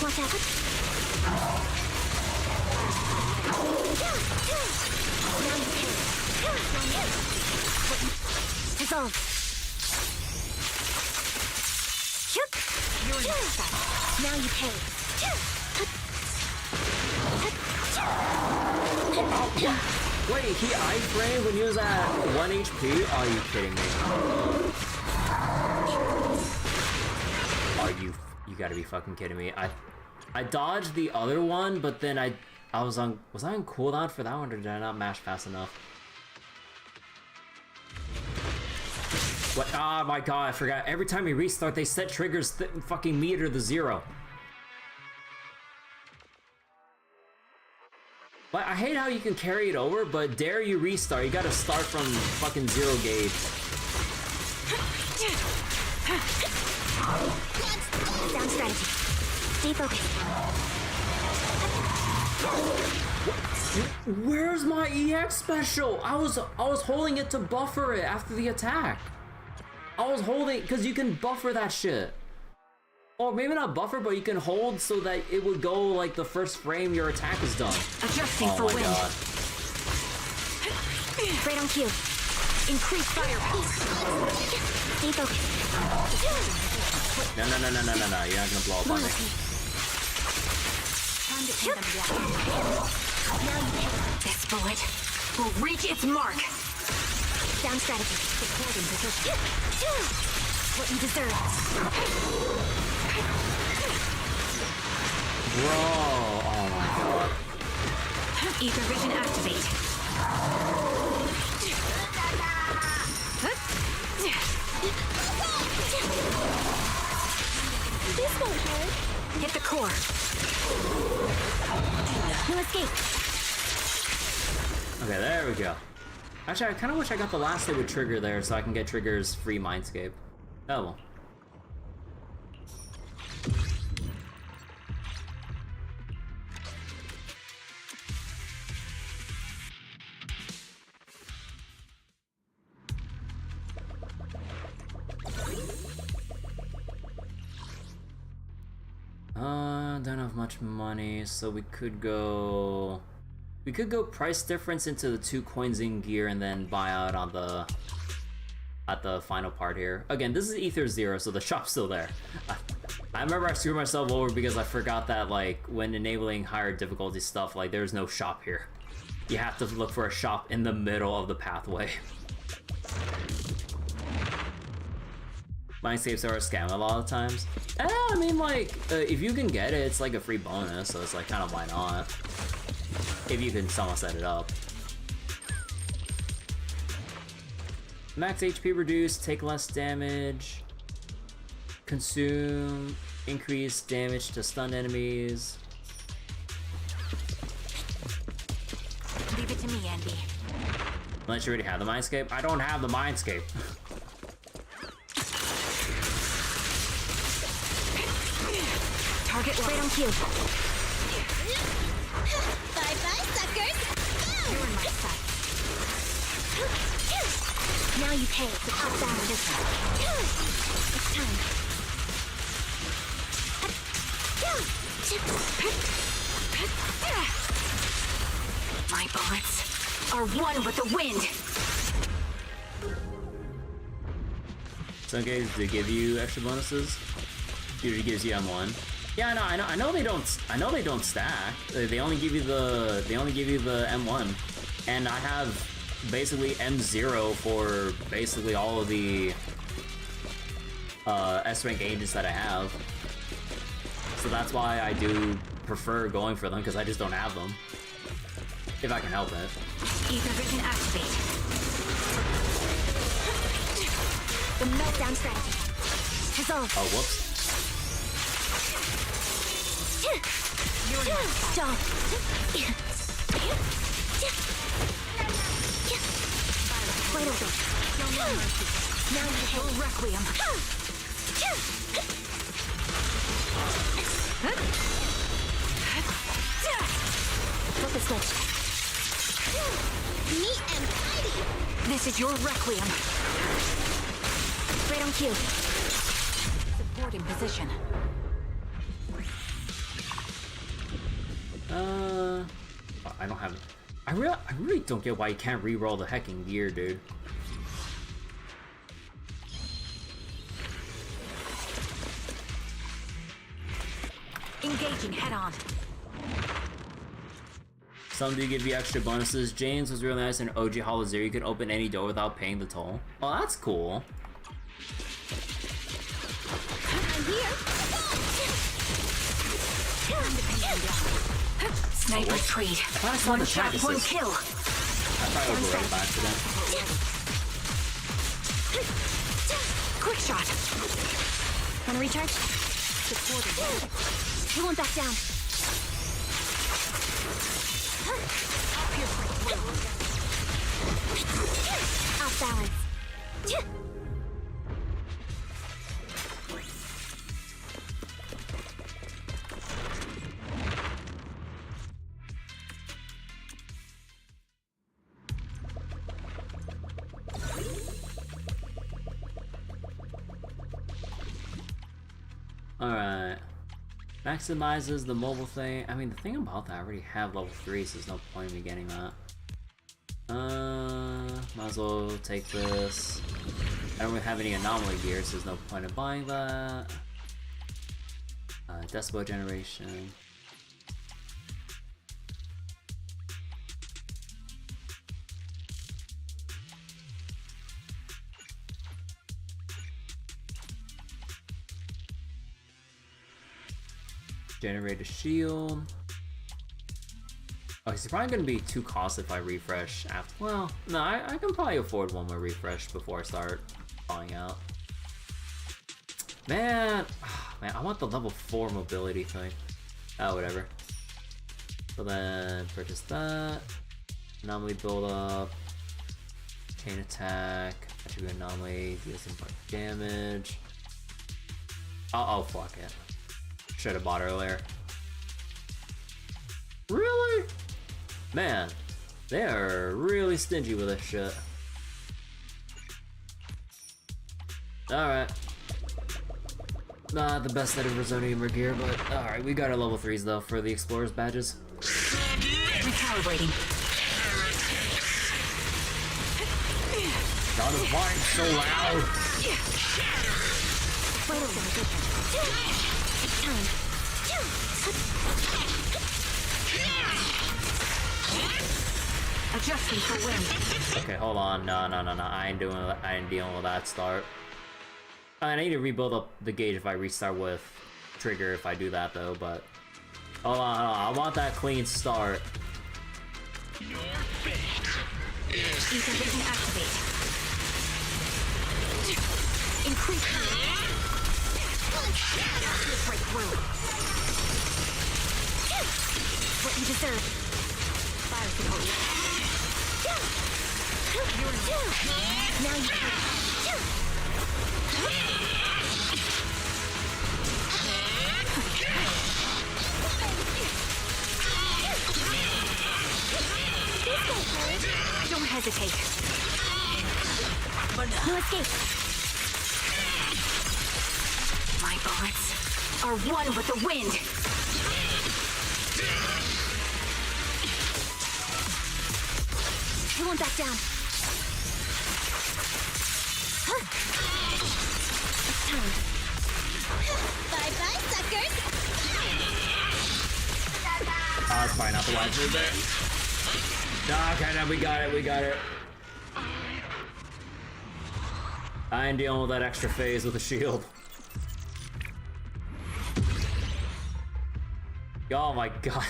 What happened? Dissolve. You're in the now you pay. Wait, he iframed when he was at 1 HP? Are you kidding me? You gotta be fucking kidding me. I dodged the other one, but then was I on cooldown for that one, or did I not mash fast enough? What? Oh my god, I forgot. Every time you restart, they set triggers fucking meter to 0. But I hate how you can carry it over, but dare you restart, you gotta start from fucking 0 gauge. Sound strategy. Stay focused. Where's my EX special? I was holding it to buffer it after the attack. I was holding, because you can buffer that shit. Or maybe not buffer, but you can hold so that it would go like the first frame your attack is done. Adjusting oh for my wind. god. Right on cue. Increase fire. Stay focused. No, you're not gonna blow up on me. This bullet will reach its mark. Down strategy. Supporting position. What you deserve. Bro, oh my god. Ether vision activate. This won't hurt. Hit the core. No escape. Okay, there we go. Actually, I kind of wish I got the last hit with Trigger there so I can get Trigger's free Mindscape. Oh well. Don't have much money, so we could go price difference into the 2 coins in gear and then buy out on at the final part here. Again, this is Ether 0, so the shop's still there. I remember I screwed myself over because I forgot that like when enabling higher difficulty stuff, like there's no shop here. You have to look for a shop in the middle of the pathway. Mindscapes are a scam a lot of times. I mean, like, if you can get it, it's like a free bonus, so it's like, kind of why not? If you can somehow set it up. Max HP reduced, take less damage. Consume, increase damage to stunned enemies. Leave it to me, Andy. Unless you already have the Mindscape. I don't have the Mindscape. Target right on cue. Bye-bye, suckers! You're in my sight. Now you pay the top down this one. It's time. My bullets are one with the wind. Some games do give you extra bonuses. Usually gives you M1. Yeah, I know they don't stack. They only give you the M1, and I have basically M0 for basically all of the S rank agents that I have. So that's why I do prefer going for them, because I just don't have them. If I can help it. Ether vision activate. The meltdown strategy. Dissolve. Oh, whoops. You're in my sight. Wide open. No mercy. Now you hit Requiem. Flip the switch. Neat and tidy. This is your Requiem. Right on cue. Supporting position. I don't have it. I really don't get why you can't re-roll the hecking gear, dude. Engaging head on. Some do give you extra bonuses. James was really nice in OG Hollow Zero. You can open any door without paying the toll. Oh, that's cool. I'm here. Sniper treat. One shot, one kill. I probably overrode by accident. Quick shot. Wanna recharge? Supporting. You won't back down. Off balance. Alright. Maximizes the mobile thing. I mean, the thing about that, I already have level 3, so there's no point in me getting that. Might as well take this. I don't really have any anomaly gear, so there's no point in buying that. Decibel generation. Generate a shield. Oh, it's probably gonna be too costly if I refresh after. Well, no, I can probably afford one more refresh before I start falling out. Man, I want the level 4 mobility thing. Oh, whatever. So then purchase that. Anomaly build up. Chain attack. Attribute anomaly. Deal some damage. Oh, fuck it. Should have bought earlier. Really? Man, they are really stingy with this shit. Alright. Not the best set of Resonium gear, but alright, we got our level 3s though for the Explorer's badges. Recalibrating. God, the vibe's so loud! Vital significant. It's time. Adjusting for wind. Okay, hold on. No. I ain't dealing with that start. I need to rebuild up the gauge if I restart with trigger if I do that though, but hold on. I want that clean start. Ether vision activate. Increase. Break through. What you deserve. Fire support. Now you can. Don't hesitate. No escape. My bullets are one with the wind. I won't back down. It's time. Bye-bye, suckers. That's probably not the wise move there. Nah, okay, no, we got it. I ain't dealing with that extra phase with a shield. Oh my god.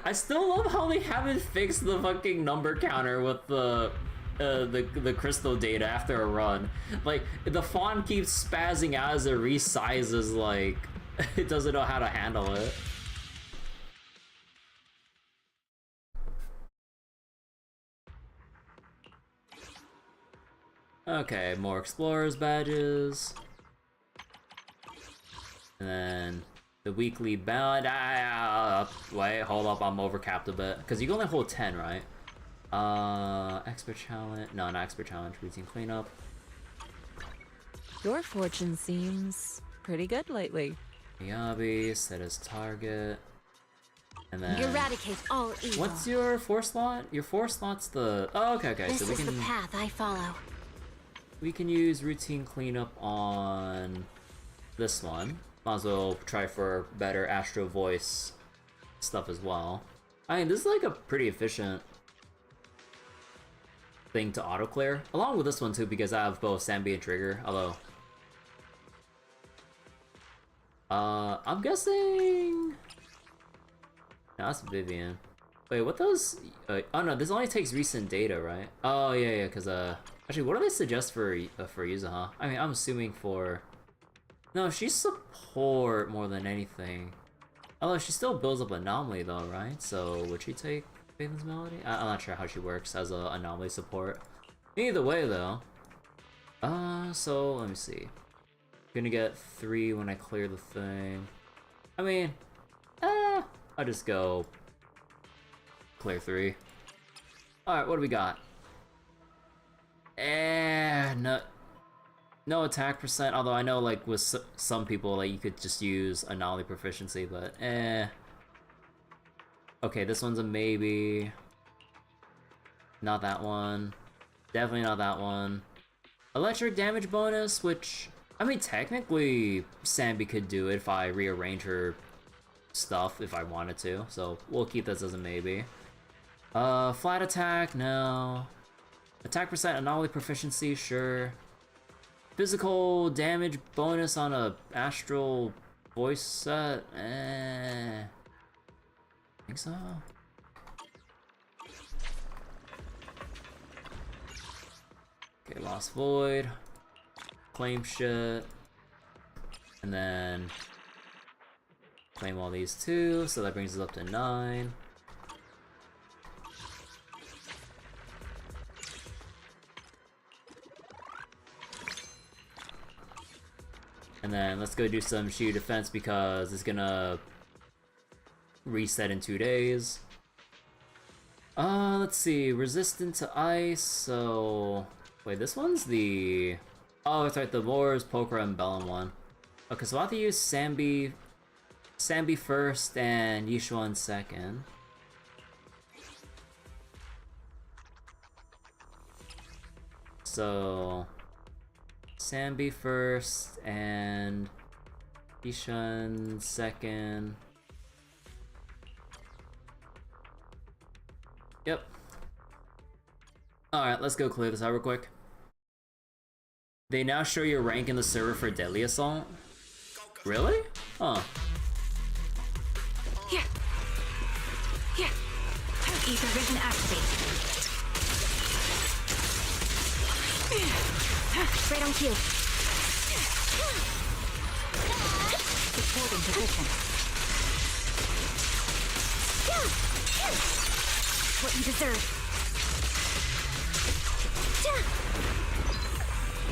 I still love how they haven't fixed the fucking number counter with the crystal data after a run. Like, the font keeps spazzing out as it resizes, like, it doesn't know how to handle it. Okay, more Explorer's badges. And then the weekly ballot. Wait, hold up, I'm overcapped a bit. Because you can only hold 10, right? Expert challenge. No, not expert challenge. Routine cleanup. Your fortune seems pretty good lately. Miyabi, set as target. And then Eradicate all evil. what's your 4 slot? Your 4 slot's the. Oh, okay. This So we is can. the path I follow. We can use routine cleanup on this one. Might as well try for better Astro Voice stuff as well. I mean, this is like a pretty efficient thing to auto clear, along with this one too, because I have both Sambi and Trigger. Although, I'm guessing. No, that's Vivian. Wait, what those? Oh no, this only takes recent data, right? Oh yeah, because actually, what do they suggest for Yuzuha? I mean, I'm assuming for. No, she's support more than anything. Although she still builds up anomaly though, right? So would she take Phaeton's Melody? I'm not sure how she works as a anomaly support. Either way though. So let me see. Gonna get 3 when I clear the thing. I mean, I'll just go clear 3. Alright, what do we got? No. No attack percent, although I know like with some people like you could just use anomaly proficiency, but Okay, this one's a maybe. Not that one. Definitely not that one. Electric damage bonus, which I mean technically Sambi could do it if I rearrange her stuff if I wanted to, so we'll keep this as a maybe. Flat attack, no. Attack percent, anomaly proficiency, sure. Physical damage bonus on a astral voice set, I think so. Okay, Lost Void. Claim shit. And then claim all these too, so that brings us up to 9. And then let's go do some sheer defense because it's gonna reset in 2 days. Let's see, resistant to ice, so... Wait, this one's the... Oh, that's right, the Moors, Poker, and Bellum one. Okay, so I'll have to use Sambi first and Yishuan second. So... Sambi first and Yishuan second. Yep. Alright, let's go clear this out real quick. They now show your rank in the server for Deadly Assault? Really? Huh. Here. Here. Ether vision activate. Right on cue. Supporting position. What you deserve.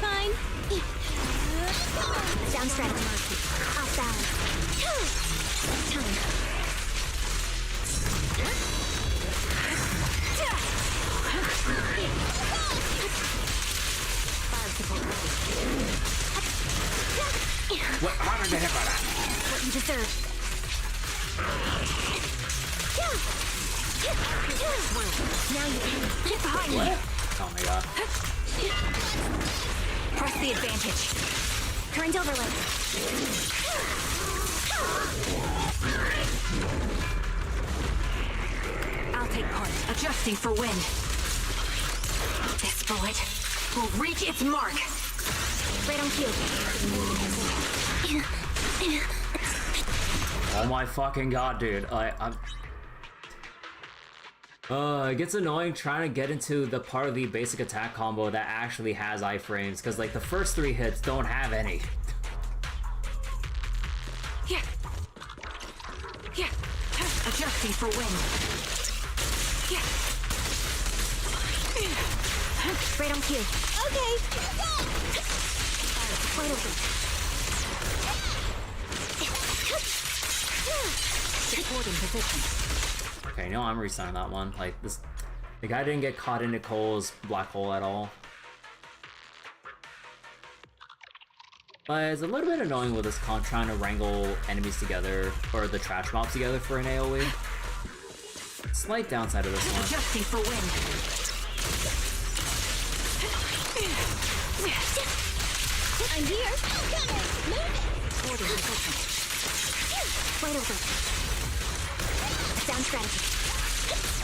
Fine. Down strategy. Off balance. Time. What? How did I hit by that? What you deserve. Now you can get behind me. What? Oh my god. Press the advantage. Current overlay. I'll take part. Adjusting for wind. This bullet will reach its mark. Right on cue. Oh my fucking god, dude. I'm... it gets annoying trying to get into the part of the basic attack combo that actually has iframes, because like the first 3 hits don't have any. Here. Here. Adjusting for wind. Here. Right on cue. Okay. Wide open. Supporting position. Okay, no, I'm restarting that one. Like this, the guy didn't get caught in Nicole's black hole at all. But it's a little bit annoying with this con trying to wrangle enemies together or the trash mobs together for an AoE. Slight downside of this one. Adjusting for wind. I'm here. Supporting position. Wide open. Down strategy.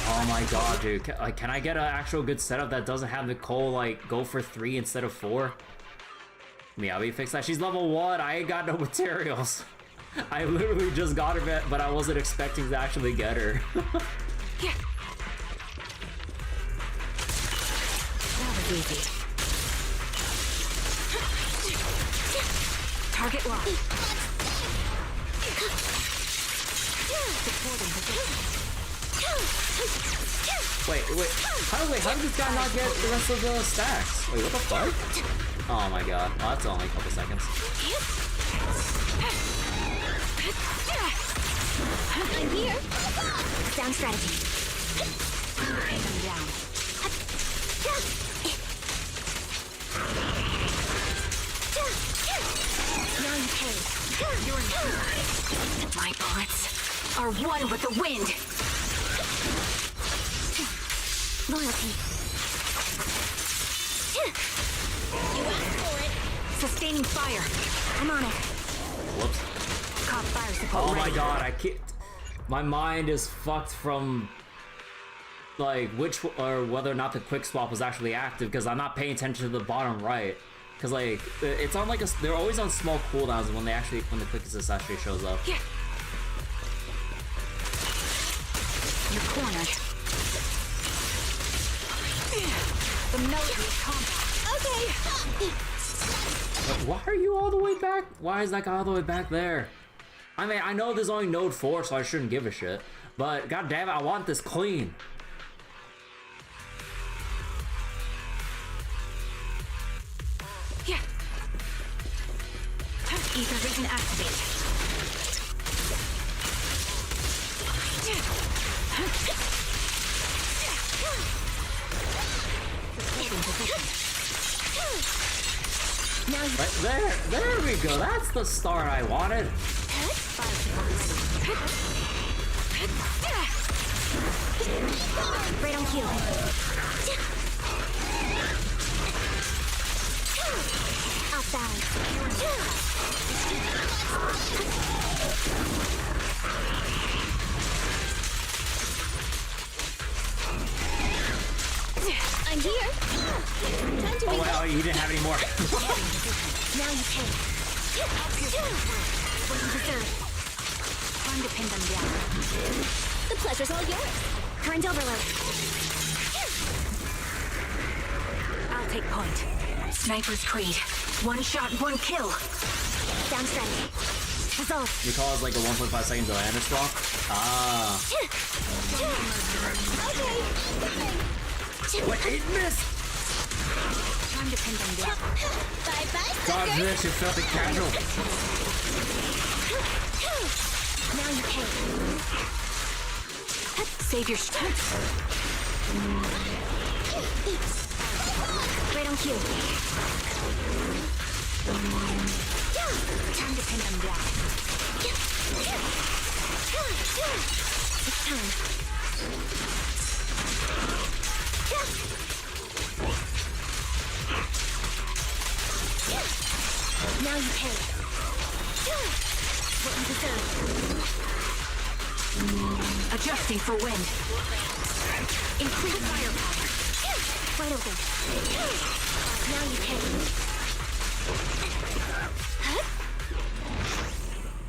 Oh my god, dude. Can I get an actual good setup that doesn't have Nicole, like, go for 3 instead of 4? Miyabi, fix that. She's level 1. I ain't got no materials. I literally just got her, but I wasn't expecting to actually get her. Here. That was easy. Target locked. Supporting position. Wait, how did this guy not get the rest of the stacks? Wait, what the fuck? Oh my god, well, that's only a couple seconds. I'm here. Down strategy. I'm down. are one with the wind. Loyalty. You asked for it. Sustaining fire. I'm on it. Whoops. Caught fire support. Oh ready. my god, I can't. My mind is fucked from like which or whether or not the quick swap was actually active because I'm not paying attention to the bottom right. Because like it's on like they're always on small cooldowns when the quick assist actually shows up. Yeah. You're cornered. The melody of combat. Okay. But why are you all the way back? Why is that guy all the way back there? I mean, I know there's only node 4, so I shouldn't give a shit. But god damn it, I want this clean. Yeah. Ether vision activate. Now right there we go. That's the start I wanted. Right on cue. Off balance. I'm here. Time to Oh wow, you didn't have any more. Now you pay. What you deserve. Time to pin them down. The pleasure's all yours. Current overload. I'll take point. Sniper's Creed. One shot, one kill. Down strategy. Resolve. You call it like a 1.5 second delay and a swap? Ah. Okay. Wait, it missed! Time to pin them down. Bye-bye, God, this is filthy casual. Now you pay. Save your strength. Right on cue. Time to pin them down. It's time. Now you pay. What you deserve. Adjusting for wind. Increase firepower. Wide open. Now you pay.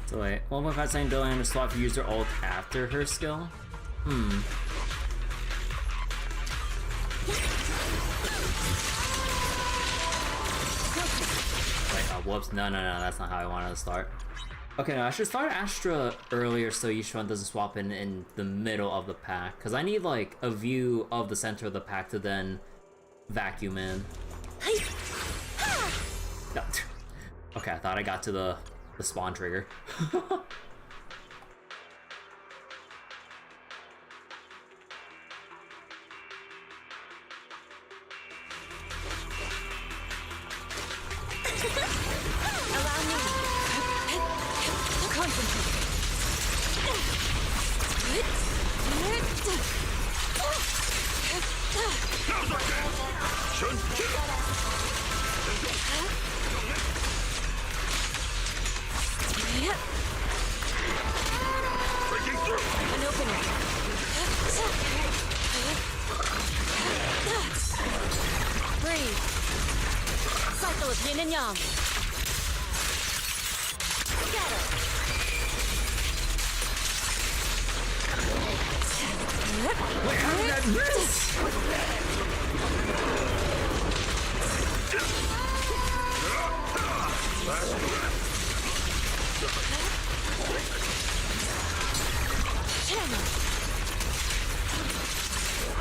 So wait, 1.5 second delay and a swap used her ult after her skill? Wait, whoops, no, that's not how I wanted to start. Okay, no, I should start Astra earlier so each one doesn't swap in the middle of the pack. Because I need, like, a view of the center of the pack to then vacuum in. No. Okay, I thought I got to the spawn trigger.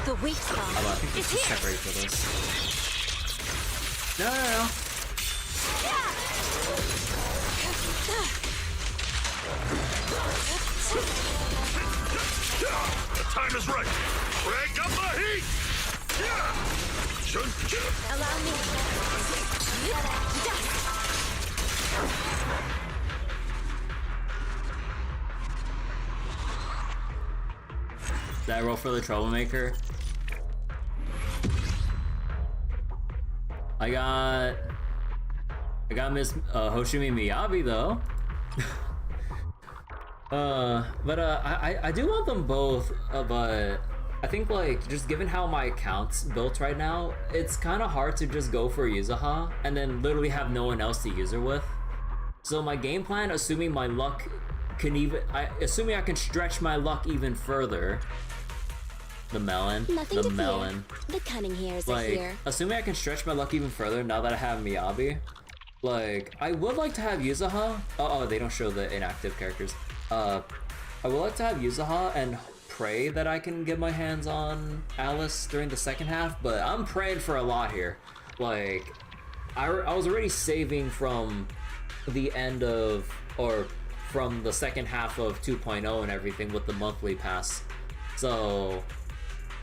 The weak spot I think this is separate for this. No. The time is right. Crank up the heat! Allow me. That roll for the troublemaker. I got Miss Hoshimi Miyabi though. I do want them both, but I think like just given how my account's built right now, it's kind of hard to just go for Yuzuha and then literally have no one else to use her with. So my game plan, assuming my luck can assuming I can stretch my luck even further. The melon. Nothing the to melon. fear. The cunning hairs Like, are here. assuming I can stretch my luck even further now that I have Miyabi, like, I would like to have Yuzuha. Oh, they don't show the inactive characters. I would like to have Yuzuha and pray that I can get my hands on Alice during the second half, but I'm praying for a lot here. Like, I was already saving from the end of, or from the second half of 2.0 and everything with the monthly pass. So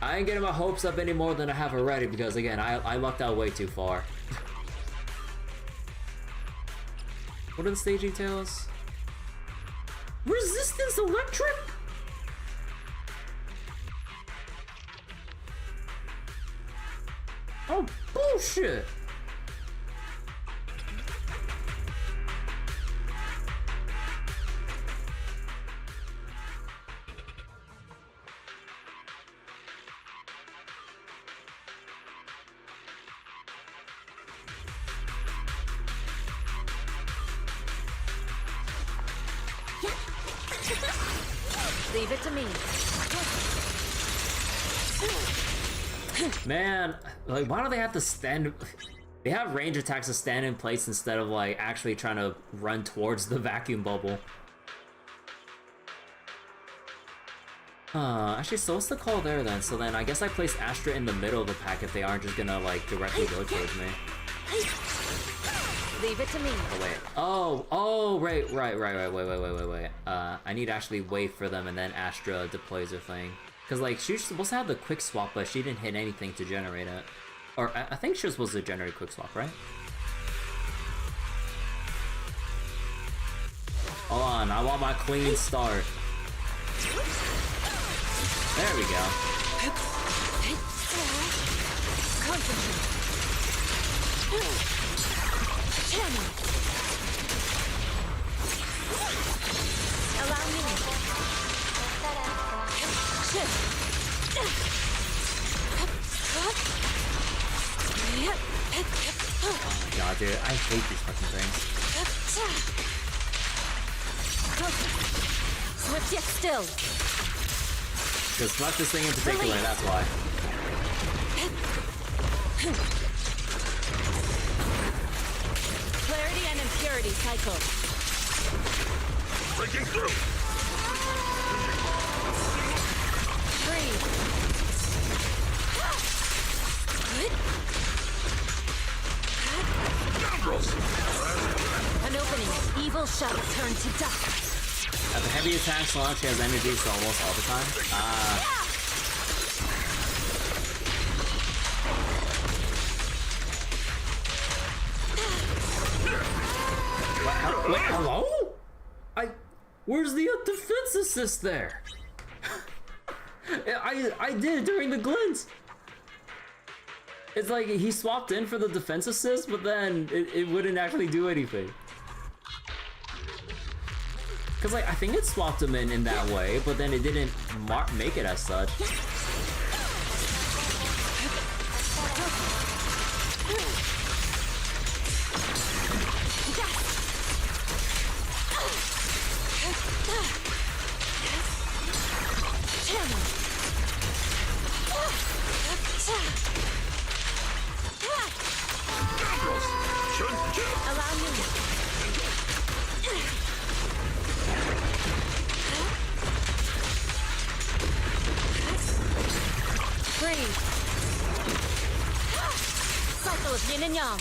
I ain't getting my hopes up any more than I have already because again, I lucked out way too far. What are the stage details? Resistance electric? Oh, bullshit! Leave it to me. Man, like, why do they have to stand? They have range attacks to stand in place instead of like actually trying to run towards the vacuum bubble. Actually, so what's the call there then? So then I guess I place Astra in the middle of the pack if they aren't just gonna like directly go towards me. Leave it to me. Oh wait. Oh, right. Wait. I need to actually wait for them and then Astra deploys her thing. Cause like she's supposed to have the quick swap, but she didn't hit anything to generate it. Or I think she was supposed to generate quick swap, right? Hold on, I want my clean start. There we go. Allow me. Oh my god, dude, I hate these fucking things. Swift yet still. Because fuck this thing in particular, that's why. Clarity and impurity cycle. Breaking through! Breathe. Scoundrels! An opening. Evil shall turn to dust. At the heavy attacks launch, she has energy so almost all the time. Wait, hello? Where's the defense assist there? I did during the glint. It's like he swapped in for the defense assist, but then it wouldn't actually do anything. Cause like I think it swapped him in that way, but then it didn't make it as such. Allow me. Breathe. Cycle of yin and yang.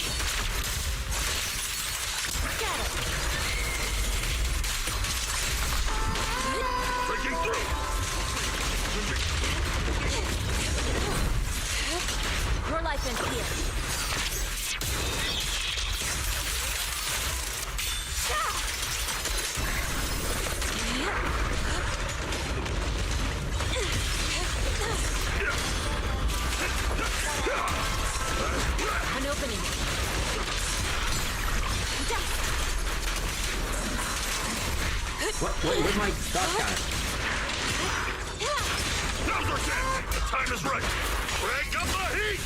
Scatter. Breaking through! Your life ends here. opening. What? Where's my dot count? Now's our chance! The time is right! Crank up the heat!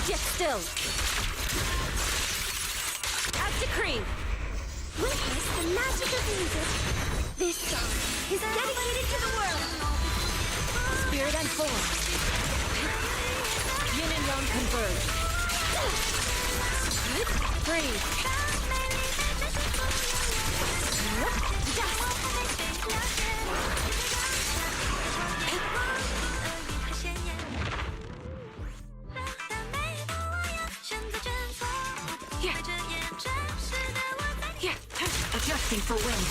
Get still. As decreed. Witness the magic of music. This song is dedicated to the world. Spirit unfold. Yin and yang converge. Breathe. Adjusting for wind.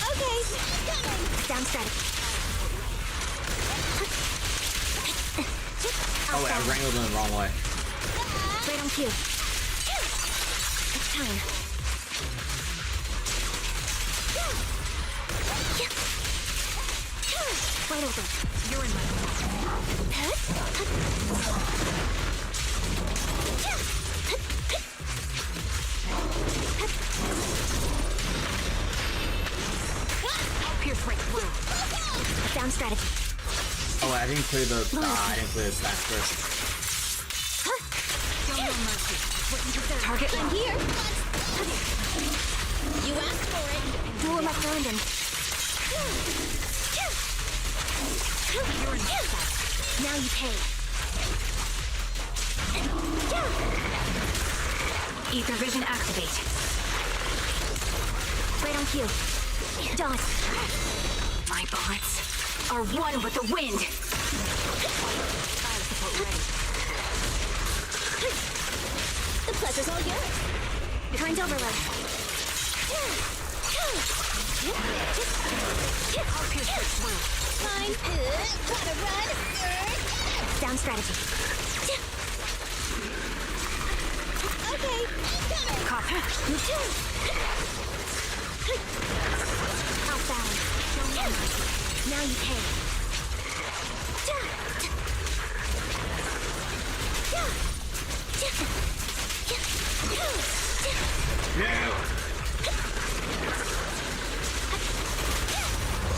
Okay, Down strategy. Oh wait, I wrangled in the wrong way. Right on cue. It's time. Wide open. You're in my pierce right through. Down strategy. Oh, I didn't clear the. I didn't clear the stack first. Target I'm here. You asked for it. Duel my London. Now you pay. Ether vision activate. Right on cue. Done. My bullets are one with the wind. The pleasure's all yours. Current overload. Fine. Gotta run. Down strategy. Okay, incoming. Copy. Off balance. Now you pay.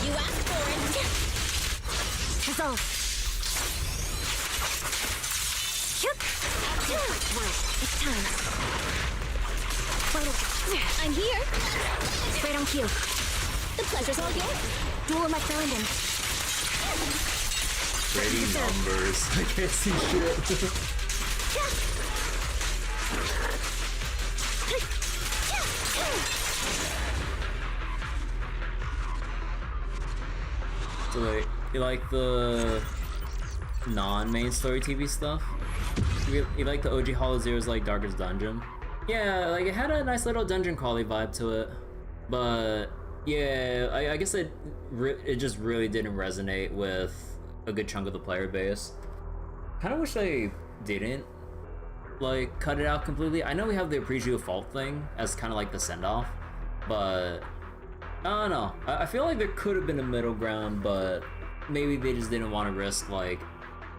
You asked for it. Resolve. It's time. I'm here. Right on cue. The pleasure's all yours. Duel my London. Ready numbers. I can't see shit. So wait, you like the non-main story TV stuff? You like the OG Hollow Zero's like Darkest Dungeon? Yeah, like it had a nice little dungeon crawly vibe to it, but yeah, I guess it just really didn't resonate with a good chunk of the player base. Kind of wish they didn't like cut it out completely. I know we have the Appreciate Fault thing as kind of like the send-off, but I don't know. I feel like there could have been a middle ground, but maybe they just didn't want to risk like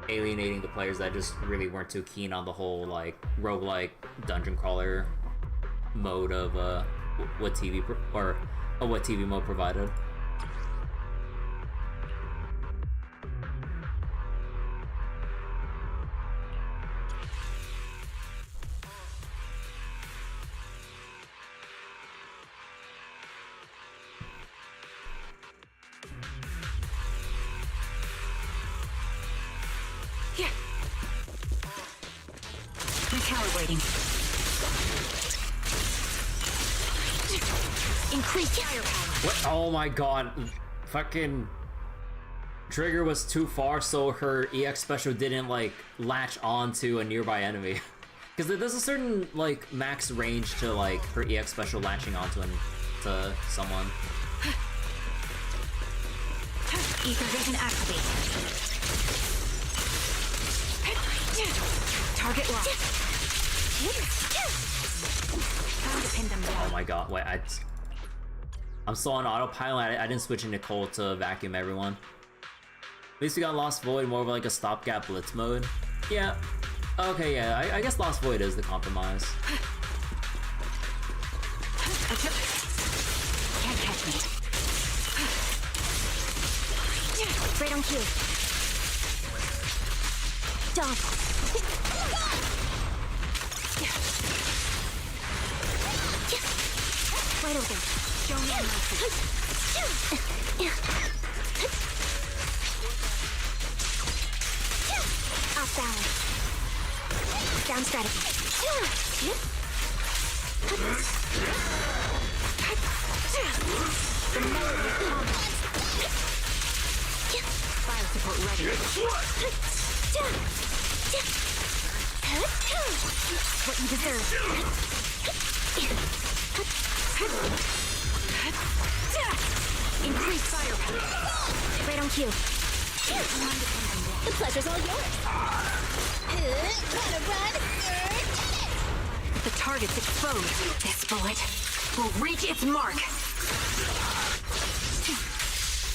alienating the players that just really weren't too keen on the whole like roguelike dungeon crawler mode of what TV mode provided. Recalibrating. Increase firepower. What? Oh my god. Fucking trigger was too far, so her EX special didn't like latch onto a nearby enemy. Because there's a certain like max range to like her EX special latching onto to someone. Ether vision activate. Target locked. Time to pin them down. Oh my god, wait, I'm still on autopilot. I didn't switch into Cole to vacuum everyone. At least we got Lost Void, more of like a stopgap blitz mode. Yeah. Okay, yeah, I guess Lost Void is the compromise. Can't catch me. Right on cue. Dodge. Wide open. Show me mercy. Off balance. Down strategy. The melody of combat. Fire support ready. What you deserve. Increase firepower. Right on cue. The pleasure's all yours. Wanna run? The target's exposed. This bullet will reach its mark.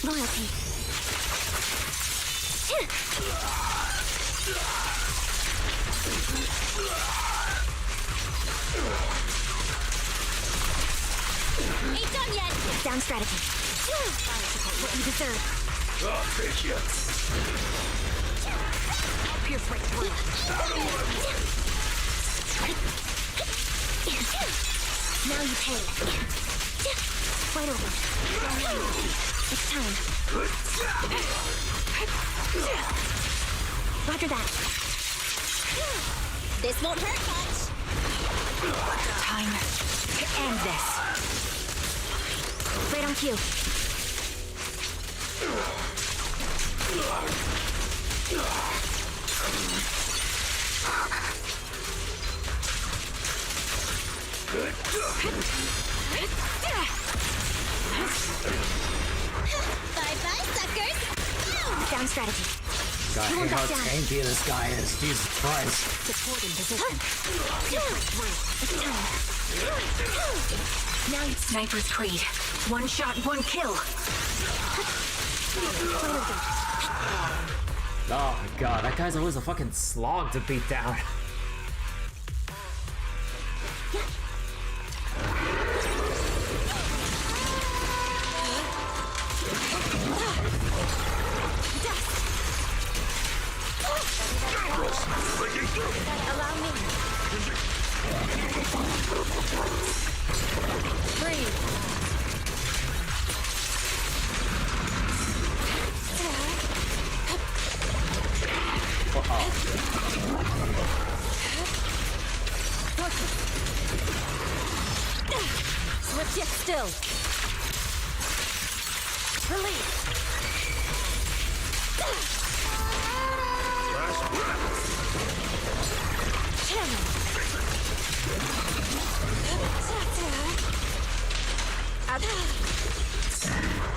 Loyalty. Ain't done yet. Down strategy. What you deserve. I'll take you. Pierce right through. Now you pay. Wide open. It's time. Roger that. This won't hurt much. Time to end this. Right on cue. Bye-bye, suckers! Down strategy. God, I hate how tanky this guy is. Jesus Christ. Support in position. Now you Sniper's creed. One shot, one kill. Oh my god, that guy's always a fucking slog to beat down. Allow me. Breathe. Switch it still. Release. Channel.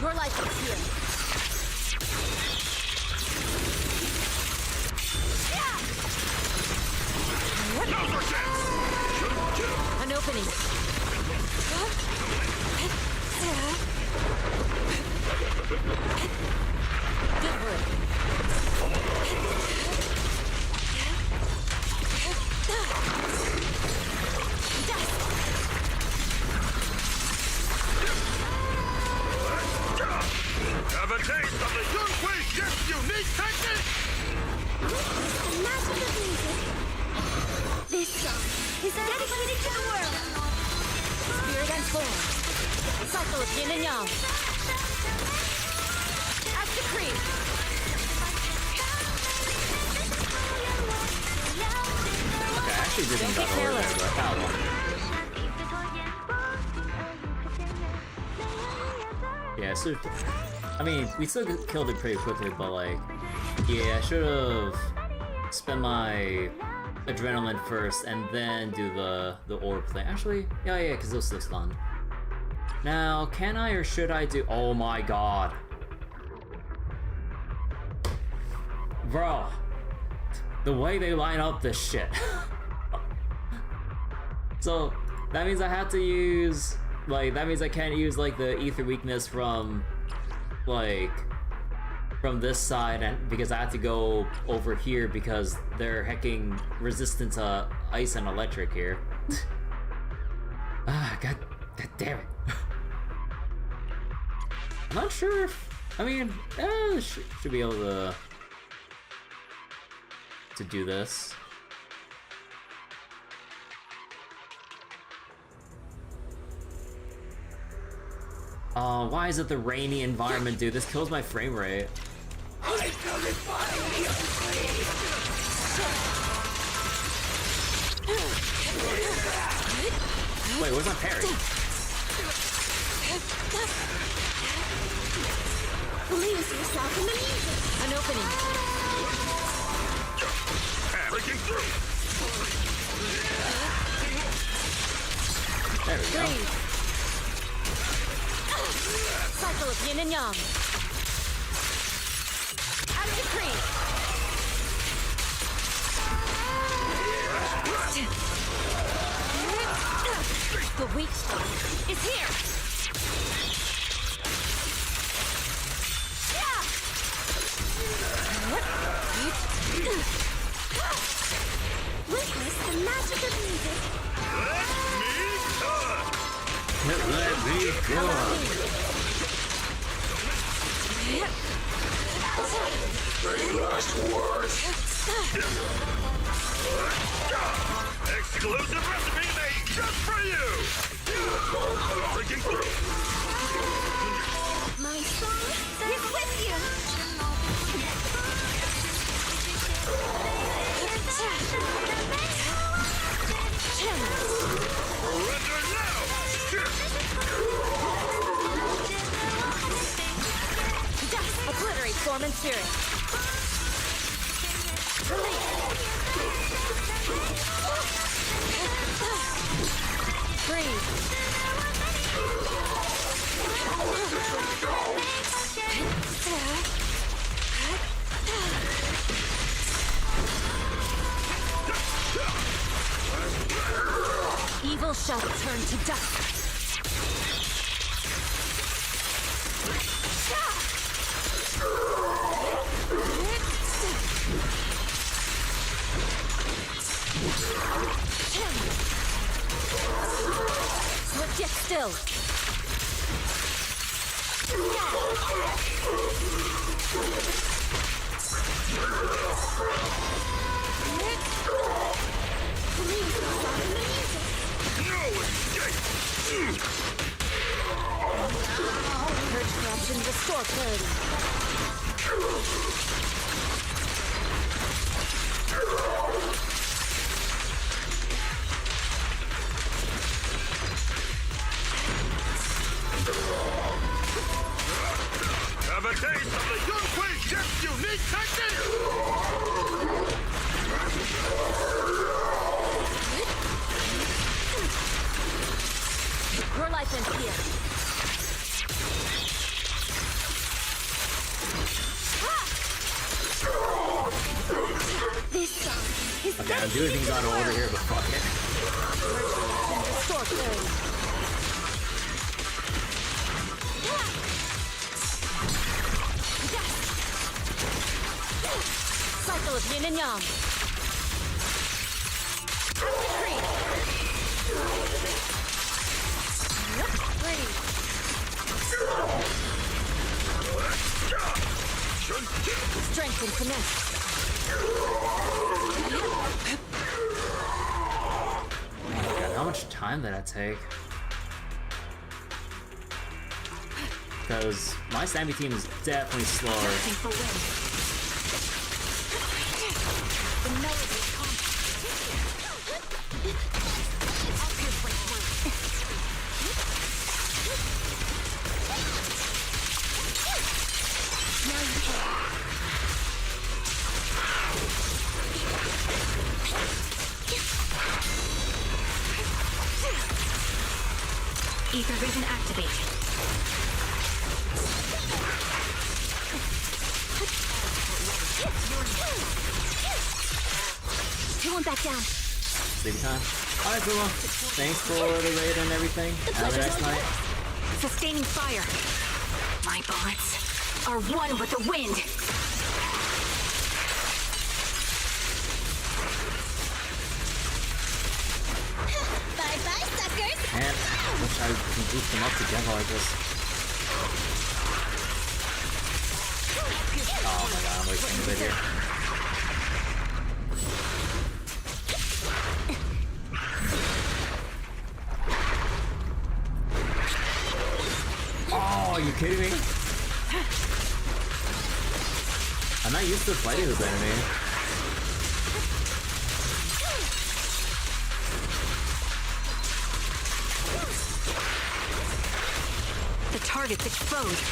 Your life is here. An opening. Good work. Have a taste of the Yunhui Shift's unique technique! The magic of music. This song is dedicated to the world. Spirit and form. Cycle of yin and yang. As decreed. Okay, I actually didn't got over there, but that one. Yeah, so I mean, we still killed it pretty quickly, but like, yeah, I should have spent my adrenaline first and then do the orb thing. Actually, yeah, because it was still stunned. Now, can I or should I do? Oh my god, bro! The way they line up this shit. So that means I have to use, like, that means I can't use like the ether weakness from this side, and because I have to go over here because they're hecking resistant to ice and electric here. God damn it. I'm not sure if, I mean, should be able to do this. Why is it the rainy environment, dude? This kills my frame rate. Wait, where's my parry? Lose yourself in the music. An opening. Breaking through. There we go. Cycle of yin and yang. Active creep. The weak spot is here. Witness the magic of music. Let me come. Any last words? Exclusive recipe made just for you. Breaking through. My song is with you. Surrender now. Obliterate form and spirit. Breathe. Evil shall turn to dust. Swift yet still. No escape. Purge corruption, restore clarity. Have a taste of the Yunhui Jet's unique technique! Your life ends here. This song is Okay, I'm doing things out of order here, but fuck it. Restore clarity. Cycle of yin and yang. Breathe. Strength and finesse. God, how much time did that take? Because my Sammy team is definitely slower. Ether vision activated. I won't back down. Sleepy time. Alright, Puma. Thanks for the raid and everything. Have a nice night. Sustaining fire. My bullets are one with the wind. Bye-bye, suckers! Man, I wish I could group them up together like this. Oh my god, I'm wasting a bit here. Oh, are you kidding me? I'm not used to fighting this enemy. The target's exposed.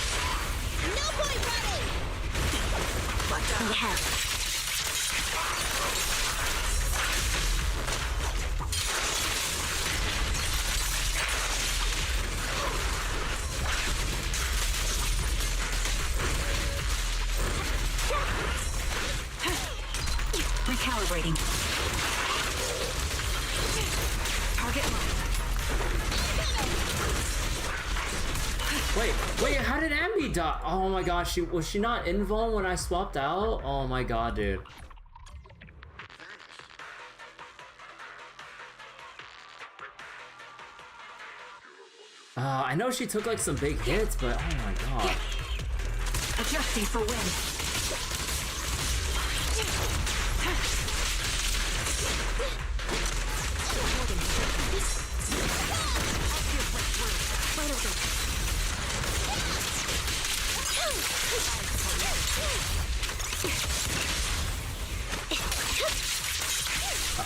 No point running! What do we have? Recalibrating. Target locked. Wait, how did Ambi die? Oh my gosh, was she not invuln when I swapped out? Oh my god, dude. I know she took like some big hits, but oh my god. Adjusting for wind.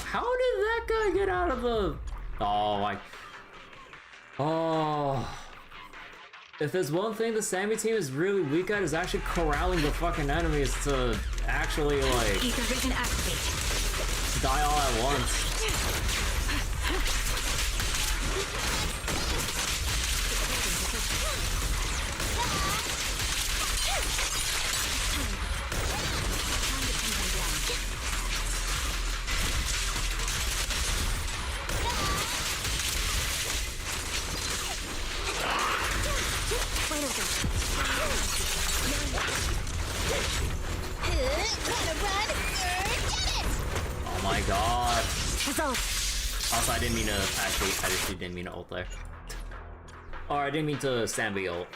How did that guy get out of the... Oh my... Oh... If there's one thing the Sammy team is really weak at, is actually corralling the fucking enemies to actually like... Ether vision activate. Die all at once. Oh my god. Also, I didn't mean to actually, I just didn't mean to ult there. Or I didn't mean to Sambi ult.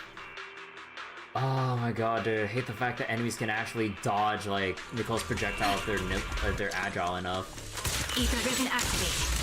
Oh my god, dude. I hate the fact that enemies can actually dodge like Nicole's projectile if they're agile enough. Ether vision activate.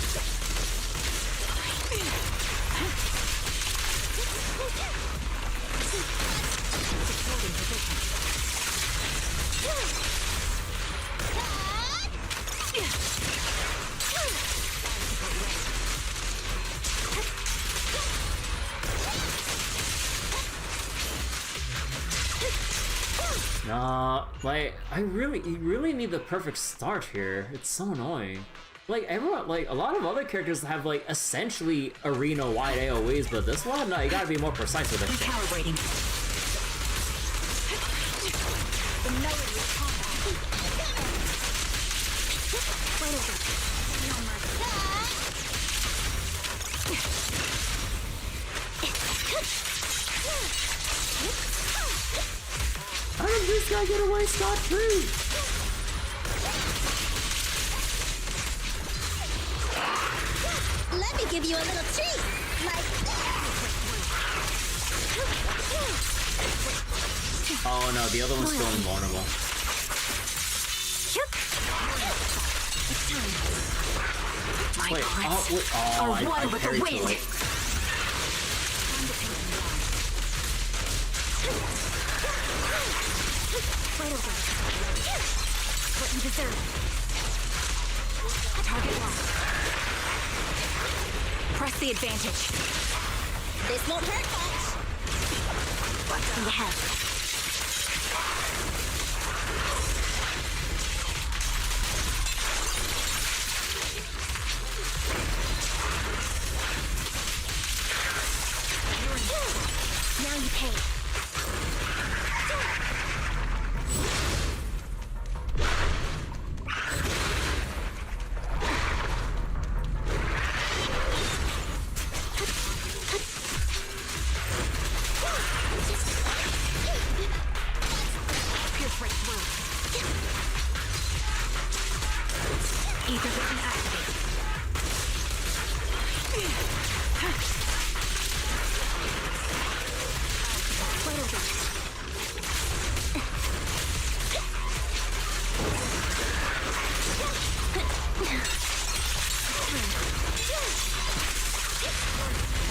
Nah, like, you really need the perfect start here. It's so annoying. Like, everyone, like, a lot of other characters have, like, essentially arena-wide AoEs, but this one, no, you gotta be more precise with it. Recalibrating. How did this guy get away scot-free? Let me give you a little treat! Like Oh no, the other one's still invulnerable. Wait, I parried too late. What you deserve. Target locked. Press the advantage. this won't hurt much. What's in the head? Now you pay. Ether vision activated.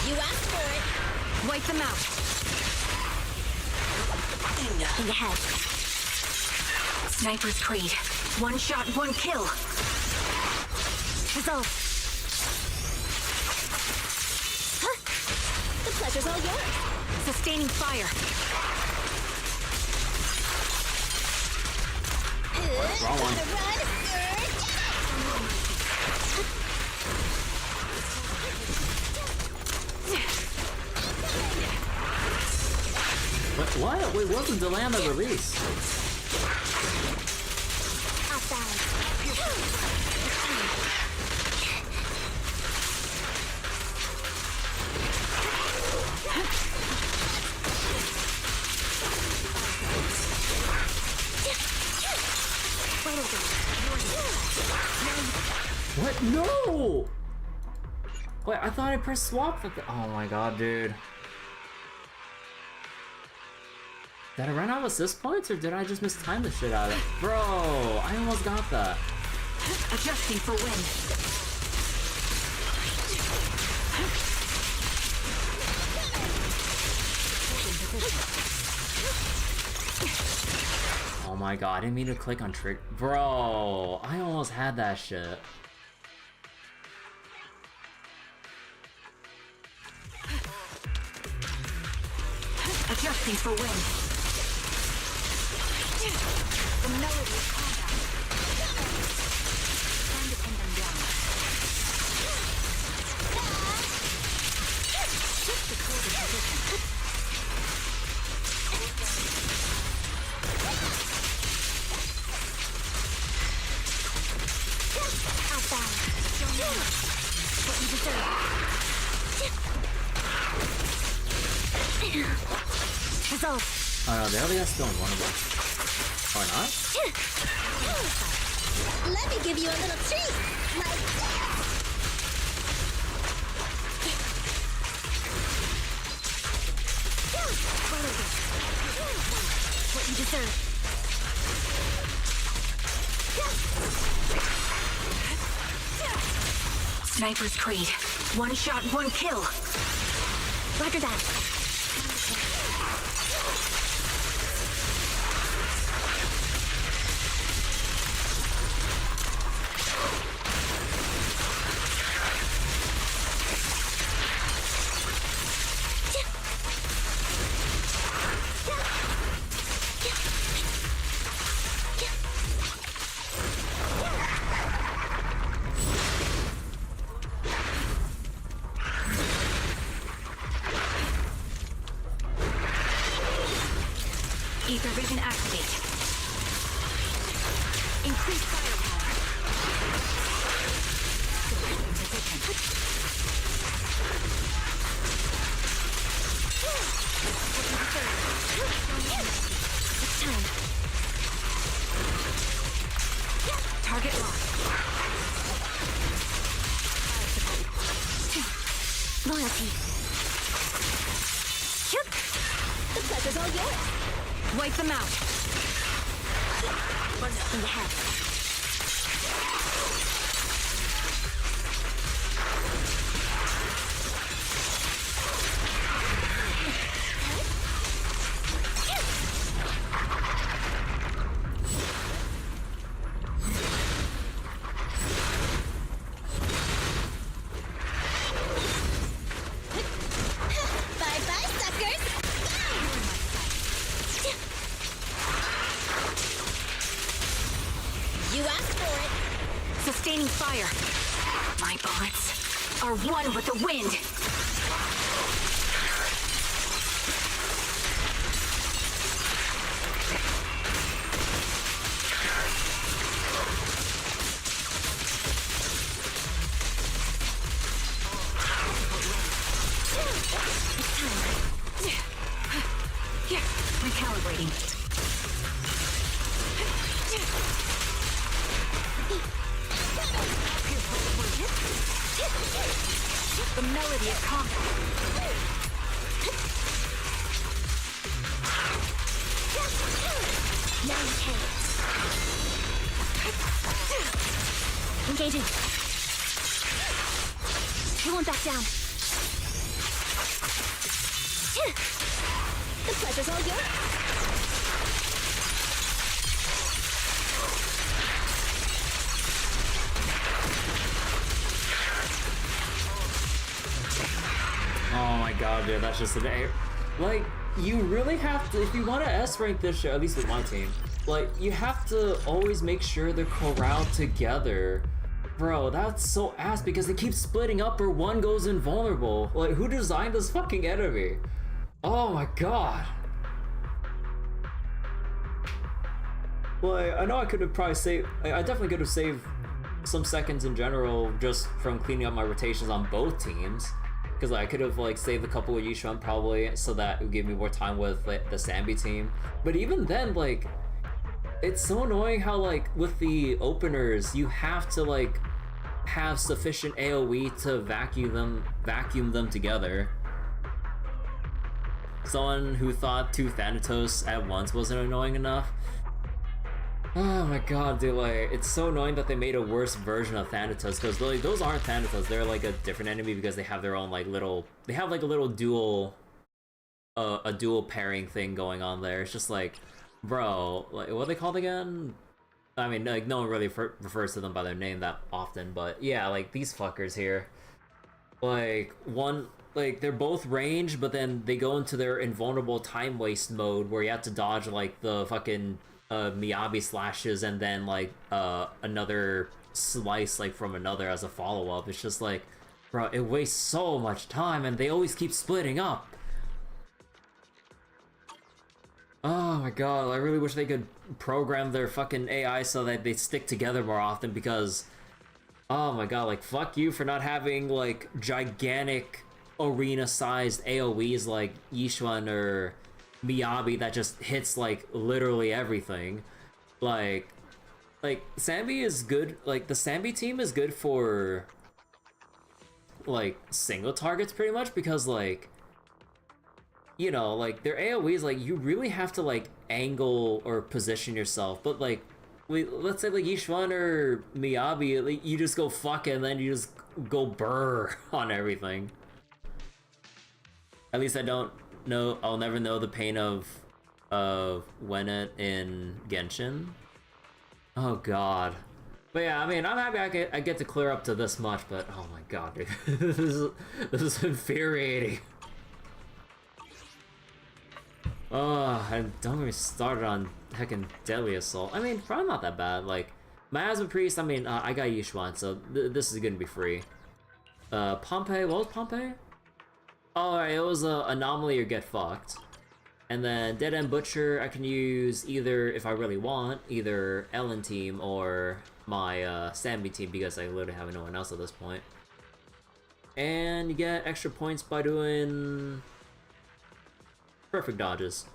You asked for it. Wipe them out. In the head. Sniper's Creed. One shot, one kill. Resolve. Huh? The pleasure's all yours. Sustaining fire. Wrong one. Gotta run, What? Wait, wasn't delay on the release? What? No! Wait, I thought I pressed swap for the— oh my god, dude. Did I run out of assist points, or did I just mistime the shit out of it? Bro, I almost got that. Adjusting for wind. Oh my god, I didn't mean to click on trick. Bro, I almost had that shit. Adjusting for wind. The melody of combat. Time to pin them down. Shift the code in position. outbound. What you deserve. Resolve. Oh no, they only got still in one of them. Or not? Let me give you a little treat. Like that. What you deserve. Sniper's Creed. One shot, one kill. Roger that. Ether vision activate. Increase firepower. It's time. Target locked. Loyalty. The pleasure's all yours. Wipe them out. In the head. Bye-bye, suckers! You asked for it. Sustaining fire. My bullets are one with the wind. Recalibrating. The melody of combat. Now you can. Engaging. You won't back down. The pleasure's all yours. Oh my god, dude, that's just an air. Like, you really have to, if you want to S-rank this shit, at least with my team, like, you have to always make sure they're corralled together. Bro, that's so ass because they keep splitting up or one goes invulnerable. Like, who designed this fucking enemy? Oh my god. Like, I know I could have probably saved, I definitely could have saved some seconds in general just from cleaning up my rotations on both teams. Because I could have like saved a couple of Yishuan probably so that it would give me more time with like, the Sambi team. But even then, like, it's so annoying how like with the openers you have to like have sufficient AoE to vacuum them together. Someone who thought 2 Thanatos at once wasn't annoying enough. Oh my god, dude, like, it's so annoying that they made a worse version of Thanatos, because like, those aren't Thanatos, they're like a different enemy because they have their own like little, they have like a little dual, a dual pairing thing going on there. It's just like, bro, like, what are they called again? I mean, like, no one really refers to them by their name that often, but yeah, like, these fuckers here. Like, one, like, they're both ranged, but then they go into their invulnerable time waste mode where you have to dodge like the fucking Miyabi slashes and then like another slice like from another as a follow-up. It's just like, bro, it wastes so much time and they always keep splitting up. Oh my god, I really wish they could program their fucking AI so that they stick together more often, because oh my god, like, fuck you for not having like gigantic arena sized AoEs like Yishuan or Miyabi that just hits like literally everything. Like Sambi is good, like the Sambi team is good for like single targets pretty much, because like, you know, like their AoEs, like you really have to like angle or position yourself, but like let's say like Yishuan or Miyabi, like, you just go fuck it and then you just go burr on everything. At least I don't know, I'll never know the pain of Wennet in Genshin. Oh god. But yeah, I mean, I'm happy I get to clear up to this much, but oh my god, dude. this is infuriating. Oh, and don't get me started on heckin' Deadly Assault. I mean, probably not that bad. Like, Miasma Priest, I mean, I got Yishuan, so this is gonna be free. Pompeii, what was Pompeii? Oh, right, it was Anomaly or Get Fucked. And then Dead End Butcher, I can use either, if I really want, either Ellen team or my Sambi team, because I literally have no one else at this point. And you get extra points by doing perfect dodges.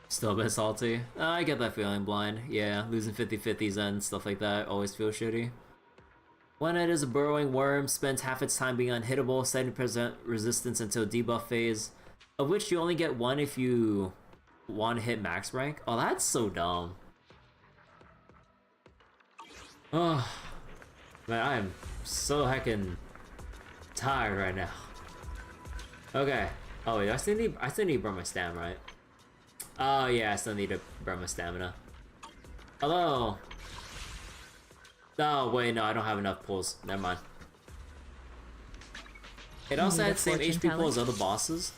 Still a bit salty. I get that feeling, Blind. Yeah, losing 50-50s and stuff like that always feels shitty. When it is a burrowing worm, spends half its time being unhittable, 70% resistance until debuff phase, of which you only get 1 if you want to hit max rank. Oh, that's so dumb. Oh, man, I am so heckin' tired right now. Okay. Oh wait, I still need to burn my stamina, right? Oh yeah, I still need to burn my stamina. Hello. Oh wait, no, I don't have enough pulls. Never mind. It also had the same HP pool as other bosses.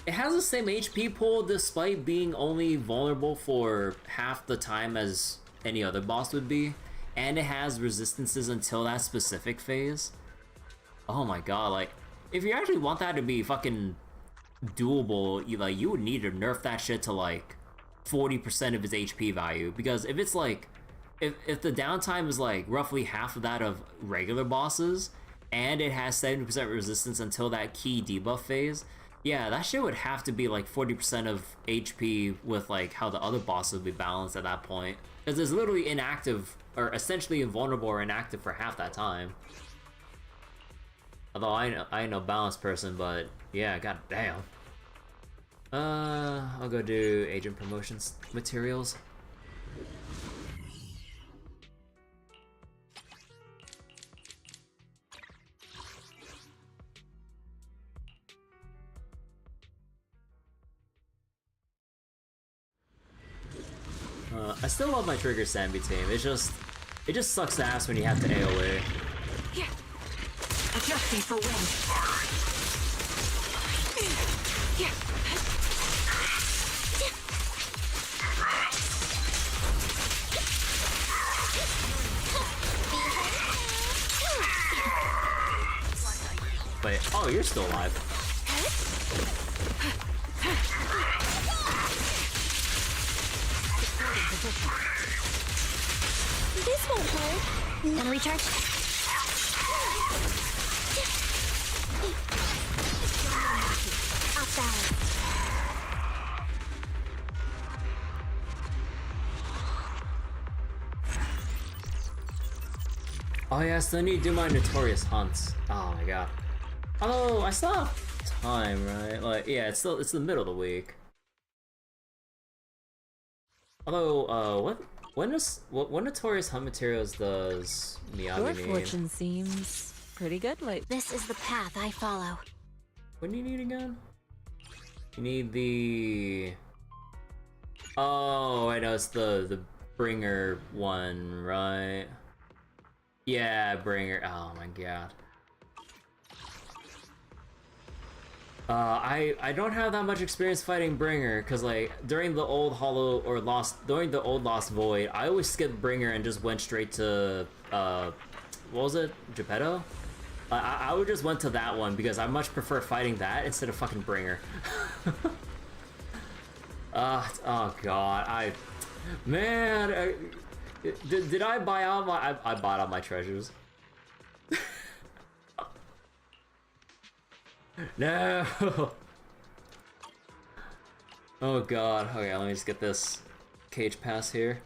It has the same HP pool despite being only vulnerable for half the time as any other boss would be. And it has resistances until that specific phase. Oh my god, like, if you actually want that to be fucking doable, you would need to nerf that shit to like 40% of its HP value. Because if it's like, if the downtime is like roughly half of that of regular bosses, and it has 70% resistance until that key debuff phase, Yeah, that shit would have to be like 40% of HP with like how the other bosses would be balanced at that point. Because it's literally inactive, or essentially invulnerable or inactive for half that time. Although I ain't no balanced person, but yeah, goddamn. I'll go do agent promotions materials. I still love my Trigger Sambi team. It just sucks ass when you have to AoE. Here. Adjusting for wind. Here. Wait, oh, you're still alive. This won't hold. Gonna recharge. Off balance. Oh yeah, I still need to do my notorious hunts. Oh my god. Oh, I still have time, right? Like, yeah, it's the middle of the week. Although, what notorious hunt materials does Miyagi Your need? fortune seems pretty good lately. This is the path I follow. What do you need again? You need the... Oh, I know, it's the Bringer one, right? Yeah, Bringer. Oh my god. I don't have that much experience fighting Bringer, because like during the old Hollow or during the old Lost Void, I always skipped Bringer and just went straight to what was it, Geppetto? I would just went to that one because I much prefer fighting that instead of fucking Bringer. Oh god, did I buy out my I bought out my treasures. No. Oh god. Okay, let me just get this cage pass here.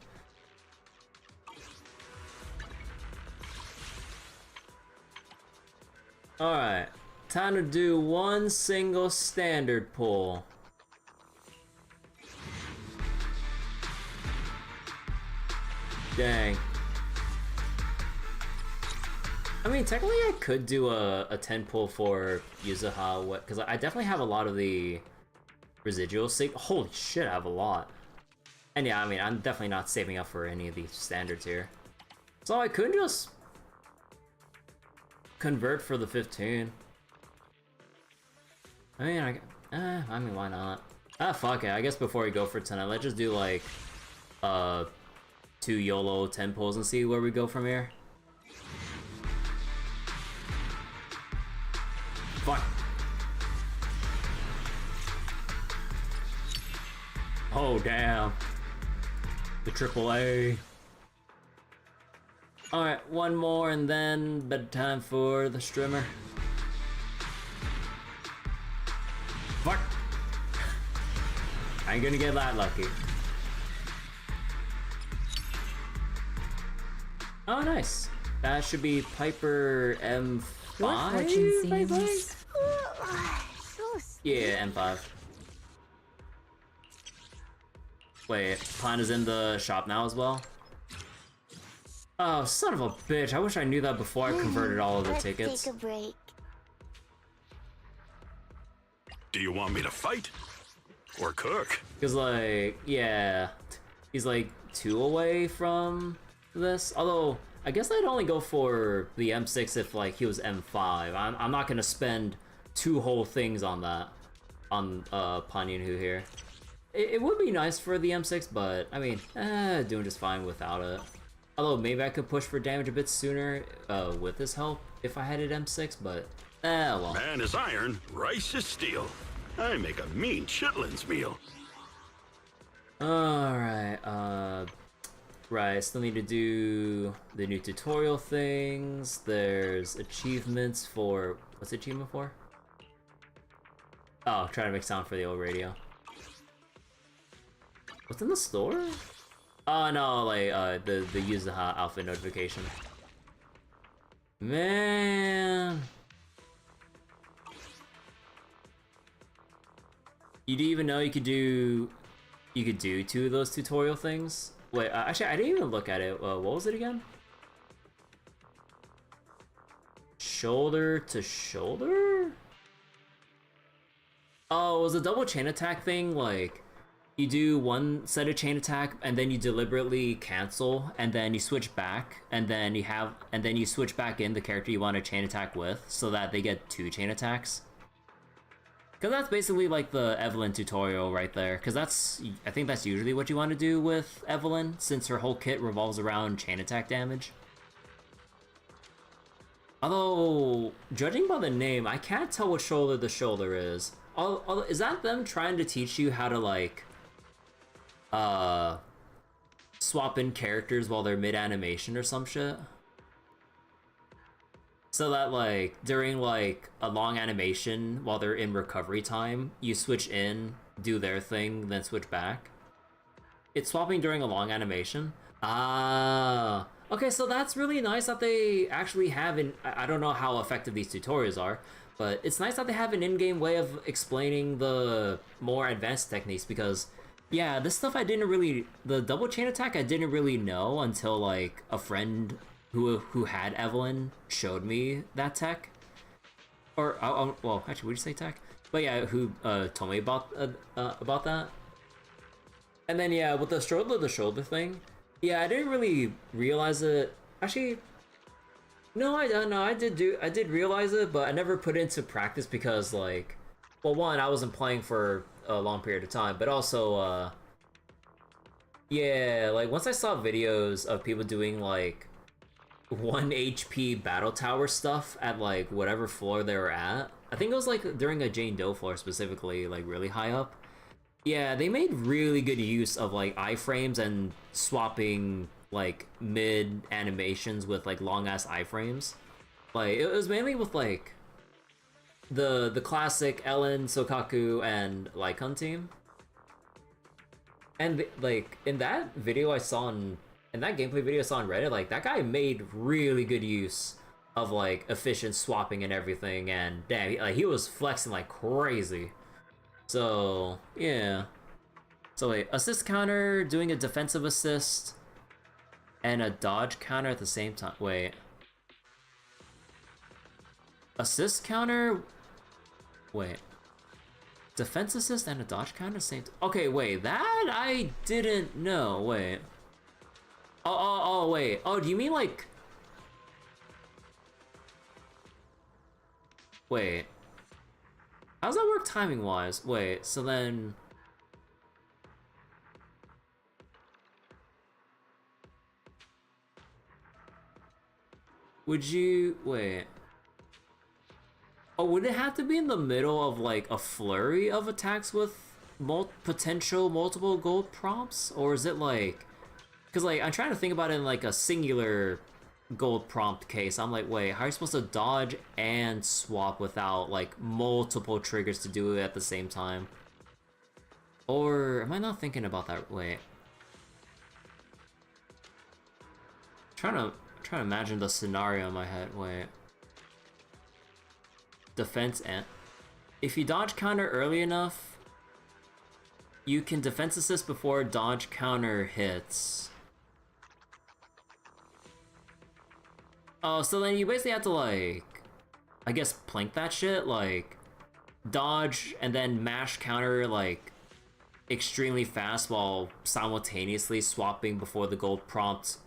Alright. Time to do one single standard pull. Dang. I mean, technically I could do a 10 pull for Yuzuha, because I definitely have a lot of the residual save. Holy shit, I have a lot. And yeah, I mean, I'm definitely not saving up for any of these standards here. So I could just convert for the 15. I mean, I mean, why not? Ah, fuck it. I guess before we go for tonight, let's just do like 2 YOLO 10 pulls and see where we go from here. Fuck. Oh, damn. The AAA. Alright, one more and then bedtime for the streamer. Fuck. I ain't gonna get that lucky. Oh, nice. That should be Piper M5. Your fortune seems... Yeah, M5. Wait, Panda's in the shop now as well? Oh, son of a bitch. I wish I knew that before I converted all of the tickets. Let's take a break. Do you want me to fight? Or cook? Because, like, yeah. He's, like, 2 away from this. Although, I guess I'd only go for the M6 if, like, he was M5. I'm not gonna spend 2 whole things on that. On, Pan Yunhu here. It would be nice for the M6, but, I mean, doing just fine without it. Although, maybe I could push for damage a bit sooner, with his help, if I had it M6, but, well. Man is iron, rice is steel. I make a mean chitlins meal. Alright, right, still need to do the new tutorial things. There's achievements for, what's the achievement for? Oh, trying to make sound for the old radio. What's in the store? Oh no, like the Yuzuha outfit notification. Man. You didn't even know you could do 2 of those tutorial things? Wait, actually I didn't even look at it. What was it again? Shoulder to shoulder? Oh, it was a double chain attack thing, like you do one set of chain attack and then you deliberately cancel and then you switch back and then you switch back in the character you want to chain attack with so that they get 2 chain attacks. Cause that's basically like the Evelyn tutorial right there. Cause I think that's usually what you want to do with Evelyn since her whole kit revolves around chain attack damage. Although, judging by the name, I can't tell what shoulder to shoulder is. Is that them trying to teach you how to like swap in characters while they're mid-animation or some shit? So that like during like a long animation while they're in recovery time, you switch in, do their thing, then switch back. It's swapping during a long animation. Ah, okay, so that's really nice that they actually have I don't know how effective these tutorials are, but it's nice that they have an in-game way of explaining the more advanced techniques because yeah, this stuff the double chain attack I didn't really know until like a friend who had Evelyn showed me that tech. Or, well, actually, would you say tech? But yeah, who told me about that. And then yeah, with the shoulder thing, yeah, I didn't really realize it. Actually, no, I did realize it, but I never put it into practice because like, well, one, I wasn't playing for a long period of time, but also, yeah, like once I saw videos of people doing like 1 HP battle tower stuff at like whatever floor they were at. I think it was like during a Jane Doe floor specifically, like really high up. Yeah, they made really good use of like iframes and swapping like mid animations with like long ass iframes. Like it was mainly with like the classic Ellen, Sokaku, and Lycon team. And like in that video I saw in that gameplay video I saw on Reddit, like that guy made really good use of like efficient swapping and everything, and damn, he was flexing like crazy. So yeah. So wait, assist counter, doing a defensive assist, and a dodge counter at the same time. Wait. Assist counter? Wait. Defense assist and a dodge counter at the same time? Okay, wait, that I didn't know. Wait. Oh, wait. Oh, do you mean like... Wait. How does that work timing-wise? Wait, so then... Would you... Wait. Oh, would it have to be in the middle of like a flurry of attacks with potential multiple gold prompts? Or is it like... Because, like, I'm trying to think about it in, like, a singular gold prompt case. I'm like, wait, how are you supposed to dodge and swap without, like, multiple triggers to do it at the same time? Or am I not thinking about that? Wait. Trying to imagine the scenario in my head. Wait. Defense and... If you dodge counter early enough, you can defense assist before dodge counter hits. Oh, so then you basically have to, like, I guess plank that shit, like, dodge and then mash counter, like, extremely fast while simultaneously swapping before the gold prompt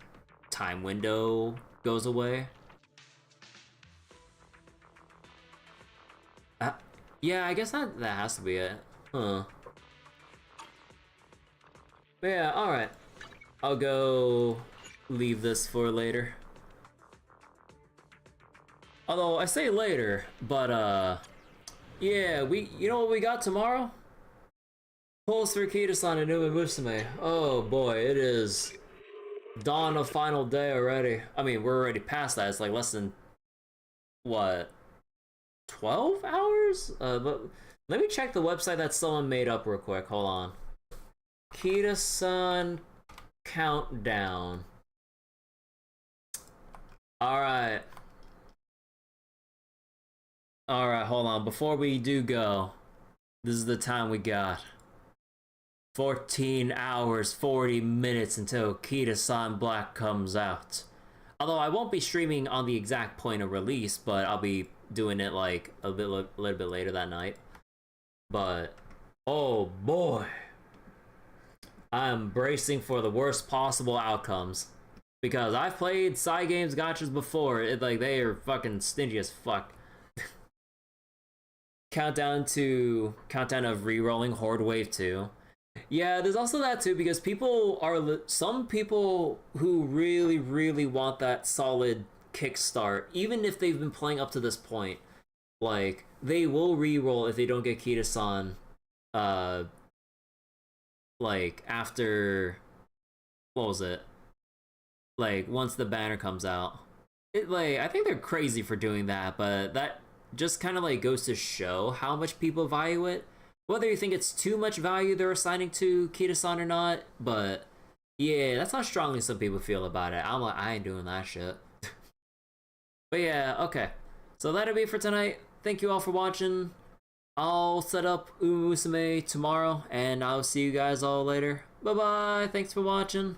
time window goes away. Yeah, I guess that has to be it. Huh. But yeah, alright. I'll go leave this for later. Although, I say later, but, yeah, you know what we got tomorrow? Pulse for Kita-san and Numa Musume. Oh boy, it is dawn of final day already. I mean, we're already past that. It's like less than, what, 12 hours? But Let me check the website that someone made up real quick. Hold on. Kita-san countdown. Alright. Alright, hold on. Before we do go, this is the time we got. 14 hours, 40 minutes until Kita-san Black comes out. Although I won't be streaming on the exact point of release, but I'll be doing it like a little bit later that night. But, oh boy. I'm bracing for the worst possible outcomes. Because I've played side games gachas before. Like, they are fucking stingy as fuck. Countdown of re-rolling Horde Wave 2. Yeah, there's also that too, because some people who really want that solid kickstart, even if they've been playing up to this point, like, they will re-roll if they don't get Kita-san, like, after, what was it? Like, once the banner comes out. I think they're crazy for doing that, but that just kind of, like, goes to show how much people value it. Whether you think it's too much value they're assigning to Kita-san or not, but yeah, that's how strongly some people feel about it. I'm like, I ain't doing that shit. But yeah, okay. So that'll be it for tonight. Thank you all for watching. I'll set up Umu Musume tomorrow, and I'll see you guys all later. Bye-bye. Thanks for watching.